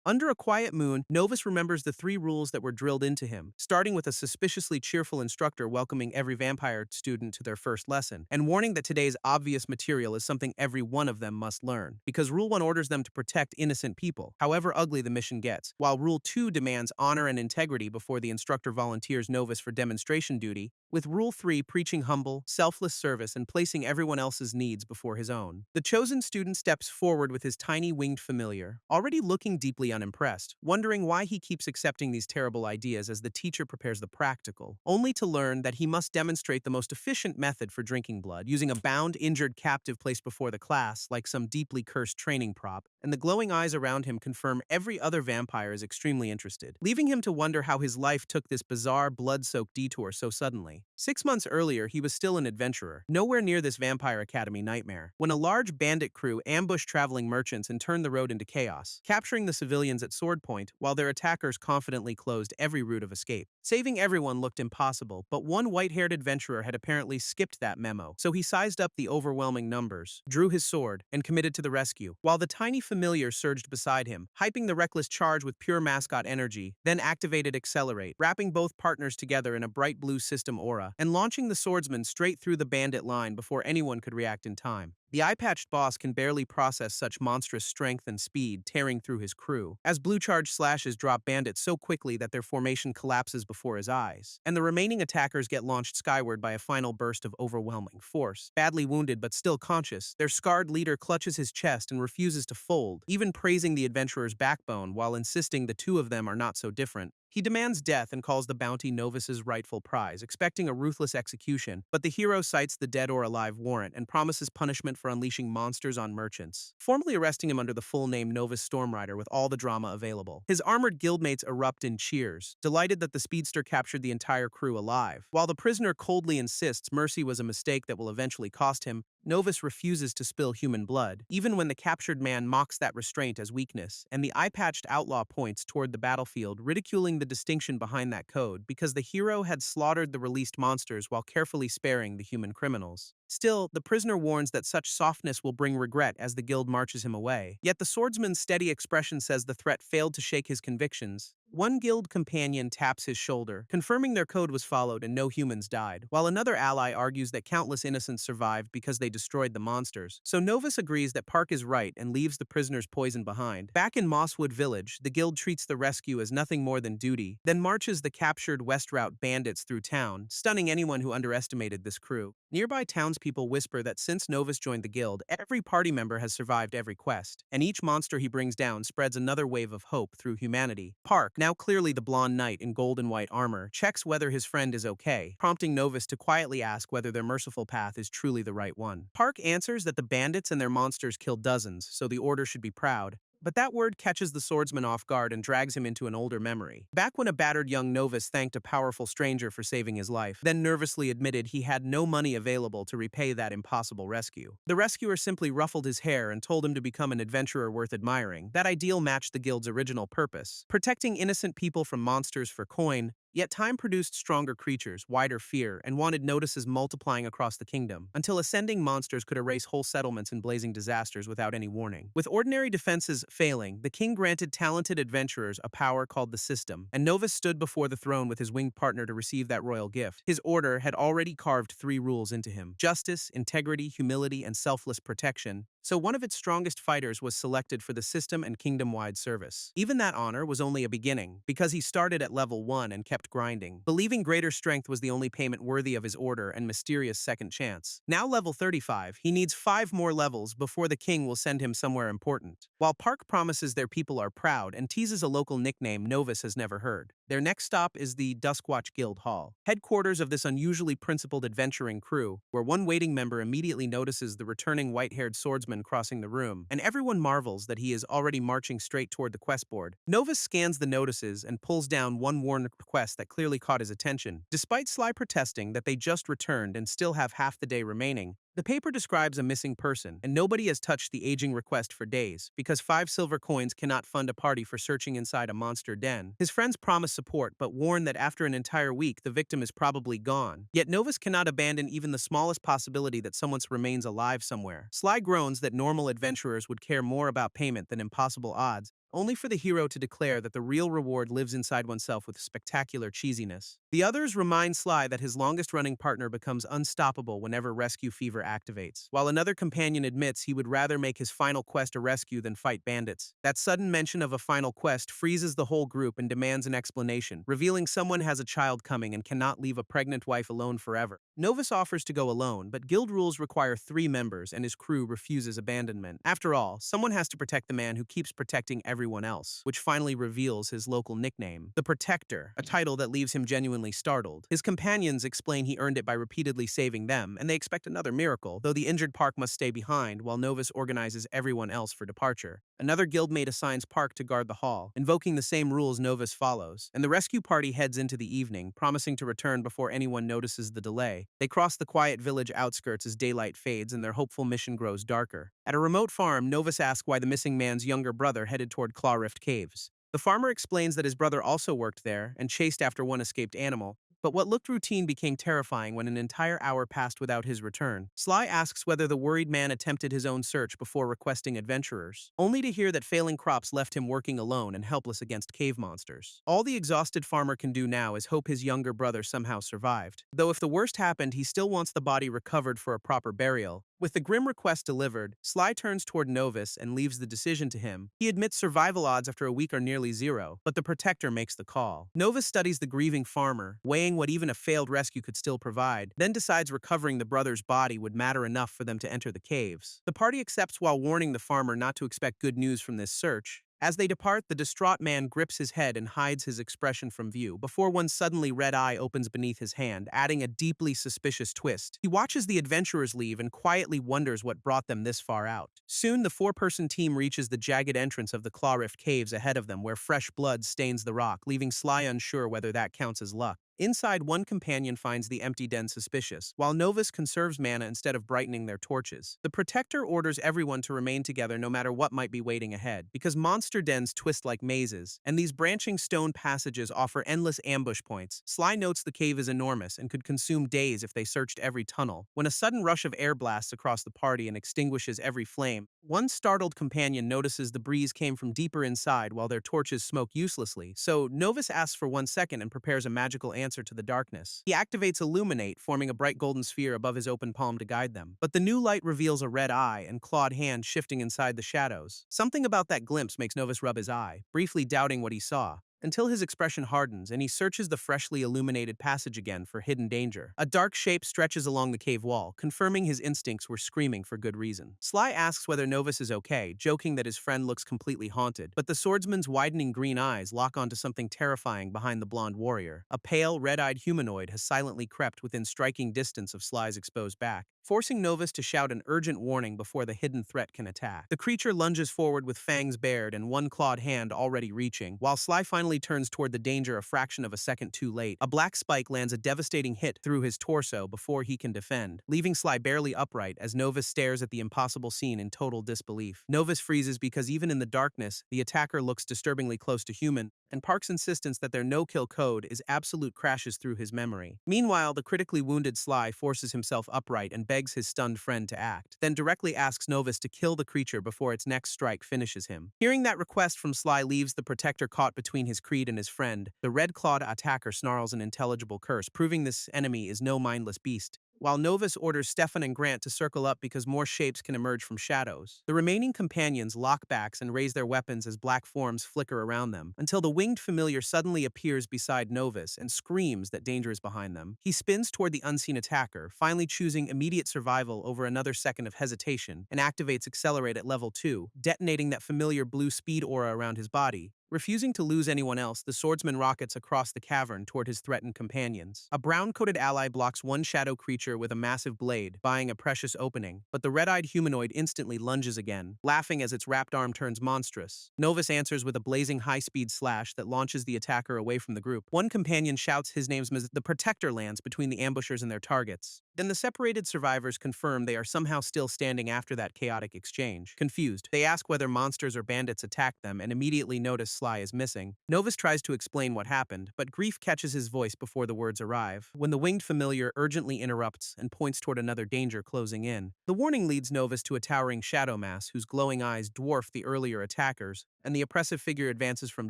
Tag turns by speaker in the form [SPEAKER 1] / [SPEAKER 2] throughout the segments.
[SPEAKER 1] Under a quiet moon, Novus remembers the 3 rules that were drilled into him, starting with a suspiciously cheerful instructor welcoming every vampire student to their first lesson, and warning that today's obvious material is something every one of them must learn, because Rule 1 orders them to protect innocent people, however ugly the mission gets, while Rule 2 demands honor and integrity before the instructor volunteers Novus for demonstration duty, with Rule 3 preaching humble, selfless service and placing everyone else's needs before his own. The chosen student steps forward with his tiny winged familiar, already looking deeply unimpressed, wondering why he keeps accepting these terrible ideas as the teacher prepares the practical, only to learn that he must demonstrate the most efficient method for drinking blood, using a bound, injured captive placed before the class like some deeply cursed training prop, and the glowing eyes around him confirm every other vampire is extremely interested, leaving him to wonder how his life took this bizarre, blood-soaked detour so suddenly. 6 months earlier, he was still an adventurer, nowhere near this Vampire Academy nightmare, when a large bandit crew ambushed traveling merchants and turned the road into chaos, capturing the civilians at sword point while their attackers confidently closed every route of escape. Saving everyone looked impossible, but one white-haired adventurer had apparently skipped that memo, so he sized up the overwhelming numbers, drew his sword, and committed to the rescue, while the tiny familiar surged beside him, hyping the reckless charge with pure mascot energy, then activated Accelerate, wrapping both partners together in a bright blue system aura, and launching the swordsman straight through the bandit line before anyone could react in time. The eye-patched boss can barely process such monstrous strength and speed tearing through his crew, as blue charge slashes drop bandits so quickly that their formation collapses before his eyes, and the remaining attackers get launched skyward by a final burst of overwhelming force. Badly wounded but still conscious, their scarred leader clutches his chest and refuses to fold, even praising the adventurer's backbone while insisting the two of them are not so different. He demands death and calls the bounty Novus's rightful prize, expecting a ruthless execution, but the hero cites the dead or alive warrant and promises punishment for unleashing monsters on merchants, formally arresting him under the full name Novus Stormrider with all the drama available. His armored guildmates erupt in cheers, delighted that the speedster captured the entire crew alive. While the prisoner coldly insists mercy was a mistake that will eventually cost him, Novus refuses to spill human blood, even when the captured man mocks that restraint as weakness, and the eye-patched outlaw points toward the battlefield, ridiculing the distinction behind that code because the hero had slaughtered the released monsters while carefully sparing the human criminals. Still, the prisoner warns that such softness will bring regret as the guild marches him away. Yet the swordsman's steady expression says the threat failed to shake his convictions. One guild companion taps his shoulder, confirming their code was followed and no humans died, while another ally argues that countless innocents survived because they destroyed the monsters. So Novus agrees that Park is right and leaves the prisoner's poison behind. Back in Mosswood Village, the guild treats the rescue as nothing more than duty, then marches the captured West Route bandits through town, stunning anyone who underestimated this crew. Nearby townspeople whisper that since Novus joined the guild, every party member has survived every quest, and each monster he brings down spreads another wave of hope through humanity. Park, now clearly the blonde knight in gold and white armor, checks whether his friend is okay, prompting Novus to quietly ask whether their merciful path is truly the right one. Park answers that the bandits and their monsters killed dozens, so the order should be proud. But that word catches the swordsman off guard and drags him into an older memory. Back when a battered young Novus thanked a powerful stranger for saving his life, then nervously admitted he had no money available to repay that impossible rescue. The rescuer simply ruffled his hair and told him to become an adventurer worth admiring. That ideal matched the guild's original purpose, protecting innocent people from monsters for coin. Yet time produced stronger creatures, wider fear, and wanted notices multiplying across the kingdom, until ascending monsters could erase whole settlements in blazing disasters without any warning. With ordinary defenses failing, the king granted talented adventurers a power called the System, and Novus stood before the throne with his winged partner to receive that royal gift. His order had already carved 3 rules into him: justice, integrity, humility, and selfless protection. So one of its strongest fighters was selected for the system and kingdom-wide service. Even that honor was only a beginning, because he started at level 1 and kept grinding, believing greater strength was the only payment worthy of his order and mysterious second chance. Now level 35, he needs 5 more levels before the king will send him somewhere important. While Park promises their people are proud and teases a local nickname Novus has never heard, their next stop is the Duskwatch Guild Hall, headquarters of this unusually principled adventuring crew, where one waiting member immediately notices the returning white-haired swordsman crossing the room, and everyone marvels that he is already marching straight toward the quest board. Novus scans the notices and pulls down one warned request that clearly caught his attention. Despite sly protesting that they just returned and still have half the day remaining, the paper describes a missing person, and nobody has touched the aging request for days, because 5 silver coins cannot fund a party for searching inside a monster den. His friends promise support, but warn that after an entire week, the victim is probably gone. Yet Novus cannot abandon even the smallest possibility that someone remains alive somewhere. Sly groans that normal adventurers would care more about payment than impossible odds, only for the hero to declare that the real reward lives inside oneself with spectacular cheesiness. The others remind Sly that his longest-running partner becomes unstoppable whenever rescue fever activates, while another companion admits he would rather make his final quest a rescue than fight bandits. That sudden mention of a final quest freezes the whole group and demands an explanation, revealing someone has a child coming and cannot leave a pregnant wife alone forever. Novus offers to go alone, but guild rules require 3 members and his crew refuses abandonment. After all, someone has to protect the man who keeps protecting everyone else, which finally reveals his local nickname, the Protector, a title that leaves him genuinely startled. His companions explain he earned it by repeatedly saving them, and they expect another miracle, though the injured Park must stay behind while Novus organizes everyone else for departure. Another guildmate assigns Park to guard the hall, invoking the same rules Novus follows, and the rescue party heads into the evening, promising to return before anyone notices the delay. They cross the quiet village outskirts as daylight fades and their hopeful mission grows darker. At a remote farm, Novus asks why the missing man's younger brother headed toward Claw Rift Caves. The farmer explains that his brother also worked there and chased after one escaped animal, but what looked routine became terrifying when an entire hour passed without his return. Sly asks whether the worried man attempted his own search before requesting adventurers, only to hear that failing crops left him working alone and helpless against cave monsters. All the exhausted farmer can do now is hope his younger brother somehow survived. Though if the worst happened, he still wants the body recovered for a proper burial. With the grim request delivered, Sly turns toward Novus and leaves the decision to him. He admits survival odds after a week are nearly zero, but the Protector makes the call. Novus studies the grieving farmer, weighing what even a failed rescue could still provide, then decides recovering the brother's body would matter enough for them to enter the caves. The party accepts while warning the farmer not to expect good news from this search. As they depart, the distraught man grips his head and hides his expression from view before one suddenly red eye opens beneath his hand, adding a deeply suspicious twist. He watches the adventurers leave and quietly wonders what brought them this far out. Soon, the 4-person team reaches the jagged entrance of the Claw Rift Caves ahead of them where fresh blood stains the rock, leaving Sly unsure whether that counts as luck. Inside, one companion finds the empty den suspicious, while Novus conserves mana instead of brightening their torches. The Protector orders everyone to remain together no matter what might be waiting ahead, because monster dens twist like mazes, and these branching stone passages offer endless ambush points. Sly notes the cave is enormous and could consume days if they searched every tunnel, when a sudden rush of air blasts across the party and extinguishes every flame. One startled companion notices the breeze came from deeper inside while their torches smoke uselessly, so Novus asks for 1 second and prepares a magical answer to the darkness. He activates Illuminate, forming a bright golden sphere above his open palm to guide them. But the new light reveals a red eye and clawed hand shifting inside the shadows. Something about that glimpse makes Novus rub his eye, briefly doubting what he saw, until his expression hardens and he searches the freshly illuminated passage again for hidden danger. A dark shape stretches along the cave wall, confirming his instincts were screaming for good reason. Sly asks whether Novus is okay, joking that his friend looks completely haunted, but the swordsman's widening green eyes lock onto something terrifying behind the blonde warrior. A pale, red-eyed humanoid has silently crept within striking distance of Sly's exposed back, forcing Novus to shout an urgent warning before the hidden threat can attack. The creature lunges forward with fangs bared and one clawed hand already reaching, while Sly finally turns toward the danger a fraction of a second too late. A black spike lands a devastating hit through his torso before he can defend, leaving Sly barely upright as Novus stares at the impossible scene in total disbelief. Novus freezes because even in the darkness, the attacker looks disturbingly close to human, and Park's insistence that their no-kill code is absolute crashes through his memory. Meanwhile, the critically wounded Sly forces himself upright and begs his stunned friend to act, then directly asks Novus to kill the creature before its next strike finishes him. Hearing that request from Sly leaves the Protector caught between his creed and his friend, the red-clawed attacker snarls an intelligible curse, proving this enemy is no mindless beast, while Novus orders Stefan and Grant to circle up because more shapes can emerge from shadows. The remaining companions lock backs and raise their weapons as black forms flicker around them, until the winged familiar suddenly appears beside Novus and screams that danger is behind them. He spins toward the unseen attacker, finally choosing immediate survival over another second of hesitation, and activates Accelerate at level 2, detonating that familiar blue speed aura around his body. Refusing to lose anyone else, the swordsman rockets across the cavern toward his threatened companions. A brown-coated ally blocks one shadow creature with a massive blade, buying a precious opening, but the red-eyed humanoid instantly lunges again, laughing as its wrapped arm turns monstrous. Novus answers with a blazing high-speed slash that launches the attacker away from the group. One companion shouts his name as the Protector lands between the ambushers and their targets. Then the separated survivors confirm they are somehow still standing after that chaotic exchange. Confused, they ask whether monsters or bandits attacked them and immediately notice Sly is missing. Novus tries to explain what happened, but grief catches his voice before the words arrive, when the winged familiar urgently interrupts and points toward another danger closing in. The warning leads Novus to a towering shadow mass whose glowing eyes dwarf the earlier attackers, and the oppressive figure advances from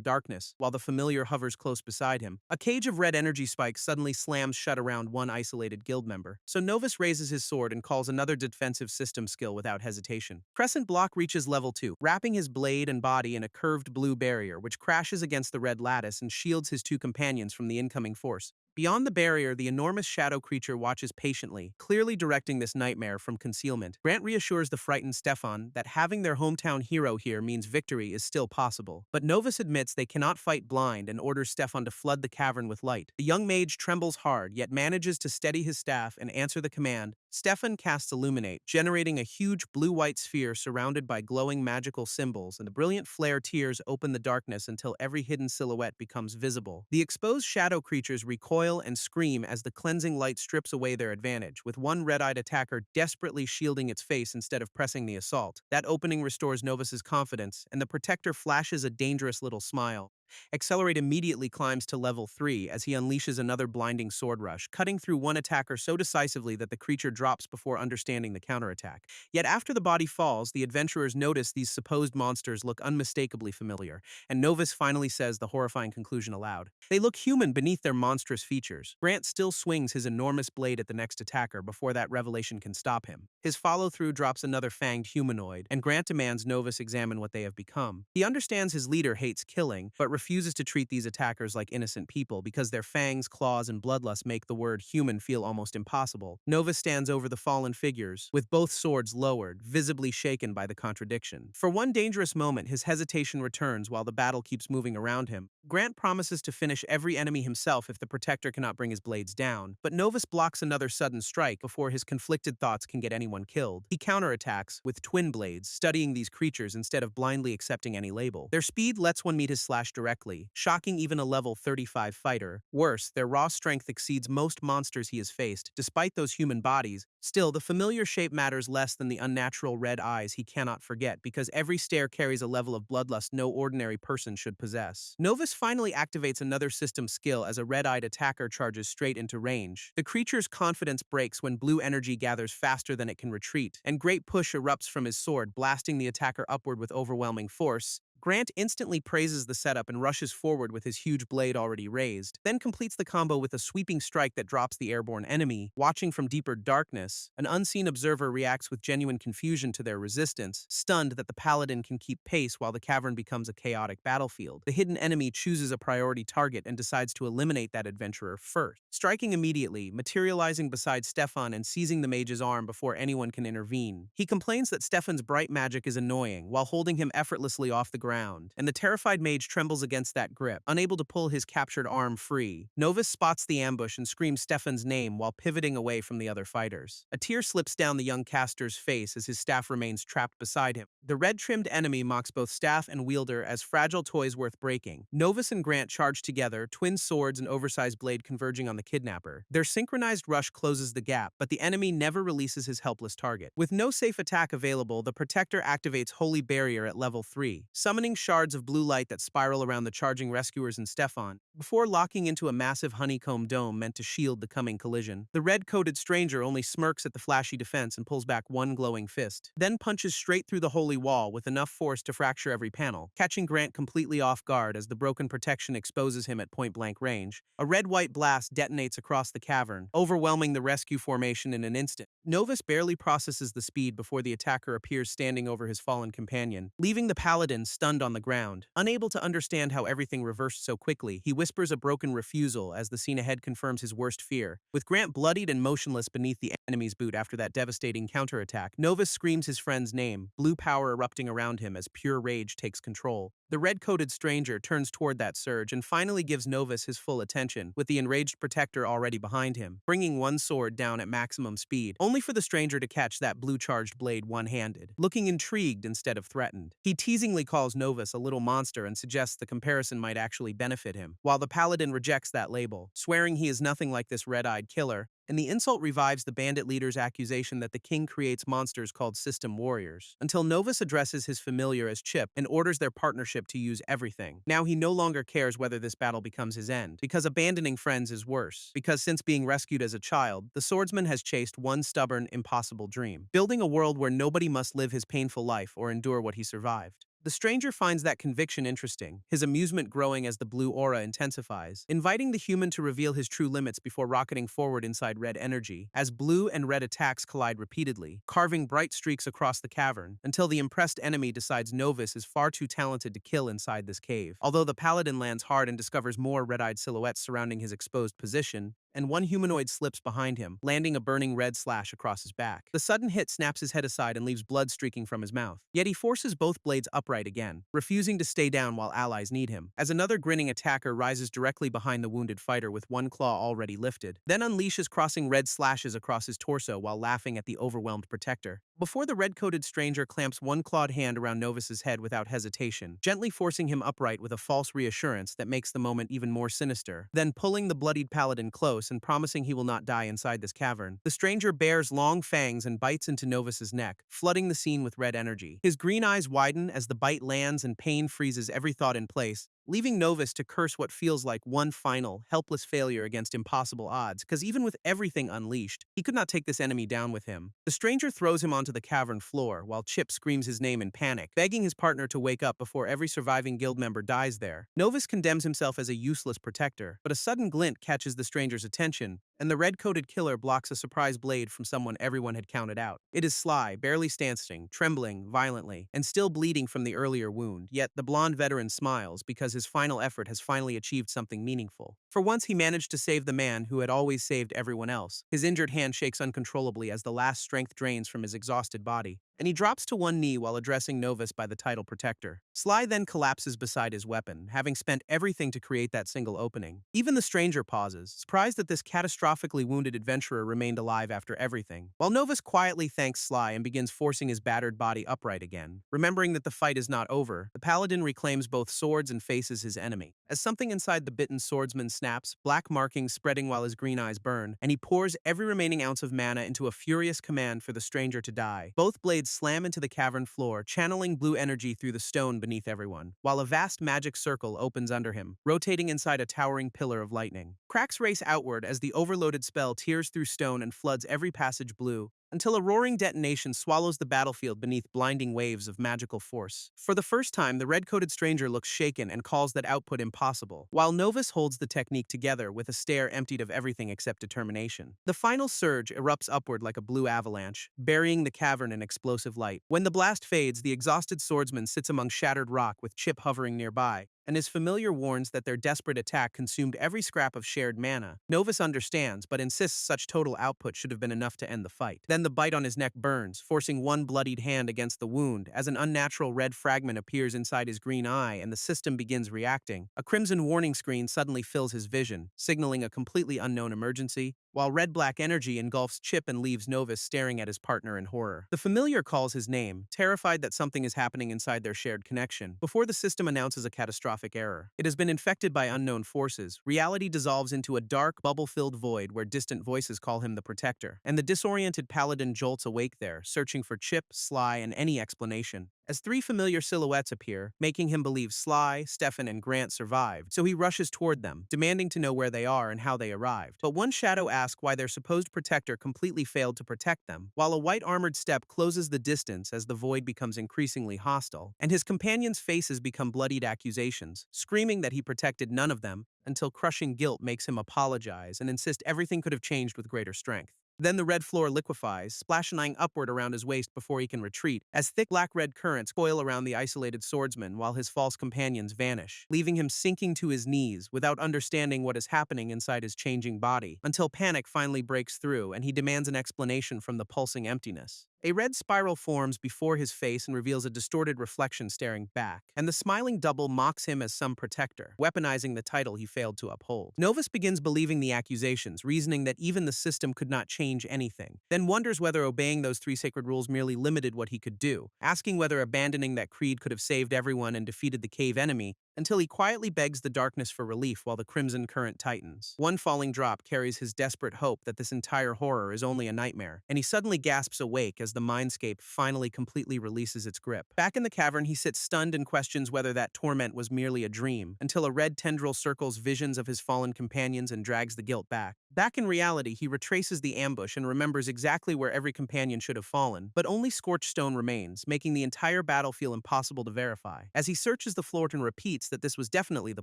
[SPEAKER 1] darkness, while the familiar hovers close beside him. A cage of red energy spikes suddenly slams shut around one isolated guild member, so Novus raises his sword and calls another defensive system skill without hesitation. Crescent Block reaches level 2, wrapping his blade and body in a curved blue barrier which crashes against the red lattice and shields his two companions from the incoming force. Beyond the barrier, the enormous shadow creature watches patiently, clearly directing this nightmare from concealment. Grant reassures the frightened Stefan that having their hometown hero here means victory is still possible. But Novus admits they cannot fight blind and orders Stefan to flood the cavern with light. The young mage trembles hard, yet manages to steady his staff and answer the command. Stefan casts Illuminate, generating a huge blue-white sphere surrounded by glowing magical symbols, and the brilliant flare tears open the darkness until every hidden silhouette becomes visible. The exposed shadow creatures recoil and scream as the cleansing light strips away their advantage, with one red-eyed attacker desperately shielding its face instead of pressing the assault. That opening restores Novus's confidence, and the Protector flashes a dangerous little smile. Accelerate immediately climbs to level 3 as he unleashes another blinding sword rush, cutting through one attacker so decisively that the creature drops before understanding the counterattack. Yet after the body falls, the adventurers notice these supposed monsters look unmistakably familiar, and Novus finally says the horrifying conclusion aloud. They look human beneath their monstrous features. Grant still swings his enormous blade at the next attacker before that revelation can stop him. His follow-through drops another fanged humanoid, and Grant demands Novus examine what they have become. He understands his leader hates killing, but refuses to treat these attackers like innocent people because their fangs, claws, and bloodlust make the word human feel almost impossible. Novus stands over the fallen figures, with both swords lowered, visibly shaken by the contradiction. For one dangerous moment, his hesitation returns while the battle keeps moving around him. Grant promises to finish every enemy himself if the Protector cannot bring his blades down, but Novus blocks another sudden strike before his conflicted thoughts can get anyone killed. He counterattacks with twin blades, studying these creatures instead of blindly accepting any label. Their speed lets one meet his slash directly, shocking even a level 35 fighter. Worse, their raw strength exceeds most monsters he has faced, despite those human bodies. Still, the familiar shape matters less than the unnatural red eyes he cannot forget, because every stare carries a level of bloodlust no ordinary person should possess. Novus finally activates another system skill as a red-eyed attacker charges straight into range. The creature's confidence breaks when blue energy gathers faster than it can retreat, and great push erupts from his sword, blasting the attacker upward with overwhelming force. Grant instantly praises the setup and rushes forward with his huge blade already raised, then completes the combo with a sweeping strike that drops the airborne enemy. Watching from deeper darkness, an unseen observer reacts with genuine confusion to their resistance, stunned that the Paladin can keep pace while the cavern becomes a chaotic battlefield. The hidden enemy chooses a priority target and decides to eliminate that adventurer first, striking immediately, materializing beside Stefan and seizing the mage's arm before anyone can intervene. He complains that Stefan's bright magic is annoying, while holding him effortlessly off the ground, and the terrified mage trembles against that grip, unable to pull his captured arm free. Novus spots the ambush and screams Stefan's name while pivoting away from the other fighters. A tear slips down the young caster's face as his staff remains trapped beside him. The red-trimmed enemy mocks both staff and wielder as fragile toys worth breaking. Novus and Grant charge together, twin swords and oversized blade converging on the kidnapper. Their synchronized rush closes the gap, but the enemy never releases his helpless target. With no safe attack available, the Protector activates Holy Barrier at level 3, summoning shards of blue light that spiral around the charging rescuers and Stefan, before locking into a massive honeycomb dome meant to shield the coming collision. The red-coated stranger only smirks at the flashy defense and pulls back one glowing fist, then punches straight through the holy wall with enough force to fracture every panel, catching Grant completely off guard as the broken protection exposes him at point-blank range. A red-white blast detonates across the cavern, overwhelming the rescue formation in an instant. Novus barely processes the speed before the attacker appears standing over his fallen companion, leaving the Paladin stunned on the ground. Unable to understand how everything reversed so quickly, he whispers a broken refusal as the scene ahead confirms his worst fear. With Grant bloodied and motionless beneath the enemy's boot after that devastating counterattack, Novus screams his friend's name, blue power erupting around him as pure rage takes control. The red-coated stranger turns toward that surge and finally gives Novus his full attention, with the enraged Protector already behind him, bringing one sword down at maximum speed, only for the stranger to catch that blue-charged blade one-handed, looking intrigued instead of threatened. He teasingly calls Novus a little monster and suggests the comparison might actually benefit him, while the Paladin rejects that label, swearing he is nothing like this red-eyed killer. and the insult revives the bandit leader's accusation that the king creates monsters called system warriors, until Novus addresses his familiar as Chip and orders their partnership to use everything. Now he no longer cares whether this battle becomes his end, because abandoning friends is worse, because since being rescued as a child, the swordsman has chased one stubborn, impossible dream, building a world where nobody must live his painful life or endure what he survived. The stranger finds that conviction interesting, his amusement growing as the blue aura intensifies, inviting the human to reveal his true limits before rocketing forward inside red energy, as blue and red attacks collide repeatedly, carving bright streaks across the cavern, until the impressed enemy decides Novus is far too talented to kill inside this cave. Although the Paladin lands hard and discovers more red-eyed silhouettes surrounding his exposed position, and one humanoid slips behind him, landing a burning red slash across his back. The sudden hit snaps his head aside and leaves blood streaking from his mouth. Yet he forces both blades upright again, refusing to stay down while allies need him, as another grinning attacker rises directly behind the wounded fighter with one claw already lifted, then unleashes crossing red slashes across his torso while laughing at the overwhelmed protector. Before the red-coated stranger clamps one clawed hand around Novus's head without hesitation, gently forcing him upright with a false reassurance that makes the moment even more sinister, then pulling the bloodied paladin close and promising he will not die inside this cavern. The stranger bares long fangs and bites into Novus's neck, flooding the scene with red energy. His green eyes widen as the bite lands and pain freezes every thought in place, leaving Novus to curse what feels like one final, helpless failure against impossible odds, because even with everything unleashed, he could not take this enemy down with him. The stranger throws him onto the cavern floor, while Chip screams his name in panic, begging his partner to wake up before every surviving guild member dies there. Novus condemns himself as a useless protector, but a sudden glint catches the stranger's attention, and the red-coated killer blocks a surprise blade from someone everyone had counted out. It is Sly, barely standing, trembling violently, and still bleeding from the earlier wound, yet the blonde veteran smiles because his final effort has finally achieved something meaningful. For once he managed to save the man who had always saved everyone else. His injured hand shakes uncontrollably as the last strength drains from his exhausted body, and he drops to one knee while addressing Novus by the title Protector. Sly then collapses beside his weapon, having spent everything to create that single opening. Even the stranger pauses, surprised that this catastrophically wounded adventurer remained alive after everything, while Novus quietly thanks Sly and begins forcing his battered body upright again. Remembering that the fight is not over, the paladin reclaims both swords and faces his enemy. As something inside the bitten swordsman snaps, black markings spreading while his green eyes burn, and he pours every remaining ounce of mana into a furious command for the stranger to die. Both blades slam into the cavern floor, channeling blue energy through the stone beneath everyone, while a vast magic circle opens under him, rotating inside a towering pillar of lightning. Cracks race outward as the overloaded spell tears through stone and floods every passage blue, until a roaring detonation swallows the battlefield beneath blinding waves of magical force. For the first time, the red-coated stranger looks shaken and calls that output impossible, while Novus holds the technique together with a stare emptied of everything except determination. The final surge erupts upward like a blue avalanche, burying the cavern in explosive light. When the blast fades, the exhausted swordsman sits among shattered rock with Chip hovering nearby, and his familiar warns that their desperate attack consumed every scrap of shared mana. Novus understands, but insists such total output should have been enough to end the fight. Then the bite on his neck burns, forcing one bloodied hand against the wound, as an unnatural red fragment appears inside his green eye and the system begins reacting. A crimson warning screen suddenly fills his vision, signaling a completely unknown emergency, while red-black energy engulfs Chip and leaves Novus staring at his partner in horror. The familiar calls his name, terrified that something is happening inside their shared connection, before the system announces a catastrophic error. It has been infected by unknown forces. Reality dissolves into a dark, bubble-filled void where distant voices call him the Protector, and the disoriented paladin jolts awake there, searching for Chip, Sly, and any explanation. As three familiar silhouettes appear, making him believe Sly, Stefan, and Grant survived, so he rushes toward them, demanding to know where they are and how they arrived. But one shadow asks why their supposed protector completely failed to protect them, while a white-armored step closes the distance as the void becomes increasingly hostile, and his companions' faces become bloodied accusations, screaming that he protected none of them, until crushing guilt makes him apologize and insist everything could have changed with greater strength. Then the red floor liquefies, splashing upward around his waist before he can retreat, as thick black-red currents coil around the isolated swordsman while his false companions vanish, leaving him sinking to his knees without understanding what is happening inside his changing body, until panic finally breaks through and he demands an explanation from the pulsing emptiness. A red spiral forms before his face and reveals a distorted reflection staring back, and the smiling double mocks him as some protector, weaponizing the title he failed to uphold. Novus begins believing the accusations, reasoning that even the system could not change anything, then wonders whether obeying those three sacred rules merely limited what he could do, asking whether abandoning that creed could have saved everyone and defeated the cave enemy, until he quietly begs the darkness for relief while the crimson current tightens. One falling drop carries his desperate hope that this entire horror is only a nightmare, and he suddenly gasps awake as the mindscape finally completely releases its grip. Back in the cavern, he sits stunned and questions whether that torment was merely a dream, until a red tendril circles visions of his fallen companions and drags the guilt back. Back in reality, he retraces the ambush and remembers exactly where every companion should have fallen, but only scorched stone remains, making the entire battle feel impossible to verify. As he searches the floor and repeats that this was definitely the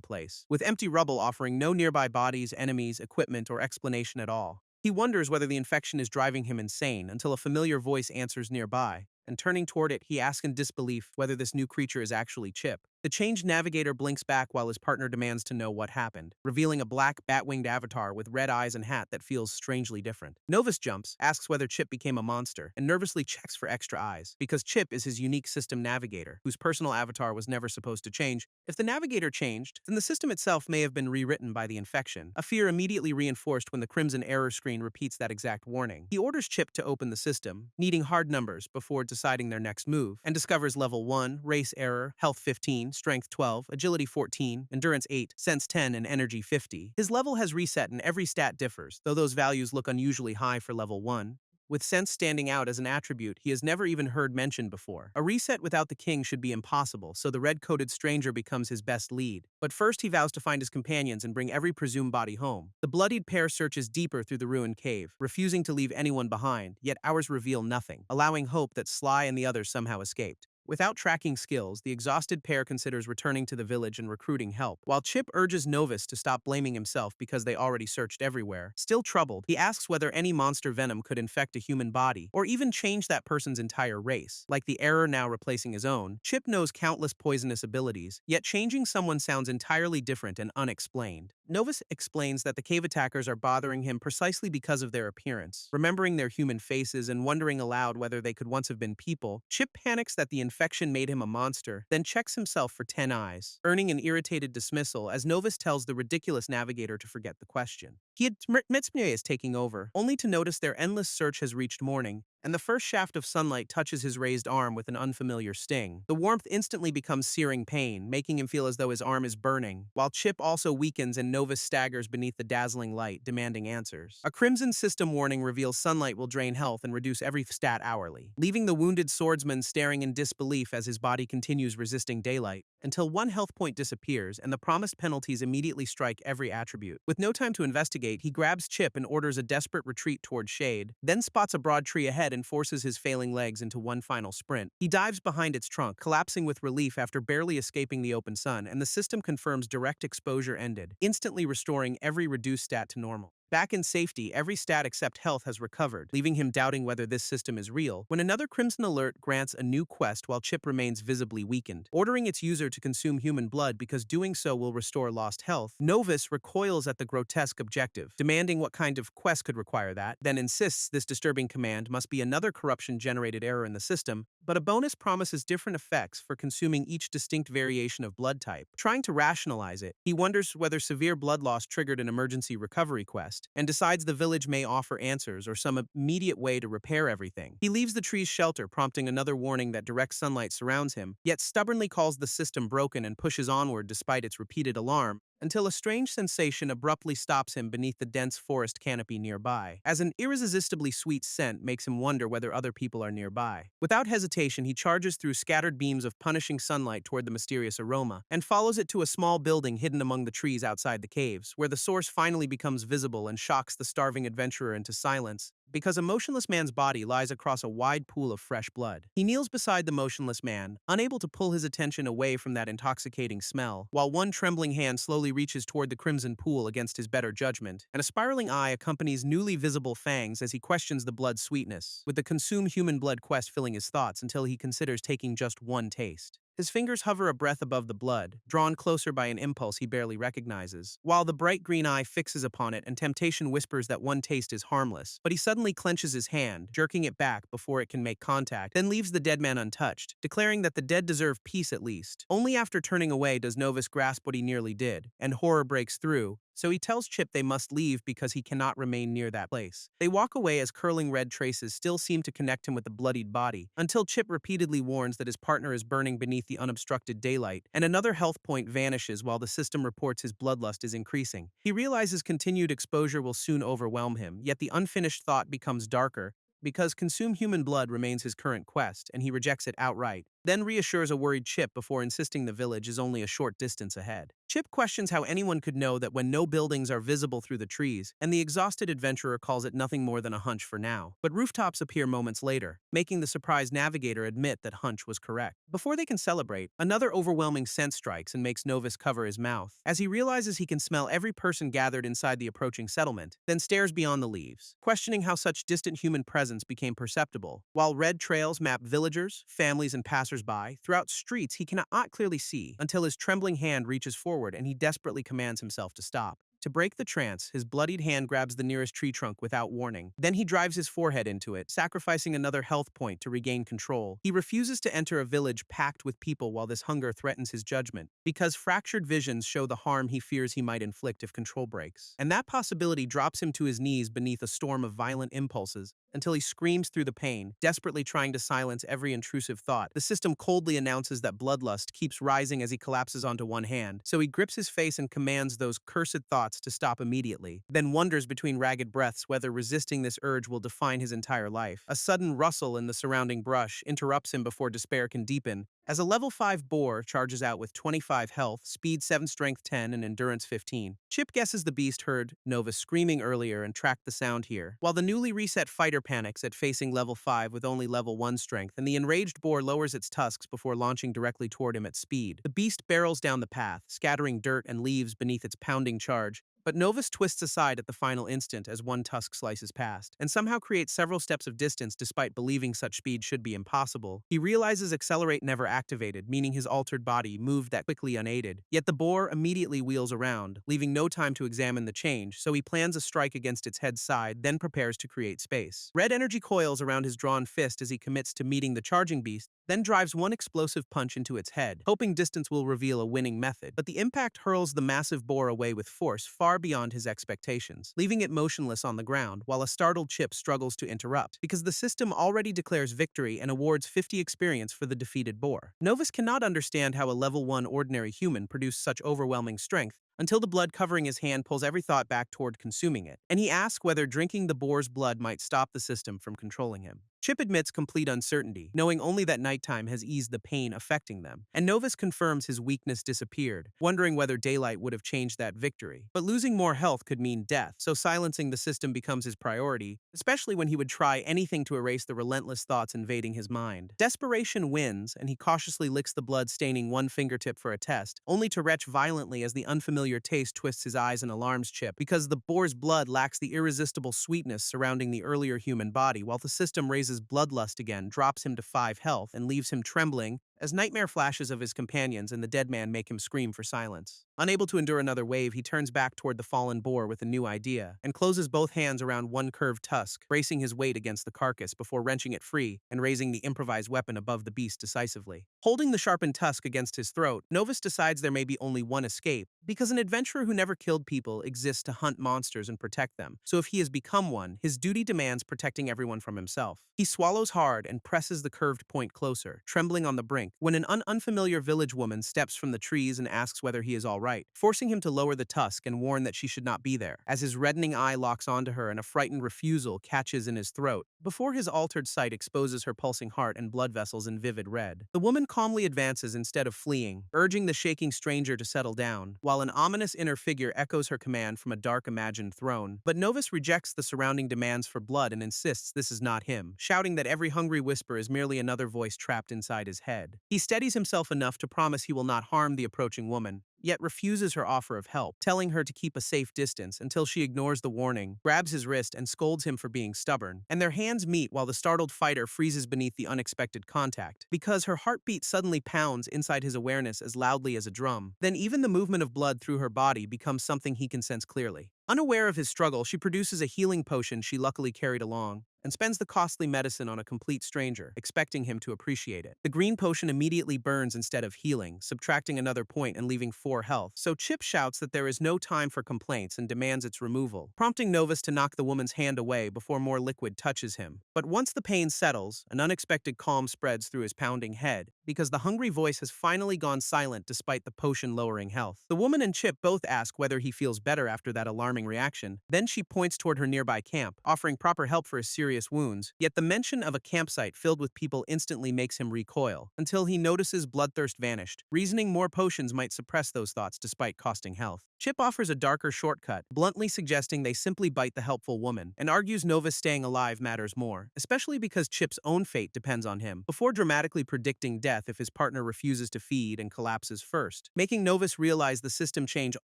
[SPEAKER 1] place, with empty rubble offering no nearby bodies, enemies, equipment, or explanation at all. He wonders whether the infection is driving him insane until a familiar voice answers nearby, and turning toward it, he asks in disbelief whether this new creature is actually Chip. The changed navigator blinks back while his partner demands to know what happened, revealing a black, bat-winged avatar with red eyes and hat that feels strangely different. Novus jumps, asks whether Chip became a monster, and nervously checks for extra eyes, because Chip is his unique system navigator, whose personal avatar was never supposed to change. If the navigator changed, then the system itself may have been rewritten by the infection, a fear immediately reinforced when the crimson error screen repeats that exact warning. He orders Chip to open the system, needing hard numbers before deciding their next move, and discovers level 1, race error, health 15, strength 12, agility 14, endurance 8, sense 10, and energy 50. His level has reset and every stat differs, though those values look unusually high for level 1. With sense standing out as an attribute he has never even heard mentioned before. A reset without the king should be impossible, so the red-coated stranger becomes his best lead. But first he vows to find his companions and bring every presumed body home. The bloodied pair searches deeper through the ruined cave, refusing to leave anyone behind, yet ours reveal nothing, allowing hope that Sly and the others somehow escaped. Without tracking skills, the exhausted pair considers returning to the village and recruiting help, while Chip urges Novus to stop blaming himself because they already searched everywhere. Still troubled, he asks whether any monster venom could infect a human body, or even change that person's entire race. Like the error now replacing his own, Chip knows countless poisonous abilities, yet changing someone sounds entirely different and unexplained. Novus explains that the cave attackers are bothering him precisely because of their appearance. Remembering their human faces and wondering aloud whether they could once have been people, Chip panics that the infection made him a monster, then checks himself for 10 eyes, earning an irritated dismissal as Novus tells the ridiculous navigator to forget the question. He admits Mye is taking over, only to notice their endless search has reached morning, and the first shaft of sunlight touches his raised arm with an unfamiliar sting. The warmth instantly becomes searing pain, making him feel as though his arm is burning, while Chip also weakens and Novus staggers beneath the dazzling light, demanding answers. A crimson system warning reveals sunlight will drain health and reduce every stat hourly, leaving the wounded swordsman staring in disbelief as his body continues resisting daylight, until one health point disappears and the promised penalties immediately strike every attribute. With no time to investigate, he grabs Chip and orders a desperate retreat toward shade, then spots a broad tree ahead and forces his failing legs into one final sprint. He dives behind its trunk, collapsing with relief after barely escaping the open sun, and the system confirms direct exposure ended, instantly restoring every reduced stat to normal. Back in safety, every stat except health has recovered, leaving him doubting whether this system is real, when another Crimson Alert grants a new quest while Chip remains visibly weakened. Ordering its user to consume human blood because doing so will restore lost health, Novus recoils at the grotesque objective, demanding what kind of quest could require that, then insists this disturbing command must be another corruption-generated error in the system, but a bonus promises different effects for consuming each distinct variation of blood type. Trying to rationalize it, he wonders whether severe blood loss triggered an emergency recovery quest, and decides the village may offer answers or some immediate way to repair everything. He leaves the tree's shelter, prompting another warning that direct sunlight surrounds him, yet stubbornly calls the system broken and pushes onward despite its repeated alarm, until a strange sensation abruptly stops him beneath the dense forest canopy nearby, as an irresistibly sweet scent makes him wonder whether other people are nearby. Without hesitation, he charges through scattered beams of punishing sunlight toward the mysterious aroma, and follows it to a small building hidden among the trees outside the caves, where the source finally becomes visible and shocks the starving adventurer into silence, because a motionless man's body lies across a wide pool of fresh blood. He kneels beside the motionless man, unable to pull his attention away from that intoxicating smell, while one trembling hand slowly reaches toward the crimson pool against his better judgment, and a spiraling eye accompanies newly visible fangs as he questions the blood's sweetness, with the consume human blood quest filling his thoughts until he considers taking just one taste. His fingers hover a breath above the blood, drawn closer by an impulse he barely recognizes, while the bright green eye fixes upon it and temptation whispers that one taste is harmless, but he suddenly clenches his hand, jerking it back before it can make contact, then leaves the dead man untouched, declaring that the dead deserve peace at least. Only after turning away does Novus grasp what he nearly did, and horror breaks through, so he tells Chip they must leave because he cannot remain near that place. They walk away as curling red traces still seem to connect him with the bloodied body, until Chip repeatedly warns that his partner is burning beneath the unobstructed daylight, and another health point vanishes while the system reports his bloodlust is increasing. He realizes continued exposure will soon overwhelm him, yet the unfinished thought becomes darker, because consume human blood remains his current quest, and he rejects it outright, then reassures a worried Chip before insisting the village is only a short distance ahead. Chip questions how anyone could know that when no buildings are visible through the trees, and the exhausted adventurer calls it nothing more than a hunch for now. But rooftops appear moments later, making the surprised navigator admit that hunch was correct. Before they can celebrate, another overwhelming scent strikes and makes Novus cover his mouth, as he realizes he can smell every person gathered inside the approaching settlement, then stares beyond the leaves, questioning how such distant human presence became perceptible, while red trails map villagers, families, and passers-by throughout streets he cannot clearly see, until his trembling hand reaches forward and he desperately commands himself to stop. To break the trance, his bloodied hand grabs the nearest tree trunk without warning. Then he drives his forehead into it, sacrificing another health point to regain control. He refuses to enter a village packed with people while this hunger threatens his judgment, because fractured visions show the harm he fears he might inflict if control breaks. And that possibility drops him to his knees beneath a storm of violent impulses, until he screams through the pain, desperately trying to silence every intrusive thought. The system coldly announces that bloodlust keeps rising as he collapses onto one hand, so he grips his face and commands those cursed thoughts to stop immediately, then wonders between ragged breaths whether resisting this urge will define his entire life. A sudden rustle in the surrounding brush interrupts him before despair can deepen, as a level 5 boar charges out with 25 health, speed 7, strength 10, and endurance 15. Chip guesses the beast heard Nova screaming earlier and tracked the sound here, while the newly reset fighter panics at facing level 5 with only level 1 strength, and the enraged boar lowers its tusks before launching directly toward him at speed. The beast barrels down the path, scattering dirt and leaves beneath its pounding charge, but Novus twists aside at the final instant as one tusk slices past, and somehow creates several steps of distance despite believing such speed should be impossible. He realizes Accelerate never activated, meaning his altered body moved that quickly unaided. Yet the boar immediately wheels around, leaving no time to examine the change, so he plans a strike against its head side, then prepares to create space. Red energy coils around his drawn fist as he commits to meeting the charging beast, then drives one explosive punch into its head, hoping distance will reveal a winning method. But the impact hurls the massive boar away with force far beyond his expectations, leaving it motionless on the ground, while a startled Chip struggles to interrupt, because the system already declares victory and awards 50 experience for the defeated boar. Novus cannot understand how a level 1 ordinary human produced such overwhelming strength, until the blood covering his hand pulls every thought back toward consuming it, and he asks whether drinking the boar's blood might stop the system from controlling him. Chip admits complete uncertainty, knowing only that nighttime has eased the pain affecting them, and Novus confirms his weakness disappeared, wondering whether daylight would have changed that victory. But losing more health could mean death, so silencing the system becomes his priority, especially when he would try anything to erase the relentless thoughts invading his mind. Desperation wins, and he cautiously licks the blood staining one fingertip for a test, only to retch violently as the unfamiliar taste twists his eyes and alarms Chip, because the boar's blood lacks the irresistible sweetness surrounding the earlier human body, while the system raises bloodlust again, drops him to 5 health, and leaves him trembling as nightmare flashes of his companions and the dead man make him scream for silence. Unable to endure another wave, he turns back toward the fallen boar with a new idea, and closes both hands around one curved tusk, bracing his weight against the carcass before wrenching it free and raising the improvised weapon above the beast decisively. Holding the sharpened tusk against his throat, Novus decides there may be only one escape, because an adventurer who never killed people exists to hunt monsters and protect them, so if he has become one, his duty demands protecting everyone from himself. He swallows hard and presses the curved point closer, trembling on the brink, when an unfamiliar village woman steps from the trees and asks whether he is all right, forcing him to lower the tusk and warn that she should not be there, as his reddening eye locks onto her and a frightened refusal catches in his throat, before his altered sight exposes her pulsing heart and blood vessels in vivid red. The woman calmly advances instead of fleeing, urging the shaking stranger to settle down, while an ominous inner figure echoes her command from a dark imagined throne. But Novus rejects the surrounding demands for blood and insists this is not him, shouting that every hungry whisper is merely another voice trapped inside his head. He steadies himself enough to promise he will not harm the approaching woman, yet refuses her offer of help, telling her to keep a safe distance until she ignores the warning, grabs his wrist, and scolds him for being stubborn. And their hands meet while the startled fighter freezes beneath the unexpected contact, because her heartbeat suddenly pounds inside his awareness as loudly as a drum. Then even the movement of blood through her body becomes something he can sense clearly. Unaware of his struggle, she produces a healing potion she luckily carried along, and spends the costly medicine on a complete stranger, expecting him to appreciate it. The green potion immediately burns instead of healing, subtracting another point and leaving 4 health, so Chip shouts that there is no time for complaints and demands its removal, prompting Novus to knock the woman's hand away before more liquid touches him. But once the pain settles, an unexpected calm spreads through his pounding head, because the hungry voice has finally gone silent despite the potion lowering health. The woman and Chip both ask whether he feels better after that alarming reaction. Then she points toward her nearby camp, offering proper help for his serious wounds, yet the mention of a campsite filled with people instantly makes him recoil, until he notices bloodthirst vanished, reasoning more potions might suppress those thoughts despite costing health. Chip offers a darker shortcut, bluntly suggesting they simply bite the helpful woman, and argues Novus staying alive matters more, especially because Chip's own fate depends on him, before dramatically predicting death if his partner refuses to feed and collapses first, making Novus realize the system change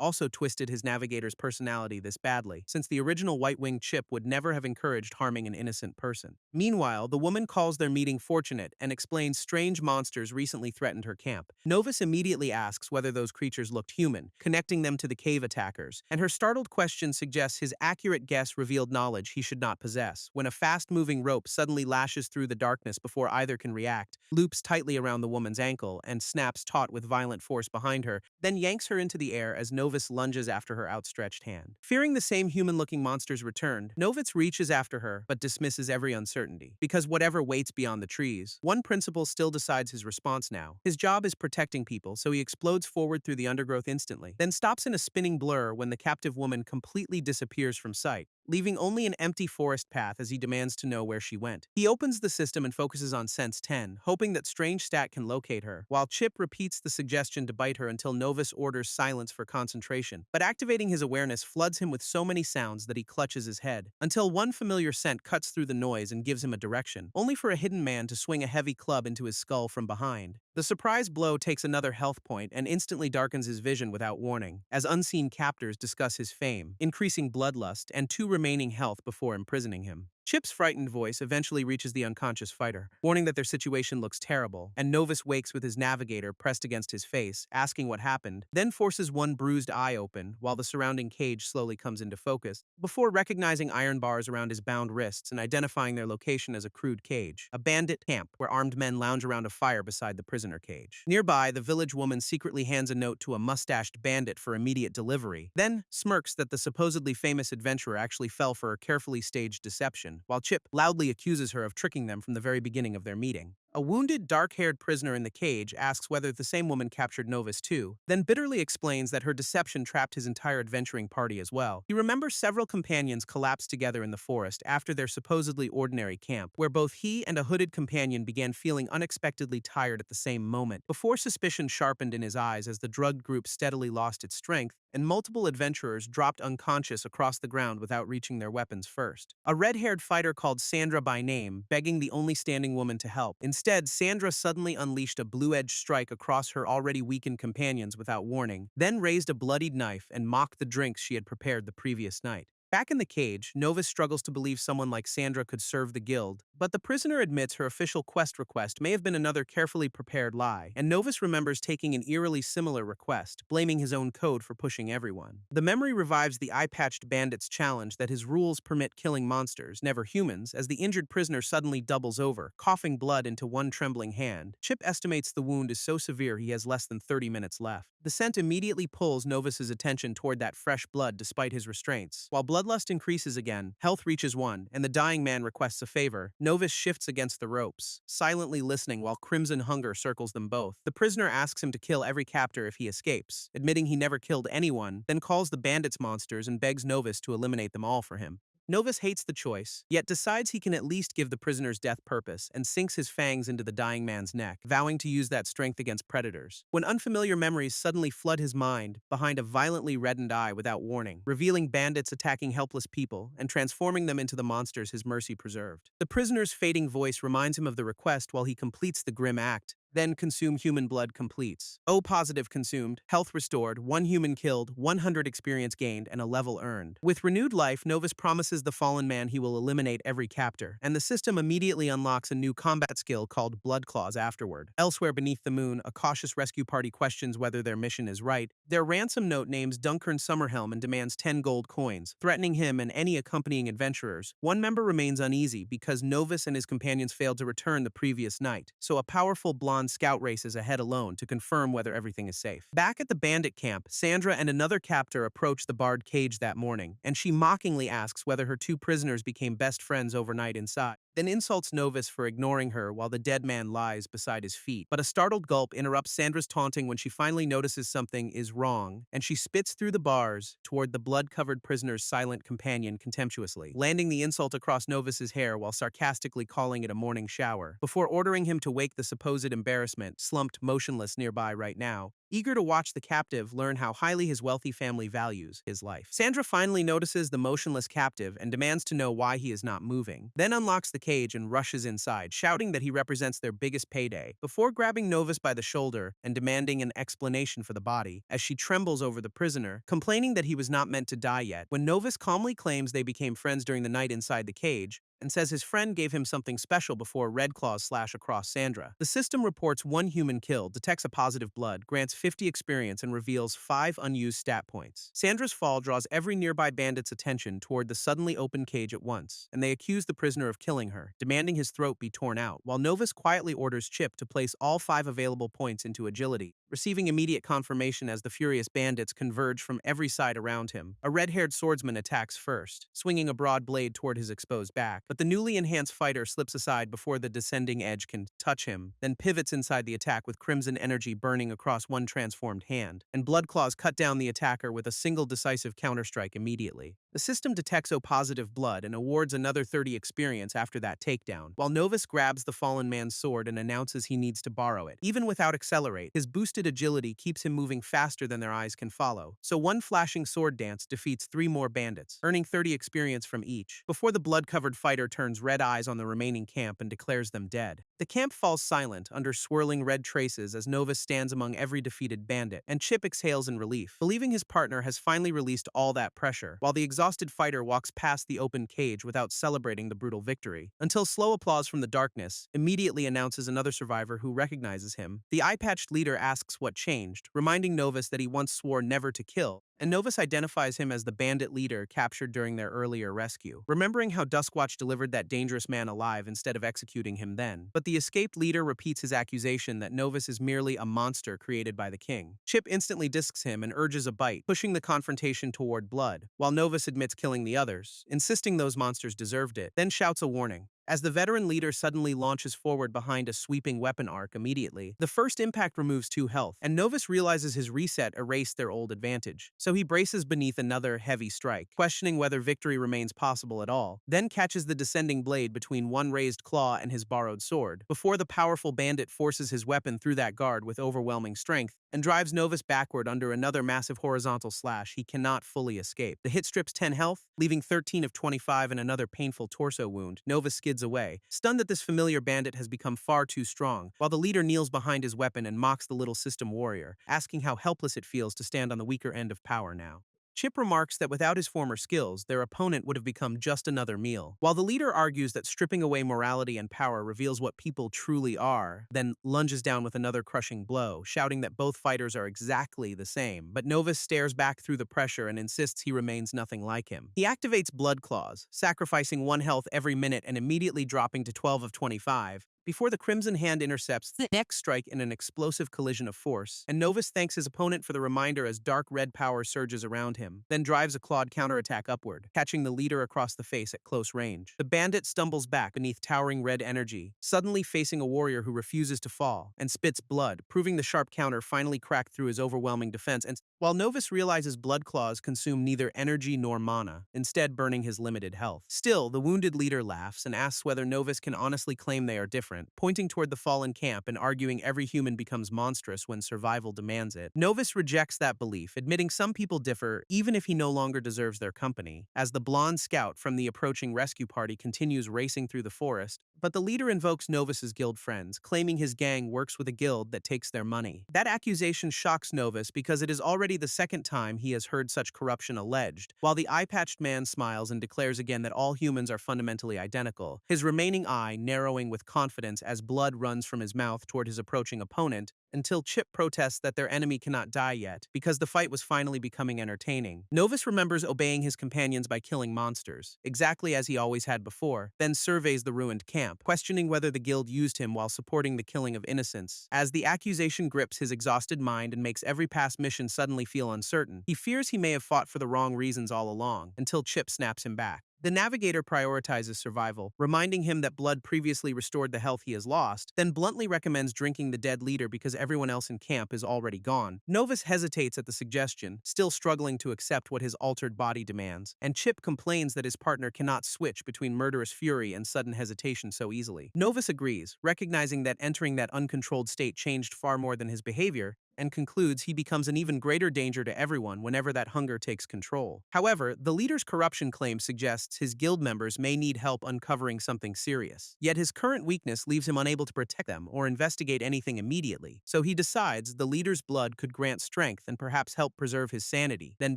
[SPEAKER 1] also twisted his navigator's personality this badly, since the original White-Winged Chip would never have encouraged harming an innocent person. Meanwhile, the woman calls their meeting fortunate and explains strange monsters recently threatened her camp. Novus immediately asks whether those creatures looked human, connecting them to the cave attackers, and her startled question suggests his accurate guess revealed knowledge he should not possess, when a fast-moving rope suddenly lashes through the darkness before either can react, loops tightly around the woman's ankle, and snaps taut with violent force behind her, then yanks her into the air as Novus lunges after her outstretched hand. Fearing the same human-looking monsters returned, Novus reaches after her, but dismisses every uncertainty. Because whatever waits beyond the trees, one principal still decides his response now. His job is protecting people, so he explodes forward through the undergrowth instantly, then stops in a spinning blur when the captive woman completely disappears from sight, leaving only an empty forest path as he demands to know where she went. He opens the system and focuses on Sense 10, hoping that Strange Stat can locate her, while Chip repeats the suggestion to bite her until Novus orders silence for concentration. But activating his awareness floods him with so many sounds that he clutches his head, until one familiar scent cuts through the noise and gives him a direction, only for a hidden man to swing a heavy club into his skull from behind. The surprise blow takes another health point and instantly darkens his vision without warning, as unseen captors discuss his fame, increasing bloodlust, and 2 remaining health before imprisoning him. Chip's frightened voice eventually reaches the unconscious fighter, warning that their situation looks terrible, and Novus wakes with his navigator pressed against his face, asking what happened, then forces one bruised eye open while the surrounding cage slowly comes into focus, before recognizing iron bars around his bound wrists and identifying their location as a crude cage, a bandit camp where armed men lounge around a fire beside the prisoner cage. Nearby, the village woman secretly hands a note to a mustached bandit for immediate delivery, then smirks that the supposedly famous adventurer actually fell for a carefully staged deception, while Chip loudly accuses her of tricking them from the very beginning of their meeting. A wounded, dark-haired prisoner in the cage asks whether the same woman captured Novus too, then bitterly explains that her deception trapped his entire adventuring party as well. He remembers several companions collapsed together in the forest after their supposedly ordinary camp, where both he and a hooded companion began feeling unexpectedly tired at the same moment, before suspicion sharpened in his eyes as the drugged group steadily lost its strength, and multiple adventurers dropped unconscious across the ground without reaching their weapons first. A red-haired fighter called Sandra by name, begging the only standing woman to help. Instead, Sandra suddenly unleashed a blue-edged strike across her already weakened companions without warning, then raised a bloodied knife and mocked the drinks she had prepared the previous night. Back in the cage, Novus struggles to believe someone like Sandra could serve the guild, but the prisoner admits her official quest request may have been another carefully prepared lie, and Novus remembers taking an eerily similar request, blaming his own code for pushing everyone. The memory revives the eye-patched bandit's challenge that his rules permit killing monsters, never humans, as the injured prisoner suddenly doubles over, coughing blood into one trembling hand. Chip estimates the wound is so severe he has less than 30 minutes left. The scent immediately pulls Novus's attention toward that fresh blood despite his restraints. While bloodlust increases again, health reaches 1, and the dying man requests a favor. Novus shifts against the ropes, silently listening while crimson hunger circles them both. The prisoner asks him to kill every captor if he escapes, admitting he never killed anyone, then calls the bandits monsters and begs Novus to eliminate them all for him. Novus hates the choice, yet decides he can at least give the prisoner's death purpose and sinks his fangs into the dying man's neck, vowing to use that strength against predators. When unfamiliar memories suddenly flood his mind behind a violently reddened eye without warning, revealing bandits attacking helpless people and transforming them into the monsters his mercy preserved. The prisoner's fading voice reminds him of the request while he completes the grim act, Then consume human blood completes. O positive consumed, health restored, 1 human killed, 100 experience gained, and a level earned. With renewed life, Novus promises the fallen man he will eliminate every captor, and the system immediately unlocks a new combat skill called Blood Claws afterward. Elsewhere beneath the moon, a cautious rescue party questions whether their mission is right. Their ransom note names Dunkern Summerhelm and demands 10 gold coins, threatening him and any accompanying adventurers. One member remains uneasy because Novus and his companions failed to return the previous night, so a powerful blonde scout races ahead alone to confirm whether everything is safe. Back at the bandit camp, Sandra and another captor approach the barred cage that morning, and she mockingly asks whether her two prisoners became best friends overnight inside, then insults Novus for ignoring her while the dead man lies beside his feet. But a startled gulp interrupts Sandra's taunting when she finally notices something is wrong, and she spits through the bars toward the blood-covered prisoner's silent companion contemptuously, landing the insult across Novus's hair while sarcastically calling it a morning shower, before ordering him to wake the supposed embarrassment, slumped motionless nearby right now, eager to watch the captive learn how highly his wealthy family values his life. Sandra finally notices the motionless captive and demands to know why he is not moving, then unlocks the cage and rushes inside, shouting that he represents their biggest payday, before grabbing Novus by the shoulder and demanding an explanation for the body, as she trembles over the prisoner, complaining that he was not meant to die yet, when Novus calmly claims they became friends during the night inside the cage, and says his friend gave him something special before red claws slash across Sandra. The system reports 1 human killed, detects a positive blood, grants 50 experience, and reveals 5 unused stat points. Sandra's fall draws every nearby bandit's attention toward the suddenly open cage at once, and they accuse the prisoner of killing her, demanding his throat be torn out, while Novus quietly orders Chip to place all 5 available points into agility, receiving immediate confirmation as the furious bandits converge from every side around him. A red-haired swordsman attacks first, swinging a broad blade toward his exposed back, but the newly enhanced fighter slips aside before the descending edge can touch him, then pivots inside the attack with crimson energy burning across one transformed hand, and blood claws cut down the attacker with a single decisive counterstrike immediately. The system detects O-positive blood and awards another 30 experience after that takedown, while Novus grabs the fallen man's sword and announces he needs to borrow it. Even without Accelerate, his boosted agility keeps him moving faster than their eyes can follow, so one flashing sword dance defeats 3 more bandits, earning 30 experience from each, before the blood-covered fighter turns red eyes on the remaining camp and declares them dead. The camp falls silent under swirling red traces as Novus stands among every defeated bandit, and Chip exhales in relief, believing his partner has finally released all that pressure, while the exhausted fighter walks past the open cage without celebrating the brutal victory, until slow applause from the darkness immediately announces another survivor who recognizes him. The eye-patched leader asks what changed, reminding Novus that he once swore never to kill, and Novus identifies him as the bandit leader captured during their earlier rescue, remembering how Duskwatch delivered that dangerous man alive instead of executing him then. But the escaped leader repeats his accusation that Novus is merely a monster created by the king. Chip instantly discs him and urges a bite, pushing the confrontation toward blood, while Novus admits killing the others, insisting those monsters deserved it, then shouts a warning. As the veteran leader suddenly launches forward behind a sweeping weapon arc immediately, the first impact removes 2 health, and Novus realizes his reset erased their old advantage, so he braces beneath another heavy strike, questioning whether victory remains possible at all, then catches the descending blade between one raised claw and his borrowed sword, before the powerful bandit forces his weapon through that guard with overwhelming strength, and drives Novus backward under another massive horizontal slash he cannot fully escape. The hit strips 10 health, leaving 13 of 25 and another painful torso wound. Novus skids away, stunned that this familiar bandit has become far too strong, while the leader kneels behind his weapon and mocks the little system warrior, asking how helpless it feels to stand on the weaker end of power now. Chip remarks that without his former skills, their opponent would have become just another meal, while the leader argues that stripping away morality and power reveals what people truly are, then lunges down with another crushing blow, shouting that both fighters are exactly the same, but Novus stares back through the pressure and insists he remains nothing like him. He activates Blood Claws, sacrificing 1 health every minute and immediately dropping to 12 of 25, before the Crimson Hand intercepts the next strike in an explosive collision of force, and Novus thanks his opponent for the reminder as dark red power surges around him, then drives a clawed counterattack upward, catching the leader across the face at close range. The bandit stumbles back beneath towering red energy, suddenly facing a warrior who refuses to fall, and spits blood, proving the sharp counter finally cracked through his overwhelming defense, and while Novus realizes Blood Claws consume neither energy nor mana, instead burning his limited health. Still, the wounded leader laughs and asks whether Novus can honestly claim they are different, pointing toward the fallen camp and arguing every human becomes monstrous when survival demands it. Novus rejects that belief, admitting some people differ even if he no longer deserves their company. As the blonde scout from the approaching rescue party continues racing through the forest, But the leader invokes Novus's guild friends, claiming his gang works with a guild that takes their money. That accusation shocks Novus because it is already the second time he has heard such corruption alleged. While the eye-patched man smiles and declares again that all humans are fundamentally identical, his remaining eye narrowing with confidence as blood runs from his mouth toward his approaching opponent, until Chip protests that their enemy cannot die yet, because the fight was finally becoming entertaining. Novus remembers obeying his companions by killing monsters, exactly as he always had before, then surveys the ruined camp, questioning whether the guild used him while supporting the killing of innocents. As the accusation grips his exhausted mind and makes every past mission suddenly feel uncertain, he fears he may have fought for the wrong reasons all along, until Chip snaps him back. The navigator prioritizes survival, reminding him that blood previously restored the health he has lost, then bluntly recommends drinking the dead leader because everyone else in camp is already gone. Novus hesitates at the suggestion, still struggling to accept what his altered body demands, and Chip complains that his partner cannot switch between murderous fury and sudden hesitation so easily. Novus agrees, recognizing that entering that uncontrolled state changed far more than his behavior, and concludes he becomes an even greater danger to everyone whenever that hunger takes control. However, the leader's corruption claim suggests his guild members may need help uncovering something serious. Yet his current weakness leaves him unable to protect them or investigate anything immediately, so he decides the leader's blood could grant strength and perhaps help preserve his sanity, then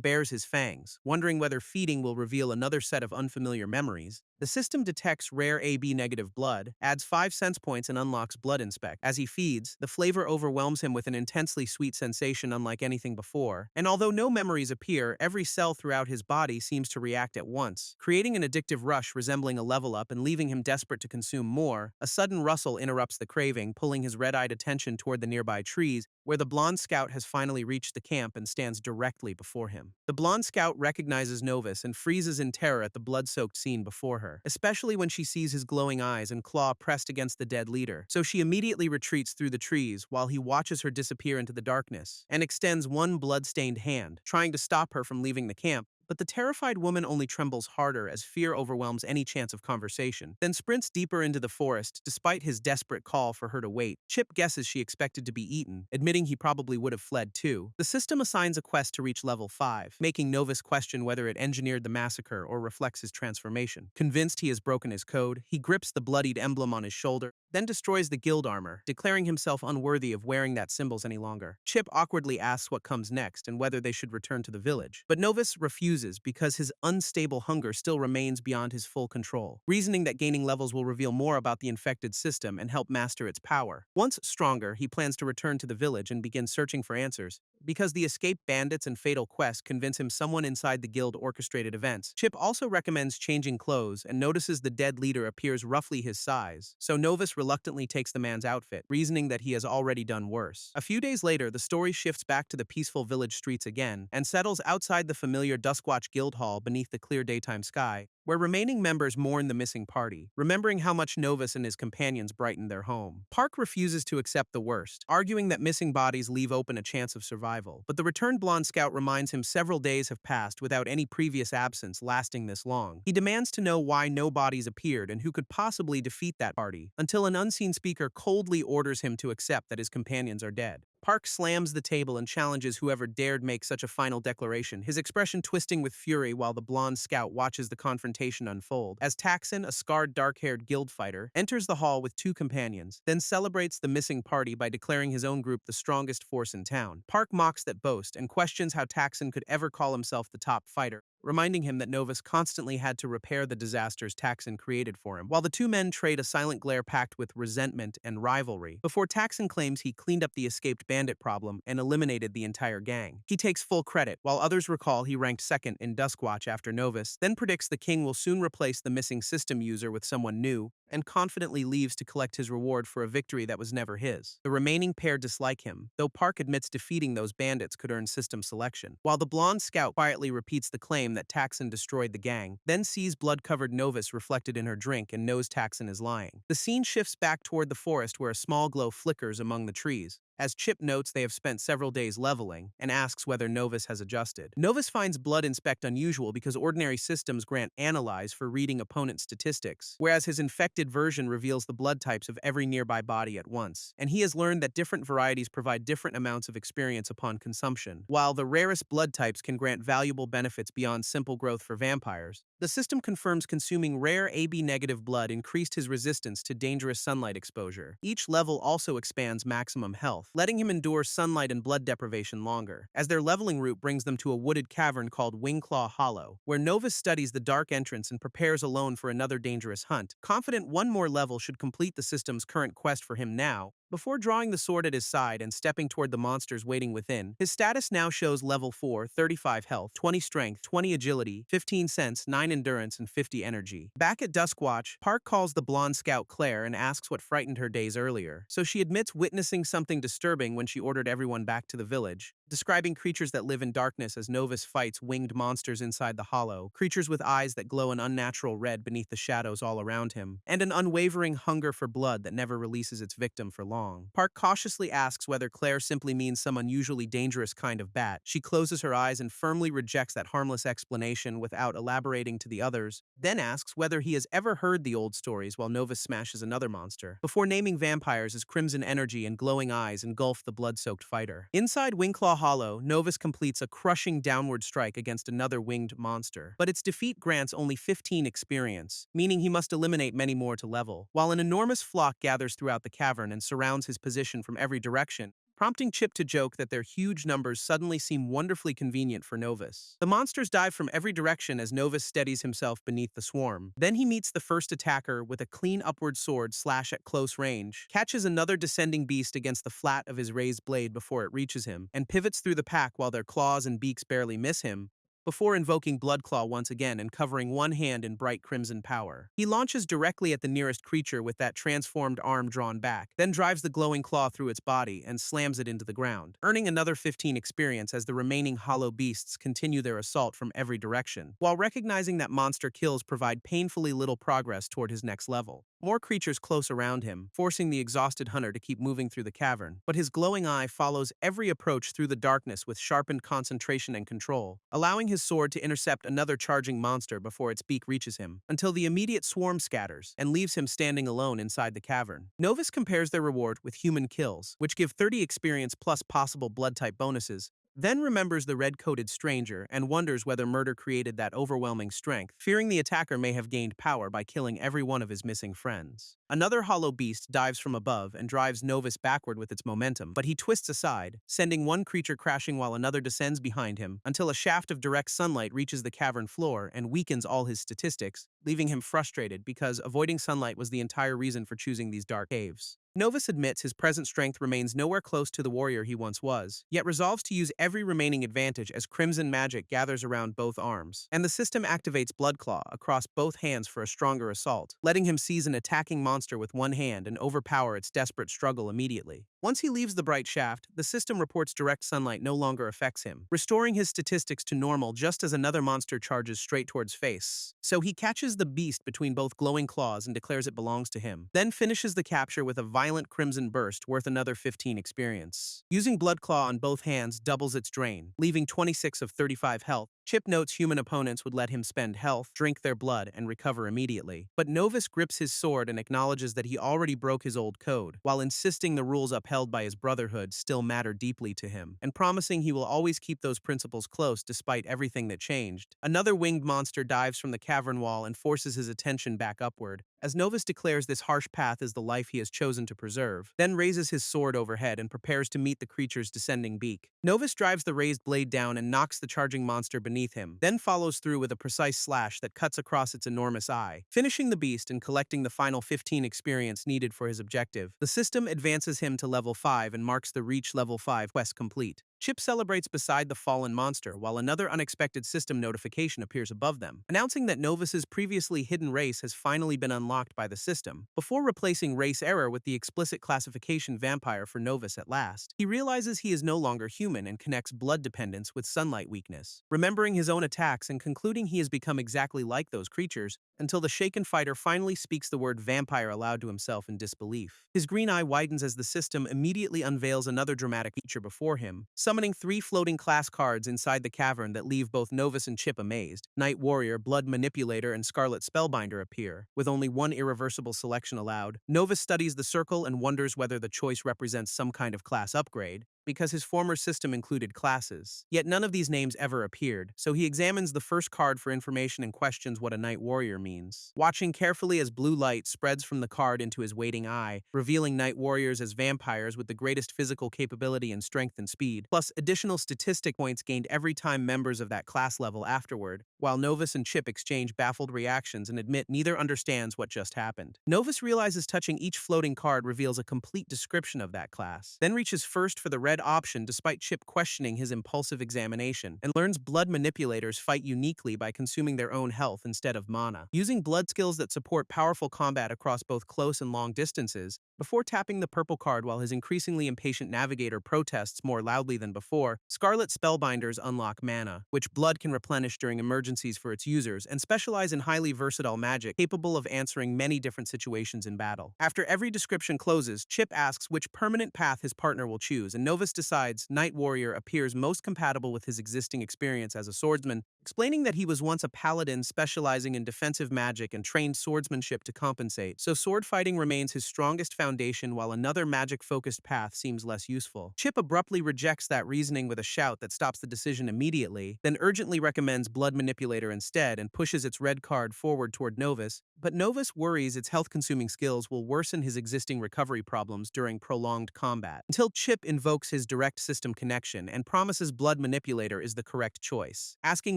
[SPEAKER 1] bares his fangs, wondering whether feeding will reveal another set of unfamiliar memories. The system detects rare AB-negative blood, adds 5 sense points and unlocks Blood Inspect. As he feeds, the flavor overwhelms him with an intensely sweet sensation unlike anything before, and although no memories appear, every cell throughout his body seems to react at once, creating an addictive rush resembling a level up and leaving him desperate to consume more. A sudden rustle interrupts the craving, pulling his red-eyed attention toward the nearby trees, where the blonde scout has finally reached the camp and stands directly before him. The blonde scout recognizes Novus and freezes in terror at the blood-soaked scene before her, especially when she sees his glowing eyes and claw pressed against the dead leader, so she immediately retreats through the trees while he watches her disappear into the darkness and extends one blood-stained hand, trying to stop her from leaving the camp. But the terrified woman only trembles harder as fear overwhelms any chance of conversation, then sprints deeper into the forest despite his desperate call for her to wait. Chip guesses she expected to be eaten, admitting he probably would have fled too. The system assigns a quest to reach level 5, making Novus question whether it engineered the massacre or reflects his transformation. Convinced he has broken his code, he grips the bloodied emblem on his shoulder, then destroys the guild armor, declaring himself unworthy of wearing that symbols any longer. Chip awkwardly asks what comes next and whether they should return to the village, but Novus refuses because his unstable hunger still remains beyond his full control, reasoning that gaining levels will reveal more about the infected system and help master its power. Once stronger, he plans to return to the village and begin searching for answers, because the escaped bandits and fatal quest convince him someone inside the guild orchestrated events. Chip also recommends changing clothes and notices the dead leader appears roughly his size, so Novus reluctantly takes the man's outfit, reasoning that he has already done worse. A few days later, the story shifts back to the peaceful village streets again and settles outside the familiar Duskwatch Guild Hall beneath the clear daytime sky, where remaining members mourn the missing party, remembering how much Novus and his companions brightened their home. Park refuses to accept the worst, arguing that missing bodies leave open a chance of survival, but the returned blonde scout reminds him several days have passed without any previous absence lasting this long. He demands to know why no bodies appeared and who could possibly defeat that party, until an unseen speaker coldly orders him to accept that his companions are dead. Park slams the table and challenges whoever dared make such a final declaration, his expression twisting with fury while the blonde scout watches the confrontation unfold. As Taxon, a scarred dark-haired guild fighter, enters the hall with 2 companions, then celebrates the missing party by declaring his own group the strongest force in town. Park mocks that boast and questions how Taxon could ever call himself the top fighter, reminding him that Novus constantly had to repair the disasters Taxon created for him, while the 2 men trade a silent glare packed with resentment and rivalry, before Taxon claims he cleaned up the escaped bandit problem and eliminated the entire gang. He takes full credit, while others recall he ranked second in Duskwatch after Novus, then predicts the king will soon replace the missing system user with someone new, and confidently leaves to collect his reward for a victory that was never his. The remaining pair dislike him, though Park admits defeating those bandits could earn system selection, while the blonde scout quietly repeats the claim that Taxon destroyed the gang, then sees blood-covered Novus reflected in her drink and knows Taxon is lying. The scene shifts back toward the forest where a small glow flickers among the trees, As Chip notes they have spent several days leveling, and asks whether Novus has adjusted. Novus finds Blood Inspect unusual because ordinary systems grant Analyze for reading opponent statistics, whereas his infected version reveals the blood types of every nearby body at once. And he has learned that different varieties provide different amounts of experience upon consumption. While the rarest blood types can grant valuable benefits beyond simple growth for vampires, the system confirms consuming rare AB-negative blood increased his resistance to dangerous sunlight exposure. Each level also expands maximum health, letting him endure sunlight and blood deprivation longer, as their leveling route brings them to a wooded cavern called Wingclaw Hollow, where Novus studies the dark entrance and prepares alone for another dangerous hunt, confident one more level should complete the system's current quest for him now. Before drawing the sword at his side and stepping toward the monsters waiting within, his status now shows level 4, 35 health, 20 strength, 20 agility, 15 sense, 9 endurance, and 50 energy. Back at Duskwatch, Park calls the blonde scout Claire and asks what frightened her days earlier, so she admits witnessing something disturbing when she ordered everyone back to the village, describing creatures that live in darkness as Novus fights winged monsters inside the hollow, creatures with eyes that glow an unnatural red beneath the shadows all around him, and an unwavering hunger for blood that never releases its victim for long. Park cautiously asks whether Claire simply means some unusually dangerous kind of bat. She closes her eyes and firmly rejects that harmless explanation without elaborating to the others, then asks whether he has ever heard the old stories while Novus smashes another monster, before naming vampires as crimson energy and glowing eyes engulf the blood-soaked fighter. Inside Wingclaw Hollow, Novus completes a crushing downward strike against another winged monster, but its defeat grants only 15 experience, meaning he must eliminate many more to level, while an enormous flock gathers throughout the cavern and surrounds his position from every direction, prompting Chip to joke that their huge numbers suddenly seem wonderfully convenient for Novus. The monsters dive from every direction as Novus steadies himself beneath the swarm. Then he meets the first attacker with a clean upward sword slash at close range, catches another descending beast against the flat of his raised blade before it reaches him, and pivots through the pack while their claws and beaks barely miss him, before invoking Bloodclaw once again and covering one hand in bright crimson power. He launches directly at the nearest creature with that transformed arm drawn back, then drives the glowing claw through its body and slams it into the ground, earning another 15 experience as the remaining hollow beasts continue their assault from every direction, while recognizing that monster kills provide painfully little progress toward his next level. More creatures close around him, forcing the exhausted hunter to keep moving through the cavern, but his glowing eye follows every approach through the darkness with sharpened concentration and control, allowing his sword to intercept another charging monster before its beak reaches him, until the immediate swarm scatters and leaves him standing alone inside the cavern. Novus compares their reward with human kills, which give 30 experience plus possible blood-type bonuses, then remembers the red-coated stranger and wonders whether murder created that overwhelming strength, fearing the attacker may have gained power by killing every one of his missing friends. Another hollow beast dives from above and drives Novus backward with its momentum, but he twists aside, sending one creature crashing while another descends behind him until a shaft of direct sunlight reaches the cavern floor and weakens all his statistics, leaving him frustrated because avoiding sunlight was the entire reason for choosing these dark caves. Novus admits his present strength remains nowhere close to the warrior he once was, yet resolves to use every remaining advantage as crimson magic gathers around both arms, and the system activates Bloodclaw across both hands for a stronger assault, letting him seize an attacking monster with one hand and overpower its desperate struggle immediately. Once he leaves the bright shaft, the system reports direct sunlight no longer affects him, restoring his statistics to normal just as another monster charges straight towards face. So he catches the beast between both glowing claws and declares it belongs to him, then finishes the capture with a violent crimson burst worth another 15 experience. Using Bloodclaw on both hands doubles its drain, leaving 26 of 35 health. Chip notes human opponents would let him spend health, drink their blood, and recover immediately. But Novus grips his sword and acknowledges that he already broke his old code, while insisting the rules upheld by his brotherhood still matter deeply to him, and promising he will always keep those principles close despite everything that changed. Another winged monster dives from the cavern wall and forces his attention back upward, as Novus declares this harsh path is the life he has chosen to preserve, then raises his sword overhead and prepares to meet the creature's descending beak. Novus drives the raised blade down and knocks the charging monster beneath him, then follows through with a precise slash that cuts across its enormous eye, finishing the beast and collecting the final 15 experience needed for his objective. The system advances him to level 5 and marks the Reach level 5 quest complete. Chip celebrates beside the fallen monster while another unexpected system notification appears above them, announcing that Novus's previously hidden race has finally been unlocked by the system. Before replacing race error with the explicit classification vampire for Novus at last, he realizes he is no longer human and connects blood dependence with sunlight weakness. Remembering his own attacks and concluding he has become exactly like those creatures, until the shaken fighter finally speaks the word vampire aloud to himself in disbelief. His green eye widens as the system immediately unveils another dramatic feature before him, summoning 3 floating class cards inside the cavern that leave both Novus and Chip amazed. Night Warrior, Blood Manipulator, and Scarlet Spellbinder appear, with only one irreversible selection allowed. Novus studies the circle and wonders whether the choice represents some kind of class upgrade, because his former system included classes. Yet none of these names ever appeared, so he examines the first card for information and questions what a Night Warrior means. Watching carefully as blue light spreads from the card into his waiting eye, revealing Night Warriors as vampires with the greatest physical capability and strength and speed, plus additional statistic points gained every time members of that class level afterward, while Novus and Chip exchange baffled reactions and admit neither understands what just happened. Novus realizes touching each floating card reveals a complete description of that class, then reaches first for the red option despite Chip questioning his impulsive examination, and learns blood manipulators fight uniquely by consuming their own health instead of mana, using blood skills that support powerful combat across both close and long distances. Before tapping the purple card while his increasingly impatient navigator protests more loudly than before, Scarlet Spellbinders unlock mana, which blood can replenish during emergencies for its users, and specialize in highly versatile magic capable of answering many different situations in battle. After every description closes, Chip asks which permanent path his partner will choose, and Novus decides Night Warrior appears most compatible with his existing experience as a swordsman, explaining that he was once a paladin specializing in defensive magic and trained swordsmanship to compensate, so sword fighting remains his strongest foundation while another magic-focused path seems less useful. Chip abruptly rejects that reasoning with a shout that stops the decision immediately, then urgently recommends Blood Manipulator instead and pushes its red card forward toward Novus, but Novus worries its health-consuming skills will worsen his existing recovery problems during prolonged combat, until Chip invokes his direct system connection and promises Blood Manipulator is the correct choice, asking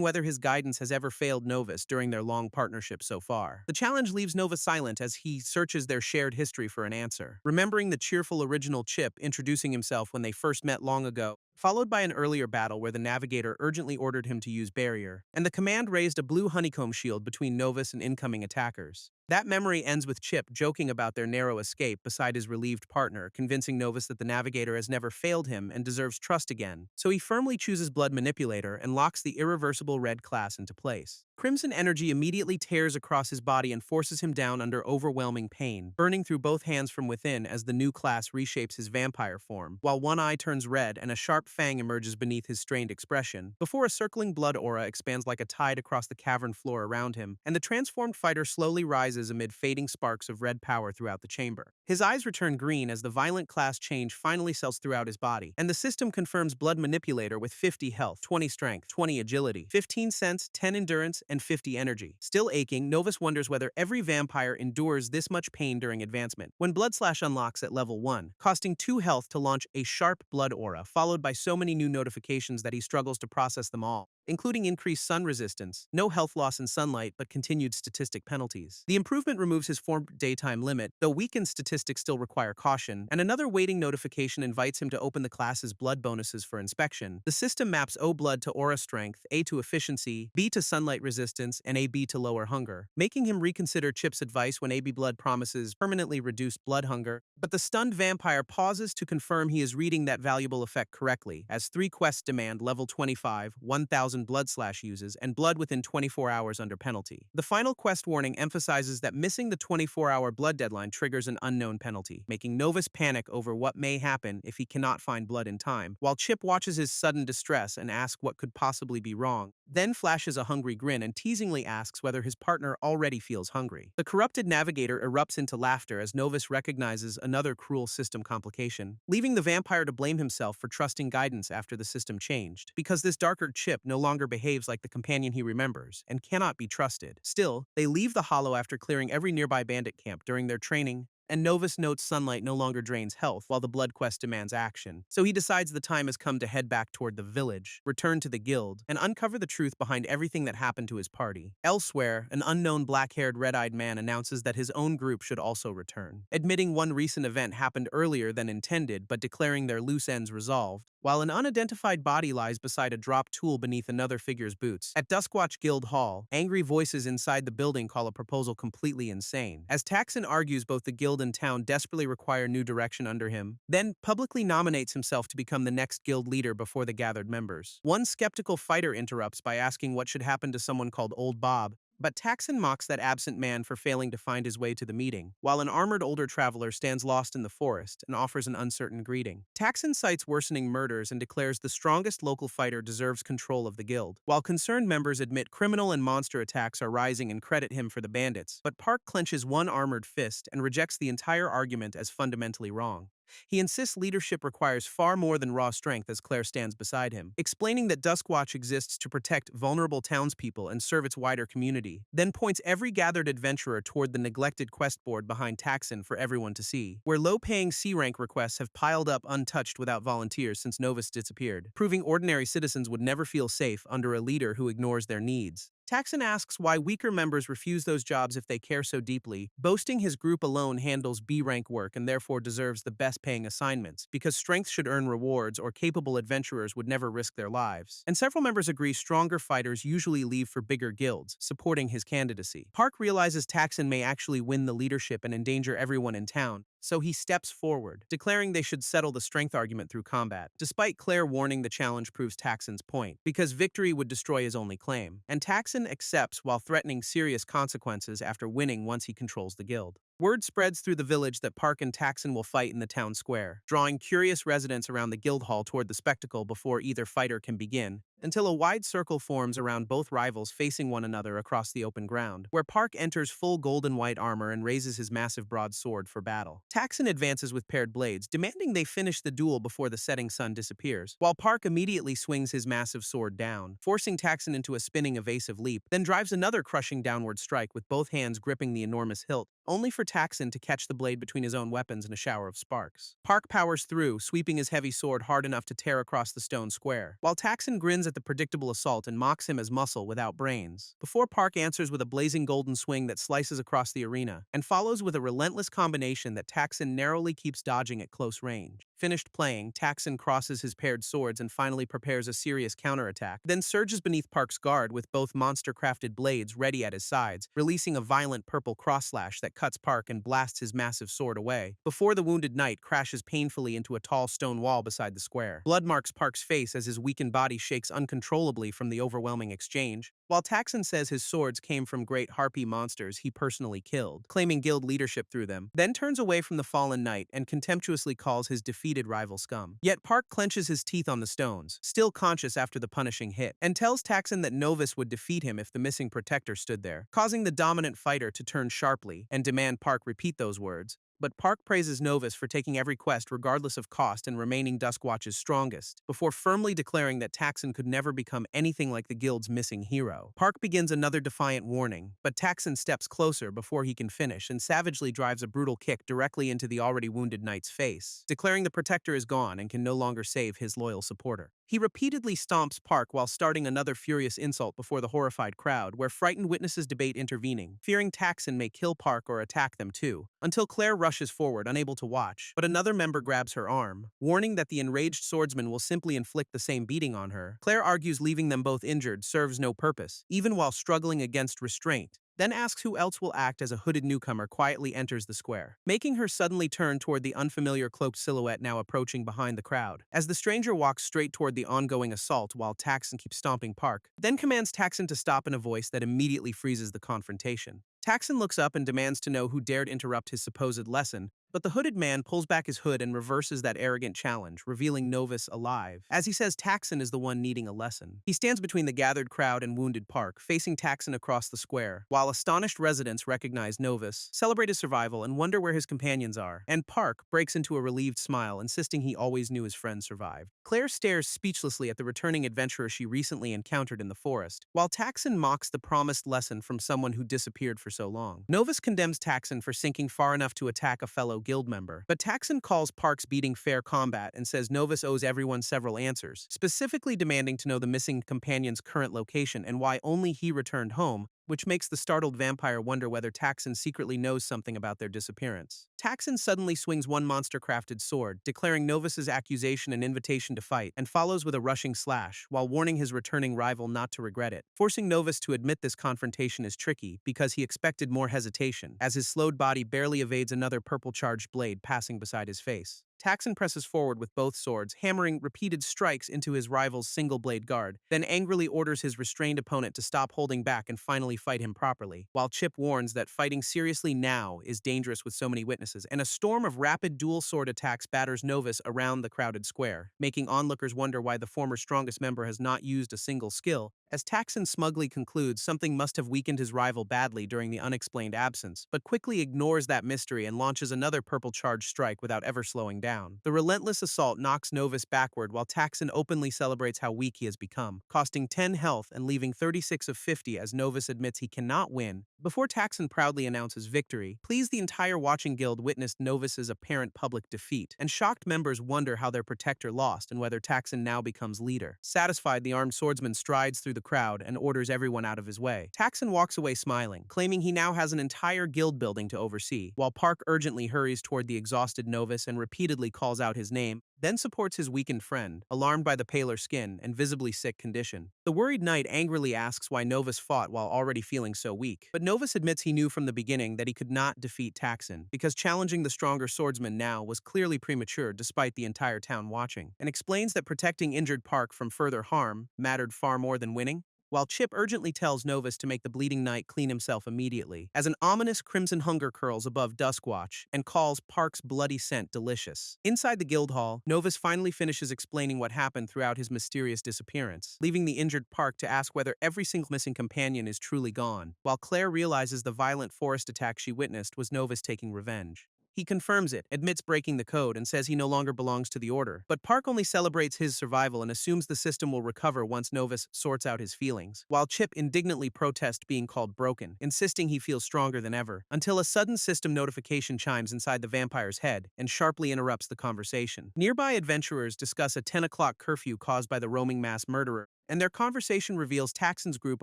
[SPEAKER 1] whether his guidance has ever failed Novus during their long partnership so far. The challenge leaves Novus silent as he searches their shared history for an answer, remembering the cheerful original Chip introducing himself when they first met long ago, followed by an earlier battle where the navigator urgently ordered him to use barrier, and the command raised a blue honeycomb shield between Novus and incoming attackers. That memory ends with Chip joking about their narrow escape beside his relieved partner, convincing Novus that the navigator has never failed him and deserves trust again, so he firmly chooses Blood Manipulator and locks the irreversible red class into place. Crimson energy immediately tears across his body and forces him down under overwhelming pain, burning through both hands from within as the new class reshapes his vampire form, while one eye turns red and a sharp fang emerges beneath his strained expression, before a circling blood aura expands like a tide across the cavern floor around him, and the transformed fighter slowly rises amid fading sparks of red power throughout the chamber. His eyes return green as the violent class change finally sells throughout his body, and the system confirms Blood Manipulator with 50 health, 20 strength, 20 agility, 15 sense, 10 endurance, and 50 energy. Still aching, Novus wonders whether every vampire endures this much pain during advancement, when Blood Slash unlocks at level 1, costing 2 health to launch a sharp blood aura, followed by so many new notifications that he struggles to process them all, including increased sun resistance, no health loss in sunlight but continued statistic penalties. The improvement removes his formed daytime limit, though weakened statistics still require caution, and another waiting notification invites him to open the class's blood bonuses for inspection. The system maps O blood to aura strength, A to efficiency, B to sunlight resistance, and AB to lower hunger, making him reconsider Chip's advice when AB blood promises permanently reduced blood hunger. But the stunned vampire pauses to confirm he is reading that valuable effect correctly, as 3 quests demand level 25, 1,000 blood slash uses, and blood within 24 hours under penalty. The final quest warning emphasizes that missing the 24-hour blood deadline triggers an unknown penalty, making Novus panic over what may happen if he cannot find blood in time, while Chip watches his sudden distress and asks what could possibly be wrong, then flashes a hungry grin and teasingly asks whether his partner already feels hungry. The corrupted navigator erupts into laughter as Novus recognizes another cruel system complication, leaving the vampire to blame himself for trusting guidance after the system changed, because this darker Chip no longer behaves like the companion he remembers and cannot be trusted. Still, they leave the hollow after clearing every nearby bandit camp during their training, and Novus notes sunlight no longer drains health while the blood quest demands action, so he decides the time has come to head back toward the village, return to the guild, and uncover the truth behind everything that happened to his party. Elsewhere, an unknown black-haired red-eyed man announces that his own group should also return, admitting one recent event happened earlier than intended but declaring their loose ends resolved. while an unidentified body lies beside a dropped tool beneath another figure's boots. At Duskwatch Guild Hall, angry voices inside the building call a proposal completely insane. As Taxon argues both the guild and town desperately require new direction under him, then publicly nominates himself to become the next guild leader before the gathered members. One skeptical fighter interrupts by asking what should happen to someone called Old Bob, but Taxon mocks that absent man for failing to find his way to the meeting, while an armored older traveler stands lost in the forest and offers an uncertain greeting. Taxon cites worsening murders and declares the strongest local fighter deserves control of the guild, while concerned members admit criminal and monster attacks are rising and credit him for the bandits, but Park clenches one armored fist and rejects the entire argument as fundamentally wrong. He insists leadership requires far more than raw strength as Claire stands beside him, explaining that Duskwatch exists to protect vulnerable townspeople and serve its wider community, then points every gathered adventurer toward the neglected quest board behind Taxon for everyone to see, where low-paying C-rank requests have piled up untouched without volunteers since Novus disappeared, proving ordinary citizens would never feel safe under a leader who ignores their needs. Taxon asks why weaker members refuse those jobs if they care so deeply, boasting his group alone handles B-rank work and therefore deserves the best-paying assignments, because strength should earn rewards or capable adventurers would never risk their lives. And several members agree stronger fighters usually leave for bigger guilds, supporting his candidacy. Park realizes Taxon may actually win the leadership and endanger everyone in town, so he steps forward, declaring they should settle the strength argument through combat, despite Claire warning the challenge proves Taxon's point, because victory would destroy his only claim. And Taxon accepts while threatening serious consequences after winning once he controls the guild. Word spreads through the village that Park and Taxon will fight in the town square, drawing curious residents around the guild hall toward the spectacle before either fighter can begin, until a wide circle forms around both rivals facing one another across the open ground, where Park enters full gold and white armor and raises his massive broadsword for battle. Taxon advances with paired blades, demanding they finish the duel before the setting sun disappears, while Park immediately swings his massive sword down, forcing Taxon into a spinning evasive leap, then drives another crushing downward strike with both hands gripping the enormous hilt, only for Taxon to catch the blade between his own weapons in a shower of sparks. Park powers through, sweeping his heavy sword hard enough to tear across the stone square, while Taxon grins at the predictable assault and mocks him as muscle without brains, before Park answers with a blazing golden swing that slices across the arena, and follows with a relentless combination that Taxon narrowly keeps dodging at close range. Finished playing, Taxon crosses his paired swords and finally prepares a serious counterattack, then surges beneath Park's guard with both monster-crafted blades ready at his sides, releasing a violent purple cross-slash that cuts Park and blasts his massive sword away, before the wounded knight crashes painfully into a tall stone wall beside the square. Blood marks Park's face as his weakened body shakes uncontrollably from the overwhelming exchange, while Taxon says his swords came from great harpy monsters he personally killed, claiming guild leadership through them, then turns away from the fallen knight and contemptuously calls his defeated rival scum. Yet Park clenches his teeth on the stones, still conscious after the punishing hit, and tells Taxon that Novus would defeat him if the missing protector stood there, causing the dominant fighter to turn sharply and demand Park repeat those words. But Park praises Novus for taking every quest regardless of cost and remaining Duskwatch's strongest, before firmly declaring that Taxon could never become anything like the guild's missing hero. Park begins another defiant warning, but Taxon steps closer before he can finish and savagely drives a brutal kick directly into the already wounded knight's face, declaring the protector is gone and can no longer save his loyal supporter. He repeatedly stomps Park while starting another furious insult before the horrified crowd, where frightened witnesses debate intervening, fearing Taxon may kill Park or attack them too, until Claire rushes forward, unable to watch, but another member grabs her arm, warning that the enraged swordsman will simply inflict the same beating on her. Claire argues leaving them both injured serves no purpose, even while struggling against restraint, then asks who else will act as a hooded newcomer quietly enters the square, making her suddenly turn toward the unfamiliar cloaked silhouette now approaching behind the crowd, as the stranger walks straight toward the ongoing assault while Taxon keeps stomping Park, then commands Taxon to stop in a voice that immediately freezes the confrontation. Taxon looks up and demands to know who dared interrupt his supposed lesson, but the hooded man pulls back his hood and reverses that arrogant challenge, revealing Novus alive, as he says Taxon is the one needing a lesson. He stands between the gathered crowd and wounded Park, facing Taxon across the square, while astonished residents recognize Novus, celebrate his survival, and wonder where his companions are, and Park breaks into a relieved smile, insisting he always knew his friend survived. Claire stares speechlessly at the returning adventurer she recently encountered in the forest, while Taxon mocks the promised lesson from someone who disappeared for so long. Novus condemns Taxon for sinking far enough to attack a fellow guild member, but Taxon calls Park's beating fair combat and says Novus owes everyone several answers, specifically demanding to know the missing companion's current location and why only he returned home, which makes the startled vampire wonder whether Taxon secretly knows something about their disappearance. Taxon suddenly swings one monster-crafted sword, declaring Novus's accusation an invitation to fight, and follows with a rushing slash, while warning his returning rival not to regret it. Forcing Novus to admit this confrontation is tricky because he expected more hesitation, as his slowed body barely evades another purple-charged blade passing beside his face. Taxon presses forward with both swords, hammering repeated strikes into his rival's single-blade guard, then angrily orders his restrained opponent to stop holding back and finally fight him properly, while Chip warns that fighting seriously now is dangerous with so many witnesses, and a storm of rapid dual sword attacks batters Novus around the crowded square, making onlookers wonder why the former strongest member has not used a single skill. As Taxon smugly concludes something must have weakened his rival badly during the unexplained absence, but quickly ignores that mystery and launches another purple-charged strike without ever slowing down. The relentless assault knocks Novus backward while Taxon openly celebrates how weak he has become, costing 10 health and leaving 36 of 50 as Novus admits he cannot win. Before Taxon proudly announces victory, pleased the entire watching guild witnessed Novus's apparent public defeat, and shocked members wonder how their protector lost and whether Taxon now becomes leader. Satisfied, the armed swordsman strides through the crowd and orders everyone out of his way. Taxon walks away smiling, claiming he now has an entire guild building to oversee, while Park urgently hurries toward the exhausted Novus and repeatedly calls out his name, then supports his weakened friend, alarmed by the paler skin and visibly sick condition. The worried knight angrily asks why Novus fought while already feeling so weak, but Novus admits he knew from the beginning that he could not defeat Taxon, because challenging the stronger swordsman now was clearly premature despite the entire town watching, and explains that protecting injured Park from further harm mattered far more than winning, while Chip urgently tells Novus to make the bleeding knight clean himself immediately, as an ominous crimson hunger curls above Duskwatch and calls Park's bloody scent delicious. Inside the guild hall, Novus finally finishes explaining what happened throughout his mysterious disappearance, leaving the injured Park to ask whether every single missing companion is truly gone, while Claire realizes the violent forest attack she witnessed was Novus taking revenge. He confirms it, admits breaking the code, and says he no longer belongs to the Order. But Park only celebrates his survival and assumes the system will recover once Novus sorts out his feelings, while Chip indignantly protests being called broken, insisting he feels stronger than ever, until a sudden system notification chimes inside the vampire's head and sharply interrupts the conversation. Nearby adventurers discuss a 10 o'clock curfew caused by the roaming mass murderer, and their conversation reveals Taxon's group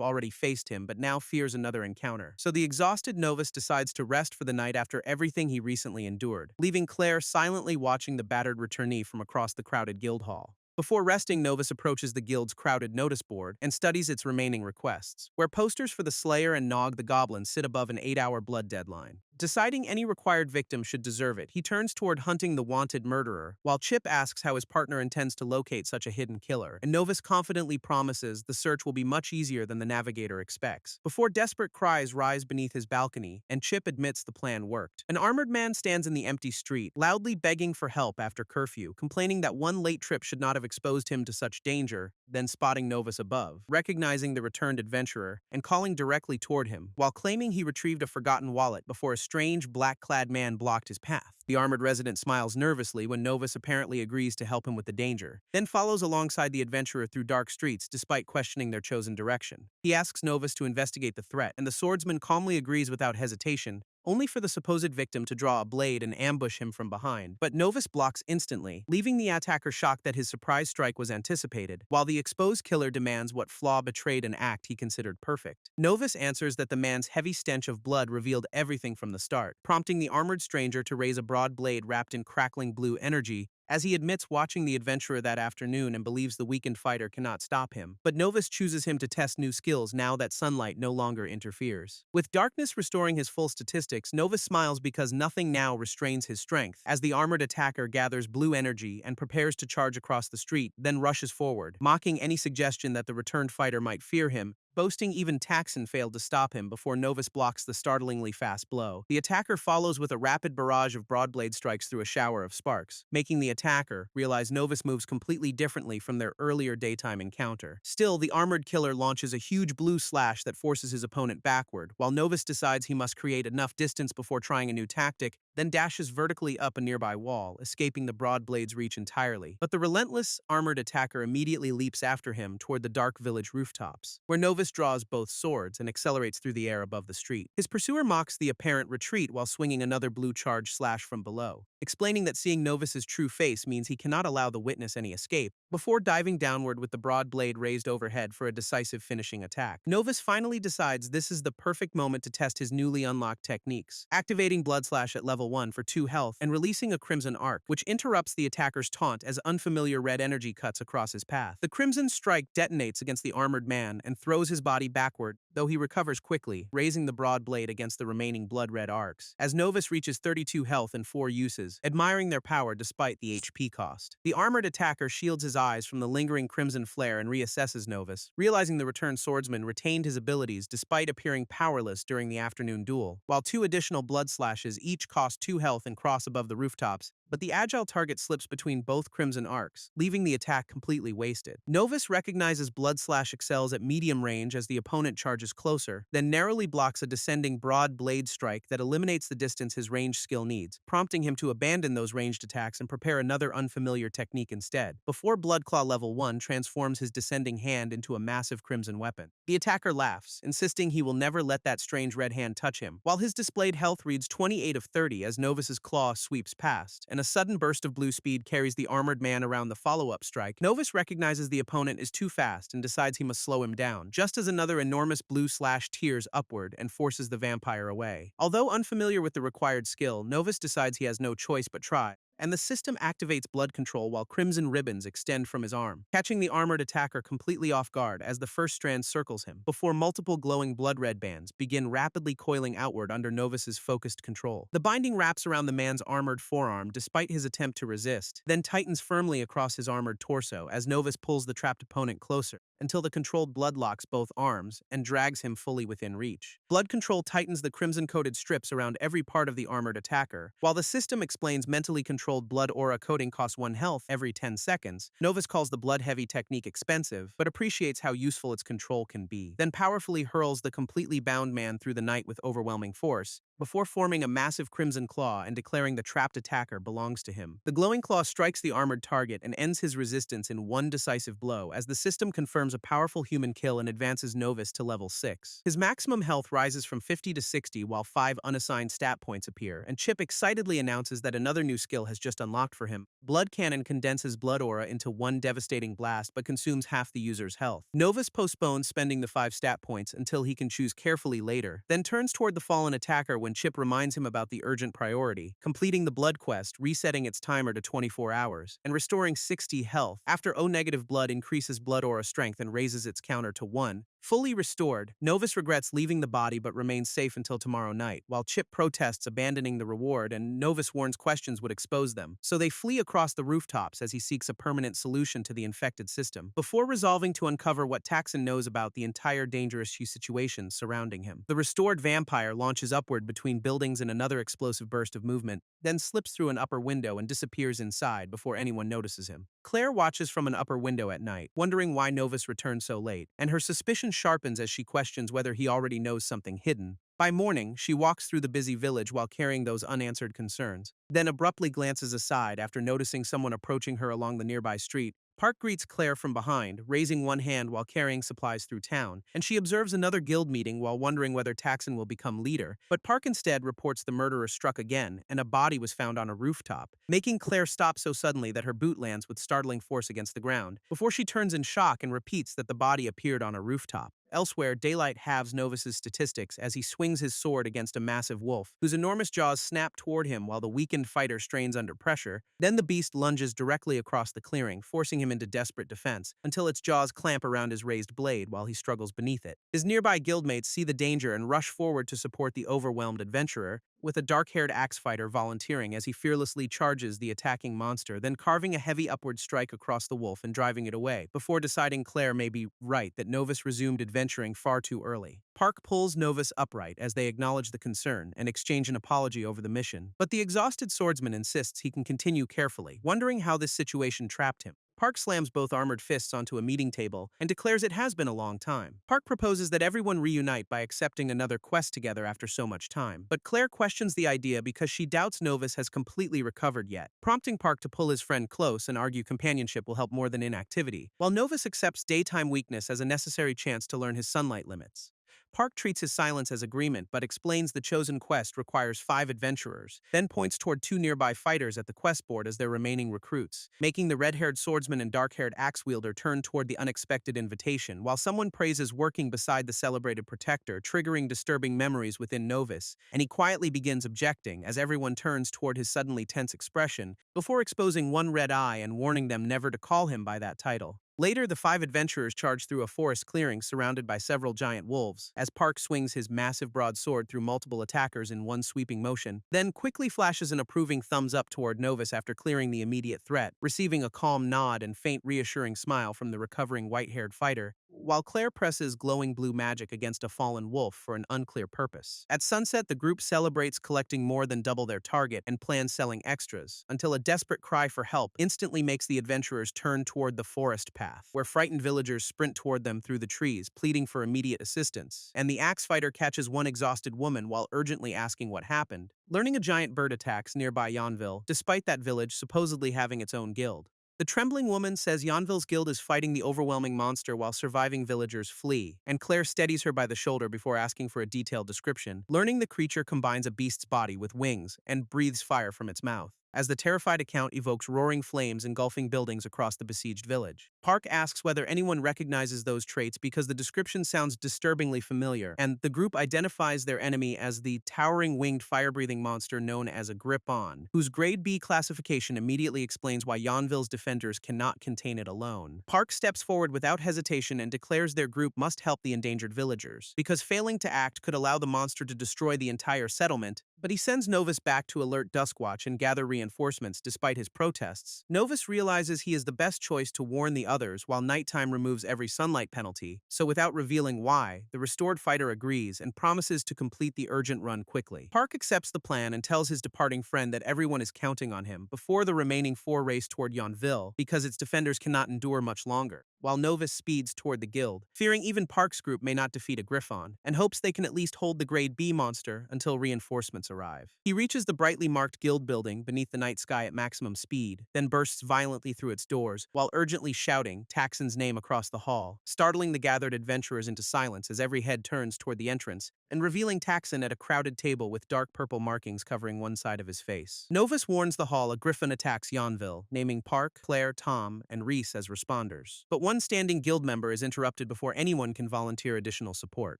[SPEAKER 1] already faced him but now fears another encounter. So the exhausted Novus decides to rest for the night after everything he recently endured, leaving Claire silently watching the battered returnee from across the crowded guild hall. Before resting, Novus approaches the guild's crowded notice board and studies its remaining requests, where posters for the Slayer and Nog the Goblin sit above an 8-hour blood deadline. Deciding any required victim should deserve it, he turns toward hunting the wanted murderer, while Chip asks how his partner intends to locate such a hidden killer, and Novus confidently promises the search will be much easier than the navigator expects. Before desperate cries rise beneath his balcony, and Chip admits the plan worked. An armored man stands in the empty street, loudly begging for help after curfew, complaining that one late trip should not have exposed him to such danger, then spotting Novus above, recognizing the returned adventurer, and calling directly toward him, while claiming he retrieved a forgotten wallet before a strange black-clad man blocked his path. The armored resident smiles nervously when Novus apparently agrees to help him with the danger, then follows alongside the adventurer through dark streets despite questioning their chosen direction. He asks Novus to investigate the threat, and the swordsman calmly agrees without hesitation, only for the supposed victim to draw a blade and ambush him from behind. But Novus blocks instantly, leaving the attacker shocked that his surprise strike was anticipated, while the exposed killer demands what flaw betrayed an act he considered perfect. Novus answers that the man's heavy stench of blood revealed everything from the start, prompting the armored stranger to raise a broad blade wrapped in crackling blue energy, as he admits watching the adventurer that afternoon and believes the weakened fighter cannot stop him. But Novus chooses him to test new skills now that sunlight no longer interferes. With darkness restoring his full statistics, Novus smiles because nothing now restrains his strength, as the armored attacker gathers blue energy and prepares to charge across the street, then rushes forward, mocking any suggestion that the returned fighter might fear him, boasting even Taxon failed to stop him before Novus blocks the startlingly fast blow. The attacker follows with a rapid barrage of broadblade strikes through a shower of sparks, making the attacker realize Novus moves completely differently from their earlier daytime encounter. Still, the armored killer launches a huge blue slash that forces his opponent backward, while Novus decides he must create enough distance before trying a new tactic, then dashes vertically up a nearby wall, escaping the broad blade's reach entirely. But the relentless, armored attacker immediately leaps after him toward the dark village rooftops, where Novus Novus draws both swords and accelerates through the air above the street. His pursuer mocks the apparent retreat while swinging another blue charge slash from below, explaining that seeing Novus's true face means he cannot allow the witness any escape, before diving downward with the broad blade raised overhead for a decisive finishing attack. Novus finally decides this is the perfect moment to test his newly unlocked techniques, activating Blood Slash at level 1 for 2 health and releasing a Crimson Arc, which interrupts the attacker's taunt as unfamiliar red energy cuts across his path. The Crimson Strike detonates against the armored man and throws his body backward, though he recovers quickly, raising the broad blade against the remaining blood-red arcs. As Novus reaches 32 health in 4 uses, admiring their power despite the HP cost. The armored attacker shields his eyes from the lingering crimson flare and reassesses Novus, realizing the returned swordsman retained his abilities despite appearing powerless during the afternoon duel, while 2 additional blood slashes each cost 2 health and cross above the rooftops, but the agile target slips between both crimson arcs, leaving the attack completely wasted. Novus recognizes Blood Slash excels at medium range as the opponent charges closer, then narrowly blocks a descending broad blade strike that eliminates the distance his range skill needs, prompting him to abandon those ranged attacks and prepare another unfamiliar technique instead, before Bloodclaw level 1 transforms his descending hand into a massive crimson weapon. The attacker laughs, insisting he will never let that strange red hand touch him, while his displayed health reads 28 of 30 as Novus's claw sweeps past, and a sudden burst of blue speed carries the armored man around the follow-up strike. Novus recognizes the opponent is too fast and decides he must slow him down, just as another enormous blue slash tears upward and forces the vampire away. Although unfamiliar with the required skill, Novus decides he has no choice but try, and the system activates blood control while crimson ribbons extend from his arm, catching the armored attacker completely off guard as the first strand circles him, before multiple glowing blood-red bands begin rapidly coiling outward under Novus's focused control. The binding wraps around the man's armored forearm despite his attempt to resist, then tightens firmly across his armored torso as Novus pulls the trapped opponent closer, until the controlled blood locks both arms and drags him fully within reach. Blood control tightens the crimson-coated strips around every part of the armored attacker, while the system explains mentally controlled blood aura coating costs 1 health every 10 seconds. Novus calls the blood-heavy technique expensive, but appreciates how useful its control can be, then powerfully hurls the completely bound man through the night with overwhelming force, before forming a massive crimson claw and declaring the trapped attacker belongs to him. The glowing claw strikes the armored target and ends his resistance in one decisive blow as the system confirms a powerful human kill and advances Novus to level 6. His maximum health rises from 50 to 60 while 5 unassigned stat points appear, and Chip excitedly announces that another new skill has just unlocked for him. Blood Cannon condenses blood aura into one devastating blast but consumes half the user's health. Novus postpones spending the 5 stat points until he can choose carefully later, then turns toward the fallen attacker when Chip reminds him about the urgent priority, completing the blood quest, resetting its timer to 24 hours, and restoring 60 health. After O-negative blood increases blood aura strength and raises its counter to 1. Fully restored, Novus regrets leaving the body but remains safe until tomorrow night, while Chip protests abandoning the reward and Novus warns questions would expose them, so they flee across the rooftops as he seeks a permanent solution to the infected system, before resolving to uncover what Taxon knows about the entire dangerous situation surrounding him. The restored vampire launches upward between buildings in another explosive burst of movement, then slips through an upper window and disappears inside before anyone notices him. Claire watches from an upper window at night, wondering why Novus returned so late, and her suspicion sharpens as she questions whether he already knows something hidden. By morning, she walks through the busy village while carrying those unanswered concerns, then abruptly glances aside after noticing someone approaching her along the nearby street. Park greets Claire from behind, raising one hand while carrying supplies through town, and she observes another guild meeting while wondering whether Taxon will become leader, but Park instead reports the murderer struck again, and a body was found on a rooftop, making Claire stop so suddenly that her boot lands with startling force against the ground, before she turns in shock and repeats that the body appeared on a rooftop. Elsewhere, Daylight halves Novus's statistics as he swings his sword against a massive wolf, whose enormous jaws snap toward him while the weakened fighter strains under pressure. Then the beast lunges directly across the clearing, forcing him into desperate defense, until its jaws clamp around his raised blade while he struggles beneath it. His nearby guildmates see the danger and rush forward to support the overwhelmed adventurer, with a dark-haired axe fighter volunteering as he fearlessly charges the attacking monster, then carving a heavy upward strike across the wolf and driving it away, before deciding Claire may be right that Novus resumed adventuring far too early. Park pulls Novus upright as they acknowledge the concern and exchange an apology over the mission, but the exhausted swordsman insists he can continue carefully, wondering how this situation trapped him. Park slams both armored fists onto a meeting table and declares it has been a long time. Park proposes that everyone reunite by accepting another quest together after so much time. But Claire questions the idea because she doubts Novus has completely recovered yet, prompting Park to pull his friend close and argue companionship will help more than inactivity, while Novus accepts daytime weakness as a necessary chance to learn his sunlight limits. Park treats his silence as agreement but explains the chosen quest requires 5 adventurers, then points toward 2 nearby fighters at the quest board as their remaining recruits, making the red-haired swordsman and dark-haired axe-wielder turn toward the unexpected invitation, while someone praises working beside the celebrated protector, triggering disturbing memories within Novus, and he quietly begins objecting as everyone turns toward his suddenly tense expression, before exposing one red eye and warning them never to call him by that title. Later, the 5 adventurers charge through a forest clearing surrounded by several giant wolves, as Park swings his massive broadsword through multiple attackers in one sweeping motion, then quickly flashes an approving thumbs up toward Novus after clearing the immediate threat, receiving a calm nod and faint reassuring smile from the recovering white-haired fighter, while Claire presses glowing blue magic against a fallen wolf for an unclear purpose. At sunset, the group celebrates collecting more than double their target and plans selling extras, until a desperate cry for help instantly makes the adventurers turn toward the forest path, where frightened villagers sprint toward them through the trees, pleading for immediate assistance, and the axe fighter catches one exhausted woman while urgently asking what happened, learning a giant bird attacks nearby Yonville, despite that village supposedly having its own guild. The trembling woman says Yonville's guild is fighting the overwhelming monster while surviving villagers flee, and Claire steadies her by the shoulder before asking for a detailed description, learning the creature combines a beast's body with wings and breathes fire from its mouth, as the terrified account evokes roaring flames engulfing buildings across the besieged village. Park asks whether anyone recognizes those traits because the description sounds disturbingly familiar, and the group identifies their enemy as the towering winged fire-breathing monster known as a Grippon, whose Grade B classification immediately explains why Yonville's defenders cannot contain it alone. Park steps forward without hesitation and declares their group must help the endangered villagers, because failing to act could allow the monster to destroy the entire settlement, but he sends Novus back to alert Duskwatch and gather reinforcements despite his protests. Novus realizes he is the best choice to warn the others while nighttime removes every sunlight penalty, so without revealing why, the restored fighter agrees and promises to complete the urgent run quickly. Park accepts the plan and tells his departing friend that everyone is counting on him before the remaining 4 race toward Yonville because its defenders cannot endure much longer, while Novus speeds toward the guild, fearing even Park's group may not defeat a Griffon, and hopes they can at least hold the Grade B monster until reinforcements arrive. He reaches the brightly marked guild building beneath the night sky at maximum speed, then bursts violently through its doors, while urgently shouting Taxon's name across the hall, startling the gathered adventurers into silence as every head turns toward the entrance, and revealing Taxon at a crowded table with dark purple markings covering one side of his face. Novus warns the hall a griffin attacks Yonville, naming Park, Claire, Tom, and Reese as responders. But one standing guild member is interrupted before anyone can volunteer additional support.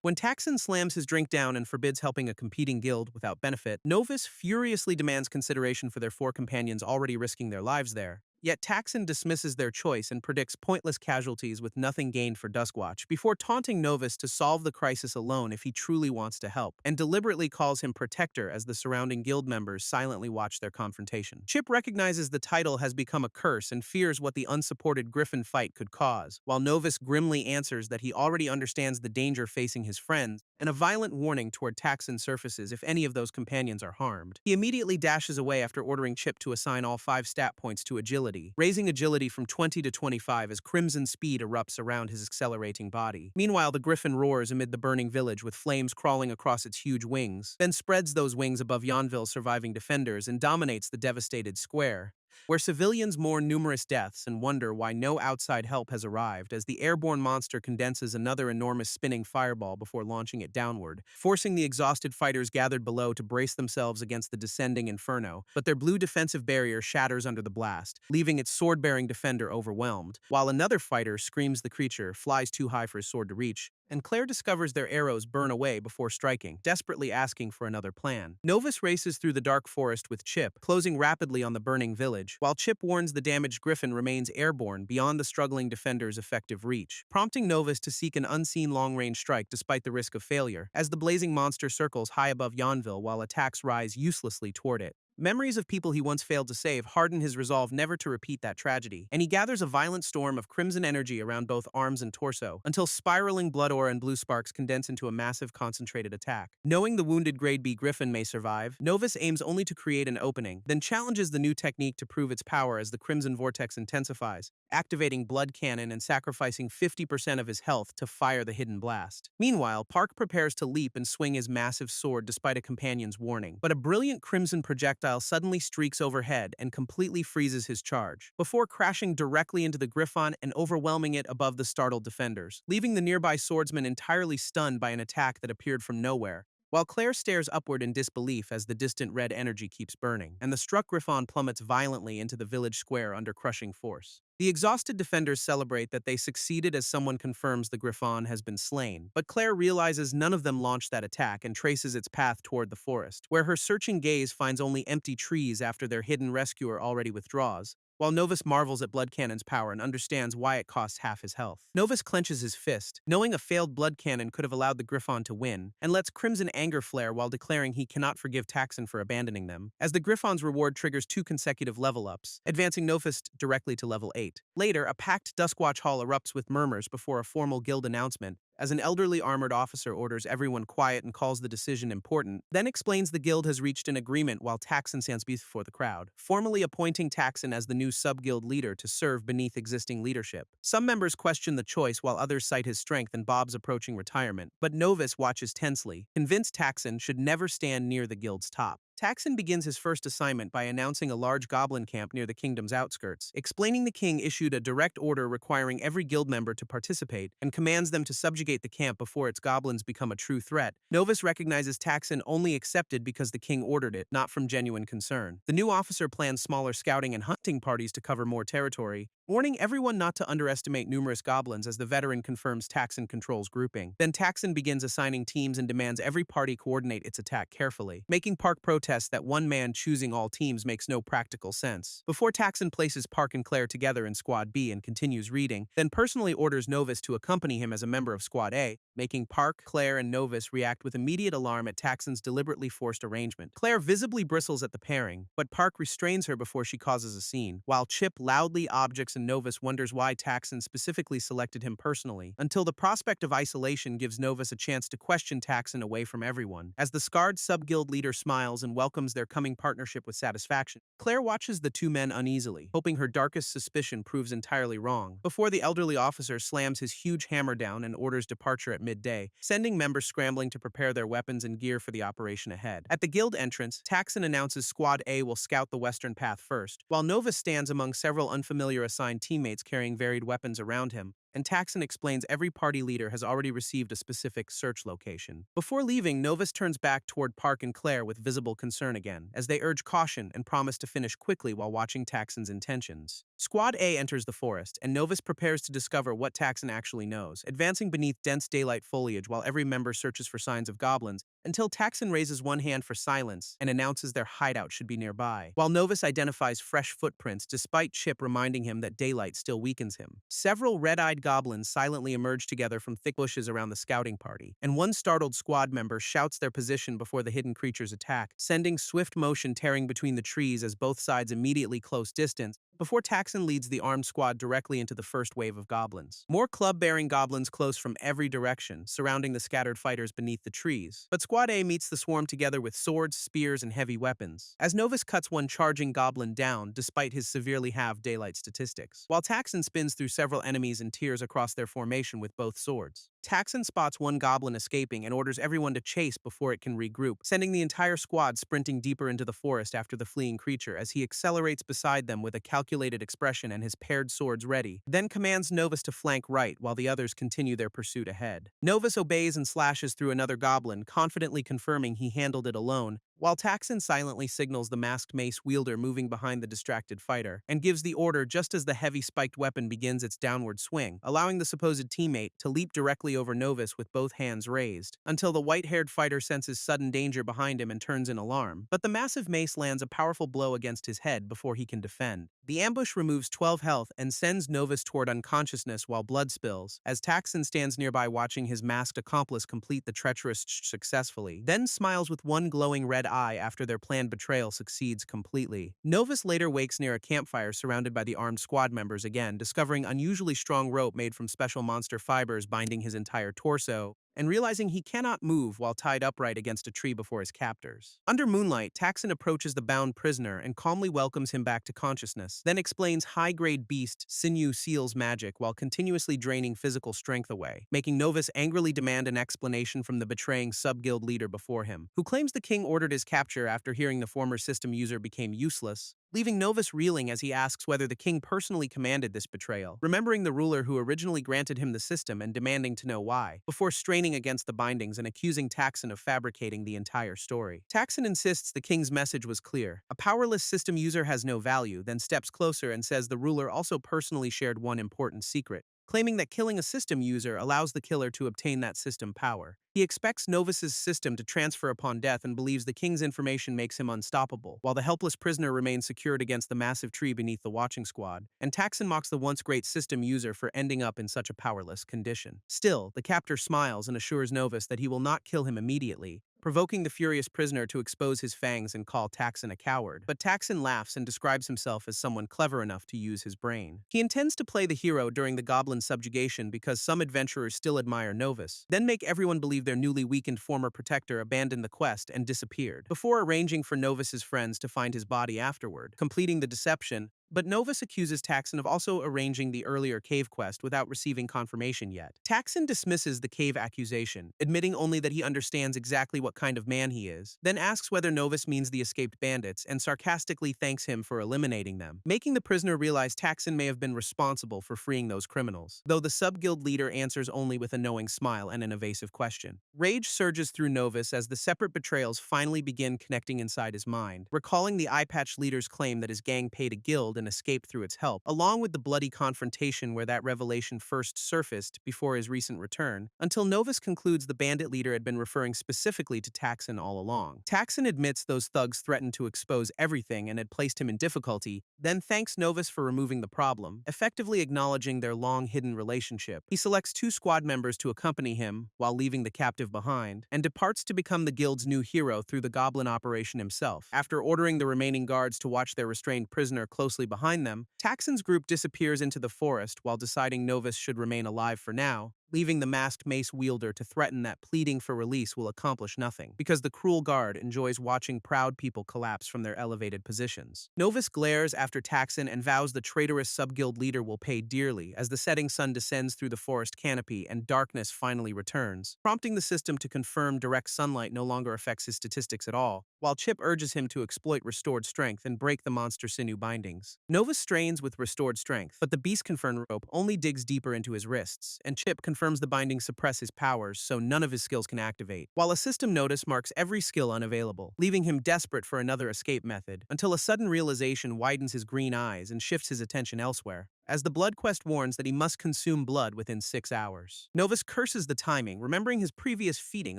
[SPEAKER 1] When Taxon slams his drink down and forbids helping a competing guild without benefit, Novus furiously demands consideration for their 4 companions already risking their lives there. Yet Taxon dismisses their choice and predicts pointless casualties with nothing gained for Duskwatch, before taunting Novus to solve the crisis alone if he truly wants to help, and deliberately calls him Protector as the surrounding guild members silently watch their confrontation. Chip recognizes the title has become a curse and fears what the unsupported Griffin fight could cause, while Novus grimly answers that he already understands the danger facing his friends, and a violent warning toward Taxon surfaces if any of those companions are harmed. He immediately dashes away after ordering Chip to assign all 5 stat points to agility, raising agility from 20 to 25 as crimson speed erupts around his accelerating body. Meanwhile, the griffin roars amid the burning village with flames crawling across its huge wings, then spreads those wings above Yonville's surviving defenders and dominates the devastated square, where civilians mourn numerous deaths and wonder why no outside help has arrived as the airborne monster condenses another enormous spinning fireball before launching it downward, forcing the exhausted fighters gathered below to brace themselves against the descending inferno, but their blue defensive barrier shatters under the blast, leaving its sword-bearing defender overwhelmed, while another fighter screams the creature flies too high for his sword to reach, and Claire discovers their arrows burn away before striking, desperately asking for another plan. Novus races through the dark forest with Chip, closing rapidly on the burning village, while Chip warns the damaged griffin remains airborne beyond the struggling defender's effective reach, prompting Novus to seek an unseen long-range strike despite the risk of failure, as the blazing monster circles high above Yonville while attacks rise uselessly toward it. Memories of people he once failed to save harden his resolve never to repeat that tragedy, and he gathers a violent storm of crimson energy around both arms and torso, until spiraling blood aura and blue sparks condense into a massive concentrated attack. Knowing the wounded Grade B Griffin may survive, Novus aims only to create an opening, then challenges the new technique to prove its power as the crimson vortex intensifies, activating blood cannon and sacrificing 50% of his health to fire the hidden blast. Meanwhile, Park prepares to leap and swing his massive sword despite a companion's warning, but a brilliant crimson projectile suddenly streaks overhead and completely freezes his charge, before crashing directly into the Griffon and overwhelming it above the startled defenders, leaving the nearby swordsman entirely stunned by an attack that appeared from nowhere. While Claire stares upward in disbelief as the distant red energy keeps burning, and the struck Griffon plummets violently into the village square under crushing force. The exhausted defenders celebrate that they succeeded as someone confirms the Griffon has been slain, but Claire realizes none of them launched that attack and traces its path toward the forest, where her searching gaze finds only empty trees after their hidden rescuer already withdraws. While Novus marvels at Blood Cannon's power and understands why it costs half his health. Novus clenches his fist, knowing a failed Blood Cannon could have allowed the Griffon to win, and lets crimson anger flare while declaring he cannot forgive Taxon for abandoning them, as the Griffon's reward triggers 2 consecutive level-ups, advancing Novus directly to level 8. Later, a packed Duskwatch Hall erupts with murmurs before a formal guild announcement, as an elderly armored officer orders everyone quiet and calls the decision important, then explains the guild has reached an agreement while Taxon stands before the crowd, formally appointing Taxon as the new sub-guild leader to serve beneath existing leadership. Some members question the choice while others cite his strength and Bob's approaching retirement, but Novus watches tensely, convinced Taxon should never stand near the guild's top. Taxon begins his first assignment by announcing a large goblin camp near the kingdom's outskirts, explaining the king issued a direct order requiring every guild member to participate and commands them to subjugate the camp before its goblins become a true threat. Novus recognizes Taxon only accepted because the king ordered it, not from genuine concern. The new officer plans smaller scouting and hunting parties to cover more territory, warning everyone not to underestimate numerous goblins as the veteran confirms Taxon controls grouping. Then Taxon begins assigning teams and demands every party coordinate its attack carefully, making Park protest that one man choosing all teams makes no practical sense. Before Taxon places Park and Claire together in Squad B and continues reading, then personally orders Novus to accompany him as a member of Squad A, making Park, Claire, and Novus react with immediate alarm at Taxon's deliberately forced arrangement. Claire visibly bristles at the pairing, but Park restrains her before she causes a scene, while Chip loudly objects and Novus wonders why Taxon specifically selected him personally, until the prospect of isolation gives Novus a chance to question Taxon away from everyone. As the scarred sub-guild leader smiles and welcomes their coming partnership with satisfaction, Claire watches the two men uneasily, hoping her darkest suspicion proves entirely wrong, before the elderly officer slams his huge hammer down and orders departure at midday, sending members scrambling to prepare their weapons and gear for the operation ahead. At the guild entrance, Taxon announces Squad A will scout the western path first, while Novus stands among several unfamiliar assigned teammates carrying varied weapons around him, and Taxon explains every party leader has already received a specific search location. Before leaving, Novus turns back toward Park and Claire with visible concern again, as they urge caution and promise to finish quickly while watching Taxon's intentions. Squad A enters the forest, and Novus prepares to discover what Taxon actually knows, advancing beneath dense daylight foliage while every member searches for signs of goblins, until Taxon raises one hand for silence and announces their hideout should be nearby, while Novus identifies fresh footprints despite Chip reminding him that daylight still weakens him. Several red-eyed goblins silently emerge together from thick bushes around the scouting party, and one startled squad member shouts their position before the hidden creatures attack, sending swift motion tearing between the trees as both sides immediately close distance, before Taxon leads the armed squad directly into the first wave of goblins. More club-bearing goblins close from every direction, surrounding the scattered fighters beneath the trees. But Squad A meets the swarm together with swords, spears, and heavy weapons, as Novus cuts one charging goblin down despite his severely halved daylight statistics, while Taxon spins through several enemies and tears across their formation with both swords. Taxon spots one goblin escaping and orders everyone to chase before it can regroup, sending the entire squad sprinting deeper into the forest after the fleeing creature as he accelerates beside them with a calculated expression and his paired swords ready, then commands Novus to flank right while the others continue their pursuit ahead. Novus obeys and slashes through another goblin, confidently confirming he handled it alone, while Taxon silently signals the masked mace wielder moving behind the distracted fighter, and gives the order just as the heavy spiked weapon begins its downward swing, allowing the supposed teammate to leap directly over Novus with both hands raised, until the white-haired fighter senses sudden danger behind him and turns in alarm. But the massive mace lands a powerful blow against his head before he can defend, The ambush removes 12 health and sends Novus toward unconsciousness while blood spills, as Taxon stands nearby watching his masked accomplice complete the treacherous successfully, then smiles with one glowing red eye after their planned betrayal succeeds completely. Novus later wakes near a campfire surrounded by the armed squad members again, discovering unusually strong rope made from special monster fibers binding his entire torso, and realizing he cannot move while tied upright against a tree before his captors. Under moonlight, Taxon approaches the bound prisoner and calmly welcomes him back to consciousness, then explains high-grade beast sinew seals magic while continuously draining physical strength away, making Novus angrily demand an explanation from the betraying sub-guild leader before him, who claims the king ordered his capture after hearing the former system user became useless, leaving Novus reeling as he asks whether the king personally commanded this betrayal, remembering the ruler who originally granted him the system and demanding to know why, before straining against the bindings and accusing Taxon of fabricating the entire story. Taxon insists the king's message was clear. A powerless system user has no value, then steps closer and says the ruler also personally shared one important secret, claiming that killing a system user allows the killer to obtain that system power. He expects Novus's system to transfer upon death and believes the king's information makes him unstoppable, while the helpless prisoner remains secured against the massive tree beneath the watching squad, and Taxon mocks the once great system user for ending up in such a powerless condition. Still, the captor smiles and assures Novus that he will not kill him immediately, provoking the furious prisoner to expose his fangs and call Taxon a coward. But Taxon laughs and describes himself as someone clever enough to use his brain. He intends to play the hero during the goblin subjugation because some adventurers still admire Novus, then make everyone believe their newly weakened former protector abandoned the quest and disappeared, before arranging for Novus's friends to find his body afterward, completing the deception. But Novus accuses Taxon of also arranging the earlier cave quest without receiving confirmation yet. Taxon dismisses the cave accusation, admitting only that he understands exactly what kind of man he is, then asks whether Novus means the escaped bandits and sarcastically thanks him for eliminating them, making the prisoner realize Taxon may have been responsible for freeing those criminals, though the sub-guild leader answers only with a knowing smile and an evasive question. Rage surges through Novus as the separate betrayals finally begin connecting inside his mind, recalling the eye-patch leader's claim that his gang paid a guild and escape through its help, along with the bloody confrontation where that revelation first surfaced before his recent return, until Novus concludes the bandit leader had been referring specifically to Taxon all along. Taxon admits those thugs threatened to expose everything and had placed him in difficulty, then thanks Novus for removing the problem, effectively acknowledging their long-hidden relationship. He selects 2 squad members to accompany him, while leaving the captive behind, and departs to become the guild's new hero through the goblin operation himself. After ordering the remaining guards to watch their restrained prisoner closely behind them, Taxon's group disappears into the forest while deciding Novus should remain alive for now, leaving the masked mace wielder to threaten that pleading for release will accomplish nothing, because the cruel guard enjoys watching proud people collapse from their elevated positions. Novus glares after Taxon and vows the traitorous sub-guild leader will pay dearly as the setting sun descends through the forest canopy and darkness finally returns, prompting the system to confirm direct sunlight no longer affects his statistics at all, while Chip urges him to exploit restored strength and break the monster sinew bindings. Novus strains with restored strength, but the beast-confirmed rope only digs deeper into his wrists, and Chip confirms the bindings suppress his powers so none of his skills can activate, while a system notice marks every skill unavailable, leaving him desperate for another escape method, until a sudden realization widens his green eyes and shifts his attention elsewhere, as the blood quest warns that he must consume blood within 6 hours. Novus curses the timing, remembering his previous feeding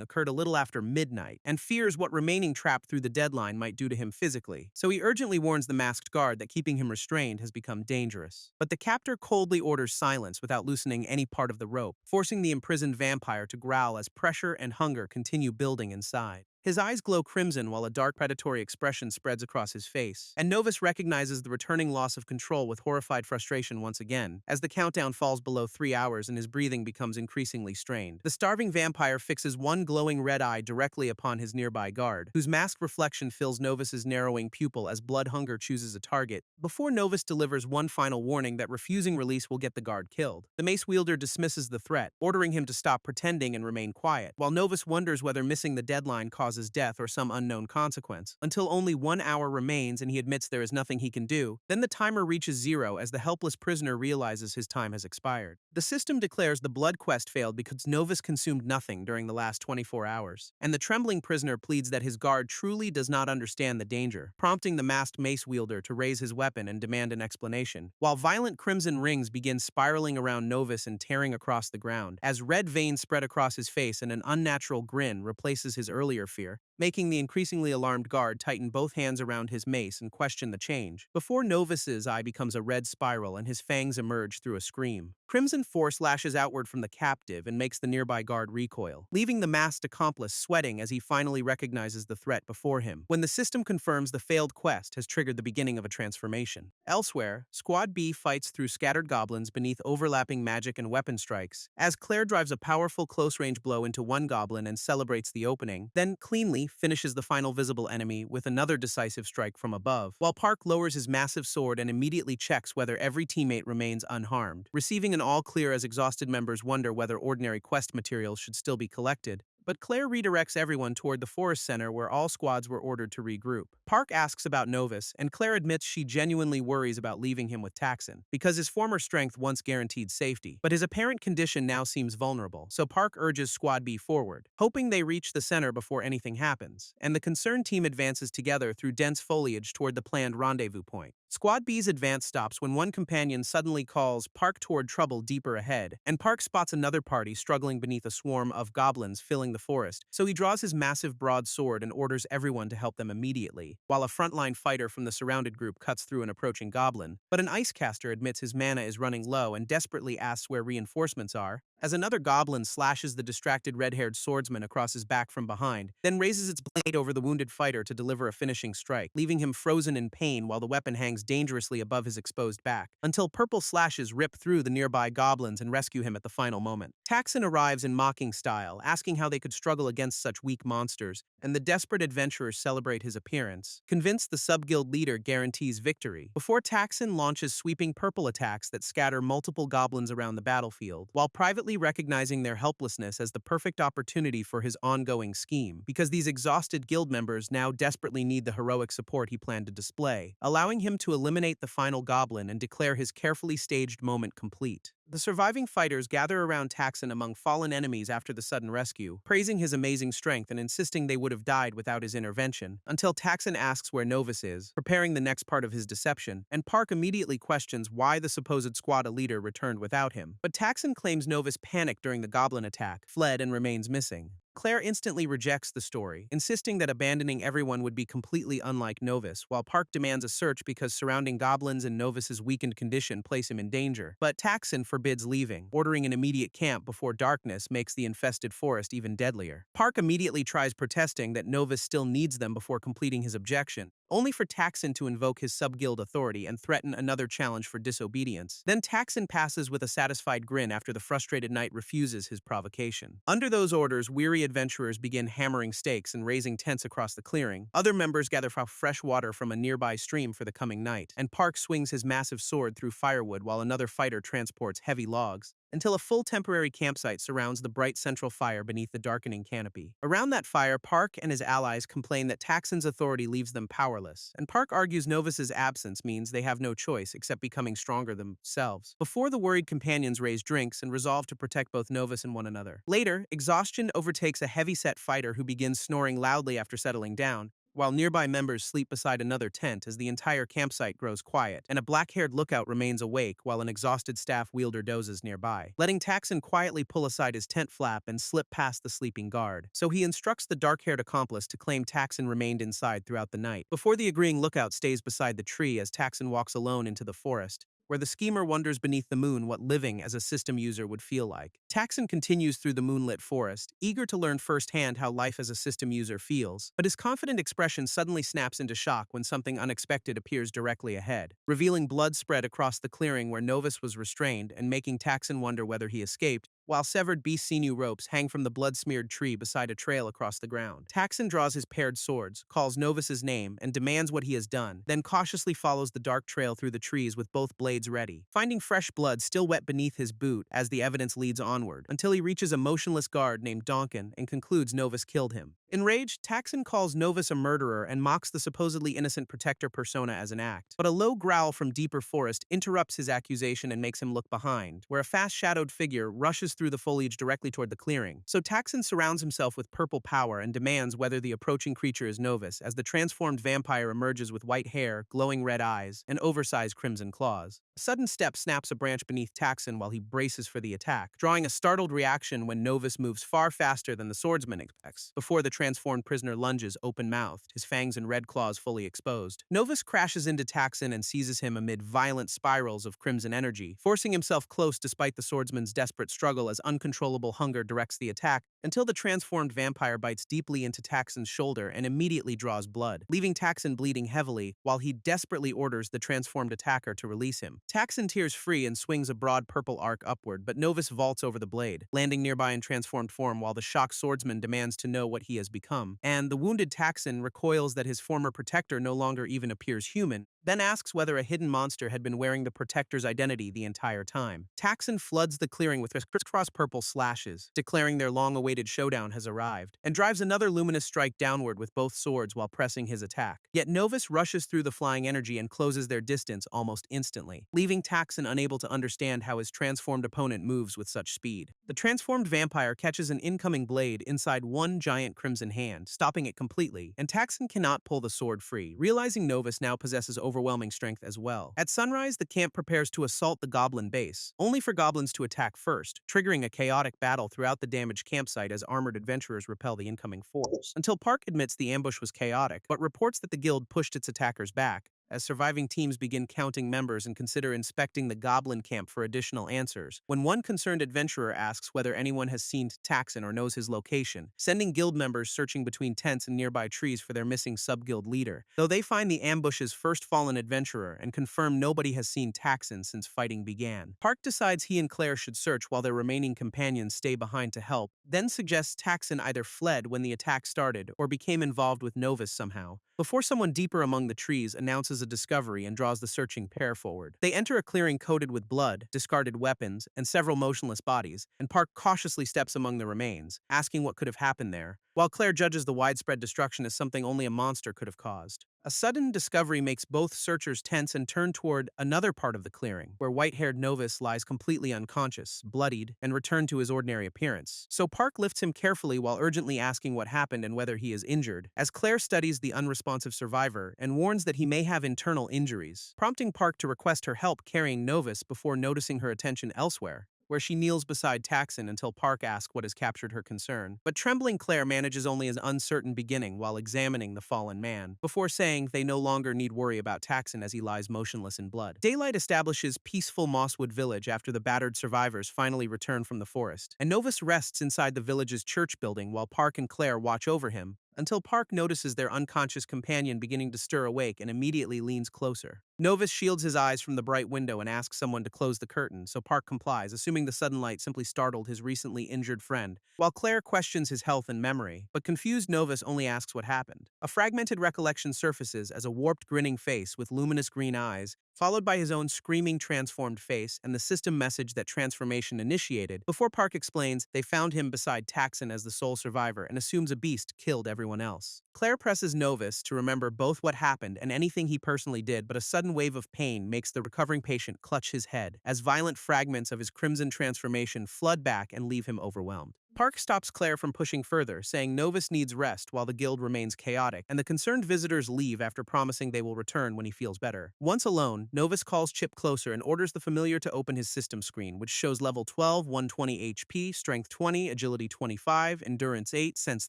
[SPEAKER 1] occurred a little after midnight, and fears what remaining trap through the deadline might do to him physically, so he urgently warns the masked guard that keeping him restrained has become dangerous. But the captor coldly orders silence without loosening any part of the rope, forcing the imprisoned vampire to growl as pressure and hunger continue building inside. His eyes glow crimson while a dark predatory expression spreads across his face, and Novus recognizes the returning loss of control with horrified frustration once again, as the countdown falls below 3 hours and his breathing becomes increasingly strained. The starving vampire fixes one glowing red eye directly upon his nearby guard, whose masked reflection fills Novus's narrowing pupil as blood hunger chooses a target, before Novus delivers one final warning that refusing release will get the guard killed. The mace wielder dismisses the threat, ordering him to stop pretending and remain quiet, while Novus wonders whether missing the deadline causes death or some unknown consequence, until only 1 hour remains and he admits there is nothing he can do. Then the timer reaches 0 as the helpless prisoner realizes his time has expired. The system declares the blood quest failed because Novus consumed nothing during the last 24 hours, and the trembling prisoner pleads that his guard truly does not understand the danger, prompting the masked mace wielder to raise his weapon and demand an explanation, while violent crimson rings begin spiraling around Novus and tearing across the ground, as red veins spread across his face and an unnatural grin replaces his earlier fear. making the increasingly alarmed guard tighten both hands around his mace and question the change. Before Novus's eye becomes a red spiral and his fangs emerge through a scream. Crimson force lashes outward from the captive and makes the nearby guard recoil, leaving the masked accomplice sweating as he finally recognizes the threat before him. When the system confirms the failed quest has triggered the beginning of a transformation. Elsewhere, Squad B fights through scattered goblins beneath overlapping magic and weapon strikes, as Claire drives a powerful close-range blow into one goblin and celebrates the opening, then cleanly finishes the final visible enemy with another decisive strike from above, while Park lowers his massive sword and immediately checks whether every teammate remains unharmed, receiving an all-clear as exhausted members wonder whether ordinary quest materials should still be collected. But Claire redirects everyone toward the forest center where all squads were ordered to regroup. Park asks about Novus, and Claire admits she genuinely worries about leaving him with Taxon, because his former strength once guaranteed safety, but his apparent condition now seems vulnerable, so Park urges Squad B forward, hoping they reach the center before anything happens, and the concerned team advances together through dense foliage toward the planned rendezvous point. Squad B's advance stops when one companion suddenly calls Park toward trouble deeper ahead, and Park spots another party struggling beneath a swarm of goblins filling the forest, so he draws his massive broadsword and orders everyone to help them immediately, while a frontline fighter from the surrounded group cuts through an approaching goblin. But an ice caster admits his mana is running low and desperately asks where reinforcements are, as another goblin slashes the distracted red-haired swordsman across his back from behind, then raises its blade over the wounded fighter to deliver a finishing strike, leaving him frozen in pain while the weapon hangs dangerously above his exposed back, until purple slashes rip through the nearby goblins and rescue him at the final moment. Taxon arrives in mocking style, asking how they could struggle against such weak monsters, and the desperate adventurers celebrate his appearance, convinced the sub-guild leader guarantees victory, before Taxon launches sweeping purple attacks that scatter multiple goblins around the battlefield, while privately recognizing their helplessness as the perfect opportunity for his ongoing scheme, because these exhausted guild members now desperately need the heroic support he planned to display, allowing him to eliminate the final goblin and declare his carefully staged moment complete. The surviving fighters gather around Taxon among fallen enemies after the sudden rescue, praising his amazing strength and insisting they would have died without his intervention, until Taxon asks where Novus is, preparing the next part of his deception, and Park immediately questions why the supposed squad leader returned without him. But Taxon claims Novus panicked during the goblin attack, fled, and remains missing. Claire instantly rejects the story, insisting that abandoning everyone would be completely unlike Novus, while Park demands a search because surrounding goblins and Novus's weakened condition place him in danger. But Taxon forbids leaving, ordering an immediate camp before darkness makes the infested forest even deadlier. Park immediately tries protesting that Novus still needs them before completing his objection, only for Taxon to invoke his sub-guild authority and threaten another challenge for disobedience. Then Taxon passes with a satisfied grin after the frustrated knight refuses his provocation. Under those orders, weary adventurers begin hammering stakes and raising tents across the clearing. Other members gather for fresh water from a nearby stream for the coming night, and Park swings his massive sword through firewood while another fighter transports heavy logs, until a full temporary campsite surrounds the bright central fire beneath the darkening canopy. Around that fire, Park and his allies complain that Taxon's authority leaves them powerless, and Park argues Novus's absence means they have no choice except becoming stronger themselves. Before the worried companions raise drinks and resolve to protect both Novus and one another. Later, exhaustion overtakes a heavy-set fighter who begins snoring loudly after settling down, while nearby members sleep beside another tent as the entire campsite grows quiet, and a black-haired lookout remains awake while an exhausted staff wielder dozes nearby, letting Taxon quietly pull aside his tent flap and slip past the sleeping guard. So he instructs the dark-haired accomplice to claim Taxon remained inside throughout the night, before the agreeing lookout stays beside the tree as Taxon walks alone into the forest, where the schemer wonders beneath the moon what living as a system user would feel like. Taxon continues through the moonlit forest, eager to learn firsthand how life as a system user feels, but his confident expression suddenly snaps into shock when something unexpected appears directly ahead, revealing blood spread across the clearing where Novus was restrained and making Taxon wonder whether he escaped, while severed beast sinew ropes hang from the blood-smeared tree beside a trail across the ground. Taxon draws his paired swords, calls Novus's name, and demands what he has done, then cautiously follows the dark trail through the trees with both blades ready, finding fresh blood still wet beneath his boot as the evidence leads onward, until he reaches a motionless guard named Donkin and concludes Novus killed him. Enraged, Taxon calls Novus a murderer and mocks the supposedly innocent protector persona as an act, but a low growl from deeper forest interrupts his accusation and makes him look behind, where a fast-shadowed figure rushes rushes through the foliage directly toward the clearing. So Taxon surrounds himself with purple power and demands whether the approaching creature is Novus, as the transformed vampire emerges with white hair, glowing red eyes, and oversized crimson claws. A sudden step snaps a branch beneath Taxon while he braces for the attack, drawing a startled reaction when Novus moves far faster than the swordsman expects. Before the transformed prisoner lunges open-mouthed, his fangs and red claws fully exposed. Novus crashes into Taxon and seizes him amid violent spirals of crimson energy, forcing himself close despite the swordsman's desperate struggle as uncontrollable hunger directs the attack, until the transformed vampire bites deeply into Taxon's shoulder and immediately draws blood, leaving Taxon bleeding heavily while he desperately orders the transformed attacker to release him. Taxon tears free and swings a broad purple arc upward, but Novus vaults over the blade, landing nearby in transformed form while the shocked swordsman demands to know what he has become. And the wounded Taxon recoils that his former protector no longer even appears human, then asks whether a hidden monster had been wearing the protector's identity the entire time. Taxon floods the clearing with crisscross purple slashes, declaring their long-awaited showdown has arrived, and drives another luminous strike downward with both swords while pressing his attack. Yet Novus rushes through the flying energy and closes their distance almost instantly, leaving Taxon unable to understand how his transformed opponent moves with such speed. The transformed vampire catches an incoming blade inside one giant crimson hand, stopping it completely, and Taxon cannot pull the sword free, realizing Novus now possesses overwhelming strength as well. At sunrise, the camp prepares to assault the goblin base, only for goblins to attack first, triggering a chaotic battle throughout the damaged campsite as armored adventurers repel the incoming force. Until Park admits the ambush was chaotic, but reports that the guild pushed its attackers back, as surviving teams begin counting members and consider inspecting the goblin camp for additional answers, when one concerned adventurer asks whether anyone has seen Taxon or knows his location, sending guild members searching between tents and nearby trees for their missing sub-guild leader, though they find the ambush's first fallen adventurer and confirm nobody has seen Taxon since fighting began. Park decides he and Claire should search while their remaining companions stay behind to help, then suggests Taxon either fled when the attack started or became involved with Novus somehow, before someone deeper among the trees announces a discovery and draws the searching pair forward. They enter a clearing coated with blood, discarded weapons, and several motionless bodies, and Park cautiously steps among the remains, asking what could have happened there, while Claire judges the widespread destruction as something only a monster could have caused. A sudden discovery makes both searchers tense and turn toward another part of the clearing, where white-haired Novus lies completely unconscious, bloodied, and returned to his ordinary appearance. So Park lifts him carefully while urgently asking what happened and whether he is injured, as Claire studies the unresponsive survivor and warns that he may have internal injuries, prompting Park to request her help carrying Novus before noticing her attention elsewhere, where she kneels beside Taxon until Park asks what has captured her concern. But trembling Claire manages only an uncertain beginning while examining the fallen man, before saying they no longer need worry about Taxon as he lies motionless in blood. Daylight establishes peaceful Mosswood village after the battered survivors finally return from the forest, and Novus rests inside the village's church building while Park and Claire watch over him, until Park notices their unconscious companion beginning to stir awake and immediately leans closer. Novus shields his eyes from the bright window and asks someone to close the curtain, so Park complies, assuming the sudden light simply startled his recently injured friend, while Claire questions his health and memory, but confused Novus only asks what happened. A fragmented recollection surfaces as a warped grinning face with luminous green eyes, followed by his own screaming transformed face and the system message that transformation initiated, before Park explains they found him beside Taxon as the sole survivor and assumes a beast killed everyone else. Claire presses Novus to remember both what happened and anything he personally did, but a sudden wave of pain makes the recovering patient clutch his head, as violent fragments of his crimson transformation flood back and leave him overwhelmed. Park stops Claire from pushing further, saying Novus needs rest while the guild remains chaotic, and the concerned visitors leave after promising they will return when he feels better. Once alone, Novus calls Chip closer and orders the familiar to open his system screen, which shows level 12, 120 HP, strength 20, agility 25, endurance 8, sense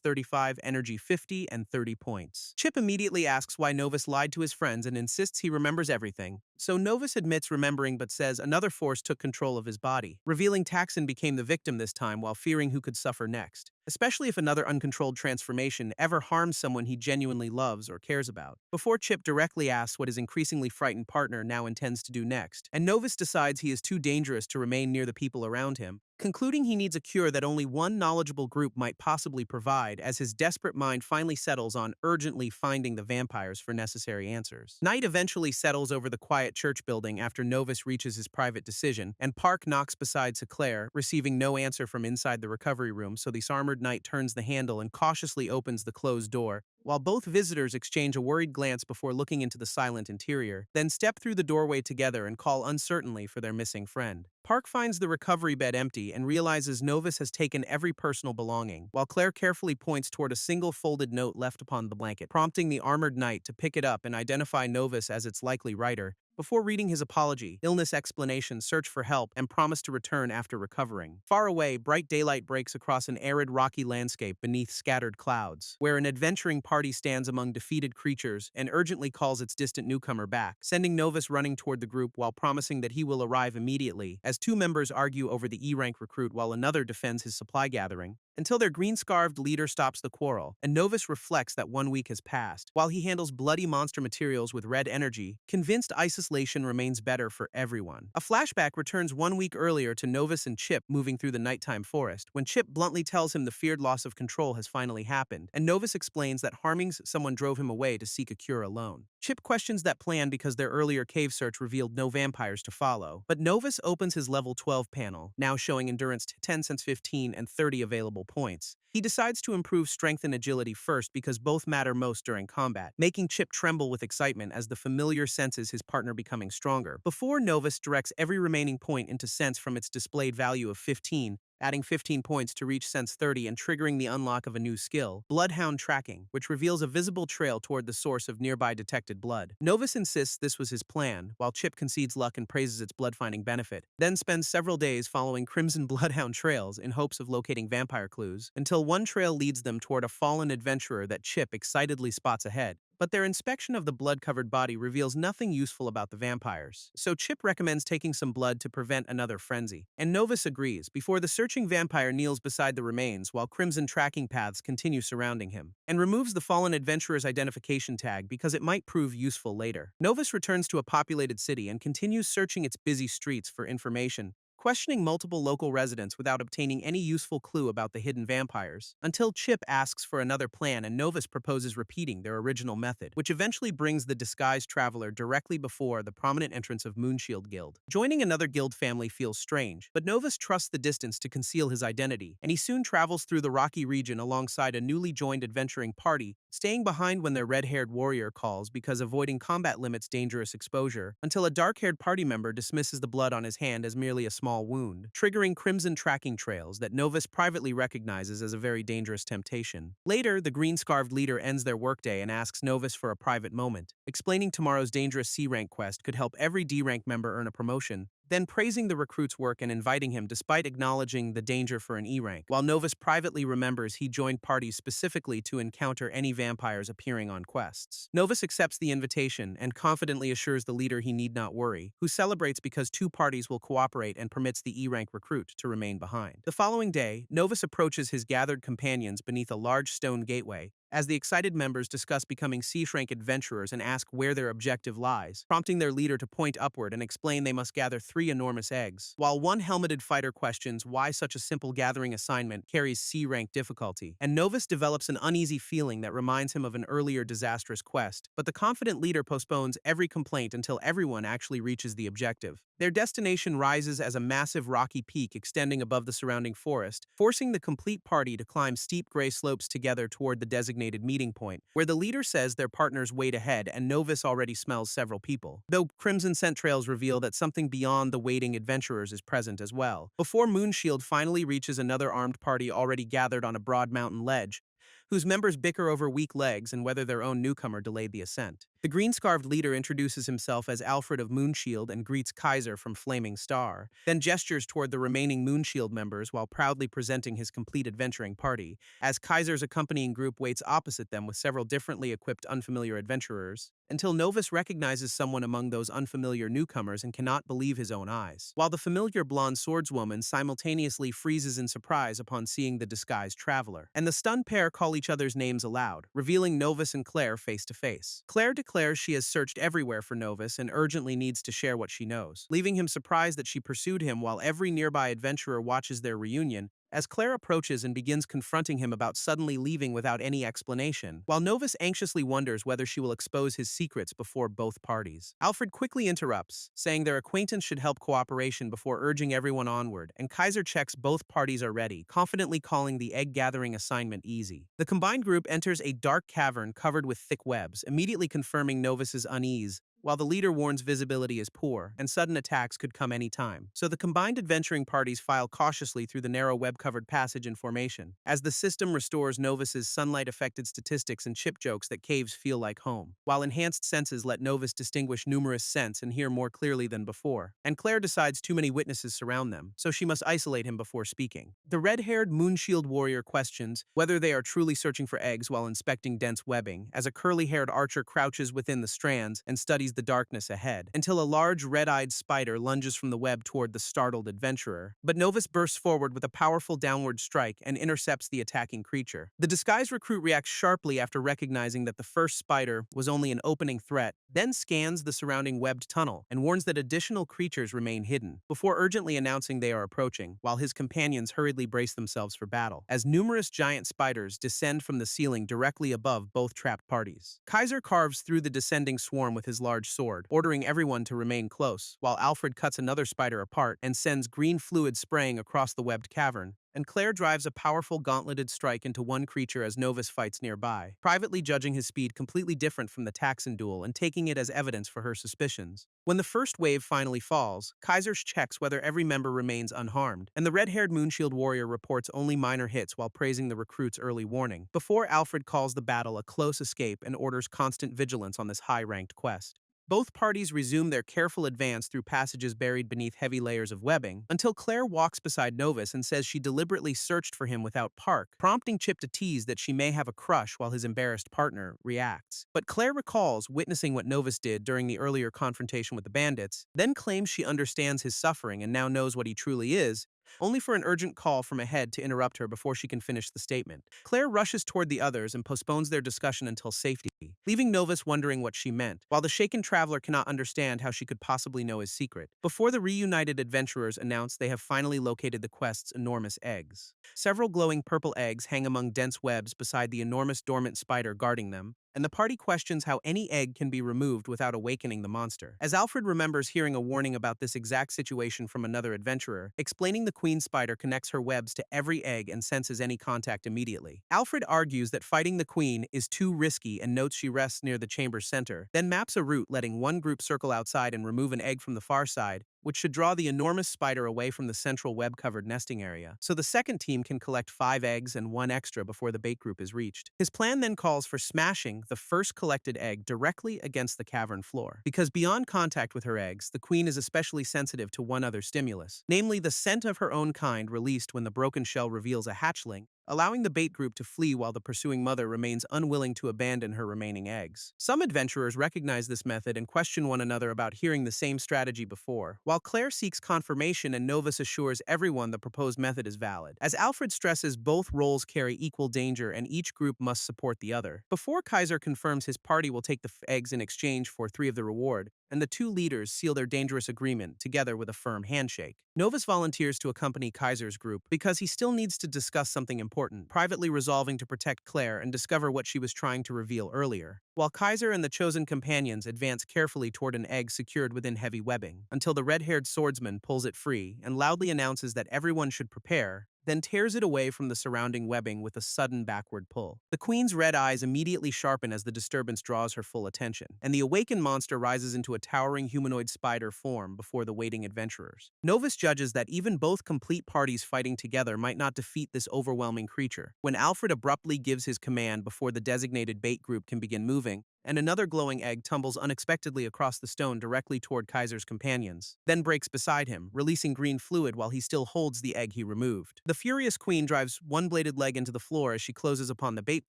[SPEAKER 1] 35, energy 50, and 30 points. Chip immediately asks why Novus lied to his friends and insists he remembers everything, so Novus admits remembering but says another force took control of his body, revealing Taxon became the victim this time while fearing who could suffer next, especially if another uncontrolled transformation ever harms someone he genuinely loves or cares about. Before Chip directly asks what his increasingly frightened partner now intends to do next, and Novus decides he is too dangerous to remain near the people around him, concluding he needs a cure that only one knowledgeable group might possibly provide, as his desperate mind finally settles on urgently finding the vampires for necessary answers. Night eventually settles over the quiet church building after Novus reaches his private decision, and Park knocks beside Claire, receiving no answer from inside the recovery room, so the armored knight turns the handle and cautiously opens the closed door, while both visitors exchange a worried glance before looking into the silent interior, then step through the doorway together and call uncertainly for their missing friend. Park finds the recovery bed empty and realizes Novus has taken every personal belonging, while Claire carefully points toward a single folded note left upon the blanket, prompting the armored knight to pick it up and identify Novus as its likely writer. Before reading his apology, illness explanation, search for help, and promise to return after recovering. Far away, bright daylight breaks across an arid, rocky landscape beneath scattered clouds, where an adventuring party stands among defeated creatures and urgently calls its distant newcomer back, sending Novus running toward the group while promising that he will arrive immediately, as two members argue over the E-rank recruit while another defends his supply gathering, until their green-scarved leader stops the quarrel, and Novus reflects that 1 week has passed. While he handles bloody monster materials with red energy, convinced isolation remains better for everyone. A flashback returns 1 week earlier to Novus and Chip moving through the nighttime forest, when Chip bluntly tells him the feared loss of control has finally happened, and Novus explains that harming someone drove him away to seek a cure alone. Chip questions that plan because their earlier cave search revealed no vampires to follow, but Novus opens his level 12 panel, now showing endurance 10 since 15 and 30 available points. He decides to improve strength and agility first because both matter most during combat, making Chip tremble with excitement as the familiar senses his partner becoming stronger. Before Novus directs every remaining point into sense from its displayed value of 15, adding 15 points to reach Sense 30 and triggering the unlock of a new skill, Bloodhound Tracking, which reveals a visible trail toward the source of nearby detected blood. Novus insists this was his plan, while Chip concedes luck and praises its blood-finding benefit, then spends several days following Crimson Bloodhound trails in hopes of locating vampire clues, until one trail leads them toward a fallen adventurer that Chip excitedly spots ahead. But their inspection of the blood-covered body reveals nothing useful about the vampires, so Chip recommends taking some blood to prevent another frenzy. And Novus agrees, before the searching vampire kneels beside the remains while crimson tracking paths continue surrounding him, and removes the fallen adventurer's identification tag because it might prove useful later. Novus returns to a populated city and continues searching its busy streets for information, questioning multiple local residents without obtaining any useful clue about the hidden vampires, until Chip asks for another plan and Novus proposes repeating their original method, which eventually brings the disguised traveler directly before the prominent entrance of Moonshield Guild. Joining another guild family feels strange, but Novus trusts the distance to conceal his identity, and he soon travels through the rocky region alongside a newly joined adventuring party, staying behind when their red-haired warrior calls because avoiding combat limits dangerous exposure, until a dark-haired party member dismisses the blood on his hand as merely a small wound, triggering crimson tracking trails that Novus privately recognizes as a very dangerous temptation. Later, the green-scarved leader ends their workday and asks Novus for a private moment, explaining tomorrow's dangerous C-rank quest could help every D-rank member earn a promotion, then praising the recruit's work and inviting him despite acknowledging the danger for an E-rank, while Novus privately remembers he joined parties specifically to encounter any vampires appearing on quests. Novus accepts the invitation and confidently assures the leader he need not worry, who celebrates because two parties will cooperate and permits the E-rank recruit to remain behind. The following day, Novus approaches his gathered companions beneath a large stone gateway, as the excited members discuss becoming C-rank adventurers and ask where their objective lies, prompting their leader to point upward and explain they must gather 3 enormous eggs, while one helmeted fighter questions why such a simple gathering assignment carries C-rank difficulty, and Novus develops an uneasy feeling that reminds him of an earlier disastrous quest, but the confident leader postpones every complaint until everyone actually reaches the objective. Their destination rises as a massive rocky peak extending above the surrounding forest, forcing the complete party to climb steep gray slopes together toward the designated meeting point, where the leader says their partners wait ahead and Novus already smells several people, though crimson scent trails reveal that something beyond the waiting adventurers is present as well. Before Moonshield finally reaches another armed party already gathered on a broad mountain ledge, whose members bicker over weak legs and whether their own newcomer delayed the ascent. The green-scarved leader introduces himself as Alfred of Moonshield and greets Kaiser from Flaming Star, then gestures toward the remaining Moonshield members while proudly presenting his complete adventuring party, as Kaiser's accompanying group waits opposite them with several differently equipped unfamiliar adventurers, until Novus recognizes someone among those unfamiliar newcomers and cannot believe his own eyes, while the familiar blonde swordswoman simultaneously freezes in surprise upon seeing the disguised traveler, and the stunned pair call each other's names aloud, revealing Novus and Claire face to face. Claire declares she has searched everywhere for Novus and urgently needs to share what she knows, leaving him surprised that she pursued him while every nearby adventurer watches their reunion, as Claire approaches and begins confronting him about suddenly leaving without any explanation, while Novus anxiously wonders whether she will expose his secrets before both parties. Alfred quickly interrupts, saying their acquaintance should help cooperation before urging everyone onward, and Kaiser checks both parties are ready, confidently calling the egg-gathering assignment easy. The combined group enters a dark cavern covered with thick webs, immediately confirming Novus's unease, while the leader warns visibility is poor and sudden attacks could come any time. So the combined adventuring parties file cautiously through the narrow web-covered passage in formation, as the system restores Novus's sunlight-affected statistics and chip jokes that caves feel like home, while enhanced senses let Novus distinguish numerous scents and hear more clearly than before. And Claire decides too many witnesses surround them, so she must isolate him before speaking. The red-haired Moonshield warrior questions whether they are truly searching for eggs while inspecting dense webbing, as a curly-haired archer crouches within the strands and studies the darkness ahead, until a large red-eyed spider lunges from the web toward the startled adventurer. But Novus bursts forward with a powerful downward strike and intercepts the attacking creature. The disguised recruit reacts sharply after recognizing that the first spider was only an opening threat, then scans the surrounding webbed tunnel and warns that additional creatures remain hidden, before urgently announcing they are approaching, while his companions hurriedly brace themselves for battle, as numerous giant spiders descend from the ceiling directly above both trapped parties. Kaiser carves through the descending swarm with his large sword, ordering everyone to remain close, while Alfred cuts another spider apart and sends green fluid spraying across the webbed cavern, and Claire drives a powerful gauntleted strike into one creature as Novus fights nearby, privately judging his speed completely different from the Taxon duel and taking it as evidence for her suspicions. When the first wave finally falls, Kaiser checks whether every member remains unharmed, and the red-haired Moonshield warrior reports only minor hits while praising the recruit's early warning, before Alfred calls the battle a close escape and orders constant vigilance on this high-ranked quest. Both parties resume their careful advance through passages buried beneath heavy layers of webbing, until Claire walks beside Novus and says she deliberately searched for him without Park, prompting Chip to tease that she may have a crush while his embarrassed partner reacts. But Claire recalls witnessing what Novus did during the earlier confrontation with the bandits, then claims she understands his suffering and now knows what he truly is, only for an urgent call from ahead to interrupt her before she can finish the statement. Claire rushes toward the others and postpones their discussion until safety, leaving Novus wondering what she meant, while the shaken traveler cannot understand how she could possibly know his secret, before the reunited adventurers announce they have finally located the quest's enormous eggs. Several glowing purple eggs hang among dense webs beside the enormous dormant spider guarding them, and the party questions how any egg can be removed without awakening the monster, as Alfred remembers hearing a warning about this exact situation from another adventurer, explaining the queen spider connects her webs to every egg and senses any contact immediately. Alfred argues that fighting the queen is too risky and notes she rests near the chamber's center, then maps a route letting one group circle outside and remove an egg from the far side, which should draw the enormous spider away from the central web-covered nesting area, so the second team can collect 5 eggs and 1 extra before the bait group is reached. His plan then calls for smashing the first collected egg directly against the cavern floor, because beyond contact with her eggs, the queen is especially sensitive to one other stimulus, namely the scent of her own kind released when the broken shell reveals a hatchling, allowing the bait group to flee while the pursuing mother remains unwilling to abandon her remaining eggs. Some adventurers recognize this method and question one another about hearing the same strategy before, while Claire seeks confirmation and Novus assures everyone the proposed method is valid. As Alfred stresses, both roles carry equal danger and each group must support the other. Before Kaiser confirms his party will take the eggs in exchange for 3 of the reward, and the 2 leaders seal their dangerous agreement together with a firm handshake. Novus volunteers to accompany Kaiser's group because he still needs to discuss something important, privately resolving to protect Claire and discover what she was trying to reveal earlier, while Kaiser and the chosen companions advance carefully toward an egg secured within heavy webbing, until the red-haired swordsman pulls it free and loudly announces that everyone should prepare, then tears it away from the surrounding webbing with a sudden backward pull. The queen's red eyes immediately sharpen as the disturbance draws her full attention, and the awakened monster rises into a towering humanoid spider form before the waiting adventurers. Novus judges that even both complete parties fighting together might not defeat this overwhelming creature, when Alfred abruptly gives his command before the designated bait group can begin moving, and another glowing egg tumbles unexpectedly across the stone directly toward Kaiser's companions, then breaks beside him, releasing green fluid while he still holds the egg he removed. The furious queen drives one bladed leg into the floor as she closes upon the bait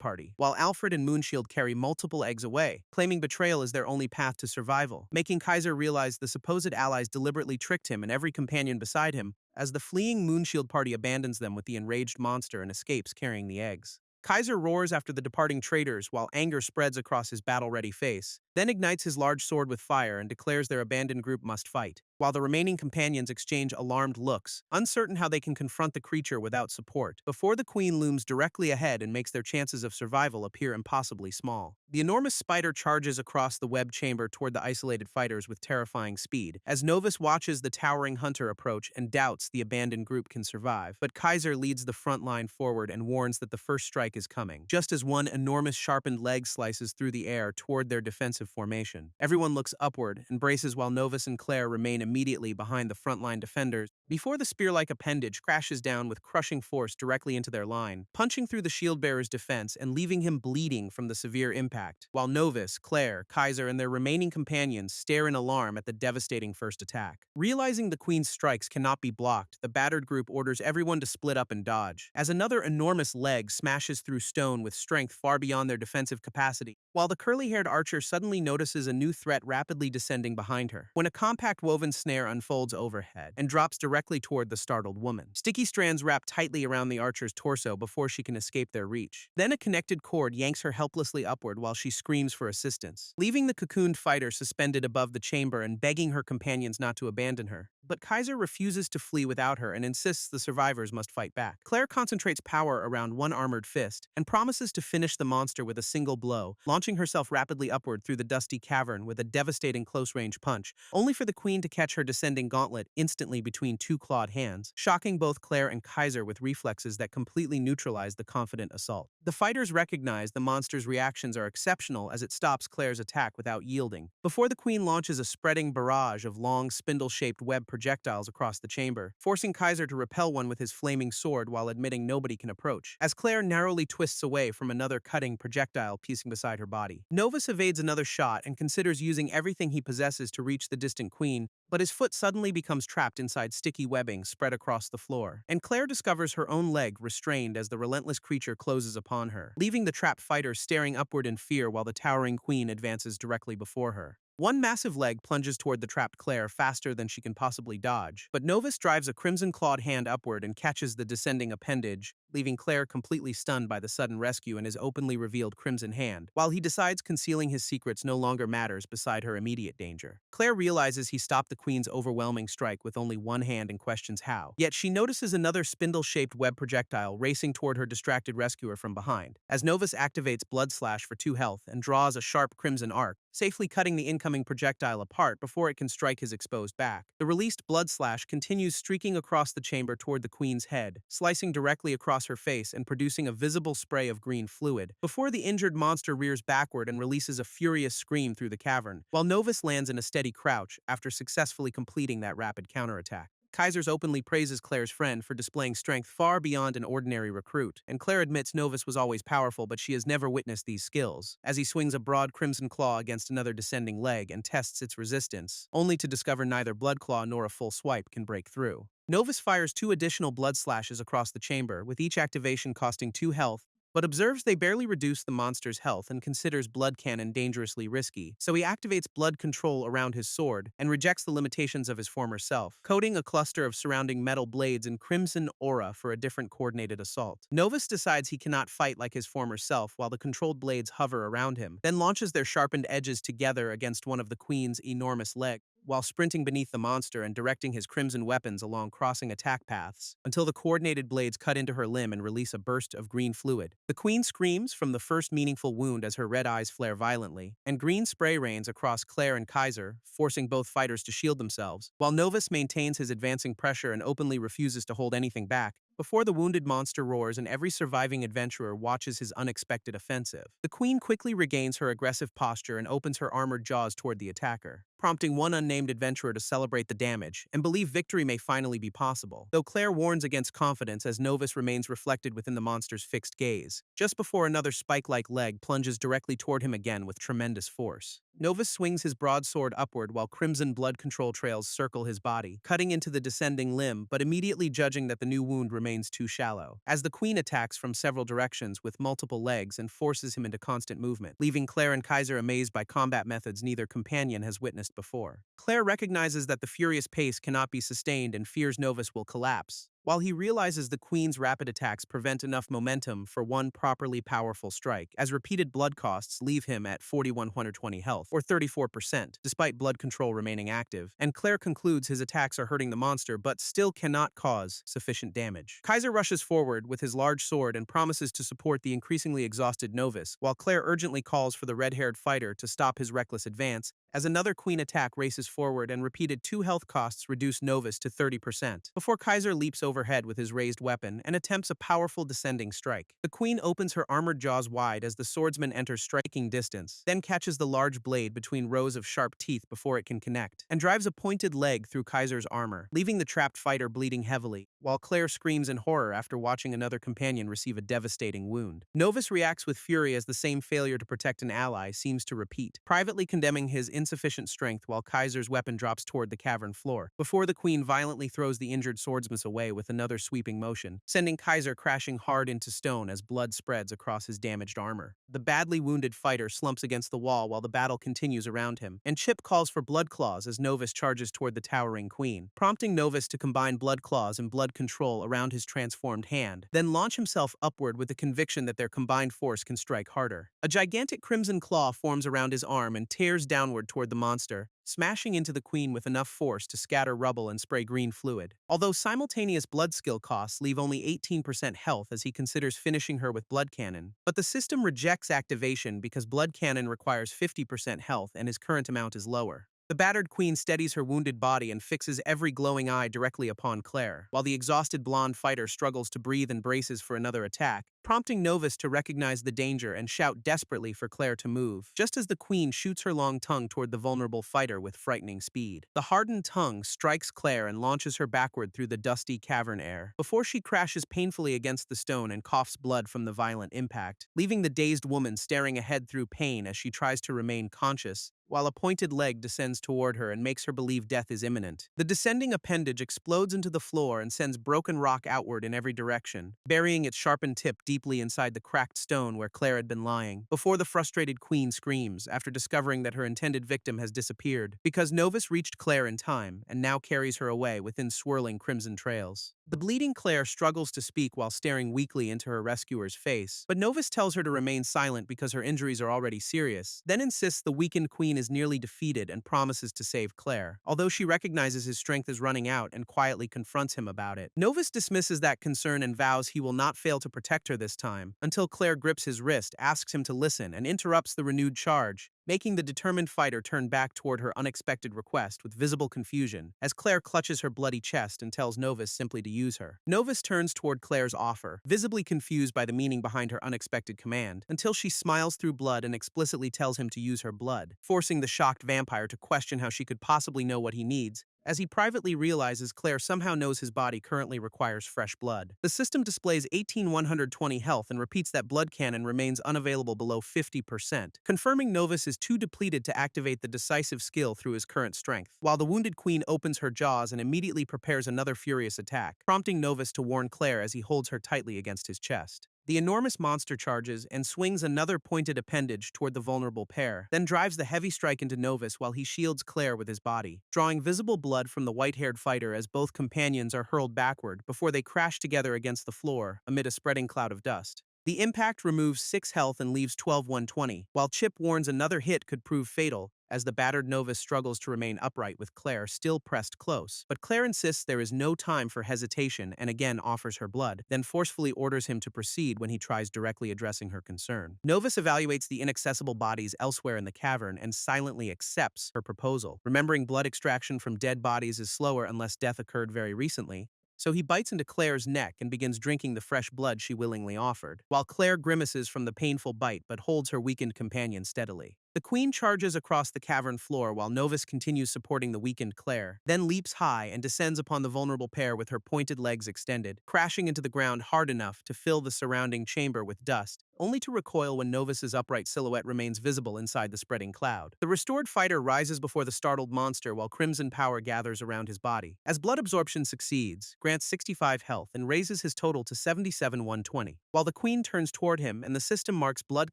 [SPEAKER 1] party, while Alfred and Moonshield carry multiple eggs away, claiming betrayal is their only path to survival, making Kaiser realize the supposed allies deliberately tricked him and every companion beside him, as the fleeing Moonshield party abandons them with the enraged monster and escapes carrying the eggs. Kaiser roars after the departing traitors while anger spreads across his battle-ready face, then ignites his large sword with fire and declares their abandoned group must fight. while the remaining companions exchange alarmed looks, uncertain how they can confront the creature without support, before the queen looms directly ahead and makes their chances of survival appear impossibly small. The enormous spider charges across the web chamber toward the isolated fighters with terrifying speed, as Novus watches the towering hunter approach and doubts the abandoned group can survive. But Kaiser leads the front line forward and warns that the first strike is coming, just as one enormous sharpened leg slices through the air toward their defensive formation. Everyone looks upward and braces while Novus and Claire remain immediately behind the frontline defenders before the spear-like appendage crashes down with crushing force directly into their line, punching through the shield-bearer's defense and leaving him bleeding from the severe impact, while Novus, Claire, Kaiser, and their remaining companions stare in alarm at the devastating first attack. Realizing the queen's strikes cannot be blocked, the battered group orders everyone to split up and dodge, as another enormous leg smashes through stone with strength far beyond their defensive capacity, while the curly-haired archer suddenly notices a new threat rapidly descending behind her, when a compact woven snare unfolds overhead and drops directly toward the startled woman. Sticky strands wrap tightly around the archer's torso before she can escape their reach. Then a connected cord yanks her helplessly upward while she screams for assistance, leaving the cocooned fighter suspended above the chamber and begging her companions not to abandon her. But Kaiser refuses to flee without her and insists the survivors must fight back. Claire concentrates power around one armored fist and promises to finish the monster with a single blow, launching herself rapidly upward through the dusty cavern with a devastating close-range punch, only for the queen to catch her descending gauntlet instantly between two clawed hands, shocking both Claire and Kaiser with reflexes that completely neutralize the confident assault. The fighters recognize the monster's reactions are exceptional as it stops Claire's attack without yielding, before the queen launches a spreading barrage of long, spindle-shaped web projectiles across the chamber, forcing Kaiser to repel one with his flaming sword while admitting nobody can approach, as Claire narrowly twists away from another cutting projectile piecing beside her body. Novus evades another shot and considers using everything he possesses to reach the distant queen, but his foot suddenly becomes trapped inside sticky webbing spread across the floor, and Claire discovers her own leg restrained as the relentless creature closes upon her, leaving the trapped fighter staring upward in fear while the towering queen advances directly before her. One massive leg plunges toward the trapped Claire faster than she can possibly dodge, but Novus drives a crimson-clawed hand upward and catches the descending appendage, leaving Claire completely stunned by the sudden rescue and his openly revealed crimson hand, while he decides concealing his secrets no longer matters beside her immediate danger. Claire realizes he stopped the queen's overwhelming strike with only one hand and questions how. Yet she notices another spindle-shaped web projectile racing toward her distracted rescuer from behind, as Novus activates Blood Slash for 2 health and draws a sharp crimson arc, safely cutting the incoming projectile apart before it can strike his exposed back. The released Blood Slash continues streaking across the chamber toward the queen's head, slicing directly across her face and producing a visible spray of green fluid, before the injured monster rears backward and releases a furious scream through the cavern, while Novus lands in a steady crouch after successfully completing that rapid counterattack. Kaiser's openly praises Claire's friend for displaying strength far beyond an ordinary recruit, and Claire admits Novus was always powerful but she has never witnessed these skills, as he swings a broad crimson claw against another descending leg and tests its resistance, only to discover neither Blood Claw nor a full swipe can break through. Novus fires 2 additional blood slashes across the chamber, with each activation costing 2 health, but observes they barely reduce the monster's health and considers blood cannon dangerously risky, so he activates blood control around his sword and rejects the limitations of his former self, coating a cluster of surrounding metal blades in crimson aura for a different coordinated assault. Novus decides he cannot fight like his former self while the controlled blades hover around him, then launches their sharpened edges together against one of the queen's enormous legs, while sprinting beneath the monster and directing his crimson weapons along crossing attack paths, until the coordinated blades cut into her limb and release a burst of green fluid. The queen screams from the first meaningful wound as her red eyes flare violently, and green spray rains across Claire and Kaiser, forcing both fighters to shield themselves, while Novus maintains his advancing pressure and openly refuses to hold anything back, before the wounded monster roars and every surviving adventurer watches his unexpected offensive. The queen quickly regains her aggressive posture and opens her armored jaws toward the attacker, prompting one unnamed adventurer to celebrate the damage and believe victory may finally be possible, though Claire warns against confidence as Novus remains reflected within the monster's fixed gaze, just before another spike-like leg plunges directly toward him again with tremendous force. Novus swings his broadsword upward while crimson blood control trails circle his body, cutting into the descending limb but immediately judging that the new wound remains too shallow, as the queen attacks from several directions with multiple legs and forces him into constant movement, leaving Claire and Kaiser amazed by combat methods neither companion has witnessed before. Claire recognizes that the furious pace cannot be sustained and fears Novus will collapse, while he realizes the queen's rapid attacks prevent enough momentum for one properly powerful strike, as repeated blood costs leave him at 4,120 health, or 34%, despite blood control remaining active, and Claire concludes his attacks are hurting the monster but still cannot cause sufficient damage. Kaiser rushes forward with his large sword and promises to support the increasingly exhausted Novus, while Claire urgently calls for the red-haired fighter to stop his reckless advance, as another queen attack races forward and repeated 2 health costs reduce Novus to 30%, before Kaiser leaps overhead with his raised weapon and attempts a powerful descending strike. The queen opens her armored jaws wide as the swordsman enters striking distance, then catches the large blade between rows of sharp teeth before it can connect, and drives a pointed leg through Kaiser's armor, leaving the trapped fighter bleeding heavily, while Claire screams in horror after watching another companion receive a devastating wound. Novus reacts with fury as the same failure to protect an ally seems to repeat, privately condemning his insufficient strength while Kaiser's weapon drops toward the cavern floor, before the queen violently throws the injured swordsman away with another sweeping motion, sending Kaiser crashing hard into stone as blood spreads across his damaged armor. The badly wounded fighter slumps against the wall while the battle continues around him, and Chip calls for blood claws as Novus charges toward the towering queen, prompting Novus to combine blood claws and blood control around his transformed hand, then launch himself upward with the conviction that their combined force can strike harder. A gigantic crimson claw forms around his arm and tears downward toward the monster, smashing into the queen with enough force to scatter rubble and spray green fluid. Although simultaneous blood skill costs leave only 18% health as he considers finishing her with blood cannon, but the system rejects activation because blood cannon requires 50% health and his current amount is lower. The battered queen steadies her wounded body and fixes every glowing eye directly upon Claire, while the exhausted blonde fighter struggles to breathe and braces for another attack, prompting Novus to recognize the danger and shout desperately for Claire to move, just as the queen shoots her long tongue toward the vulnerable fighter with frightening speed. The hardened tongue strikes Claire and launches her backward through the dusty cavern air, before she crashes painfully against the stone and coughs blood from the violent impact, leaving the dazed woman staring ahead through pain as she tries to remain conscious, while a pointed leg descends toward her and makes her believe death is imminent. The descending appendage explodes into the floor and sends broken rock outward in every direction, burying its sharpened tip deeply inside the cracked stone where Claire had been lying, before the frustrated queen screams after discovering that her intended victim has disappeared, because Novus reached Claire in time and now carries her away within swirling crimson trails. The bleeding Claire struggles to speak while staring weakly into her rescuer's face, but Novus tells her to remain silent because her injuries are already serious, then insists the weakened queen is nearly defeated and promises to save Claire, although she recognizes his strength is running out and quietly confronts him about it. Novus dismisses that concern and vows he will not fail to protect her this time, until Claire grips his wrist, asks him to listen, and interrupts the renewed charge, making the determined fighter turn back toward her unexpected request with visible confusion, as Claire clutches her bloody chest and tells Novus simply to use her. Novus turns toward Claire's offer, visibly confused by the meaning behind her unexpected command, until she smiles through blood and explicitly tells him to use her blood, forcing the shocked vampire to question how she could possibly know what he needs, as he privately realizes Claire somehow knows his body currently requires fresh blood. The system displays 18,120 health and repeats that blood cannon remains unavailable below 50%, confirming Novus is too depleted to activate the decisive skill through his current strength, while the wounded queen opens her jaws and immediately prepares another furious attack, prompting Novus to warn Claire as he holds her tightly against his chest. The enormous monster charges and swings another pointed appendage toward the vulnerable pair, then drives the heavy strike into Novus while he shields Claire with his body, drawing visible blood from the white-haired fighter as both companions are hurled backward before they crash together against the floor amid a spreading cloud of dust. The impact removes 6 health and leaves 12,120, while Chip warns another hit could prove fatal, as the battered Novus struggles to remain upright with Claire still pressed close. But Claire insists there is no time for hesitation and again offers her blood, then forcefully orders him to proceed when he tries directly addressing her concern. Novus evaluates the inaccessible bodies elsewhere in the cavern and silently accepts her proposal, remembering blood extraction from dead bodies is slower unless death occurred very recently. So he bites into Claire's neck and begins drinking the fresh blood she willingly offered, while Claire grimaces from the painful bite but holds her weakened companion steadily. The queen charges across the cavern floor while Novus continues supporting the weakened Claire, then leaps high and descends upon the vulnerable pair with her pointed legs extended, crashing into the ground hard enough to fill the surrounding chamber with dust, only to recoil when Novus's upright silhouette remains visible inside the spreading cloud. The restored fighter rises before the startled monster while crimson power gathers around his body. As blood absorption succeeds, grants 65 health and raises his total to 77,120, while the queen turns toward him and the system marks blood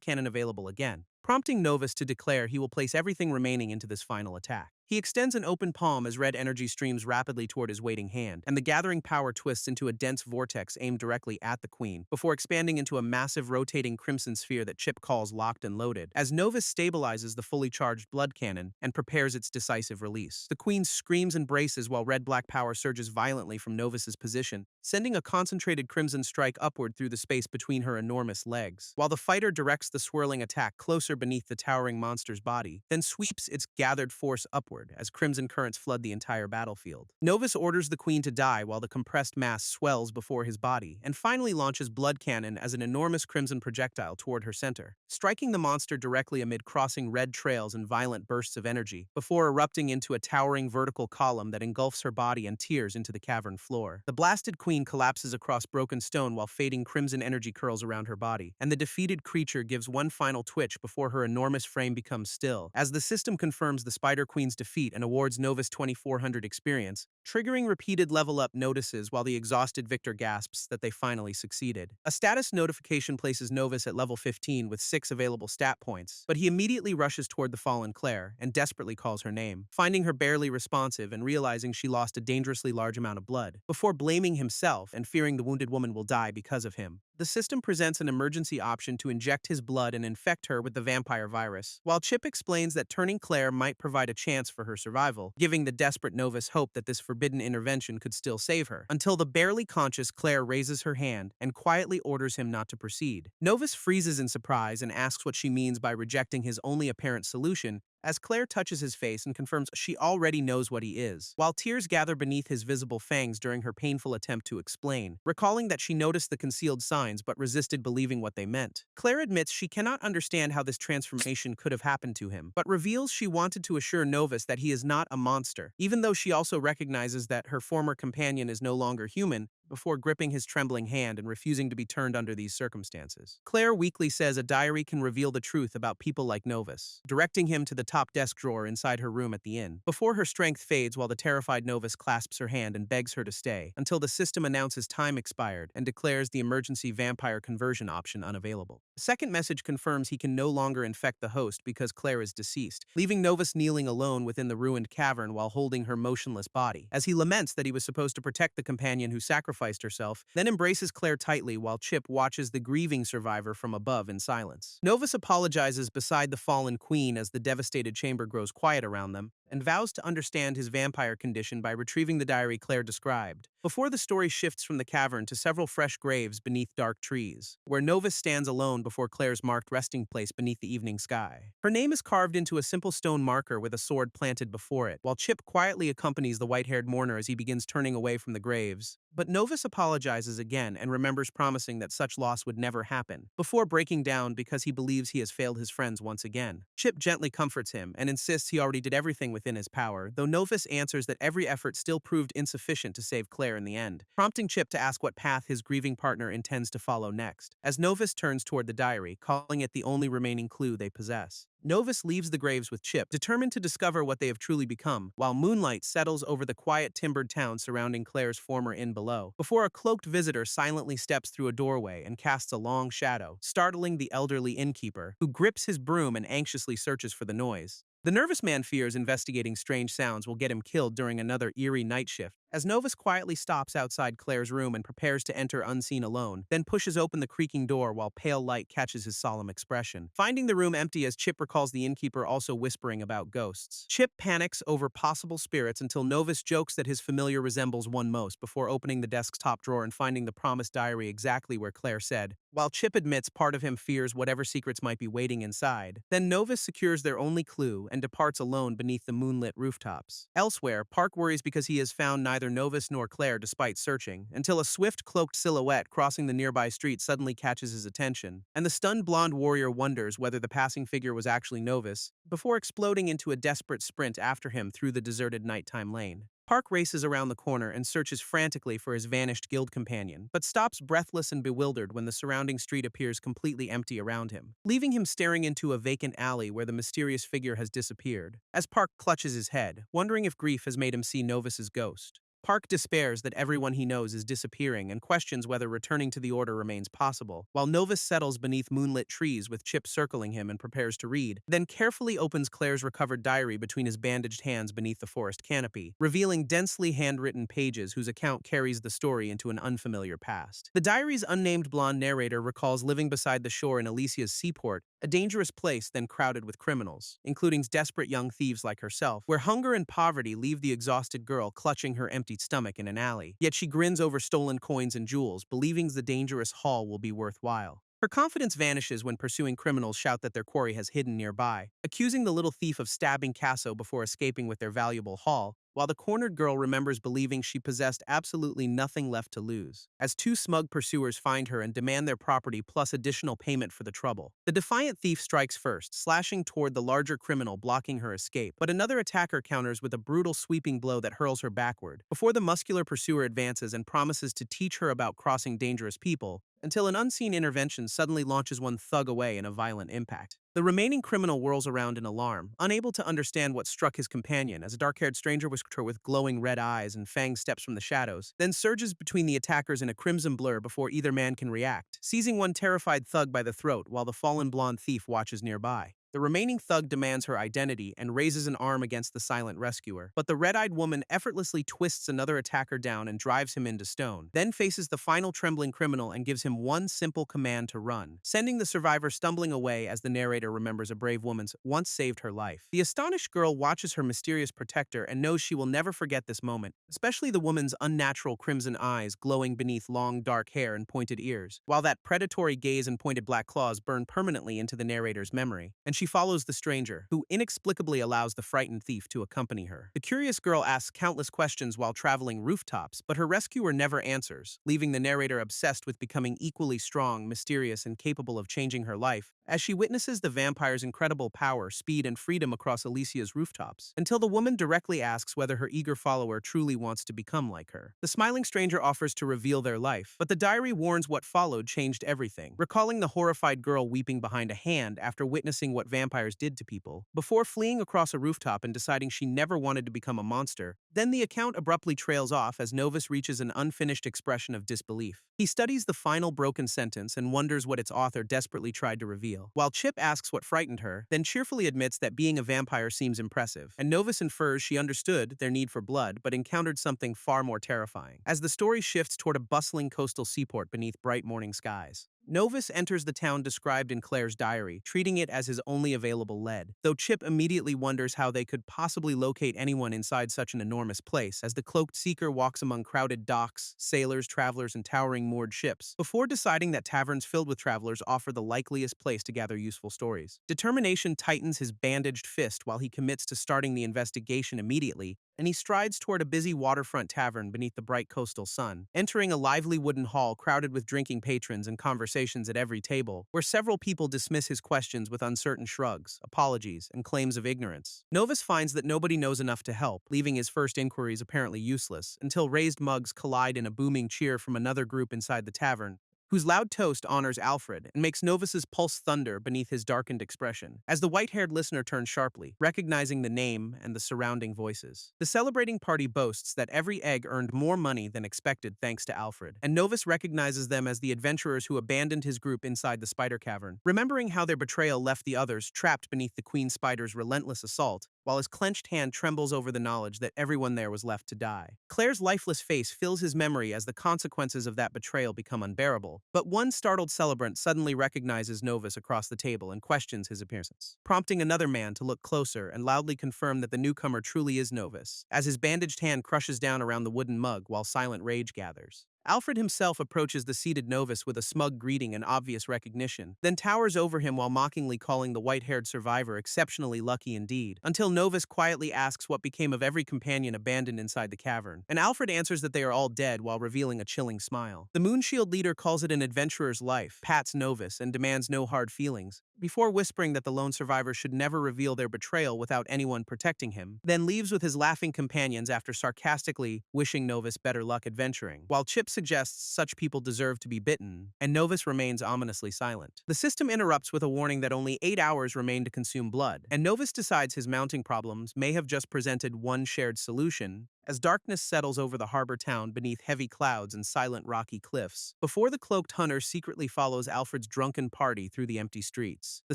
[SPEAKER 1] cannon available again, prompting Novus to declare he will place everything remaining into this final attack. He extends an open palm as red energy streams rapidly toward his waiting hand, and the gathering power twists into a dense vortex aimed directly at the queen, before expanding into a massive rotating crimson sphere that Chip calls locked and loaded. As Novus stabilizes the fully charged blood cannon and prepares its decisive release, the queen screams and braces while red-black power surges violently from Novus's position, sending a concentrated crimson strike upward through the space between her enormous legs, while the fighter directs the swirling attack closer beneath the towering monster's body, then sweeps its gathered force upward as crimson currents flood the entire battlefield. Novus orders the queen to die while the compressed mass swells before his body, and finally launches blood cannon as an enormous crimson projectile toward her center, striking the monster directly amid crossing red trails and violent bursts of energy, before erupting into a towering vertical column that engulfs her body and tears into the cavern floor. The blasted queen collapses across broken stone while fading crimson energy curls around her body, and the defeated creature gives one final twitch before her enormous frame becomes still, as the system confirms the Spider Queen's defeat and awards Novus 2400 experience, triggering repeated level-up notices while the exhausted victor gasps that they finally succeeded. A status notification places Novus at level 15 with 6 available stat points, but he immediately rushes toward the fallen Claire and desperately calls her name, finding her barely responsive and realizing she lost a dangerously large amount of blood, before blaming himself and fearing the wounded woman will die because of him. The system presents an emergency option to inject his blood and infect her with the vampire virus, while Chip explains that turning Claire might provide a chance for her survival, giving the desperate Novus hope that this forbidden intervention could still save her, until the barely conscious Claire raises her hand and quietly orders him not to proceed. Novus freezes in surprise and asks what she means by rejecting his only apparent solution, as Claire touches his face and confirms she already knows what he is, while tears gather beneath his visible fangs during her painful attempt to explain, recalling that she noticed the concealed signs but resisted believing what they meant. Claire admits she cannot understand how this transformation could have happened to him, but reveals she wanted to assure Novus that he is not a monster, even though she also recognizes that her former companion is no longer human, before gripping his trembling hand and refusing to be turned under these circumstances. Claire weakly says a diary can reveal the truth about people like Novus, directing him to the top desk drawer inside her room at the inn, before her strength fades while the terrified Novus clasps her hand and begs her to stay, until the system announces time expired and declares the emergency vampire conversion option unavailable. The second message confirms he can no longer infect the host because Claire is deceased, leaving Novus kneeling alone within the ruined cavern while holding her motionless body, as he laments that he was supposed to protect the companion who sacrificed herself, then embraces Claire tightly while Chip watches the grieving survivor from above in silence. Novus apologizes beside the fallen queen as the devastated chamber grows quiet around them, and vows to understand his vampire condition by retrieving the diary Claire described, before the story shifts from the cavern to several fresh graves beneath dark trees, where Novus stands alone before Claire's marked resting place beneath the evening sky. Her name is carved into a simple stone marker with a sword planted before it, while Chip quietly accompanies the white-haired mourner as he begins turning away from the graves. But Novus apologizes again and remembers promising that such loss would never happen, before breaking down because he believes he has failed his friends once again. Chip gently comforts him and insists he already did everything within his power, though Novus answers that every effort still proved insufficient to save Claire in the end, prompting Chip to ask what path his grieving partner intends to follow next, as Novus turns toward the diary, calling it the only remaining clue they possess. Novus leaves the graves with Chip, determined to discover what they have truly become, while moonlight settles over the quiet timbered town surrounding Claire's former inn below, before a cloaked visitor silently steps through a doorway and casts a long shadow, startling the elderly innkeeper, who grips his broom and anxiously searches for the noise. The nervous man fears investigating strange sounds will get him killed during another eerie night shift, as Novus quietly stops outside Claire's room and prepares to enter unseen alone, then pushes open the creaking door while pale light catches his solemn expression, finding the room empty as Chip recalls the innkeeper also whispering about ghosts. Chip panics over possible spirits until Novus jokes that his familiar resembles one most before opening the desk's top drawer and finding the promised diary exactly where Claire said, while Chip admits part of him fears whatever secrets might be waiting inside. Then Novus secures their only clue and departs alone beneath the moonlit rooftops. Elsewhere, Park worries because he has found neither Novus nor Claire despite searching, until a swift cloaked silhouette crossing the nearby street suddenly catches his attention, and the stunned blonde warrior wonders whether the passing figure was actually Novus, before exploding into a desperate sprint after him through the deserted nighttime lane. Park races around the corner and searches frantically for his vanished guild companion, but stops breathless and bewildered when the surrounding street appears completely empty around him, leaving him staring into a vacant alley where the mysterious figure has disappeared, as Park clutches his head, wondering if grief has made him see Novus's ghost. Park despairs that everyone he knows is disappearing and questions whether returning to the Order remains possible, while Novus settles beneath moonlit trees with Chip circling him and prepares to read, then carefully opens Claire's recovered diary between his bandaged hands beneath the forest canopy, revealing densely handwritten pages whose account carries the story into an unfamiliar past. The diary's unnamed blonde narrator recalls living beside the shore in Alicia's seaport, a dangerous place then crowded with criminals, including desperate young thieves like herself, where hunger and poverty leave the exhausted girl clutching her empty stomach in an alley. Yet she grins over stolen coins and jewels, believing the dangerous haul will be worthwhile. Her confidence vanishes when pursuing criminals shout that their quarry has hidden nearby, accusing the little thief of stabbing Casso before escaping with their valuable haul, while the cornered girl remembers believing she possessed absolutely nothing left to lose, as two smug pursuers find her and demand their property plus additional payment for the trouble. The defiant thief strikes first, slashing toward the larger criminal, blocking her escape, but another attacker counters with a brutal sweeping blow that hurls her backward, before the muscular pursuer advances and promises to teach her about crossing dangerous people, until an unseen intervention suddenly launches one thug away in a violent impact. The remaining criminal whirls around in alarm, unable to understand what struck his companion as a dark-haired stranger with glowing red eyes and fangs steps from the shadows, then surges between the attackers in a crimson blur before either man can react, seizing one terrified thug by the throat while the fallen blonde thief watches nearby. The remaining thug demands her identity and raises an arm against the silent rescuer, but the red-eyed woman effortlessly twists another attacker down and drives him into stone, then faces the final trembling criminal and gives him one simple command to run, sending the survivor stumbling away as the narrator remembers a brave woman's once saved her life. The astonished girl watches her mysterious protector and knows she will never forget this moment, especially the woman's unnatural crimson eyes glowing beneath long dark hair and pointed ears, while that predatory gaze and pointed black claws burn permanently into the narrator's memory, and she follows the stranger, who inexplicably allows the frightened thief to accompany her. The curious girl asks countless questions while traveling rooftops, but her rescuer never answers, leaving the narrator obsessed with becoming equally strong, mysterious, and capable of changing her life, as she witnesses the vampire's incredible power, speed, and freedom across Alicia's rooftops, until the woman directly asks whether her eager follower truly wants to become like her. The smiling stranger offers to reveal their life, but the diary warns what followed changed everything, recalling the horrified girl weeping behind a hand after witnessing what vampires did to people, before fleeing across a rooftop and deciding she never wanted to become a monster. Then the account abruptly trails off as Novus reaches an unfinished expression of disbelief. He studies the final broken sentence and wonders what its author desperately tried to reveal, while Chip asks what frightened her, then cheerfully admits that being a vampire seems impressive, and Novus infers she understood their need for blood but encountered something far more terrifying, as the story shifts toward a bustling coastal seaport beneath bright morning skies. Novus enters the town described in Claire's diary, treating it as his only available lead, though Chip immediately wonders how they could possibly locate anyone inside such an enormous place, as the cloaked seeker walks among crowded docks, sailors, travelers, and towering moored ships, before deciding that taverns filled with travelers offer the likeliest place to gather useful stories. Determination tightens his bandaged fist while he commits to starting the investigation immediately, and he strides toward a busy waterfront tavern beneath the bright coastal sun, entering a lively wooden hall crowded with drinking patrons and conversations at every table, where several people dismiss his questions with uncertain shrugs, apologies, and claims of ignorance. Novus finds that nobody knows enough to help, leaving his first inquiries apparently useless, until raised mugs collide in a booming cheer from another group inside the tavern, whose loud toast honors Alfred and makes Novus's pulse thunder beneath his darkened expression, as the white-haired listener turns sharply, recognizing the name and the surrounding voices. The celebrating party boasts that every egg earned more money than expected thanks to Alfred, and Novus recognizes them as the adventurers who abandoned his group inside the spider cavern, remembering how their betrayal left the others trapped beneath the queen spider's relentless assault, while his clenched hand trembles over the knowledge that everyone there was left to die. Claire's lifeless face fills his memory as the consequences of that betrayal become unbearable, but one startled celebrant suddenly recognizes Novus across the table and questions his appearance, prompting another man to look closer and loudly confirm that the newcomer truly is Novus, as his bandaged hand crushes down around the wooden mug while silent rage gathers. Alfred himself approaches the seated Novus with a smug greeting and obvious recognition, then towers over him while mockingly calling the white-haired survivor exceptionally lucky indeed, until Novus quietly asks what became of every companion abandoned inside the cavern, and Alfred answers that they are all dead while revealing a chilling smile. The Moonshield leader calls it an adventurer's life, pats Novus, and demands no hard feelings, before whispering that the lone survivor should never reveal their betrayal without anyone protecting him, then leaves with his laughing companions after sarcastically wishing Novus better luck adventuring, while Chip suggests such people deserve to be bitten, and Novus remains ominously silent. The system interrupts with a warning that only 8 hours remain to consume blood, and Novus decides his mounting problems may have just presented one shared solution, as darkness settles over the harbor town beneath heavy clouds and silent rocky cliffs, before the cloaked hunter secretly follows Alfred's drunken party through the empty streets. The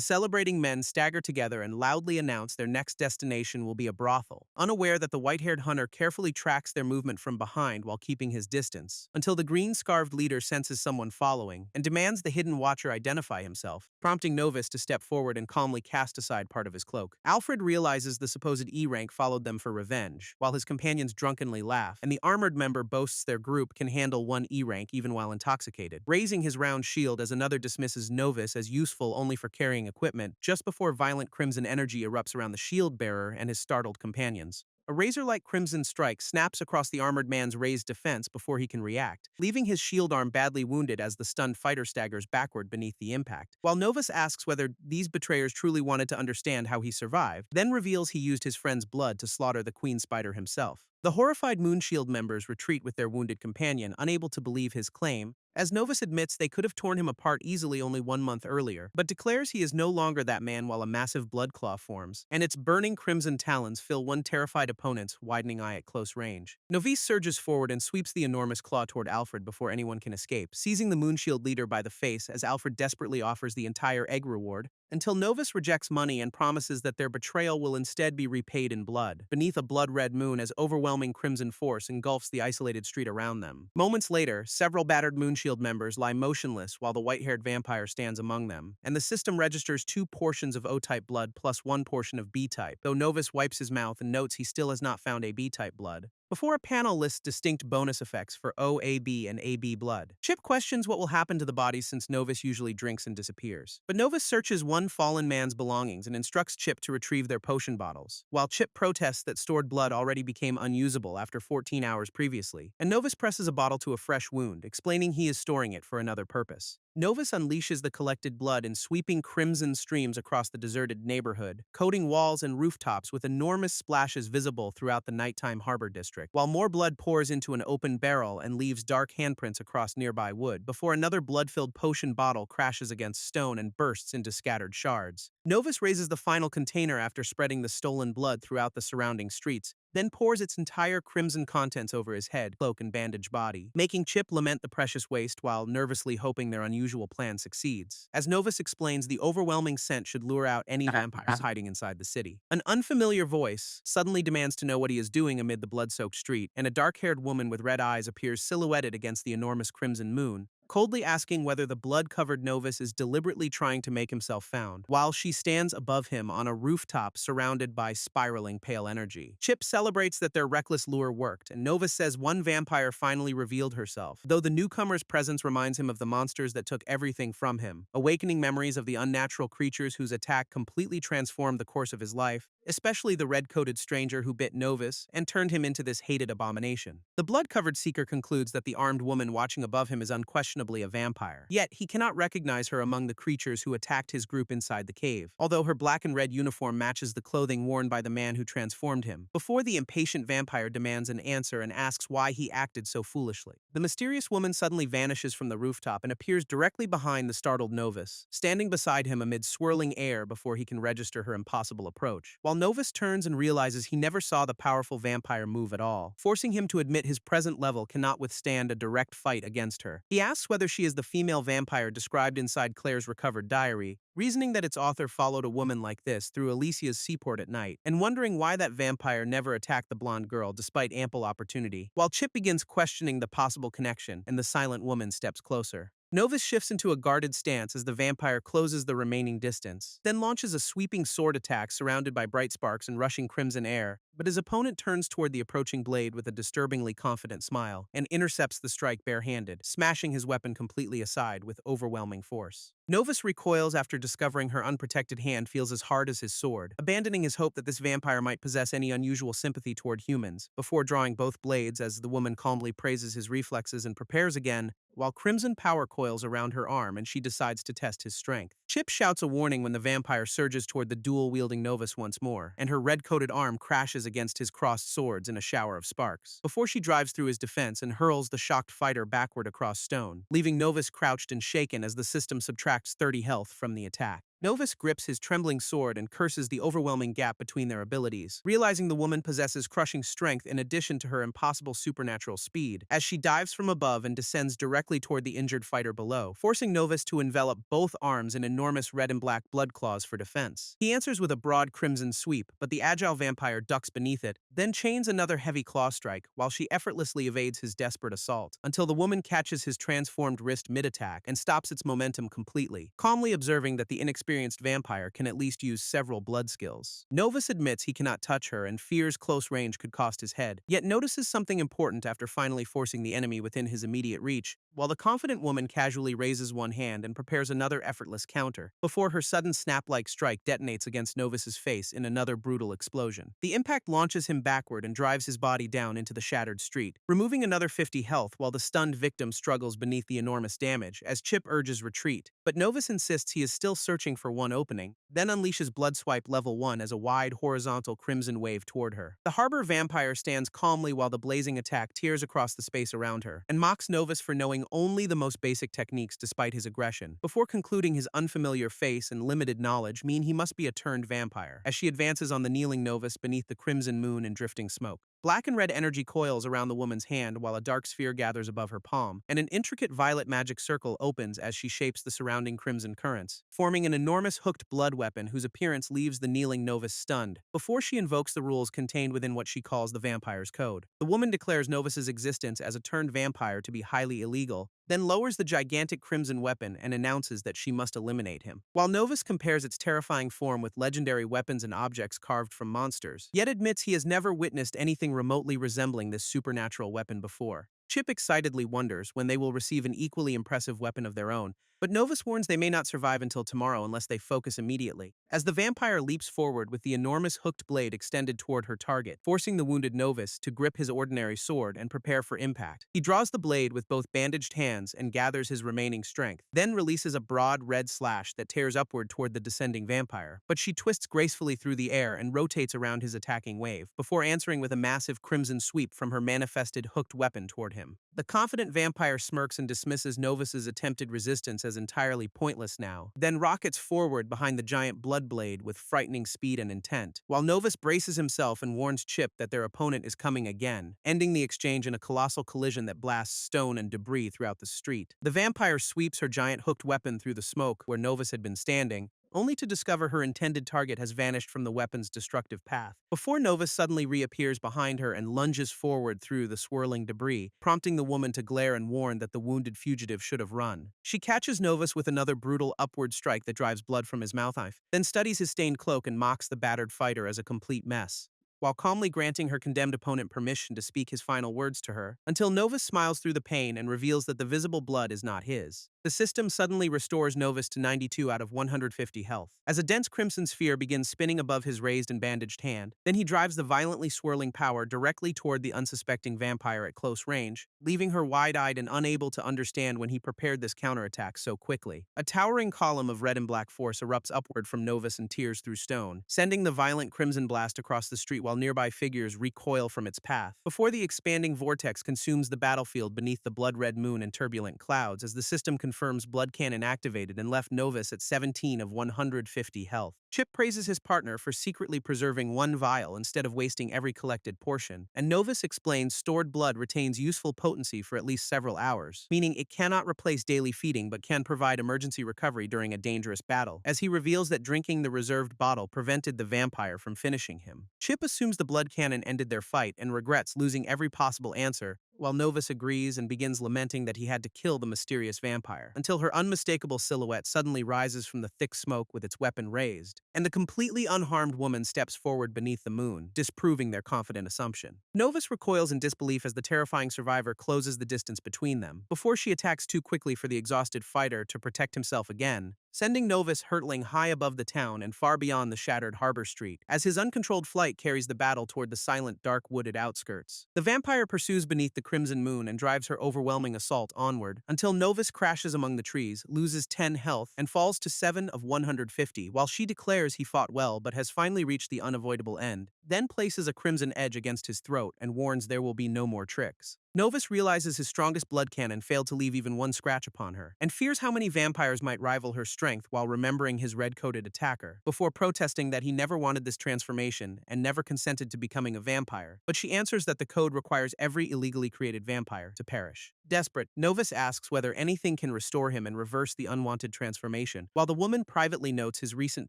[SPEAKER 1] celebrating men stagger together and loudly announce their next destination will be a brothel, unaware that the white-haired hunter carefully tracks their movement from behind while keeping his distance, until the green-scarfed leader senses someone following and demands the hidden watcher identify himself, prompting Novus to step forward and calmly cast aside part of his cloak. Alfred realizes the supposed E-rank followed them for revenge, while his companions drunkenly laugh, and the armored member boasts their group can handle one E-rank even while intoxicated, raising his round shield as another dismisses Novus as useful only for carrying equipment, just before violent crimson energy erupts around the shield-bearer and his startled companions. A razor-like crimson strike snaps across the armored man's raised defense before he can react, leaving his shield arm badly wounded as the stunned fighter staggers backward beneath the impact. While Novus asks whether these betrayers truly wanted to understand how he survived, then reveals he used his friend's blood to slaughter the Queen Spider himself. The horrified Moonshield members retreat with their wounded companion, unable to believe his claim, as Novus admits they could have torn him apart easily only 1 month earlier, but declares he is no longer that man while a massive blood claw forms, and its burning crimson talons fill one terrified opponent's widening eye at close range. Novus surges forward and sweeps the enormous claw toward Alfred before anyone can escape, seizing the Moonshield leader by the face as Alfred desperately offers the entire egg reward, until Novus rejects money and promises that their betrayal will instead be repaid in blood, beneath a blood-red moon as overwhelming crimson force engulfs the isolated street around them. Moments later, several battered Moonshield members lie motionless while the white-haired vampire stands among them, and the system registers 2 portions of O-type blood plus 1 portion of B-type, though Novus wipes his mouth and notes he still has not found a B-type blood. Before a panel lists distinct bonus effects for O, AB, and AB blood. Chip questions what will happen to the bodies since Novus usually drinks and disappears. But Novus searches one fallen man's belongings and instructs Chip to retrieve their potion bottles, while Chip protests that stored blood already became unusable after 14 hours previously, and Novus presses a bottle to a fresh wound, explaining he is storing it for another purpose. Novus unleashes the collected blood in sweeping crimson streams across the deserted neighborhood, coating walls and rooftops with enormous splashes visible throughout the nighttime harbor district, while more blood pours into an open barrel and leaves dark handprints across nearby wood, before another blood-filled potion bottle crashes against stone and bursts into scattered shards. Novus raises the final container after spreading the stolen blood throughout the surrounding streets, then pours its entire crimson contents over his head, cloak, and bandaged body, making Chip lament the precious waste while nervously hoping their unusual plan succeeds. As Novus explains, the overwhelming scent should lure out any vampires hiding inside the city. An unfamiliar voice suddenly demands to know what he is doing amid the blood-soaked street, and a dark-haired woman with red eyes appears silhouetted against the enormous crimson moon, coldly asking whether the blood-covered Novus is deliberately trying to make himself found, while she stands above him on a rooftop surrounded by spiraling pale energy. Chip celebrates that their reckless lure worked, and Novus says one vampire finally revealed herself, though the newcomer's presence reminds him of the monsters that took everything from him, awakening memories of the unnatural creatures whose attack completely transformed the course of his life, especially the red-coated stranger who bit Novus and turned him into this hated abomination. The blood-covered seeker concludes that the armed woman watching above him is unquestionably a vampire, yet he cannot recognize her among the creatures who attacked his group inside the cave, although her black and red uniform matches the clothing worn by the man who transformed him, before the impatient vampire demands an answer and asks why he acted so foolishly. The mysterious woman suddenly vanishes from the rooftop and appears directly behind the startled Novus, standing beside him amid swirling air before he can register her impossible approach. While Novus turns and realizes he never saw the powerful vampire move at all, forcing him to admit his present level cannot withstand a direct fight against her. He asks whether she is the female vampire described inside Claire's recovered diary, reasoning that its author followed a woman like this through Alicia's seaport at night, and wondering why that vampire never attacked the blonde girl despite ample opportunity, while Chip begins questioning the possible connection and the silent woman steps closer. Novus shifts into a guarded stance as the vampire closes the remaining distance, then launches a sweeping sword attack surrounded by bright sparks and rushing crimson air, but his opponent turns toward the approaching blade with a disturbingly confident smile and intercepts the strike barehanded, smashing his weapon completely aside with overwhelming force. Novus recoils after discovering her unprotected hand feels as hard as his sword, abandoning his hope that this vampire might possess any unusual sympathy toward humans, before drawing both blades as the woman calmly praises his reflexes and prepares again, while crimson power coils around her arm and she decides to test his strength. Chip shouts a warning when the vampire surges toward the dual-wielding Novus once more, and her red-coated arm crashes against his crossed swords in a shower of sparks, before she drives through his defense and hurls the shocked fighter backward across stone, leaving Novus crouched and shaken as the system subtracts 30 health from the attack. Novus grips his trembling sword and curses the overwhelming gap between their abilities, realizing the woman possesses crushing strength in addition to her impossible supernatural speed, as she dives from above and descends directly toward the injured fighter below, forcing Novus to envelop both arms in enormous red and black blood claws for defense. He answers with a broad crimson sweep, but the agile vampire ducks beneath it, then chains another heavy claw strike while she effortlessly evades his desperate assault, until the woman catches his transformed wrist mid-attack and stops its momentum completely, calmly observing that the inexperienced vampire can at least use several blood skills. Novus admits he cannot touch her and fears close range could cost his head, yet notices something important after finally forcing the enemy within his immediate reach, while the confident woman casually raises one hand and prepares another effortless counter, before her sudden snap-like strike detonates against Novus's face in another brutal explosion. The impact launches him backward and drives his body down into the shattered street, removing another 50 health while the stunned victim struggles beneath the enormous damage as Chip urges retreat. But Novus insists he is still searching for one opening, then unleashes Blood Swipe level 1 as a wide horizontal crimson wave toward her. The harbor vampire stands calmly while the blazing attack tears across the space around her, and mocks Novus for knowing only the most basic techniques despite his aggression, before concluding his unfamiliar face and limited knowledge mean he must be a turned vampire, as she advances on the kneeling Novus beneath the crimson moon and drifting smoke. Black and red energy coils around the woman's hand while a dark sphere gathers above her palm, and an intricate violet magic circle opens as she shapes the surrounding crimson currents, forming an enormous hooked blood weapon whose appearance leaves the kneeling Novus stunned, before she invokes the rules contained within what she calls the vampire's code. The woman declares Novus's existence as a turned vampire to be highly illegal, then lowers the gigantic crimson weapon and announces that she must eliminate him. While Novus compares its terrifying form with legendary weapons and objects carved from monsters, yet admits he has never witnessed anything remotely resembling this supernatural weapon before. Chip excitedly wonders when they will receive an equally impressive weapon of their own, but Novus warns they may not survive until tomorrow unless they focus immediately, as the vampire leaps forward with the enormous hooked blade extended toward her target, forcing the wounded Novus to grip his ordinary sword and prepare for impact. He draws the blade with both bandaged hands and gathers his remaining strength, then releases a broad red slash that tears upward toward the descending vampire, but she twists gracefully through the air and rotates around his attacking wave, before answering with a massive crimson sweep from her manifested hooked weapon toward him. The confident vampire smirks and dismisses Novus's attempted resistance as entirely pointless now, then rockets forward behind the giant blood blade with frightening speed and intent, while Novus braces himself and warns Chip that their opponent is coming again, ending the exchange in a colossal collision that blasts stone and debris throughout the street. The vampire sweeps her giant hooked weapon through the smoke where Novus had been standing, only to discover her intended target has vanished from the weapon's destructive path, before Novus suddenly reappears behind her and lunges forward through the swirling debris, prompting the woman to glare and warn that the wounded fugitive should have run. She catches Novus with another brutal upward strike that drives blood from his mouth, then studies his stained cloak and mocks the battered fighter as a complete mess, while calmly granting her condemned opponent permission to speak his final words to her, until Novus smiles through the pain and reveals that the visible blood is not his. The system suddenly restores Novus to 92 out of 150 health, as a dense crimson sphere begins spinning above his raised and bandaged hand. Then he drives the violently swirling power directly toward the unsuspecting vampire at close range, leaving her wide-eyed and unable to understand when he prepared this counterattack so quickly. A towering column of red and black force erupts upward from Novus and tears through stone, sending the violent crimson blast across the street while nearby figures recoil from its path, before the expanding vortex consumes the battlefield beneath the blood-red moon and turbulent clouds as the system confirms blood cannon activated and left Novus at 17 of 150 health. Chip praises his partner for secretly preserving one vial instead of wasting every collected portion, and Novus explains stored blood retains useful potency for at least several hours, meaning it cannot replace daily feeding but can provide emergency recovery during a dangerous battle, as he reveals that drinking the reserved bottle prevented the vampire from finishing him. Chip assumes the blood cannon ended their fight and regrets losing every possible answer, while Novus agrees and begins lamenting that he had to kill the mysterious vampire, until her unmistakable silhouette suddenly rises from the thick smoke with its weapon raised, and the completely unharmed woman steps forward beneath the moon, disproving their confident assumption. Novus recoils in disbelief as the terrifying survivor closes the distance between them, before she attacks too quickly for the exhausted fighter to protect himself again, sending Novus hurtling high above the town and far beyond the shattered harbor street, as his uncontrolled flight carries the battle toward the silent, dark, wooded outskirts. The vampire pursues beneath the crimson moon and drives her overwhelming assault onward, until Novus crashes among the trees, loses 10 health, and falls to 7 of 150, while she declares he fought well but has finally reached the unavoidable end, then places a crimson edge against his throat and warns there will be no more tricks. Novus realizes his strongest blood cannon failed to leave even one scratch upon her, and fears how many vampires might rival her strength while remembering his red-coated attacker, before protesting that he never wanted this transformation and never consented to becoming a vampire. But she answers that the code requires every illegally created vampire to perish. Desperate, Novus asks whether anything can restore him and reverse the unwanted transformation, while the woman privately notes his recent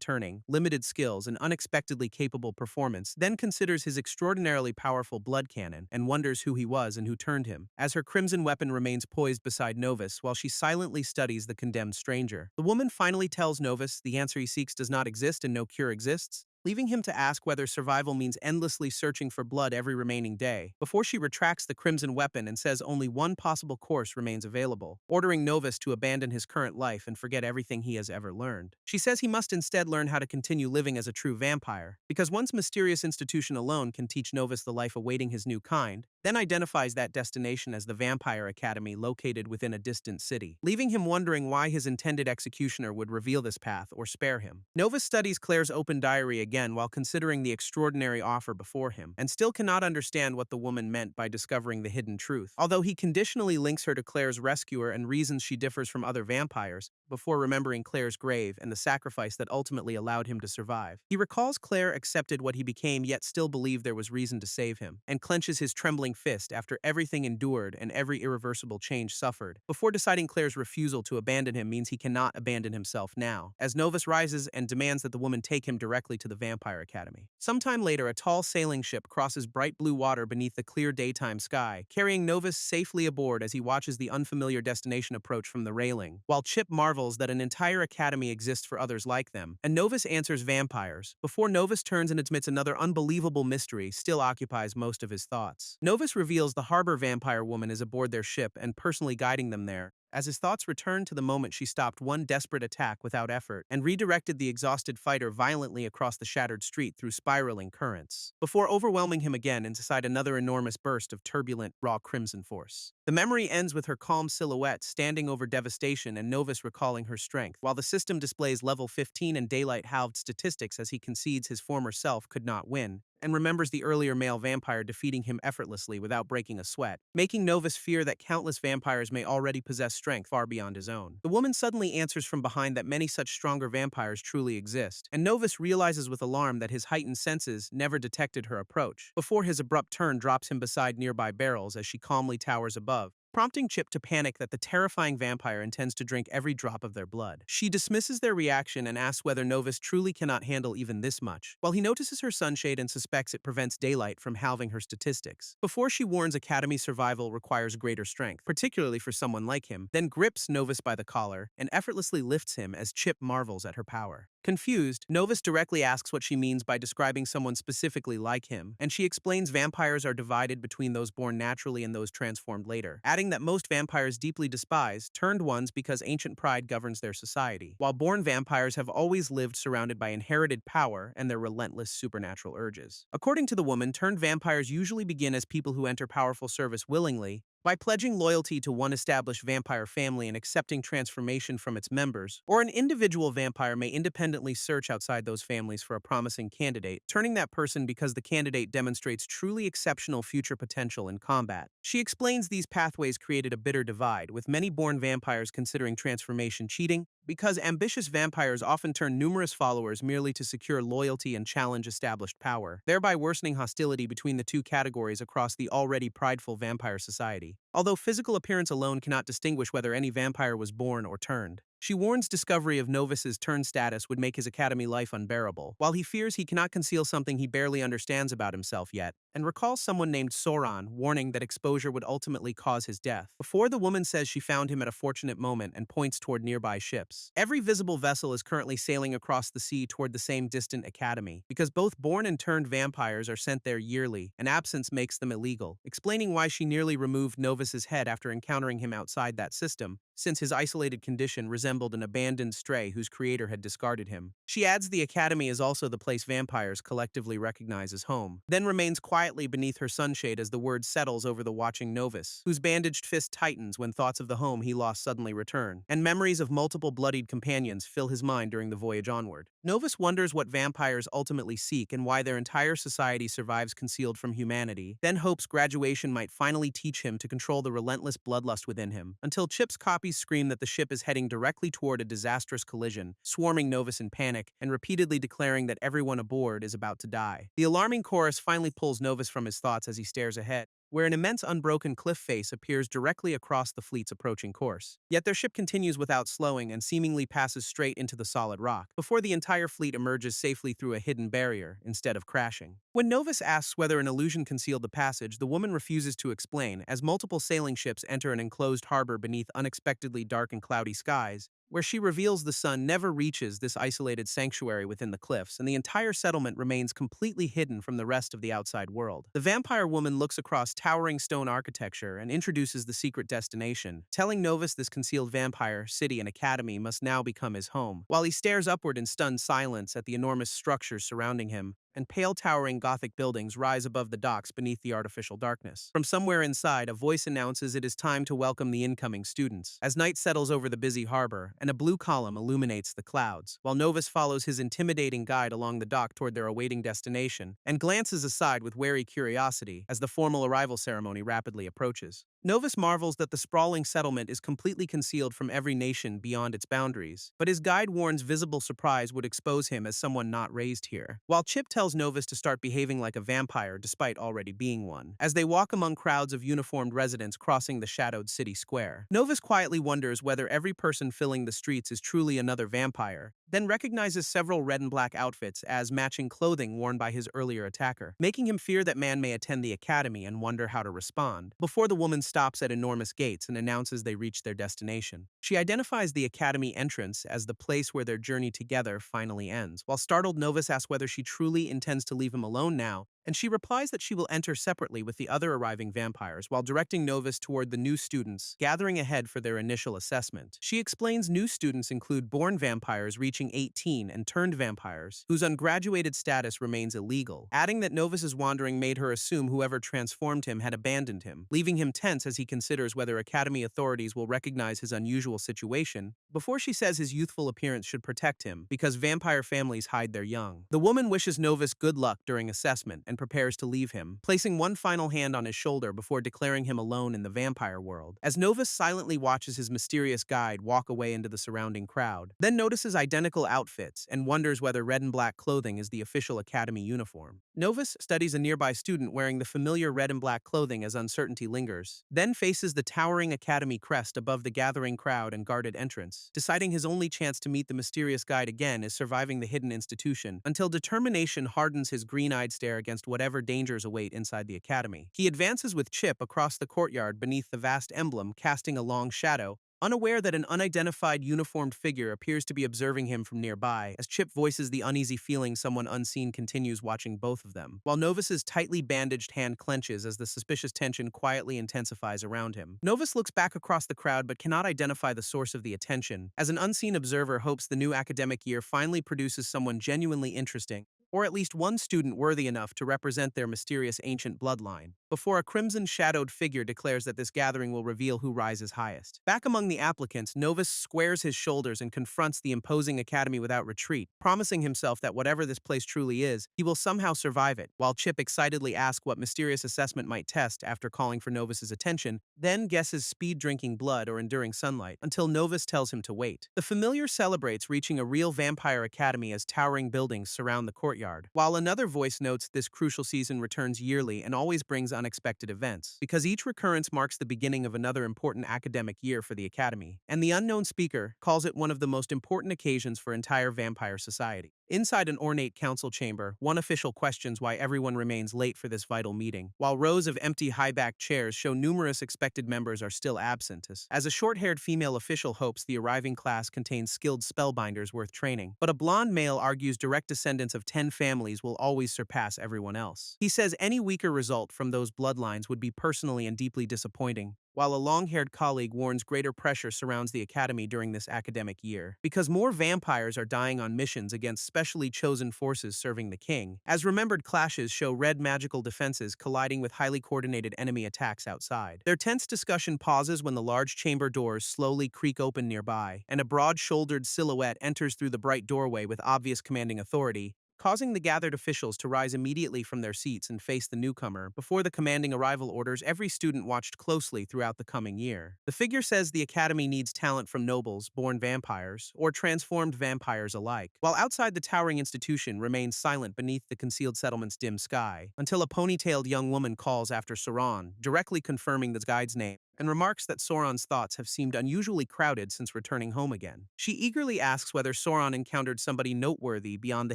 [SPEAKER 1] turning, limited skills, and unexpectedly capable performance, then considers his extraordinarily powerful blood cannon and wonders who he was and who turned him, as her crimson weapon remains poised beside Novus while she silently studies the condemned stranger. The woman finally tells Novus the answer he seeks does not exist and no cure exists, leaving him to ask whether survival means endlessly searching for blood every remaining day, before she retracts the crimson weapon and says only one possible course remains available, ordering Novus to abandon his current life and forget everything he has ever learned. She says he must instead learn how to continue living as a true vampire, because one's mysterious institution alone can teach Novus the life awaiting his new kind, then identifies that destination as the Vampire Academy located within a distant city, leaving him wondering why his intended executioner would reveal this path or spare him. Novus studies Claire's open diary again while considering the extraordinary offer before him, and still cannot understand what the woman meant by discovering the hidden truth, although he conditionally links her to Claire's rescuer and reasons she differs from other vampires, before remembering Claire's grave and the sacrifice that ultimately allowed him to survive. He recalls Claire accepted what he became yet still believed there was reason to save him, and clenches his trembling fist after everything endured and every irreversible change suffered, before deciding Claire's refusal to abandon him means he cannot abandon himself now, as Novus rises and demands that the woman take him directly to the Vampire Academy. Sometime later, a tall sailing ship crosses bright blue water beneath the clear daytime sky, carrying Novus safely aboard as he watches the unfamiliar destination approach from the railing, while Chip marvels that an entire academy exists for others like them, and Novus answers vampires, before Novus turns and admits another unbelievable mystery still occupies most of his thoughts. Novus reveals the harbor vampire woman is aboard their ship and personally guiding them there, as his thoughts return to the moment she stopped one desperate attack without effort and redirected the exhausted fighter violently across the shattered street through spiraling currents, before overwhelming him again inside another enormous burst of turbulent, raw crimson force. The memory ends with her calm silhouette standing over devastation and Novus recalling her strength, while the system displays level 15 and daylight-halved statistics as he concedes his former self could not win, and remembers the earlier male vampire defeating him effortlessly without breaking a sweat, making Novus fear that countless vampires may already possess strength far beyond his own. The woman suddenly answers from behind that many such stronger vampires truly exist, and Novus realizes with alarm that his heightened senses never detected her approach, before his abrupt turn drops him beside nearby barrels as she calmly towers above, prompting Chip to panic that the terrifying vampire intends to drink every drop of their blood. She dismisses their reaction and asks whether Novus truly cannot handle even this much, while he notices her sunshade and suspects it prevents daylight from halving her statistics, before she warns Academy survival requires greater strength, particularly for someone like him, then grips Novus by the collar and effortlessly lifts him as Chip marvels at her power. Confused, Novus directly asks what she means by describing someone specifically like him, and she explains vampires are divided between those born naturally and those transformed later, adding that most vampires deeply despise turned ones because ancient pride governs their society, while born vampires have always lived surrounded by inherited power and their relentless supernatural urges. According to the woman, turned vampires usually begin as people who enter powerful service willingly, by pledging loyalty to one established vampire family and accepting transformation from its members, or an individual vampire may independently search outside those families for a promising candidate, turning that person because the candidate demonstrates truly exceptional future potential in combat. She explains these pathways created a bitter divide, with many born vampires considering transformation cheating, because ambitious vampires often turn numerous followers merely to secure loyalty and challenge established power, thereby worsening hostility between the two categories across the already prideful vampire society. Although physical appearance alone cannot distinguish whether any vampire was born or turned, she warns discovery of Novus's turned status would make his academy life unbearable, while he fears he cannot conceal something he barely understands about himself yet, and recalls someone named Soran warning that exposure would ultimately cause his death, before the woman says she found him at a fortunate moment and points toward nearby ships. Every visible vessel is currently sailing across the sea toward the same distant academy, because both born and turned vampires are sent there yearly, and absence makes them illegal, explaining why she nearly removed Novus's head after encountering him outside that system, since his isolated condition resembled an abandoned stray whose creator had discarded him. She adds the academy is also the place vampires collectively recognize as home, then remains quietly beneath her sunshade as the word settles over the watching novice, whose bandaged fist tightens when thoughts of the home he lost suddenly return, and memories of multiple bloodied companions fill his mind during the voyage onward. Novice wonders what vampires ultimately seek and why their entire society survives concealed from humanity, then hopes graduation might finally teach him to control the relentless bloodlust within him, until Chip's copies scream that the ship is heading directly toward a disastrous collision, swarming Novice in panic and repeatedly declaring that everyone aboard is about to die. The alarming chorus finally pulls Novice from his thoughts as he stares ahead, where an immense unbroken cliff face appears directly across the fleet's approaching course. Yet their ship continues without slowing and seemingly passes straight into the solid rock, before the entire fleet emerges safely through a hidden barrier, instead of crashing. When Novice asks whether an illusion concealed the passage, the woman refuses to explain, as multiple sailing ships enter an enclosed harbor beneath unexpectedly dark and cloudy skies, where she reveals the sun never reaches this isolated sanctuary within the cliffs, and the entire settlement remains completely hidden from the rest of the outside world. The vampire woman looks across towering stone architecture and introduces the secret destination, telling Novice this concealed vampire city and academy must now become his home, while he stares upward in stunned silence at the enormous structures surrounding him, and pale towering Gothic buildings rise above the docks beneath the artificial darkness. From somewhere inside, a voice announces it is time to welcome the incoming students. As night settles over the busy harbor, and a blue column illuminates the clouds, while Novice follows his intimidating guide along the dock toward their awaiting destination, and glances aside with wary curiosity as the formal arrival ceremony rapidly approaches. Novice marvels that the sprawling settlement is completely concealed from every nation beyond its boundaries, but his guide warns visible surprise would expose him as someone not raised here, while Chip tells Novice to start behaving like a vampire despite already being one. As they walk among crowds of uniformed residents crossing the shadowed city square, Novice quietly wonders whether every person filling the streets is truly another vampire, then recognizes several red and black outfits as matching clothing worn by his earlier attacker, making him fear that man may attend the academy and wonder how to respond, before the woman stops at enormous gates and announces they reach their destination. She identifies the academy entrance as the place where their journey together finally ends, while startled Novice asks whether she truly intends to leave him alone now, and she replies that she will enter separately with the other arriving vampires while directing Novice toward the new students gathering ahead for their initial assessment. She explains new students include born vampires reaching 18 and turned vampires, whose ungraduated status remains illegal, adding that Novice's wandering made her assume whoever transformed him had abandoned him, leaving him tense as he considers whether academy authorities will recognize his unusual situation, before she says his youthful appearance should protect him because vampire families hide their young. The woman wishes Novice good luck during assessment and prepares to leave him, placing one final hand on his shoulder before declaring him alone in the vampire world, as Novice silently watches his mysterious guide walk away into the surrounding crowd, then notices identical outfits and wonders whether red and black clothing is the official academy uniform. Novice studies a nearby student wearing the familiar red and black clothing as uncertainty lingers, then faces the towering academy crest above the gathering crowd and guarded entrance, deciding his only chance to meet the mysterious guide again is surviving the hidden institution, until determination hardens his green-eyed stare against whatever dangers await inside the academy. He advances with Chip across the courtyard beneath the vast emblem, casting a long shadow, unaware that an unidentified uniformed figure appears to be observing him from nearby, as Chip voices the uneasy feeling someone unseen continues watching both of them, while Novice's tightly bandaged hand clenches as the suspicious tension quietly intensifies around him. Novice looks back across the crowd but cannot identify the source of the attention, as an unseen observer hopes the new academic year finally produces someone genuinely interesting, or at least one student worthy enough to represent their mysterious ancient bloodline, before a crimson-shadowed figure declares that this gathering will reveal who rises highest. Back among the applicants, Novice squares his shoulders and confronts the imposing academy without retreat, promising himself that whatever this place truly is, he will somehow survive it, while Chip excitedly asks what mysterious assessment might test after calling for Novice's attention, then guesses speed drinking blood or enduring sunlight, until Novice tells him to wait. The familiar celebrates reaching a real vampire academy as towering buildings surround the courtyard, while another voice notes this crucial season returns yearly and always brings unexpected events, because each recurrence marks the beginning of another important academic year for the academy, and the unknown speaker calls it one of the most important occasions for entire vampire society. Inside an ornate council chamber, one official questions why everyone remains late for this vital meeting, while rows of empty high-backed chairs show numerous expected members are still absent, as a short-haired female official hopes the arriving class contains skilled spellbinders worth training, but a blonde male argues direct descendants of 10 families will always surpass everyone else. He says any weaker result from those bloodlines would be personally and deeply disappointing, while a long-haired colleague warns greater pressure surrounds the academy during this academic year, because more vampires are dying on missions against specially chosen forces serving the king, as remembered clashes show red magical defenses colliding with highly coordinated enemy attacks outside. Their tense discussion pauses when the large chamber doors slowly creak open nearby, and a broad-shouldered silhouette enters through the bright doorway with obvious commanding authority, causing the gathered officials to rise immediately from their seats and face the newcomer before the commanding arrival orders every student watched closely throughout the coming year. The figure says the academy needs talent from nobles, born vampires, or transformed vampires alike, while outside the towering institution remains silent beneath the concealed settlement's dim sky, until a ponytailed young woman calls after Sauron, directly confirming the guide's name, and remarks that Sauron's thoughts have seemed unusually crowded since returning home again. She eagerly asks whether Sauron encountered somebody noteworthy beyond the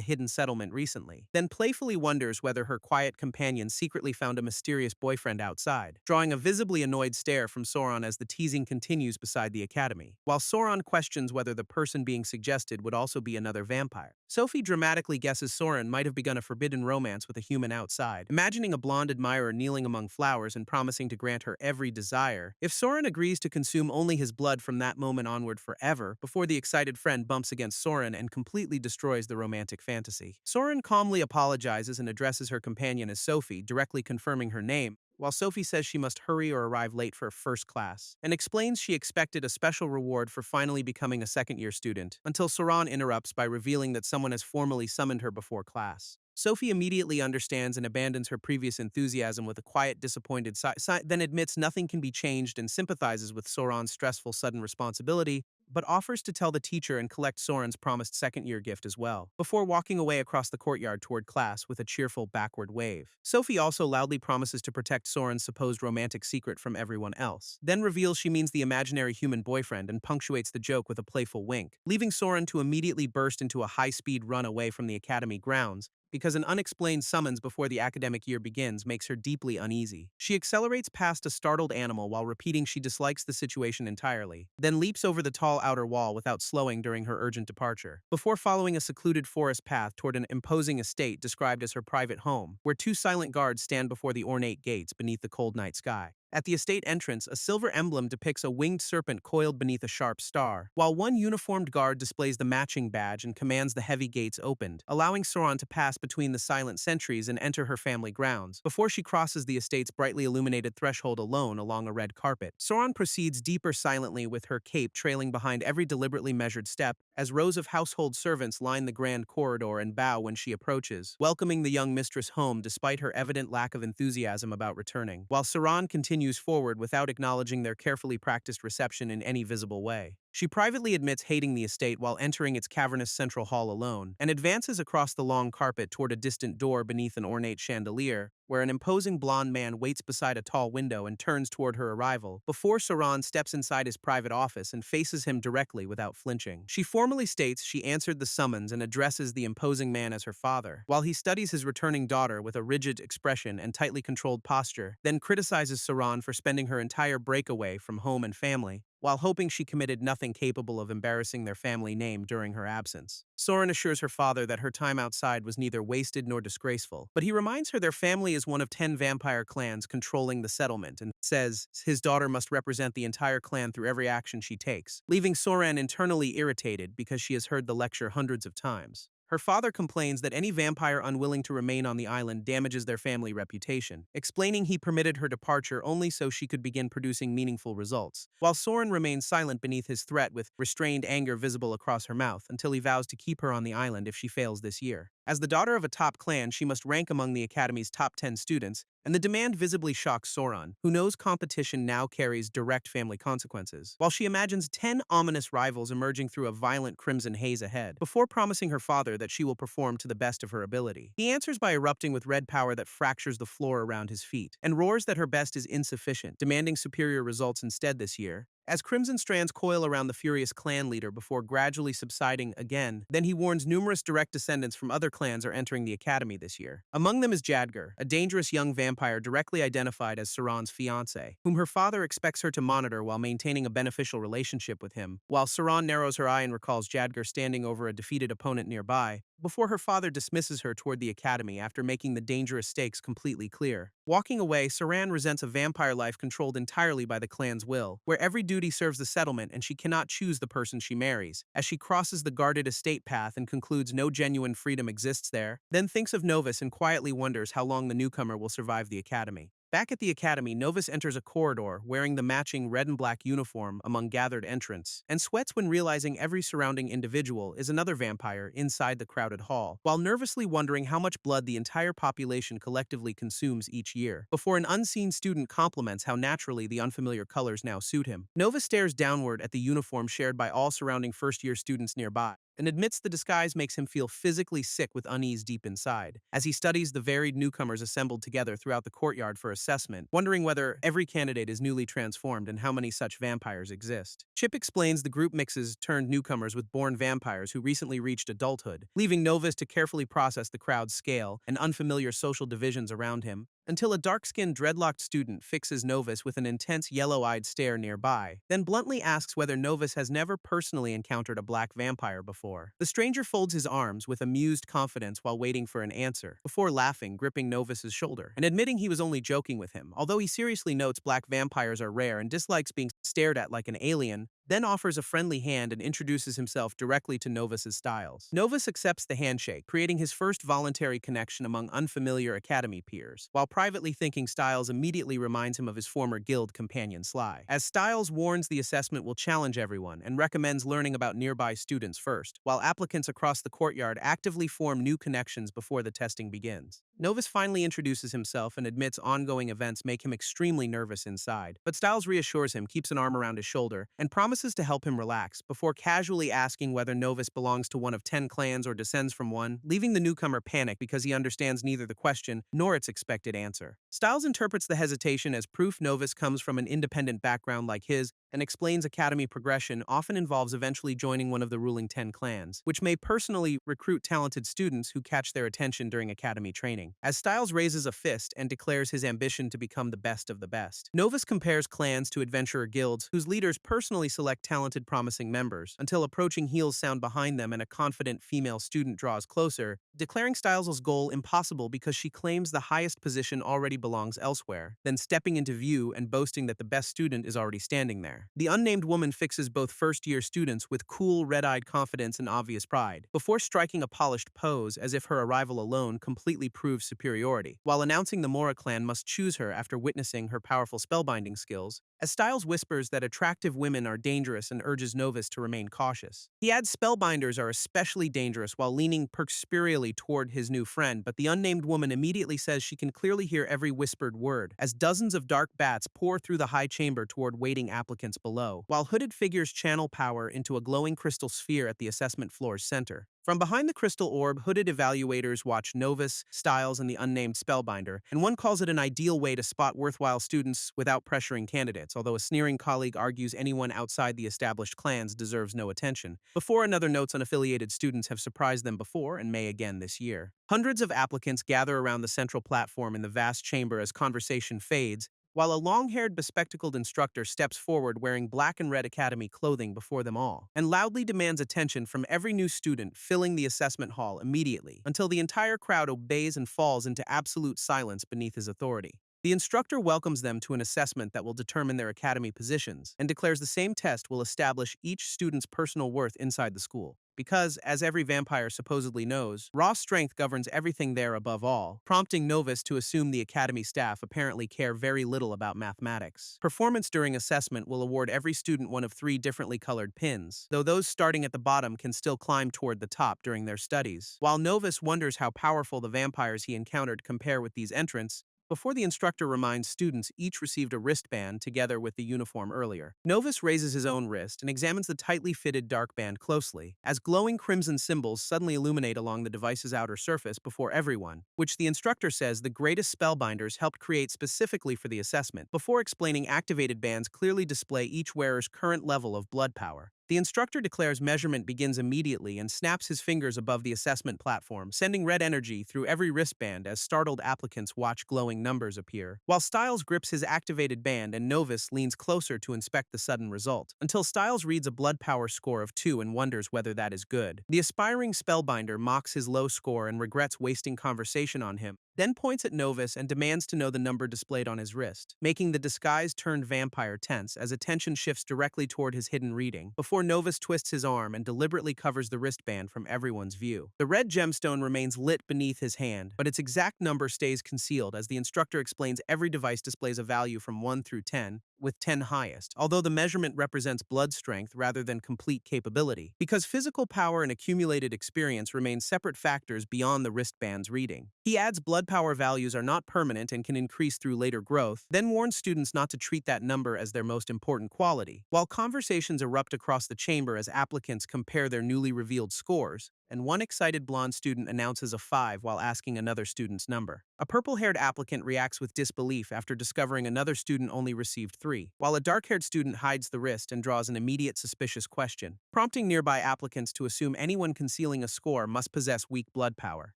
[SPEAKER 1] hidden settlement recently, then playfully wonders whether her quiet companion secretly found a mysterious boyfriend outside, drawing a visibly annoyed stare from Sauron as the teasing continues beside the academy. While Sauron questions whether the person being suggested would also be another vampire, Sophie dramatically guesses Sauron might have begun a forbidden romance with a human outside, imagining a blonde admirer kneeling among flowers and promising to grant her every desire if Sauron agrees to consume only his blood from that moment onward forever, before the excited friend bumps against Sauron and completely destroys the romantic fantasy. Sauron calmly apologizes and addresses her companion as Sophie, directly confirming her name, while Sophie says she must hurry or arrive late for first class, and explains she expected a special reward for finally becoming a second-year student, until Sauron interrupts by revealing that someone has formally summoned her before class. Sophie immediately understands and abandons her previous enthusiasm with a quiet, disappointed sigh, then admits nothing can be changed and sympathizes with Sauron's stressful sudden responsibility, but offers to tell the teacher and collect Sauron's promised second-year gift as well, before walking away across the courtyard toward class with a cheerful backward wave. Sophie also loudly promises to protect Sauron's supposed romantic secret from everyone else, then reveals she means the imaginary human boyfriend and punctuates the joke with a playful wink, leaving Sauron to immediately burst into a high-speed run away from the academy grounds, because an unexplained summons before the academic year begins makes her deeply uneasy. She accelerates past a startled animal while repeating she dislikes the situation entirely, then leaps over the tall outer wall without slowing during her urgent departure, before following a secluded forest path toward an imposing estate described as her private home, where two silent guards stand before the ornate gates beneath the cold night sky. At the estate entrance, a silver emblem depicts a winged serpent coiled beneath a sharp star, while one uniformed guard displays the matching badge and commands the heavy gates opened, allowing Sauron to pass between the silent sentries and enter her family grounds, before she crosses the estate's brightly illuminated threshold alone along a red carpet. Sauron proceeds deeper silently with her cape trailing behind every deliberately measured step, as rows of household servants line the grand corridor and bow when she approaches, welcoming the young mistress home despite her evident lack of enthusiasm about returning, while Sauron continues forward without acknowledging their carefully practiced reception in any visible way. She privately admits hating the estate while entering its cavernous central hall alone, and advances across the long carpet toward a distant door beneath an ornate chandelier, where an imposing blonde man waits beside a tall window and turns toward her arrival, before Sauron steps inside his private office and faces him directly without flinching. She formally states she answered the summons and addresses the imposing man as her father, while he studies his returning daughter with a rigid expression and tightly controlled posture, then criticizes Sauron for spending her entire breakaway from home and family, while hoping she committed nothing capable of embarrassing their family name during her absence. Sauron assures her father that her time outside was neither wasted nor disgraceful, but he reminds her their family is one of 10 vampire clans controlling the settlement and says his daughter must represent the entire clan through every action she takes, leaving Sauron internally irritated because she has heard the lecture hundreds of times. Her father complains that any vampire unwilling to remain on the island damages their family reputation, explaining he permitted her departure only so she could begin producing meaningful results, while Sauron remains silent beneath his threat with restrained anger visible across her mouth until he vows to keep her on the island if she fails this year. As the daughter of a top clan, she must rank among the Academy's top 10 students, and the demand visibly shocks Sauron, who knows competition now carries direct family consequences, while she imagines 10 ominous rivals emerging through a violent crimson haze ahead, before promising her father that she will perform to the best of her ability. He answers by erupting with red power that fractures the floor around his feet, and roars that her best is insufficient, demanding superior results instead this year, as crimson strands coil around the furious clan leader before gradually subsiding again. Then he warns numerous direct descendants from other clans are entering the academy this year. Among them is Jadger, a dangerous young vampire directly identified as Sauron's fiancé, whom her father expects her to monitor while maintaining a beneficial relationship with him, while Sauron narrows her eye and recalls Jadger standing over a defeated opponent nearby, before her father dismisses her toward the academy after making the dangerous stakes completely clear. Walking away, Saran resents a vampire life controlled entirely by the clan's will, where every duty serves the settlement and she cannot choose the person she marries. As she crosses the guarded estate path and concludes no genuine freedom exists there, then thinks of Novus and quietly wonders how long the newcomer will survive the academy. Back at the academy, Novus enters a corridor wearing the matching red and black uniform among gathered entrants, and sweats when realizing every surrounding individual is another vampire inside the crowded hall, while nervously wondering how much blood the entire population collectively consumes each year, before an unseen student compliments how naturally the unfamiliar colors now suit him. Novus stares downward at the uniform shared by all surrounding first-year students nearby, and admits the disguise makes him feel physically sick with unease deep inside, as he studies the varied newcomers assembled together throughout the courtyard for assessment, wondering whether every candidate is newly transformed and how many such vampires exist. Chip explains the group mixes turned newcomers with born vampires who recently reached adulthood, leaving Novus to carefully process the crowd's scale and unfamiliar social divisions around him, until a dark-skinned, dreadlocked student fixes Novus with an intense yellow-eyed stare nearby, then bluntly asks whether Novus has never personally encountered a black vampire before. The stranger folds his arms with amused confidence while waiting for an answer, before laughing, gripping Novus's shoulder, and admitting he was only joking with him, although he seriously notes black vampires are rare and dislikes being stared at like an alien, then offers a friendly hand and introduces himself directly to Novus's Styles. Novus accepts the handshake, creating his first voluntary connection among unfamiliar academy peers, while privately thinking Styles immediately reminds him of his former guild companion Sly. As Styles warns the assessment will challenge everyone and recommends learning about nearby students first, while applicants across the courtyard actively form new connections before the testing begins. Novus finally introduces himself and admits ongoing events make him extremely nervous inside, but Styles reassures him, keeps an arm around his shoulder, and promises to help him relax, before casually asking whether Novus belongs to one of 10 clans or descends from one, leaving the newcomer panicked because he understands neither the question nor its expected answer. Styles interprets the hesitation as proof Novus comes from an independent background like his, and explains academy progression often involves eventually joining one of the ruling 10 clans, which may personally recruit talented students who catch their attention during academy training. As Styles raises a fist and declares his ambition to become the best of the best, Novus compares clans to adventurer guilds whose leaders personally select talented, promising members, until approaching heels sound behind them and a confident female student draws closer, declaring Styles' goal impossible because she claims the highest position already belongs elsewhere, then stepping into view and boasting that the best student is already standing there. The unnamed woman fixes both first-year students with cool, red-eyed confidence and obvious pride, before striking a polished pose as if her arrival alone completely proves superiority, while announcing the Mora clan must choose her after witnessing her powerful spellbinding skills, as Styles whispers that attractive women are dangerous and urges Novus to remain cautious. He adds spellbinders are especially dangerous while leaning perspirally toward his new friend, but the unnamed woman immediately says she can clearly hear every whispered word, as dozens of dark bats pour through the high chamber toward waiting applicants below, while hooded figures channel power into a glowing crystal sphere at the assessment floor's center. From behind the crystal orb, hooded evaluators watch Novus, Styles, and the unnamed spellbinder, and one calls it an ideal way to spot worthwhile students without pressuring candidates, although a sneering colleague argues anyone outside the established clans deserves no attention, before another notes unaffiliated students have surprised them before and may again this year. Hundreds of applicants gather around the central platform in the vast chamber as conversation fades, while a long-haired, bespectacled instructor steps forward wearing black and red academy clothing before them all, and loudly demands attention from every new student, filling the assessment hall immediately, until the entire crowd obeys and falls into absolute silence beneath his authority. The instructor welcomes them to an assessment that will determine their academy positions, and declares the same test will establish each student's personal worth inside the school. Because, as every vampire supposedly knows, raw strength governs everything there above all, prompting Novus to assume the academy staff apparently care very little about mathematics. Performance during assessment will award every student one of 3 differently colored pins, though those starting at the bottom can still climb toward the top during their studies. While Novus wonders how powerful the vampires he encountered compare with these entrants, before the instructor reminds students each received a wristband together with the uniform earlier. Novus raises his own wrist and examines the tightly fitted dark band closely, as glowing crimson symbols suddenly illuminate along the device's outer surface before everyone, which the instructor says the greatest spellbinders helped create specifically for the assessment, before explaining activated bands clearly display each wearer's current level of blood power. The instructor declares measurement begins immediately and snaps his fingers above the assessment platform, sending red energy through every wristband as startled applicants watch glowing numbers appear. While Styles grips his activated band and Novus leans closer to inspect the sudden result, until Styles reads a blood power score of 2 and wonders whether that is good. The aspiring spellbinder mocks his low score and regrets wasting conversation on him, then points at Novus and demands to know the number displayed on his wrist, making the disguised-turned vampire tense as attention shifts directly toward his hidden reading, before Novus twists his arm and deliberately covers the wristband from everyone's view. The red gemstone remains lit beneath his hand, but its exact number stays concealed as the instructor explains every device displays a value from 1 through 10, with 10 highest, although the measurement represents blood strength rather than complete capability, because physical power and accumulated experience remain separate factors beyond the wristband's reading. He adds blood power values are not permanent and can increase through later growth, then warns students not to treat that number as their most important quality. While conversations erupt across the chamber as applicants compare their newly revealed scores, and one excited blonde student announces a 5 while asking another student's number. A purple-haired applicant reacts with disbelief after discovering another student only received 3, while a dark-haired student hides the wrist and draws an immediate suspicious question, prompting nearby applicants to assume anyone concealing a score must possess weak blood power.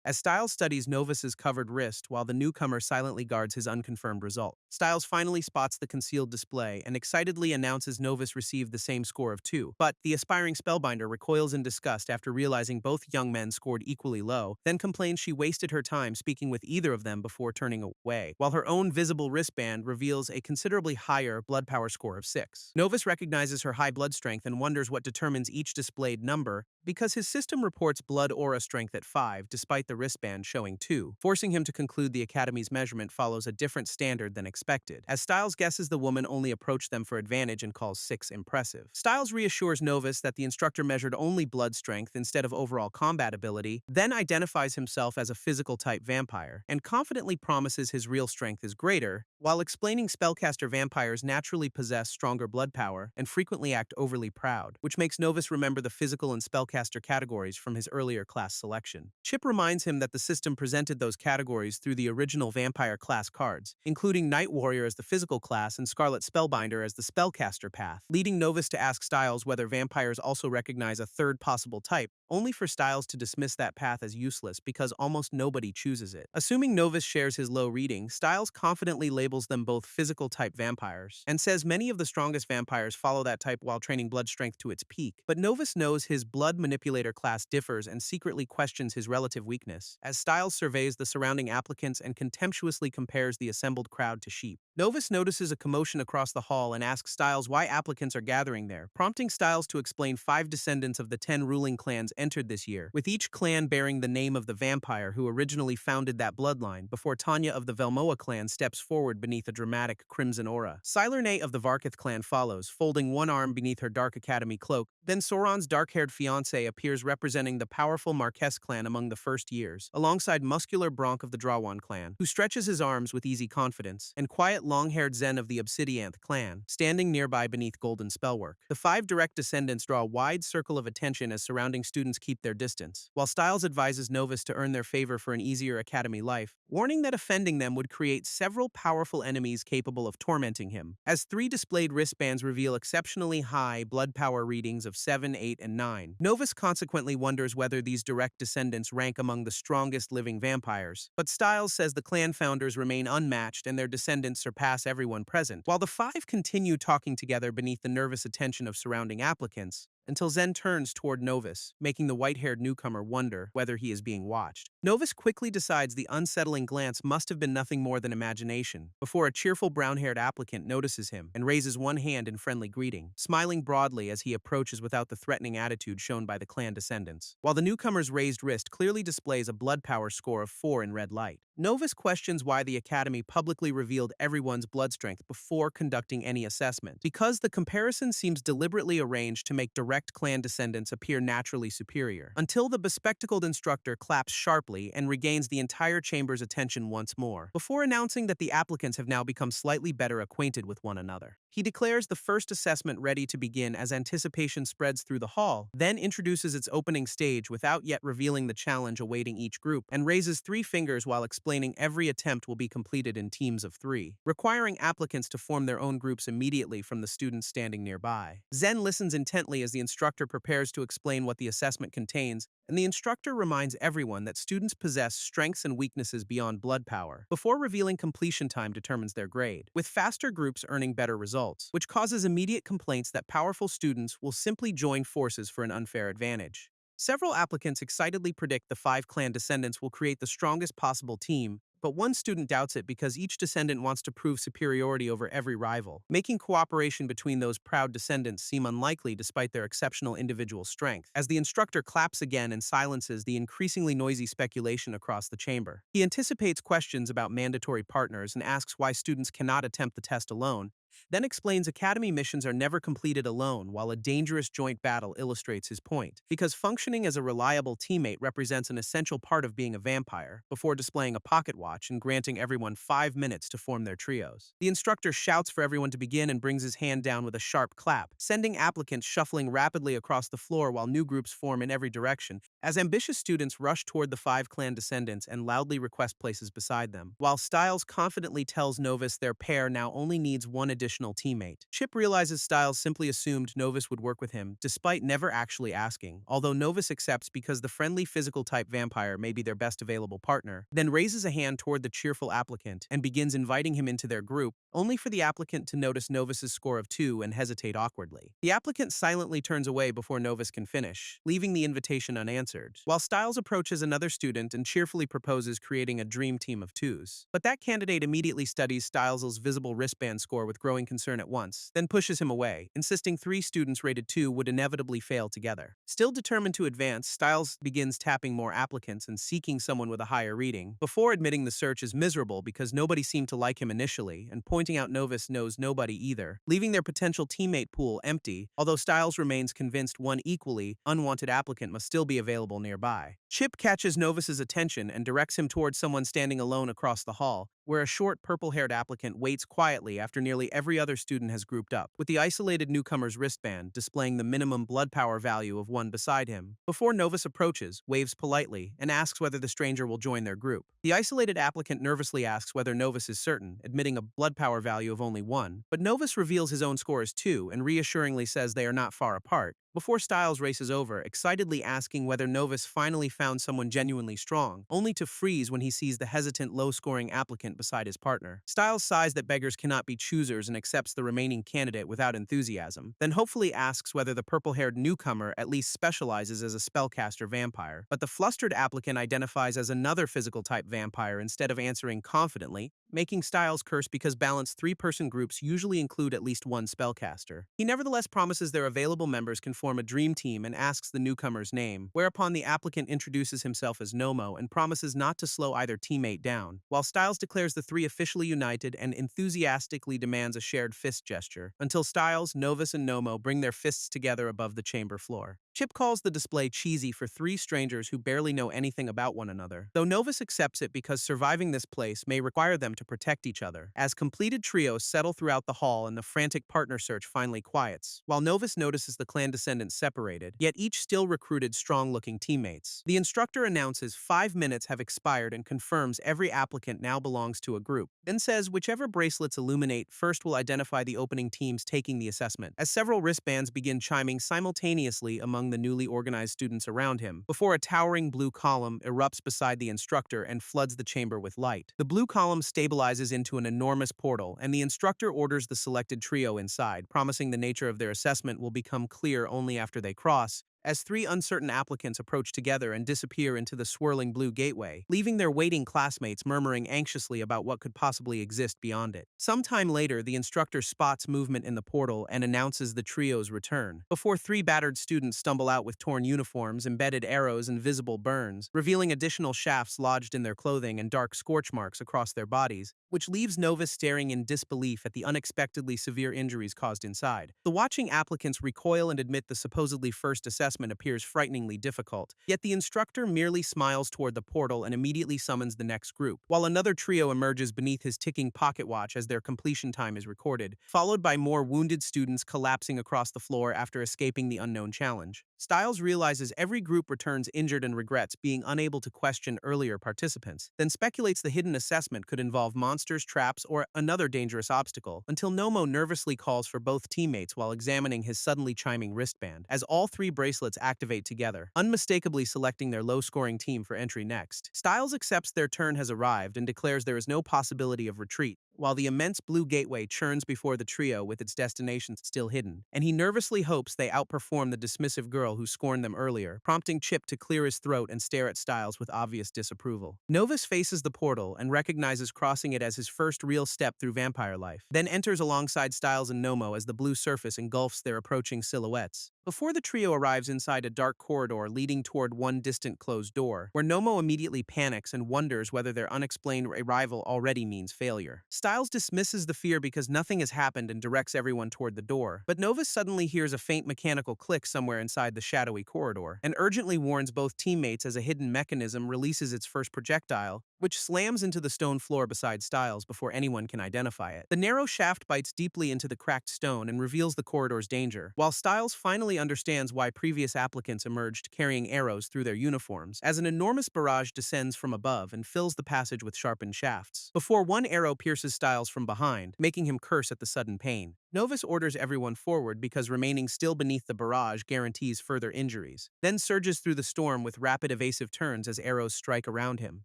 [SPEAKER 1] As Styles studies Novus's covered wrist while the newcomer silently guards his unconfirmed result, Styles finally spots the concealed display and excitedly announces Novus received the same score of 2, but the aspiring spellbinder recoils in disgust after realizing both young men scored equally low, then complains she wasted her time speaking with either of them before turning away, while her own visible wristband reveals a considerably higher blood power score of 6. Novus recognizes her high blood strength and wonders what determines each displayed number, because his system reports blood aura strength at 5 despite the wristband showing 2, forcing him to conclude the Academy's measurement follows a different standard than expected. As Styles guesses the woman only approached them for advantage and calls 6 impressive. Styles reassures Novus that the instructor measured only blood strength instead of overall combat ability, then identifies himself as a physical-type vampire, and confidently promises his real strength is greater, while explaining spellcaster vampires naturally possess stronger blood power and frequently act overly proud, which makes Novus remember the physical and spellcaster categories from his earlier class selection. Chip reminds him that the system presented those categories through the original vampire class cards, including Night Warrior as the physical class and Scarlet Spellbinder as the spellcaster path, leading Novus to ask Styles whether vampires also recognize a third possible type, only for Styles to dismiss that path as useless because almost nobody chooses it. Assuming Novus shares his low reading, Styles confidently labels them both physical-type vampires, and says many of the strongest vampires follow that type while training blood strength to its peak. But Novus knows his blood manipulator class differs and secretly questions his relative weakness, as Styles surveys the surrounding applicants and contemptuously compares the assembled crowd to sheep. Novus notices a commotion across the hall and asks Styles why applicants are gathering there, prompting Styles to explain 5 descendants of the 10 ruling clans entered this year, with each clan bearing the name of the vampire who originally founded that bloodline, before Tanya of the Velmoa clan steps forward beneath a dramatic crimson aura. Silerne of the Varkith clan follows, folding one arm beneath her Dark Academy cloak. Then Sauron's dark-haired fiancé appears representing the powerful Marquess clan among the first years, alongside muscular Bronk of the Drawan clan, who stretches his arms with easy confidence, and quiet long-haired Zen of the Obsidianth clan, standing nearby beneath golden spellwork. The 5 direct descendants draw a wide circle of attention as surrounding students keep their distance, while Styles advises Novus to earn their favor for an easier academy life, warning that offending them would create several powerful enemies capable of tormenting him. As 3 displayed wristbands reveal exceptionally high blood power readings of 7, 8, and 9, Novus consequently wonders whether these direct descendants rank among the strongest living vampires, but Styles says the clan founders remain unmatched and their descendants surpass everyone present, while the 5 continue talking together beneath the nervous attention of surrounding applicants, until Zen turns toward Novus, making the white-haired newcomer wonder whether he is being watched. Novus quickly decides the unsettling glance must have been nothing more than imagination, before a cheerful brown-haired applicant notices him and raises one hand in friendly greeting, smiling broadly as he approaches without the threatening attitude shown by the clan descendants, while the newcomer's raised wrist clearly displays a blood power score of 4 in red light. Novus questions why the Academy publicly revealed everyone's blood strength before conducting any assessment, because the comparison seems deliberately arranged to make direct clan descendants appear naturally superior, until the bespectacled instructor claps sharply and regains the entire chamber's attention once more, before announcing that the applicants have now become slightly better acquainted with one another. He declares the first assessment ready to begin as anticipation spreads through the hall, then introduces its opening stage without yet revealing the challenge awaiting each group, and raises 3 fingers while explaining every attempt will be completed in teams of 3, requiring applicants to form their own groups immediately from the students standing nearby. Zen listens intently as the instructor prepares to explain what the assessment contains, and the instructor reminds everyone that students possess strengths and weaknesses beyond blood power, before revealing completion time determines their grade, with faster groups earning better results, which causes immediate complaints that powerful students will simply join forces for an unfair advantage. Several applicants excitedly predict the 5 clan descendants will create the strongest possible team, but one student doubts it because each descendant wants to prove superiority over every rival, making cooperation between those proud descendants seem unlikely despite their exceptional individual strength. As the instructor claps again and silences the increasingly noisy speculation across the chamber, he anticipates questions about mandatory partners and asks why students cannot attempt the test alone, then explains academy missions are never completed alone, while a dangerous joint battle illustrates his point, because functioning as a reliable teammate represents an essential part of being a vampire, before displaying a pocket watch and granting everyone 5 minutes to form their trios. The instructor shouts for everyone to begin and brings his hand down with a sharp clap, sending applicants shuffling rapidly across the floor while new groups form in every direction, as ambitious students rush toward the 5 clan descendants and loudly request places beside them, while Styles confidently tells Novus their pair now only needs one additional teammate. Chip realizes Styles simply assumed Novus would work with him, despite never actually asking, although Novus accepts because the friendly physical-type vampire may be their best available partner, then raises a hand toward the cheerful applicant and begins inviting him into their group, only for the applicant to notice Novus's score of 2 and hesitate awkwardly. The applicant silently turns away before Novus can finish, leaving the invitation unanswered, while Styles approaches another student and cheerfully proposes creating a dream team of 2s. But that candidate immediately studies Styles' visible wristband score with growing concern at once, then pushes him away, insisting 3 students rated 2 would inevitably fail together. Still determined to advance, Styles begins tapping more applicants and seeking someone with a higher reading, before admitting the search is miserable because nobody seemed to like him initially, and pointing out Novus knows nobody either, leaving their potential teammate pool empty, although Styles remains convinced one equally unwanted applicant must still be available nearby. Chip catches Novus's attention and directs him towards someone standing alone across the hall, where a short purple-haired applicant waits quietly after nearly every other student has grouped up, with the isolated newcomer's wristband displaying the minimum blood power value of 1 beside him. Before Novus approaches, waves politely, and asks whether the stranger will join their group. The isolated applicant nervously asks whether Novus is certain, admitting a blood power value of only 1, but Novus reveals his own score as 2 and reassuringly says they are not far apart, before Styles races over, excitedly asking whether Novus finally found someone genuinely strong, only to freeze when he sees the hesitant, low-scoring applicant beside his partner. Styles sighs that beggars cannot be choosers and accepts the remaining candidate without enthusiasm, then hopefully asks whether the purple-haired newcomer at least specializes as a spellcaster vampire, but the flustered applicant identifies as another physical-type vampire instead of answering confidently, making Styles curse because balanced 3-person groups usually include at least 1 spellcaster. He nevertheless promises their available members can form a dream team and asks the newcomer's name, whereupon the applicant introduces himself as Nomo and promises not to slow either teammate down, while Styles declares the 3 officially united and enthusiastically demands a shared fist gesture, until Styles, Novus, and Nomo bring their fists together above the chamber floor. Chip calls the display cheesy for 3 strangers who barely know anything about one another, though Novus accepts it because surviving this place may require them to protect each other, as completed trios settle throughout the hall and the frantic partner search finally quiets, while Novus notices the clan descendants separated, yet each still recruited strong-looking teammates. The instructor announces 5 minutes have expired and confirms every applicant now belongs to a group, then says whichever bracelets illuminate first will identify the opening teams taking the assessment, as several wristbands begin chiming simultaneously among the newly organized students around him, before a towering blue column erupts beside the instructor and floods the chamber with light. The blue column stabilizes into an enormous portal, and the instructor orders the selected trio inside, promising the nature of their assessment will become clear only after they cross, as 3 uncertain applicants approach together and disappear into the swirling blue gateway, leaving their waiting classmates murmuring anxiously about what could possibly exist beyond it. Sometime later, the instructor spots movement in the portal and announces the trio's return, before 3 battered students stumble out with torn uniforms, embedded arrows, and visible burns, revealing additional shafts lodged in their clothing and dark scorch marks across their bodies, which leaves Novus staring in disbelief at the unexpectedly severe injuries caused inside. The watching applicants recoil and admit the supposedly first assessment assessment appears frighteningly difficult, yet the instructor merely smiles toward the portal and immediately summons the next group, while another trio emerges beneath his ticking pocket watch as their completion time is recorded, followed by more wounded students collapsing across the floor after escaping the unknown challenge. Styles realizes every group returns injured and regrets being unable to question earlier participants, then speculates the hidden assessment could involve monsters, traps, or another dangerous obstacle, until Nomo nervously calls for both teammates while examining his suddenly chiming wristband, as all three bracelets activate together, unmistakably selecting their low-scoring team for entry next. Styles accepts their turn has arrived and declares there is no possibility of retreat, while the immense blue gateway churns before the trio with its destination still hidden, and he nervously hopes they outperform the dismissive girl who scorned them earlier, prompting Chip to clear his throat and stare at Styles with obvious disapproval. Novus faces the portal and recognizes crossing it as his first real step through vampire life, then enters alongside Styles and Nomo as the blue surface engulfs their approaching silhouettes. Before the trio arrives inside a dark corridor leading toward one distant closed door, where Nomo immediately panics and wonders whether their unexplained arrival already means failure. Styles dismisses the fear because nothing has happened and directs everyone toward the door, but Novus suddenly hears a faint mechanical click somewhere inside the shadowy corridor, and urgently warns both teammates as a hidden mechanism releases its first projectile, which slams into the stone floor beside Styles before anyone can identify it. The narrow shaft bites deeply into the cracked stone and reveals the corridor's danger, while Styles finally understands why previous applicants emerged carrying arrows through their uniforms, as an enormous barrage descends from above and fills the passage with sharpened shafts, before one arrow pierces Styles from behind, making him curse at the sudden pain. Novus orders everyone forward because remaining still beneath the barrage guarantees further injuries, then surges through the storm with rapid evasive turns as arrows strike around him,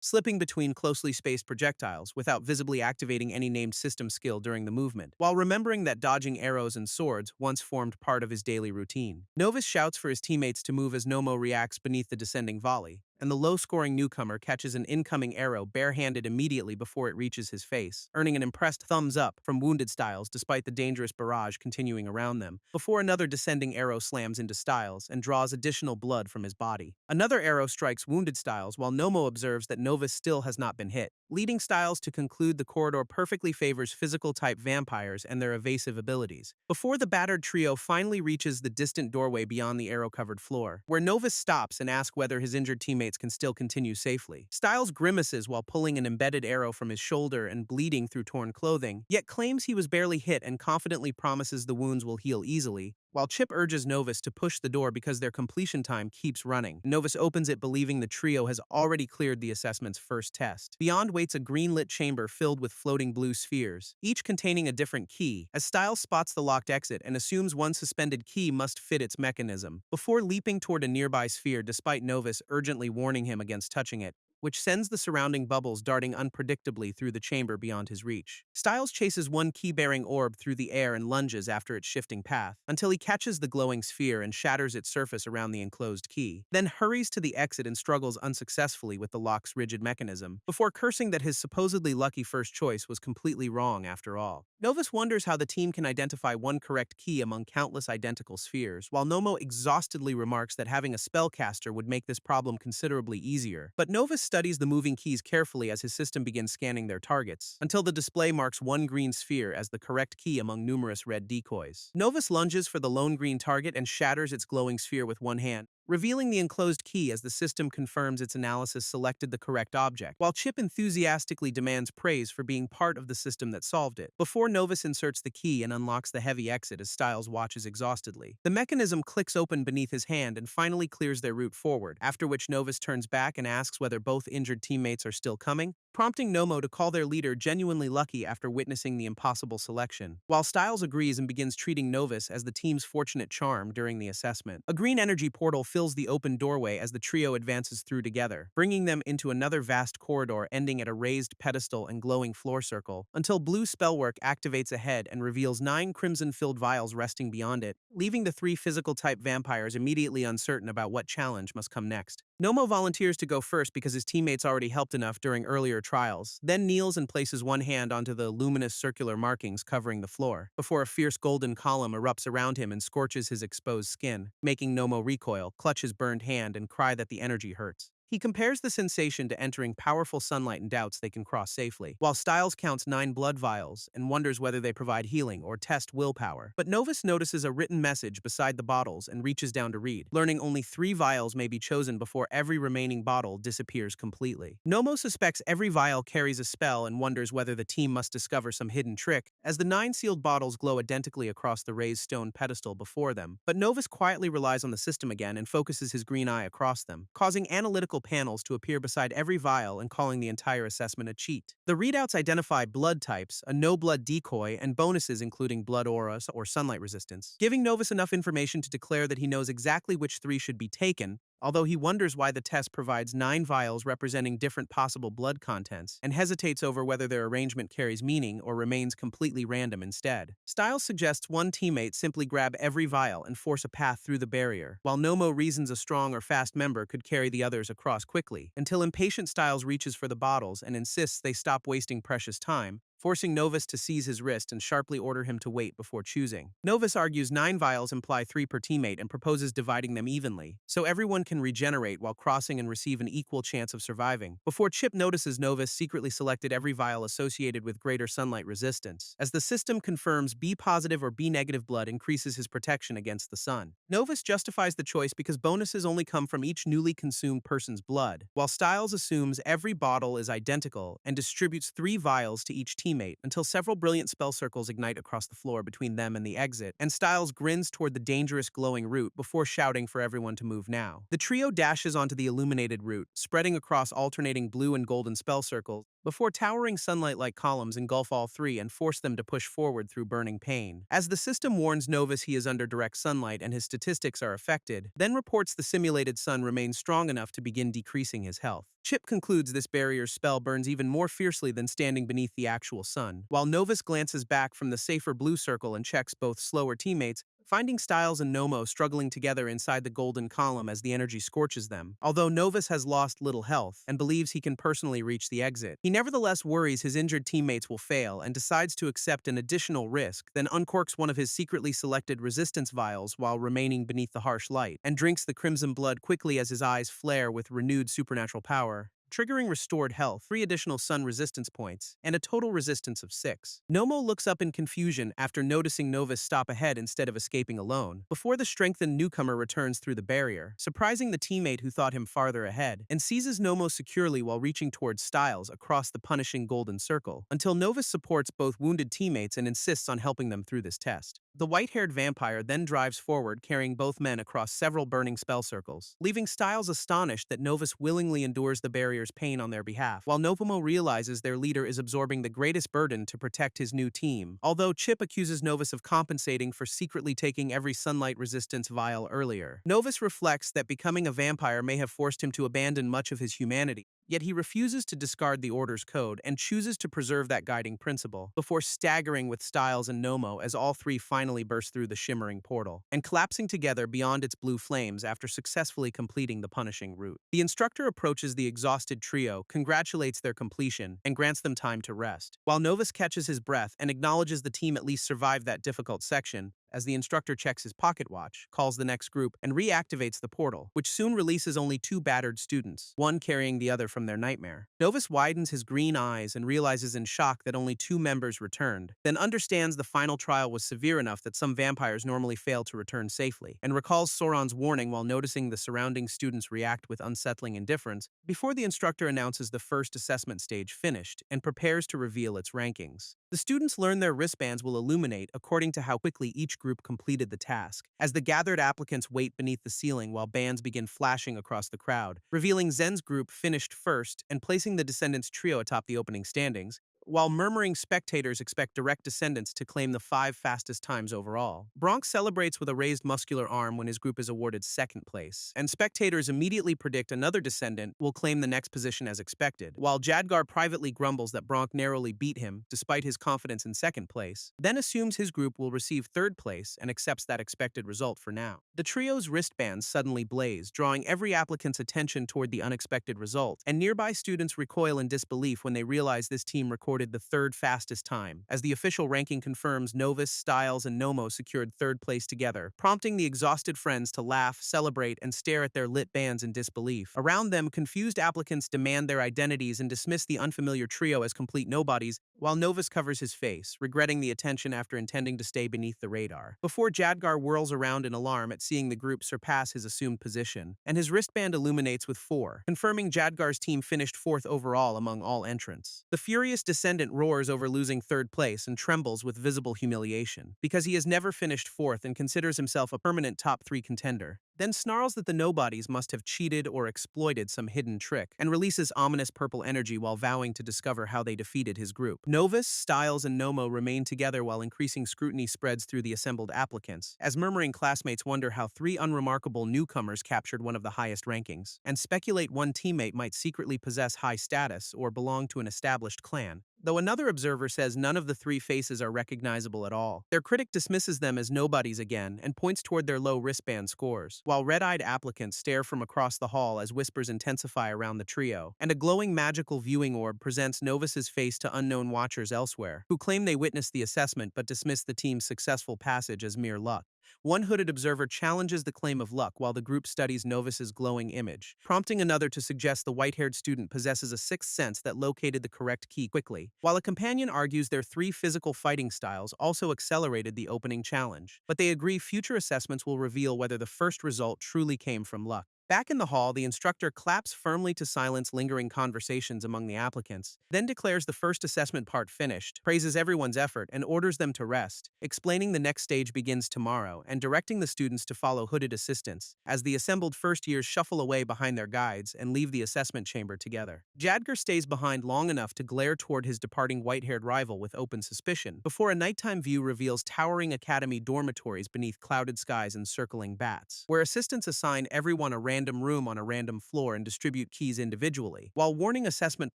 [SPEAKER 1] slipping between closely spaced projectiles without visibly activating any named system skill during the movement, while remembering that dodging arrows and swords once formed part of his daily routine. Novus shouts for his teammates to move as Nomo reacts beneath the descending volley, and the low-scoring newcomer catches an incoming arrow barehanded immediately before it reaches his face, earning an impressed thumbs up from wounded Styles despite the dangerous barrage continuing around them, before another descending arrow slams into Styles and draws additional blood from his body. Another arrow strikes wounded Styles while Nomo observes that Novus still has not been hit, leading Styles to conclude the corridor perfectly favors physical-type vampires and their evasive abilities, before the battered trio finally reaches the distant doorway beyond the arrow-covered floor, where Novus stops and asks whether his injured teammates can still continue safely. Styles grimaces while pulling an embedded arrow from his shoulder and bleeding through torn clothing, yet claims he was barely hit and confidently promises the wounds will heal easily, while Chip urges Novus to push the door because their completion time keeps running. Novus opens it believing the trio has already cleared the assessment's first test. Beyond waits a green-lit chamber filled with floating blue spheres, each containing a different key, as Styles spots the locked exit and assumes one suspended key must fit its mechanism, before leaping toward a nearby sphere despite Novus urgently warning him against touching it, which sends the surrounding bubbles darting unpredictably through the chamber beyond his reach. Styles chases one key-bearing orb through the air and lunges after its shifting path, until he catches the glowing sphere and shatters its surface around the enclosed key, then hurries to the exit and struggles unsuccessfully with the lock's rigid mechanism, before cursing that his supposedly lucky first choice was completely wrong after all. Novus wonders how the team can identify one correct key among countless identical spheres, while Nomo exhaustedly remarks that having a spellcaster would make this problem considerably easier. But Novus studies the moving keys carefully as his system begins scanning their targets, until the display marks one green sphere as the correct key among numerous red decoys. Novus lunges for the lone green target and shatters its glowing sphere with one hand, revealing the enclosed key as the system confirms its analysis selected the correct object, while Chip enthusiastically demands praise for being part of the system that solved it, before Novus inserts the key and unlocks the heavy exit as Styles watches exhaustedly. The mechanism clicks open beneath his hand and finally clears their route forward, after which Novus turns back and asks whether both injured teammates are still coming, prompting Nomo to call their leader genuinely lucky after witnessing the impossible selection, while Styles agrees and begins treating Novus as the team's fortunate charm during the assessment. A green energy portal fills the open doorway as the trio advances through together, bringing them into another vast corridor ending at a raised pedestal and glowing floor circle, until blue spellwork activates ahead and reveals 9 crimson-filled vials resting beyond it, leaving the 3 physical-type vampires immediately uncertain about what challenge must come next. Nomo volunteers to go first because his teammates already helped enough during earlier trials, then kneels and places one hand onto the luminous circular markings covering the floor, before a fierce golden column erupts around him and scorches his exposed skin, making Nomo recoil, clutch his burned hand, and cry that the energy hurts. He compares the sensation to entering powerful sunlight and doubts they can cross safely, while Styles counts 9 blood vials and wonders whether they provide healing or test willpower. But Novus notices a written message beside the bottles and reaches down to read, learning only 3 vials may be chosen before every remaining bottle disappears completely. Nomo suspects every vial carries a spell and wonders whether the team must discover some hidden trick, as the 9 sealed bottles glow identically across the raised stone pedestal before them. But Novus quietly relies on the system again and focuses his green eye across them, causing analytical panels to appear beside every vial and calling the entire assessment a cheat. The readouts identify blood types, a no-blood decoy, and bonuses including blood auras or sunlight resistance, giving Novus enough information to declare that he knows exactly which 3 should be taken, although he wonders why the test provides 9 vials representing different possible blood contents, and hesitates over whether their arrangement carries meaning or remains completely random instead. Styles suggests one teammate simply grab every vial and force a path through the barrier, while Nomo reasons a strong or fast member could carry the others across quickly, until impatient Styles reaches for the bottles and insists they stop wasting precious time, forcing Novus to seize his wrist and sharply order him to wait before choosing. Novus argues 9 vials imply 3 per teammate and proposes dividing them evenly, so everyone can regenerate while crossing and receive an equal chance of surviving. Before Chip notices Novus secretly selected every vial associated with greater sunlight resistance, as the system confirms B-positive or B-negative blood increases his protection against the sun. Novus justifies the choice because bonuses only come from each newly consumed person's blood, while Styles assumes every bottle is identical and distributes 3 vials to each teammate until several brilliant spell circles ignite across the floor between them and the exit, and Styles grins toward the dangerous glowing route before shouting for everyone to move now. The trio dashes onto the illuminated route, spreading across alternating blue and golden spell circles, before towering sunlight-like columns engulf all 3 and force them to push forward through burning pain. As the system warns Novus he is under direct sunlight and his statistics are affected, then reports the simulated sun remains strong enough to begin decreasing his health. Chip concludes this barrier's spell burns even more fiercely than standing beneath the actual sun, while Novus glances back from the safer blue circle and checks both slower teammates, finding Styles and Nomo struggling together inside the golden column as the energy scorches them. Although Novus has lost little health and believes he can personally reach the exit, he nevertheless worries his injured teammates will fail and decides to accept an additional risk, then uncorks one of his secretly selected resistance vials while remaining beneath the harsh light, and drinks the crimson blood quickly as his eyes flare with renewed supernatural power, triggering restored health, 3 additional sun resistance points, and a total resistance of 6. Nomo looks up in confusion after noticing Novus stop ahead instead of escaping alone, before the strengthened newcomer returns through the barrier, surprising the teammate who thought him farther ahead, and seizes Nomo securely while reaching towards Styles across the punishing golden circle, until Novus supports both wounded teammates and insists on helping them through this test. The white-haired vampire then drives forward, carrying both men across several burning spell circles, leaving Styles astonished that Novus willingly endures the barrier's pain on their behalf, while Novomo realizes their leader is absorbing the greatest burden to protect his new team, although Chip accuses Novus of compensating for secretly taking every sunlight resistance vial earlier. Novus reflects that becoming a vampire may have forced him to abandon much of his humanity, yet he refuses to discard the Order's code and chooses to preserve that guiding principle, before staggering with Styles and Nomo as all 3 finally burst through the shimmering portal, and collapsing together beyond its blue flames after successfully completing the punishing route. The instructor approaches the exhausted trio, congratulates their completion, and grants them time to rest, while Novus catches his breath and acknowledges the team at least survived that difficult section, as the instructor checks his pocket watch, calls the next group, and reactivates the portal, which soon releases only 2 battered students, one carrying the other from their nightmare. Novus widens his green eyes and realizes in shock that only 2 members returned, then understands the final trial was severe enough that some vampires normally fail to return safely, and recalls Sauron's warning while noticing the surrounding students react with unsettling indifference, before the instructor announces the first assessment stage finished and prepares to reveal its rankings. The students learn their wristbands will illuminate according to how quickly each group completed the task, as the gathered applicants wait beneath the ceiling while bands begin flashing across the crowd, revealing Zen's group finished first and placing the Descendants trio atop the opening standings, while murmuring spectators expect direct descendants to claim the 5 fastest times overall. Bronx celebrates with a raised muscular arm when his group is awarded 2nd place, and spectators immediately predict another descendant will claim the next position as expected, while Jadgar privately grumbles that Bronx narrowly beat him despite his confidence in 2nd place, then assumes his group will receive 3rd place and accepts that expected result for now. The trio's wristbands suddenly blaze, drawing every applicant's attention toward the unexpected result, and nearby students recoil in disbelief when they realize this team recorded recorded the third fastest time, as the official ranking confirms Novus, Styles, and Nomo secured third place together, prompting the exhausted friends to laugh, celebrate, and stare at their lit bands in disbelief. Around them, confused applicants demand their identities and dismiss the unfamiliar trio as complete nobodies, while Novus covers his face, regretting the attention after intending to stay beneath the radar. Before Jadgar whirls around in alarm at seeing the group surpass his assumed position, and his wristband illuminates with 4, confirming Jadgar's team finished 4th overall among all entrants. The furious descendant roars over losing 3rd place and trembles with visible humiliation, because he has never finished 4th and considers himself a permanent top 3 contender. Then snarls that the nobodies must have cheated or exploited some hidden trick, and releases ominous purple energy while vowing to discover how they defeated his group. Novus, Styles, and Nomo remain together while increasing scrutiny spreads through the assembled applicants, as murmuring classmates wonder how 3 unremarkable newcomers captured one of the highest rankings, and speculate one teammate might secretly possess high status or belong to an established clan, though another observer says none of the 3 faces are recognizable at all. Their critic dismisses them as nobodies again and points toward their low wristband scores, while red-eyed applicants stare from across the hall as whispers intensify around the trio, and a glowing magical viewing orb presents Novus's face to unknown watchers elsewhere, who claim they witnessed the assessment but dismiss the team's successful passage as mere luck. One hooded observer challenges the claim of luck while the group studies Novus's glowing image, prompting another to suggest the white-haired student possesses a sixth sense that located the correct key quickly, while a companion argues their 3 physical fighting styles also accelerated the opening challenge, but they agree future assessments will reveal whether the first result truly came from luck. Back in the hall, the instructor claps firmly to silence lingering conversations among the applicants, then declares the first assessment part finished, praises everyone's effort, and orders them to rest, explaining the next stage begins tomorrow and directing the students to follow hooded assistants, as the assembled first years shuffle away behind their guides and leave the assessment chamber together. Jadgar stays behind long enough to glare toward his departing white-haired rival with open suspicion, before a nighttime view reveals towering academy dormitories beneath clouded skies and circling bats, where assistants assign everyone a random room on a random floor and distribute keys individually, while warning assessment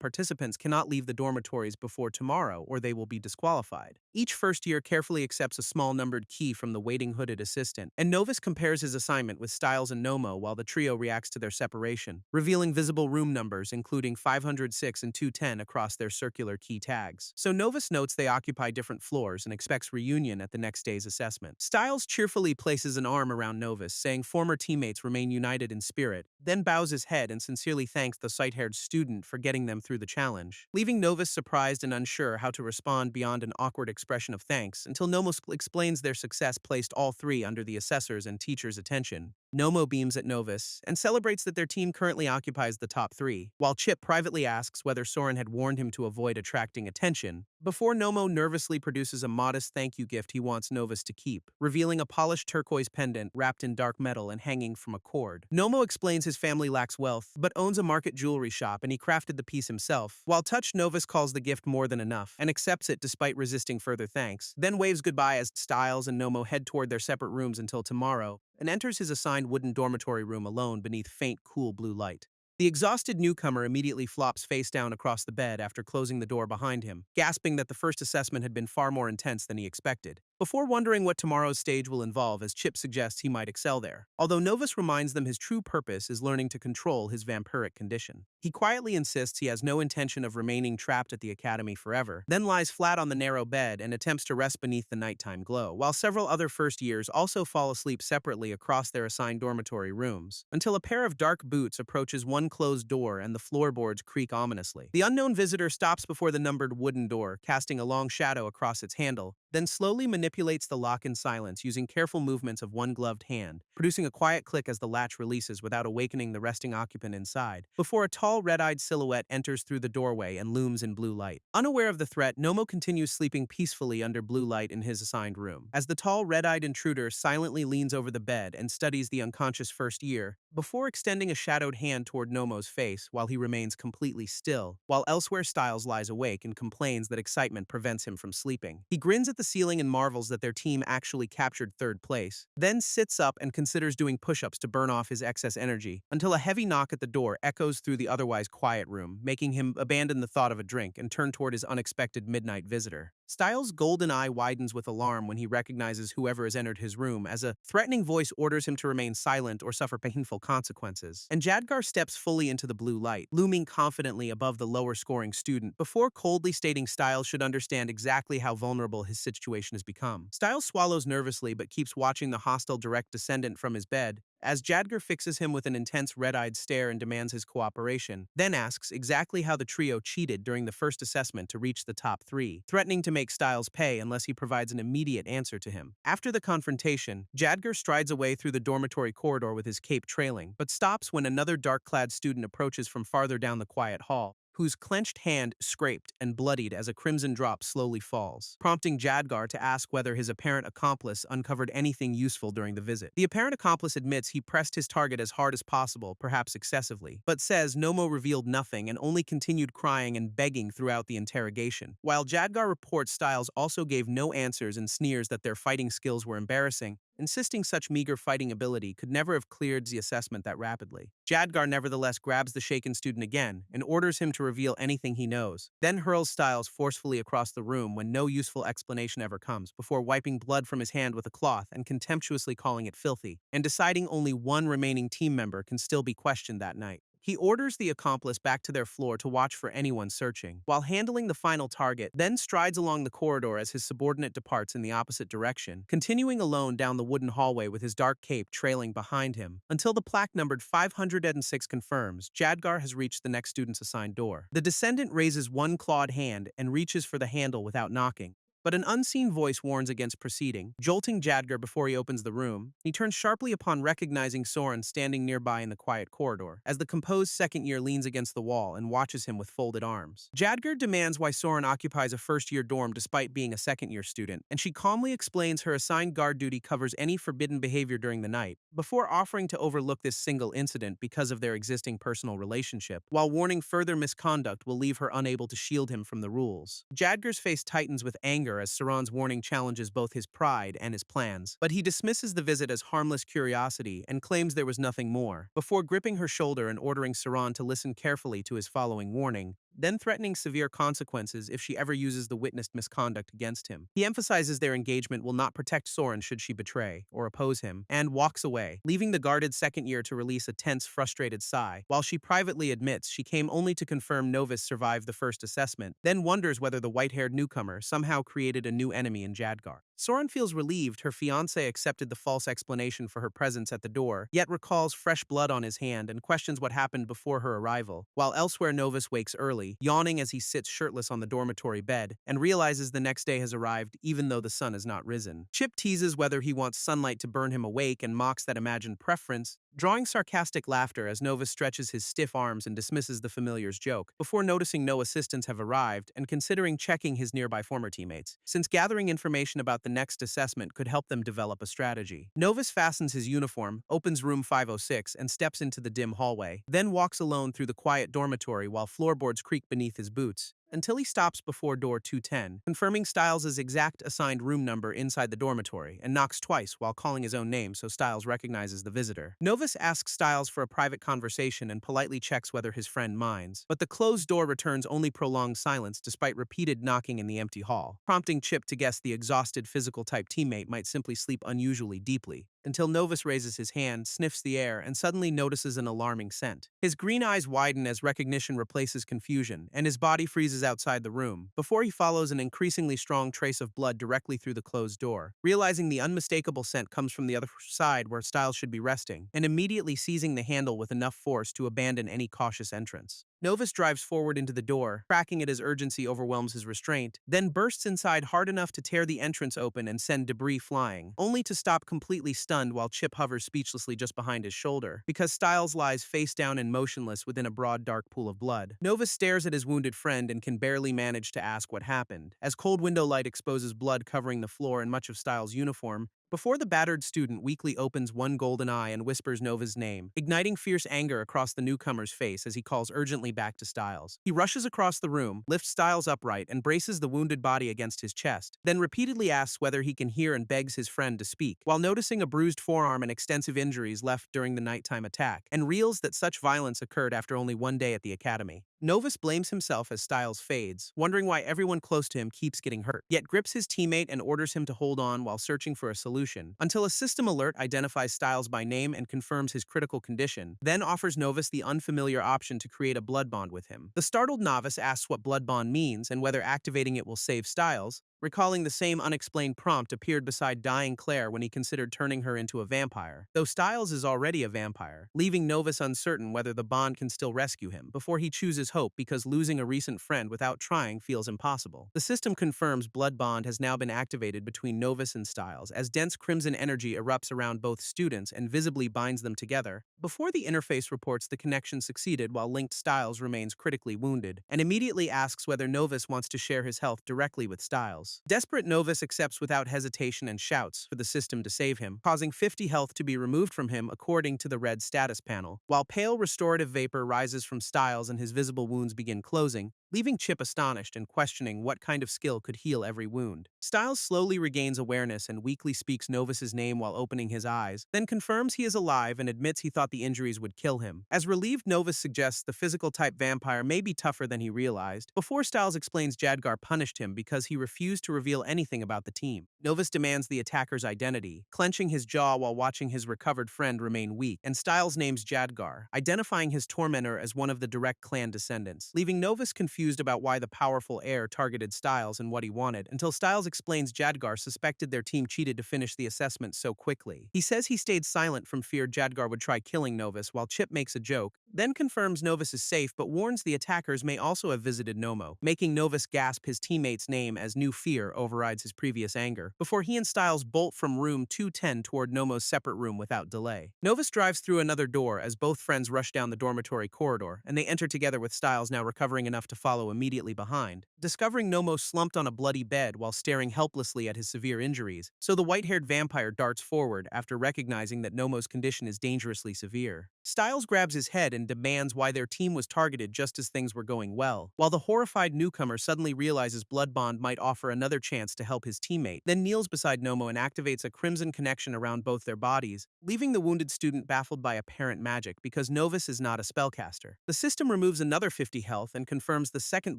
[SPEAKER 1] participants cannot leave the dormitories before tomorrow or they will be disqualified. Each first year carefully accepts a small numbered key from the waiting hooded assistant, and Novus compares his assignment with Styles and Nomo while the trio reacts to their separation, revealing visible room numbers including 506 and 210 across their circular key tags. So Novus notes they occupy different floors and expects reunion at the next day's assessment. Styles cheerfully places an arm around Novus, saying former teammates remain united in spirit, then bows his head and sincerely thanks the sight-haired student for getting them through the challenge, leaving Novus surprised and unsure how to respond beyond an awkward expression of thanks until Nomo explains their success placed all 3 under the assessor's and teacher's attention. Nomo beams at Novus and celebrates that their team currently occupies the top 3, while Chip privately asks whether Soren had warned him to avoid attracting attention, before Nomo nervously produces a modest thank you gift he wants Novus to keep, revealing a polished turquoise pendant wrapped in dark metal and hanging from a cord. Nomo explains his family lacks wealth, but owns a market jewelry shop and he crafted the piece himself, while touched Novus calls the gift more than enough and accepts it despite resisting further thanks, then waves goodbye as Styles and Nomo head toward their separate rooms until tomorrow, and enters his assigned wooden dormitory room alone beneath faint, cool blue light. The exhausted newcomer immediately flops face down across the bed after closing the door behind him, gasping that the first assessment had been far more intense than he expected, before wondering what tomorrow's stage will involve as Chip suggests he might excel there, although Novus reminds them his true purpose is learning to control his vampiric condition. He quietly insists he has no intention of remaining trapped at the academy forever, then lies flat on the narrow bed and attempts to rest beneath the nighttime glow, while several other first years also fall asleep separately across their assigned dormitory rooms, until a pair of dark boots approaches one closed door and the floorboards creak ominously. The unknown visitor stops before the numbered wooden door, casting a long shadow across its handle, then slowly manipulates the lock in silence using careful movements of one gloved hand, producing a quiet click as the latch releases without awakening the resting occupant inside, before a tall red-eyed silhouette enters through the doorway and looms in blue light. Unaware of the threat, Nomo continues sleeping peacefully under blue light in his assigned room, as the tall red-eyed intruder silently leans over the bed and studies the unconscious first year, before extending a shadowed hand toward Nomo's face while he remains completely still, while elsewhere Styles lies awake and complains that excitement prevents him from sleeping. He grins at the ceiling and marvels that their team actually captured third place, then sits up and considers doing push-ups to burn off his excess energy, until a heavy knock at the door echoes through the otherwise quiet room, making him abandon the thought of a drink and turn toward his unexpected midnight visitor. Styles' golden eye widens with alarm when he recognizes whoever has entered his room, as a threatening voice orders him to remain silent or suffer painful consequences. And Jadgar steps fully into the blue light, looming confidently above the lower-scoring student, before coldly stating Styles should understand exactly how vulnerable his situation has become. Styles swallows nervously but keeps watching the hostile direct descendant from his bed, as Jadgar fixes him with an intense red-eyed stare and demands his cooperation, then asks exactly how the trio cheated during the first assessment to reach the top 3, threatening to make Styles pay unless he provides an immediate answer to him. After the confrontation, Jadgar strides away through the dormitory corridor with his cape trailing, but stops when another dark-clad student approaches from farther down the quiet hall, whose clenched hand scraped and bloodied as a crimson drop slowly falls, prompting Jadgar to ask whether his apparent accomplice uncovered anything useful during the visit. The apparent accomplice admits he pressed his target as hard as possible, perhaps excessively, but says Nomo revealed nothing and only continued crying and begging throughout the interrogation. While Jadgar reports Styles also gave no answers and sneers that their fighting skills were embarrassing, insisting such meager fighting ability could never have cleared the assessment that rapidly. Jadgar nevertheless grabs the shaken student again and orders him to reveal anything he knows, then hurls Styles forcefully across the room when no useful explanation ever comes, before wiping blood from his hand with a cloth and contemptuously calling it filthy, and deciding only one remaining team member can still be questioned that night. He orders the accomplice back to their floor to watch for anyone searching, while handling the final target, then strides along the corridor as his subordinate departs in the opposite direction, continuing alone down the wooden hallway with his dark cape trailing behind him, until the plaque numbered 506 confirms Jadgar has reached the next student's assigned door. The descendant raises one clawed hand and reaches for the handle without knocking, but an unseen voice warns against proceeding, jolting Jadgar before he opens the room. He turns sharply upon recognizing Soren standing nearby in the quiet corridor, as the composed second year leans against the wall and watches him with folded arms. Jadgar demands why Soren occupies a first-year dorm despite being a second-year student, and she calmly explains her assigned guard duty covers any forbidden behavior during the night, before offering to overlook this single incident because of their existing personal relationship, while warning further misconduct will leave her unable to shield him from the rules. Jadgar's face tightens with anger as Saran's warning challenges both his pride and his plans, but he dismisses the visit as harmless curiosity and claims there was nothing more, before gripping her shoulder and ordering Saran to listen carefully to his following warning, then threatening severe consequences if she ever uses the witnessed misconduct against him. He emphasizes their engagement will not protect Soren should she betray or oppose him, and walks away, leaving the guarded second year to release a tense, frustrated sigh, while she privately admits she came only to confirm Novus survived the first assessment, then wonders whether the white-haired newcomer somehow created a new enemy in Jadgar. Soren feels relieved her fiancé accepted the false explanation for her presence at the door, yet recalls fresh blood on his hand and questions what happened before her arrival, while elsewhere Novus wakes early, yawning as he sits shirtless on the dormitory bed, and realizes the next day has arrived even though the sun has not risen. Chip teases whether he wants sunlight to burn him awake and mocks that imagined preference, drawing sarcastic laughter as Novus stretches his stiff arms and dismisses the familiar's joke, before noticing no assistants have arrived and considering checking his nearby former teammates, since gathering information about the next assessment could help them develop a strategy. Novus fastens his uniform, opens room 506, and steps into the dim hallway, then walks alone through the quiet dormitory while floorboards creak beneath his boots, until he stops before door 210, confirming Styles' exact assigned room number inside the dormitory, and knocks twice while calling his own name so Styles recognizes the visitor. Novus asks Styles for a private conversation and politely checks whether his friend minds, but the closed door returns only prolonged silence despite repeated knocking in the empty hall, prompting Chip to guess the exhausted physical-type teammate might simply sleep unusually deeply, until Novus raises his hand, sniffs the air, and suddenly notices an alarming scent. His green eyes widen as recognition replaces confusion, and his body freezes outside the room, before he follows an increasingly strong trace of blood directly through the closed door, realizing the unmistakable scent comes from the other side where Styles should be resting, and immediately seizing the handle with enough force to abandon any cautious entrance. Novus drives forward into the door, cracking it as urgency overwhelms his restraint, then bursts inside hard enough to tear the entrance open and send debris flying, only to stop completely stunned while Chip hovers speechlessly just behind his shoulder, because Styles lies face down and motionless within a broad dark pool of blood. Novus stares at his wounded friend and can barely manage to ask what happened, as cold window light exposes blood covering the floor and much of Styles' uniform, before the battered student weakly opens one golden eye and whispers Nova's name, igniting fierce anger across the newcomer's face as he calls urgently back to Styles. He rushes across the room, lifts Styles upright, and braces the wounded body against his chest, then repeatedly asks whether he can hear and begs his friend to speak, while noticing a bruised forearm and extensive injuries left during the nighttime attack, and reels that such violence occurred after only one day at the academy. Novus blames himself as Styles fades, wondering why everyone close to him keeps getting hurt, yet grips his teammate and orders him to hold on while searching for a solution, until a system alert identifies Styles by name and confirms his critical condition, then offers Novus the unfamiliar option to create a blood bond with him. The startled novice asks what blood bond means and whether activating it will save Styles, recalling the same unexplained prompt appeared beside dying Claire when he considered turning her into a vampire, though Styles is already a vampire, leaving Novus uncertain whether the bond can still rescue him, before he chooses hope because losing a recent friend without trying feels impossible. The system confirms blood bond has now been activated between Novus and Styles, as dense crimson energy erupts around both students and visibly binds them together, before the interface reports the connection succeeded while linked Styles remains critically wounded, and immediately asks whether Novus wants to share his health directly with Styles. Desperate, Novus accepts without hesitation and shouts for the system to save him, causing 50 health to be removed from him according to the red status panel, while pale restorative vapor rises from Styles and his visible wounds begin closing, leaving Chip astonished and questioning what kind of skill could heal every wound. Styles slowly regains awareness and weakly speaks Novus's name while opening his eyes, then confirms he is alive and admits he thought the injuries would kill him. As relieved, Novus suggests the physical-type vampire may be tougher than he realized, before Styles explains Jadgar punished him because he refused to reveal anything about the team. Novus demands the attacker's identity, clenching his jaw while watching his recovered friend remain weak, and Styles names Jadgar, identifying his tormentor as one of the direct clan descendants, leaving Novus confused about why the powerful heir targeted Styles and what he wanted, until Styles explains Jadgar suspected their team cheated to finish the assessment so quickly. He says he stayed silent from fear Jadgar would try killing Novus, while Chip makes a joke, then confirms Novus is safe but warns the attackers may also have visited Nomo, making Novus gasp his teammate's name as new fear overrides his previous anger, before he and Styles bolt from room 210 toward Nomo's separate room without delay. Novus drives through another door as both friends rush down the dormitory corridor, and they enter together with Styles now recovering enough to follow immediately behind, discovering Nomo slumped on a bloody bed while staring helplessly at his severe injuries, so the white-haired vampire darts forward after recognizing that Nomo's condition is dangerously severe. Styles grabs his head and demands why their team was targeted just as things were going well, while the horrified newcomer suddenly realizes Blood Bond might offer another chance to help his teammate, then kneels beside Nomo and activates a crimson connection around both their bodies, leaving the wounded student baffled by apparent magic because Novus is not a spellcaster. The system removes another 50 health and confirms the second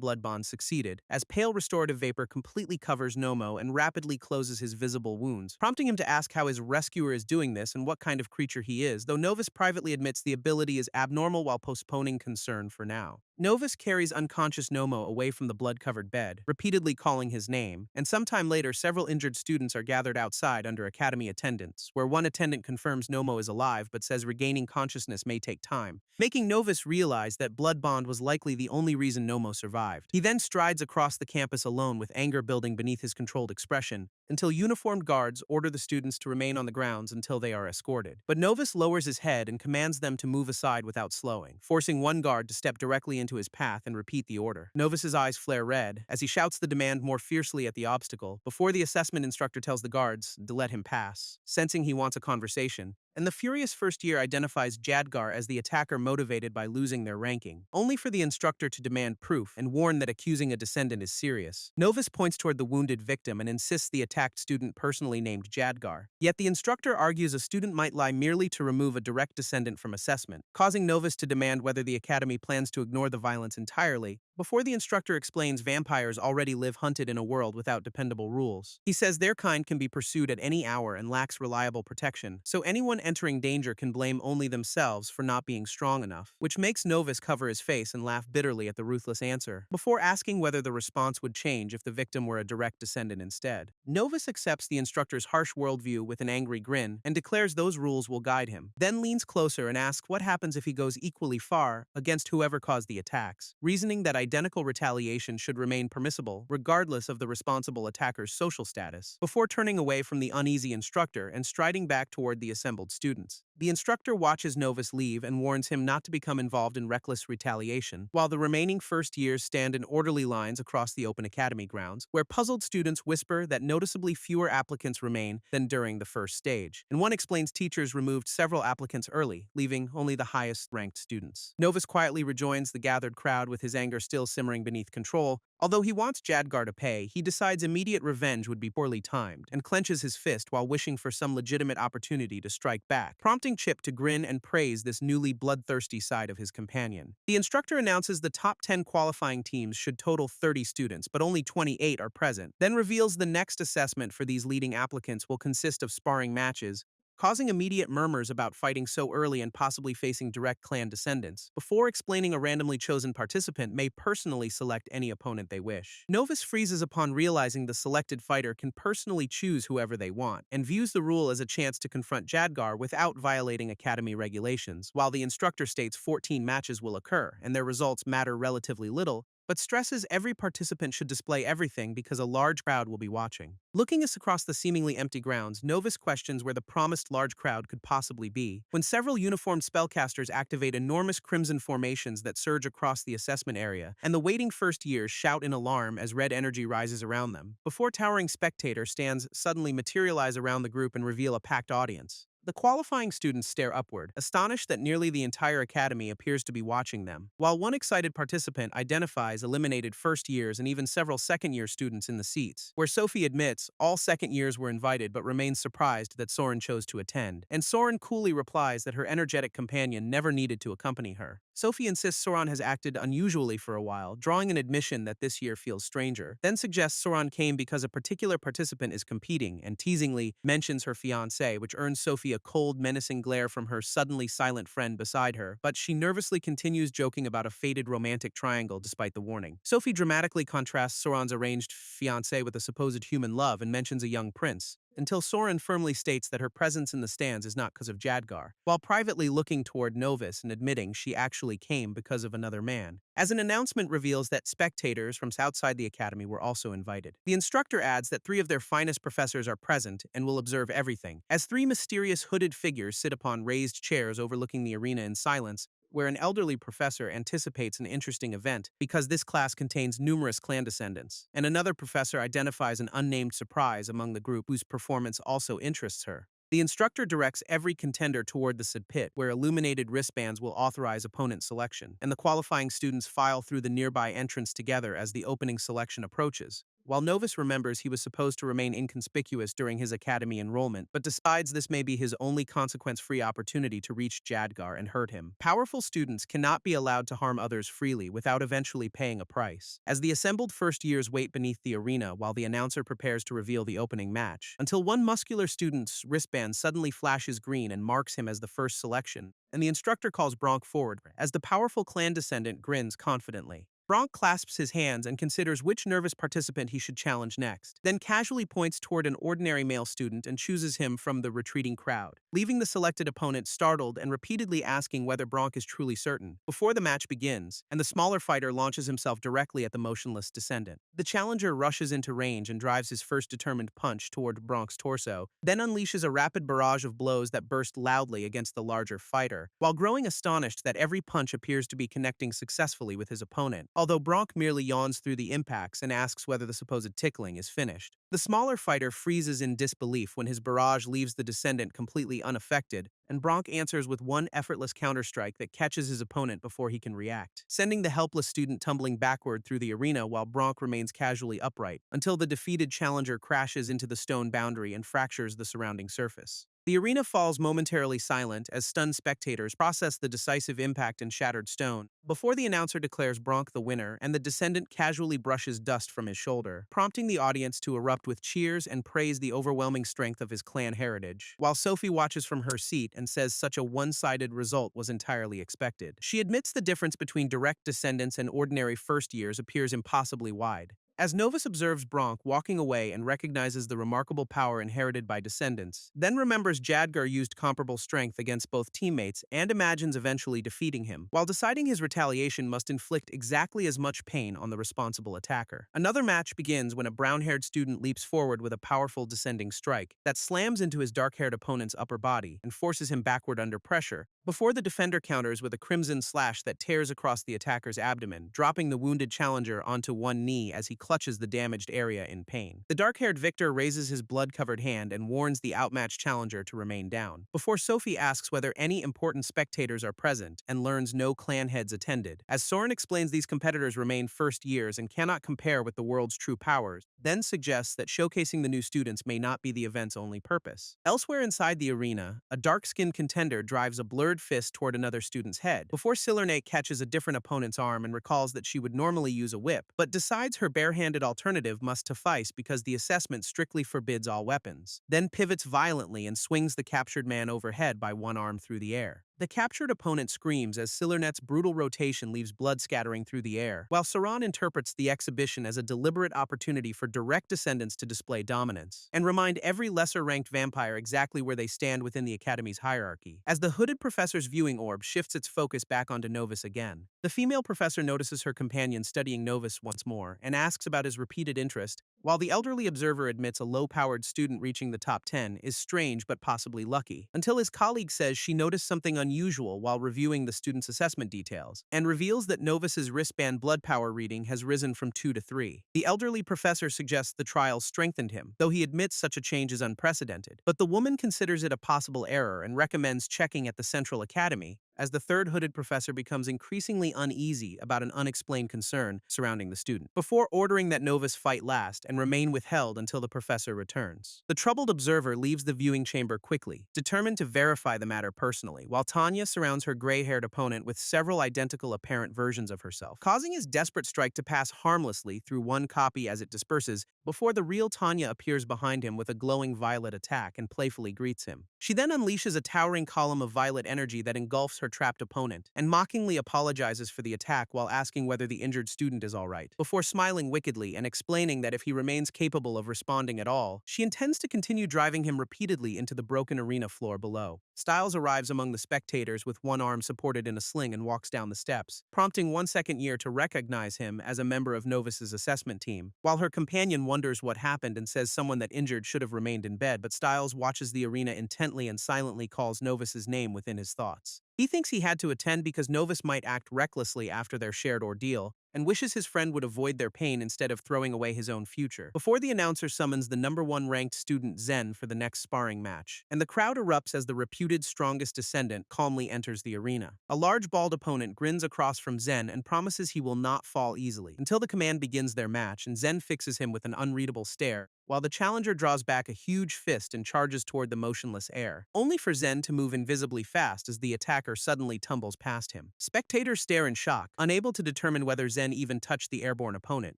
[SPEAKER 1] Blood Bond succeeded, as pale restorative vapor completely covers Nomo and rapidly closes his visible wounds, prompting him to ask how his rescuer is doing this and what kind of creature he is, though Novus privately admits the ability is abnormal while postponing concern for now. Novus carries unconscious Nomo away from the blood-covered bed, repeatedly calling his name, and sometime later several injured students are gathered outside under academy attendance, where one attendant confirms Nomo is alive but says regaining consciousness may take time, making Novus realize that Blood Bond was likely the only reason Nomo survived. He then strides across the campus alone with anger building beneath his controlled expression, until uniformed guards order the students to remain on the grounds until they are escorted. But Novus lowers his head and commands them to move aside without slowing, forcing one guard to step directly into his path and repeat the order. Novus's eyes flare red as he shouts the demand more fiercely at the obstacle, before the assessment instructor tells the guards to let him pass, sensing he wants a conversation. And the furious first year identifies Jadgar as the attacker motivated by losing their ranking, only for the instructor to demand proof and warn that accusing a descendant is serious. Novus points toward the wounded victim and insists the attacked student personally named Jadgar. Yet the instructor argues a student might lie merely to remove a direct descendant from assessment, causing Novus to demand whether the academy plans to ignore the violence entirely, before the instructor explains vampires already live hunted in a world without dependable rules. He says their kind can be pursued at any hour and lacks reliable protection, so anyone entering danger can blame only themselves for not being strong enough, which makes Novus cover his face and laugh bitterly at the ruthless answer, before asking whether the response would change if the victim were a direct descendant instead. Novus accepts the instructor's harsh worldview with an angry grin and declares those rules will guide him, then leans closer and asks what happens if he goes equally far against whoever caused the attacks, reasoning that identical retaliation should remain permissible regardless of the responsible attacker's social status, before turning away from the uneasy instructor and striding back toward the assembled students. The instructor watches Novus leave and warns him not to become involved in reckless retaliation, while the remaining first years stand in orderly lines across the open academy grounds, where puzzled students whisper that noticeably fewer applicants remain than during the first stage, and one explains teachers removed several applicants early, leaving only the highest-ranked students. Novus quietly rejoins the gathered crowd with his anger still simmering beneath control, Although he wants Jadgar to pay, he decides immediate revenge would be poorly timed, and clenches his fist while wishing for some legitimate opportunity to strike back, prompting Chip to grin and praise this newly bloodthirsty side of his companion. The instructor announces the top 10 qualifying teams should total 30 students, but only 28 are present, then reveals the next assessment for these leading applicants will consist of sparring matches, causing immediate murmurs about fighting so early and possibly facing direct clan descendants, before explaining a randomly chosen participant may personally select any opponent they wish. Novus freezes upon realizing the selected fighter can personally choose whoever they want, and views the rule as a chance to confront Jadgar without violating Academy regulations, while the instructor states 14 matches will occur, and their results matter relatively little, but stresses every participant should display everything because a large crowd will be watching. Looking us across the seemingly empty grounds, Novus questions where the promised large crowd could possibly be, when several uniformed spellcasters activate enormous crimson formations that surge across the assessment area, and the waiting first years shout in alarm as red energy rises around them, before towering spectator stands suddenly materialize around the group and reveal a packed audience. The qualifying students stare upward, astonished that nearly the entire academy appears to be watching them, while one excited participant identifies eliminated first years and even several second-year students in the seats, where Sophie admits all second years were invited but remains surprised that Soren chose to attend, and Soren coolly replies that her energetic companion never needed to accompany her. Sophie insists Soren has acted unusually for a while, drawing an admission that this year feels stranger, then suggests Soren came because a particular participant is competing, and teasingly mentions her fiancé, which earns Sophie a cold, menacing glare from her suddenly silent friend beside her, but she nervously continues joking about a fated romantic triangle despite the warning. Sophie dramatically contrasts Soren's arranged fiancé with a supposed human love and mentions a young prince, until Soren firmly states that her presence in the stands is not because of Jadgar, while privately looking toward Novus and admitting she actually came because of another man, as an announcement reveals that spectators from outside the academy were also invited. The instructor adds that 3 of their finest professors are present and will observe everything, as 3 mysterious hooded figures sit upon raised chairs overlooking the arena in silence, where an elderly professor anticipates an interesting event because this class contains numerous clan descendants, and another professor identifies an unnamed surprise among the group whose performance also interests her. The instructor directs every contender toward the said pit, where illuminated wristbands will authorize opponent selection, and the qualifying students file through the nearby entrance together as the opening selection approaches. While Novus remembers he was supposed to remain inconspicuous during his academy enrollment, but decides this may be his only consequence-free opportunity to reach Jadgar and hurt him. Powerful students cannot be allowed to harm others freely without eventually paying a price, as the assembled first years wait beneath the arena while the announcer prepares to reveal the opening match, until one muscular student's wristband suddenly flashes green and marks him as the first selection, and the instructor calls Bronk forward, as the powerful clan descendant grins confidently. Bronk clasps his hands and considers which nervous participant he should challenge next, then casually points toward an ordinary male student and chooses him from the retreating crowd, leaving the selected opponent startled and repeatedly asking whether Bronk is truly certain, before the match begins, and the smaller fighter launches himself directly at the motionless descendant. The challenger rushes into range and drives his first determined punch toward Bronk's torso, then unleashes a rapid barrage of blows that burst loudly against the larger fighter, while growing astonished that every punch appears to be connecting successfully with his opponent, although Bronk merely yawns through the impacts and asks whether the supposed tickling is finished. The smaller fighter freezes in disbelief when his barrage leaves the descendant completely unaffected, and Bronk answers with one effortless counterstrike that catches his opponent before he can react, sending the helpless student tumbling backward through the arena while Bronk remains casually upright, until the defeated challenger crashes into the stone boundary and fractures the surrounding surface. The arena falls momentarily silent as stunned spectators process the decisive impact and shattered stone, before the announcer declares Bronk the winner and the descendant casually brushes dust from his shoulder, prompting the audience to erupt with cheers and praise the overwhelming strength of his clan heritage, while Sophie watches from her seat and says such a one-sided result was entirely expected. She admits the difference between direct descendants and ordinary first years appears impossibly wide. As Novus observes Bronk walking away and recognizes the remarkable power inherited by descendants, then remembers Jadgar used comparable strength against both teammates and imagines eventually defeating him, while deciding his retaliation must inflict exactly as much pain on the responsible attacker. Another match begins when a brown-haired student leaps forward with a powerful descending strike that slams into his dark-haired opponent's upper body and forces him backward under pressure, before the defender counters with a crimson slash that tears across the attacker's abdomen, dropping the wounded challenger onto one knee as he clutches the damaged area in pain. The dark-haired victor raises his blood-covered hand and warns the outmatched challenger to remain down, before Sophie asks whether any important spectators are present and learns no clan heads attended. As Soren explains these competitors remain first years and cannot compare with the world's true powers, then suggests that showcasing the new students may not be the event's only purpose. Elsewhere inside the arena, a dark-skinned contender drives a blurred fist toward another student's head, before Silerne catches a different opponent's arm and recalls that she would normally use a whip, but decides her barehanded alternative must suffice because the assessment strictly forbids all weapons, then pivots violently and swings the captured man overhead by one arm through the air. The captured opponent screams as Silernet's brutal rotation leaves blood scattering through the air, while Saran interprets the exhibition as a deliberate opportunity for direct descendants to display dominance, and remind every lesser-ranked vampire exactly where they stand within the Academy's hierarchy. As the hooded professor's viewing orb shifts its focus back onto Novus again, the female professor notices her companion studying Novus once more, and asks about his repeated interest, while the elderly observer admits a low-powered student reaching the top 10 is strange but possibly lucky, until his colleague says she noticed something unusual while reviewing the student's assessment details, and reveals that Novus's wristband blood power reading has risen from 2 to 3. The elderly professor suggests the trials strengthened him, though he admits such a change is unprecedented, but the woman considers it a possible error and recommends checking at the Central Academy, as the third hooded professor becomes increasingly uneasy about an unexplained concern surrounding the student, before ordering that Novus fight last and remain withheld until the professor returns. The troubled observer leaves the viewing chamber quickly, determined to verify the matter personally, while Tanya surrounds her gray-haired opponent with several identical apparent versions of herself, causing his desperate strike to pass harmlessly through one copy as it disperses, before the real Tanya appears behind him with a glowing violet attack and playfully greets him. She then unleashes a towering column of violet energy that engulfs her trapped opponent, and mockingly apologizes for the attack while asking whether the injured student is alright, before smiling wickedly and explaining that if he remains capable of responding at all, she intends to continue driving him repeatedly into the broken arena floor below. Styles arrives among the spectators with one arm supported in a sling and walks down the steps, prompting one second year to recognize him as a member of Novus's assessment team, while her companion wonders what happened and says someone that injured should have remained in bed, but Styles watches the arena intently and silently calls Novus's name within his thoughts. He thinks he had to attend because Novus might act recklessly after their shared ordeal, and wishes his friend would avoid their pain instead of throwing away his own future, before the announcer summons the #1 ranked student Zen for the next sparring match, and the crowd erupts as the reputed strongest descendant calmly enters the arena. A large bald opponent grins across from Zen and promises he will not fall easily, until the command begins their match and Zen fixes him with an unreadable stare, while the challenger draws back a huge fist and charges toward the motionless air, only for Zen to move invisibly fast as the attacker suddenly tumbles past him. Spectators stare in shock, unable to determine whether Zen even touched the airborne opponent,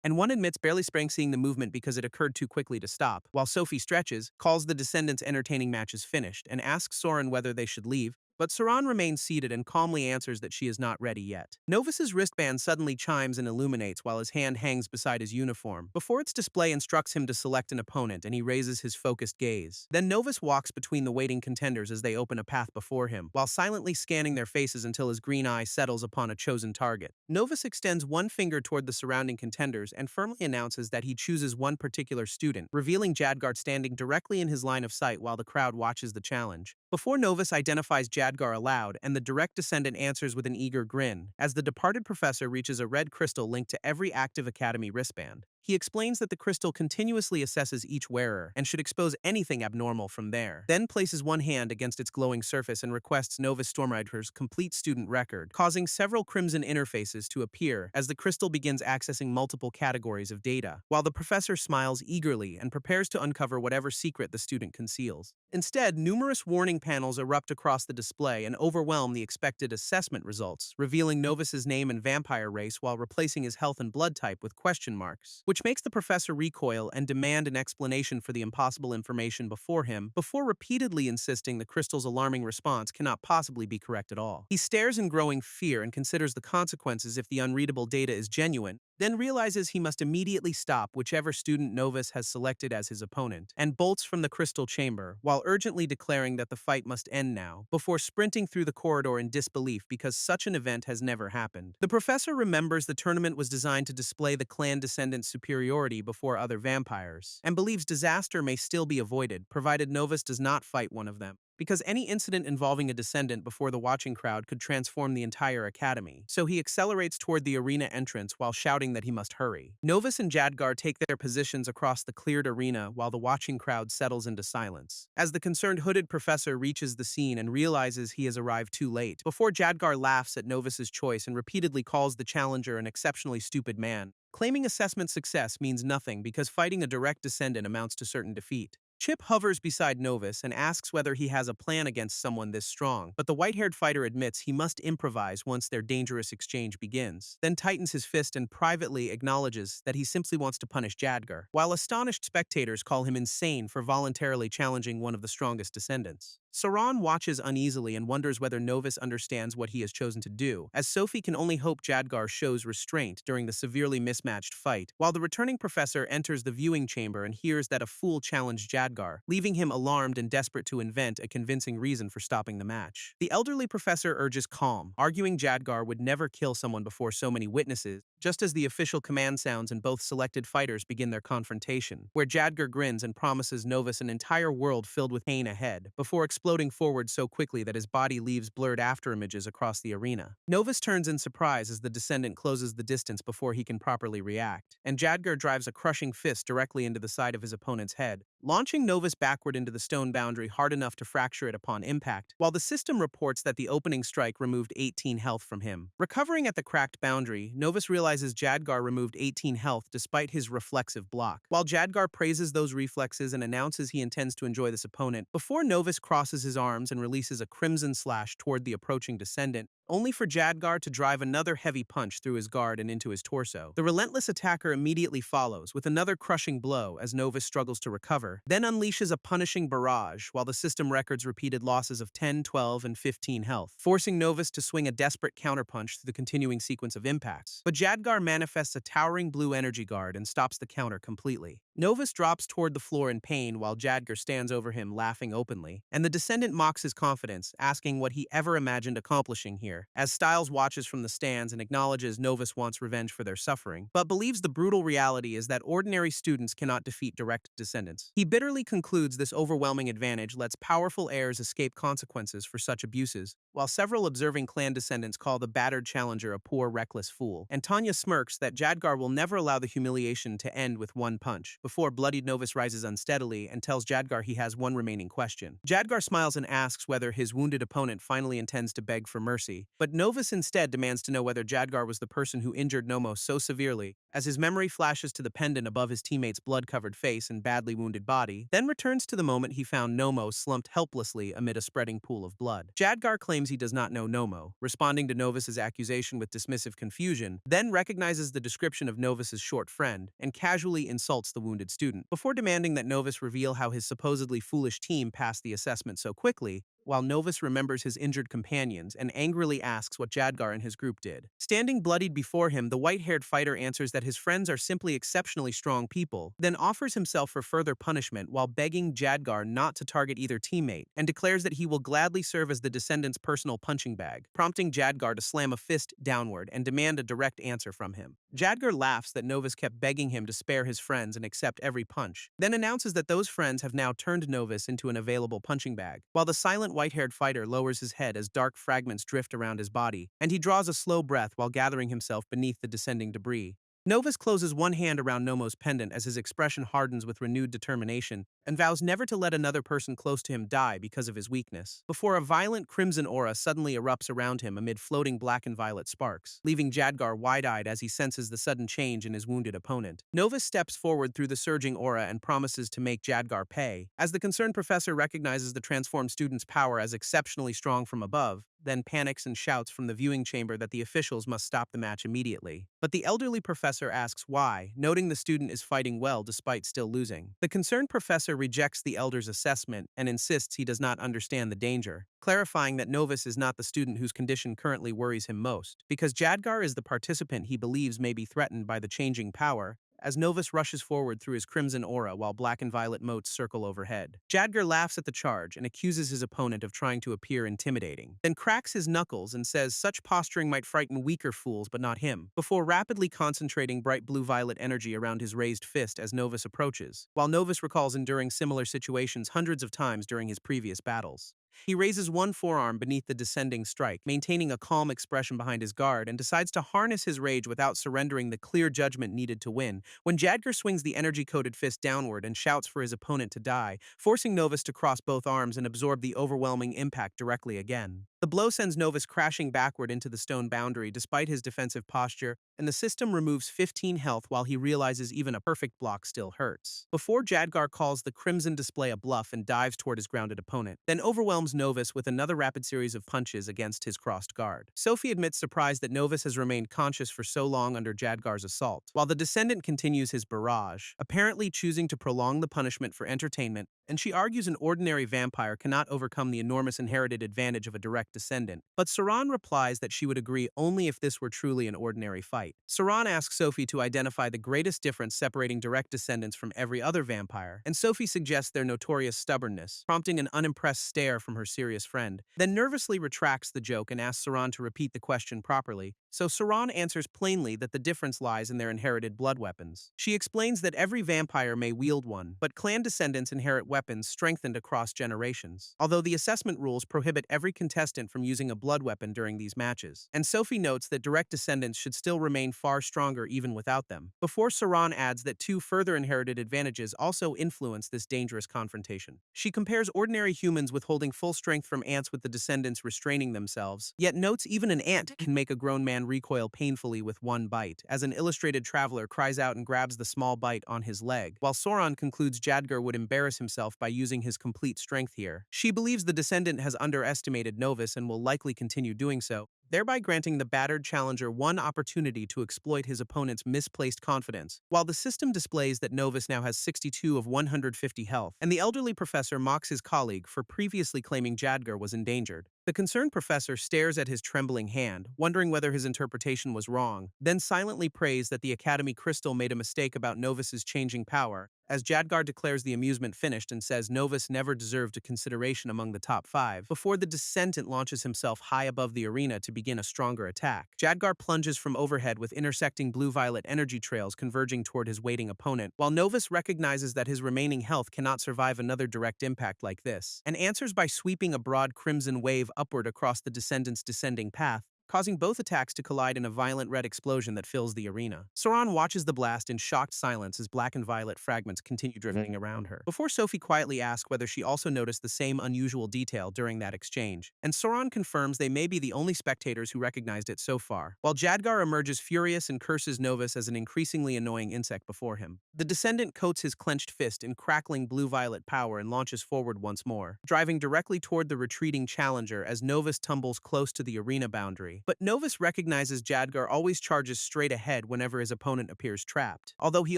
[SPEAKER 1] and one admits barely seeing the movement because it occurred too quickly to stop, while Sophie stretches, calls the descendants' entertaining matches finished, and asks Soren whether they should leave, but Saran remains seated and calmly answers that she is not ready yet. Novus's wristband suddenly chimes and illuminates while his hand hangs beside his uniform, before its display instructs him to select an opponent and he raises his focused gaze. Then Novus walks between the waiting contenders as they open a path before him, while silently scanning their faces until his green eye settles upon a chosen target. Novus extends one finger toward the surrounding contenders and firmly announces that he chooses one particular student, revealing Jadgar standing directly in his line of sight while the crowd watches the challenge. Before Novus identifies Jadgar aloud, and the direct descendant answers with an eager grin, as the departed professor reaches a red crystal linked to every active academy wristband. He explains that the crystal continuously assesses each wearer and should expose anything abnormal from there, then places one hand against its glowing surface and requests Novus Stormrider's complete student record, causing several crimson interfaces to appear as the crystal begins accessing multiple categories of data, while the professor smiles eagerly and prepares to uncover whatever secret the student conceals. Instead, numerous warning panels erupt across the display and overwhelm the expected assessment results, revealing Novus's name and vampire race while replacing his health and blood type with question marks, which makes the professor recoil and demand an explanation for the impossible information before him, before repeatedly insisting the crystal's alarming response cannot possibly be correct at all. He stares in growing fear and considers the consequences if the unreadable data is genuine, then realizes he must immediately stop whichever student Novus has selected as his opponent, and bolts from the crystal chamber, while urgently declaring that the fight must end now, before sprinting through the corridor in disbelief because such an event has never happened. The professor remembers the tournament was designed to display the clan descendant's superiority before other vampires, and believes disaster may still be avoided, provided Novus does not fight one of them. because any incident involving a descendant before the watching crowd could transform the entire academy, so he accelerates toward the arena entrance while shouting that he must hurry. Novus and Jadgar take their positions across the cleared arena while the watching crowd settles into silence. As the concerned hooded professor reaches the scene and realizes he has arrived too late, before Jadgar laughs at Novus's choice and repeatedly calls the challenger an exceptionally stupid man. Claiming assessment success means nothing because fighting a direct descendant amounts to certain defeat. Chip hovers beside Novus and asks whether he has a plan against someone this strong, but the white-haired fighter admits he must improvise once their dangerous exchange begins, then tightens his fist and privately acknowledges that he simply wants to punish Jadgar, while astonished spectators call him insane for voluntarily challenging one of the strongest descendants. Saran watches uneasily and wonders whether Novus understands what he has chosen to do, as Sophie can only hope Jadgar shows restraint during the severely mismatched fight, while the returning professor enters the viewing chamber and hears that a fool challenged Jadgar, leaving him alarmed and desperate to invent a convincing reason for stopping the match. The elderly professor urges calm, arguing Jadgar would never kill someone before so many witnesses, just as the official command sounds and both selected fighters begin their confrontation, where Jadgar grins and promises Novus an entire world filled with pain ahead, before exploding forward so quickly that his body leaves blurred afterimages across the arena. Novus turns in surprise as the descendant closes the distance before he can properly react, and Jadgar drives a crushing fist directly into the side of his opponent's head, launching Novus backward into the stone boundary hard enough to fracture it upon impact, while the system reports that the opening strike removed 18 health from him. Recovering at the cracked boundary, Novus realizes Jadgar removed 18 health despite his reflexive block. While Jadgar praises those reflexes and announces he intends to enjoy this opponent, before Novus crosses his arms and releases a crimson slash toward the approaching descendant, only for Jadgar to drive another heavy punch through his guard and into his torso. The relentless attacker immediately follows with another crushing blow as Novus struggles to recover, then unleashes a punishing barrage while the system records repeated losses of 10, 12, and 15 health, forcing Novus to swing a desperate counterpunch through the continuing sequence of impacts. But Jadgar manifests a towering blue energy guard and stops the counter completely. Novus drops toward the floor in pain while Jadgar stands over him laughing openly, and the descendant mocks his confidence, asking what he ever imagined accomplishing here, as Styles watches from the stands and acknowledges Novus wants revenge for their suffering, but believes the brutal reality is that ordinary students cannot defeat direct descendants. He bitterly concludes this overwhelming advantage lets powerful heirs escape consequences for such abuses, while several observing clan descendants call the battered challenger a poor, reckless fool, and Tanya smirks that Jadgar will never allow the humiliation to end with one punch, before bloodied Novus rises unsteadily and tells Jadgar he has one remaining question. Jadgar smiles and asks whether his wounded opponent finally intends to beg for mercy, but Novus instead demands to know whether Jadgar was the person who injured Nomo so severely, as his memory flashes to the pendant above his teammate's blood-covered face and badly wounded body, then returns to the moment he found Nomo slumped helplessly amid a spreading pool of blood. Jadgar claims he does not know Nomo, responding to Novus's accusation with dismissive confusion, then recognizes the description of Novus's short friend, and casually insults the wounded student, before demanding that Novus reveal how his supposedly foolish team passed the assessment so quickly, while Novus remembers his injured companions and angrily asks what Jadgar and his group did. Standing bloodied before him, the white-haired fighter answers that his friends are simply exceptionally strong people, then offers himself for further punishment while begging Jadgar not to target either teammate, and declares that he will gladly serve as the descendant's personal punching bag, prompting Jadgar to slam a fist downward and demand a direct answer from him. Jadgar laughs that Novus kept begging him to spare his friends and accept every punch, then announces that those friends have now turned Novus into an available punching bag, while the silent white-haired fighter lowers his head as dark fragments drift around his body, and he draws a slow breath while gathering himself beneath the descending debris. Novus closes one hand around Nomo's pendant as his expression hardens with renewed determination and vows never to let another person close to him die because of his weakness, before a violent crimson aura suddenly erupts around him amid floating black and violet sparks, leaving Jadgar wide-eyed as he senses the sudden change in his wounded opponent. Novus steps forward through the surging aura and promises to make Jadgar pay, as the concerned professor recognizes the transformed student's power as exceptionally strong from above, then panics and shouts from the viewing chamber that the officials must stop the match immediately. But the elderly professor asks why, noting the student is fighting well despite still losing. The concerned professor rejects the elder's assessment and insists he does not understand the danger, clarifying that Novus is not the student whose condition currently worries him most, because Jadgar is the participant he believes may be threatened by the changing power, as Novus rushes forward through his crimson aura while black and violet motes circle overhead. Jadgar laughs at the charge and accuses his opponent of trying to appear intimidating, then cracks his knuckles and says such posturing might frighten weaker fools but not him, before rapidly concentrating bright blue-violet energy around his raised fist as Novus approaches, while Novus recalls enduring similar situations hundreds of times during his previous battles. He raises one forearm beneath the descending strike, maintaining a calm expression behind his guard, and decides to harness his rage without surrendering the clear judgment needed to win. When Jadger swings the energy-coated fist downward and shouts for his opponent to die, forcing Novus to cross both arms and absorb the overwhelming impact directly again. The blow sends Novus crashing backward into the stone boundary despite his defensive posture, and the system removes 15 health while he realizes even a perfect block still hurts. Before Jadgar calls the Crimson display a bluff and dives toward his grounded opponent, then overwhelms Novus with another rapid series of punches against his crossed guard. Sophie admits surprise that Novus has remained conscious for so long under Jadgar's assault, while the Descendant continues his barrage, apparently choosing to prolong the punishment for entertainment, and she argues an ordinary vampire cannot overcome the enormous inherited advantage of a direct descendant. But Saran replies that she would agree only if this were truly an ordinary fight. Saran asks Sophie to identify the greatest difference separating direct descendants from every other vampire, and Sophie suggests their notorious stubbornness, prompting an unimpressed stare from her serious friend, then nervously retracts the joke and asks Saran to repeat the question properly, so Saran answers plainly that the difference lies in their inherited blood weapons. She explains that every vampire may wield one, but clan descendants inherit weapons strengthened across generations, although the assessment rules prohibit every contestant from using a blood weapon during these matches. And Sophie notes that direct descendants should still remain far stronger even without them, before Saran adds that two further inherited advantages also influence this dangerous confrontation. She compares ordinary humans withholding full strength from ants with the descendants restraining themselves, yet notes even an ant can make a grown man recoil painfully with one bite, as an illustrated traveler cries out and grabs the small bite on his leg, while Sauron concludes Jadgar would embarrass himself by using his complete strength here. She believes the descendant has underestimated Novus and will likely continue doing so, thereby granting the battered challenger one opportunity to exploit his opponent's misplaced confidence, while the system displays that Novus now has 62 of 150 health, and the elderly professor mocks his colleague for previously claiming Jadgar was endangered. The concerned professor stares at his trembling hand, wondering whether his interpretation was wrong, then silently prays that the Academy Crystal made a mistake about Novus's changing power, as Jadgar declares the amusement finished and says Novus never deserved a consideration among the top 5, before the Descendant launches himself high above the arena to begin a stronger attack. Jadgar plunges from overhead with intersecting blue-violet energy trails converging toward his waiting opponent, while Novus recognizes that his remaining health cannot survive another direct impact like this, and answers by sweeping a broad crimson wave upward across the Descendant's descending path, causing both attacks to collide in a violent red explosion that fills the arena. Sauron watches the blast in shocked silence as black and violet fragments continue drifting around her, before Sophie quietly asks whether she also noticed the same unusual detail during that exchange, and Sauron confirms they may be the only spectators who recognized it so far, while Jadgar emerges furious and curses Novus as an increasingly annoying insect before him. The Descendant coats his clenched fist in crackling blue-violet power and launches forward once more, driving directly toward the retreating challenger as Novus tumbles close to the arena boundary. But Novus recognizes Jadgar always charges straight ahead whenever his opponent appears trapped, although he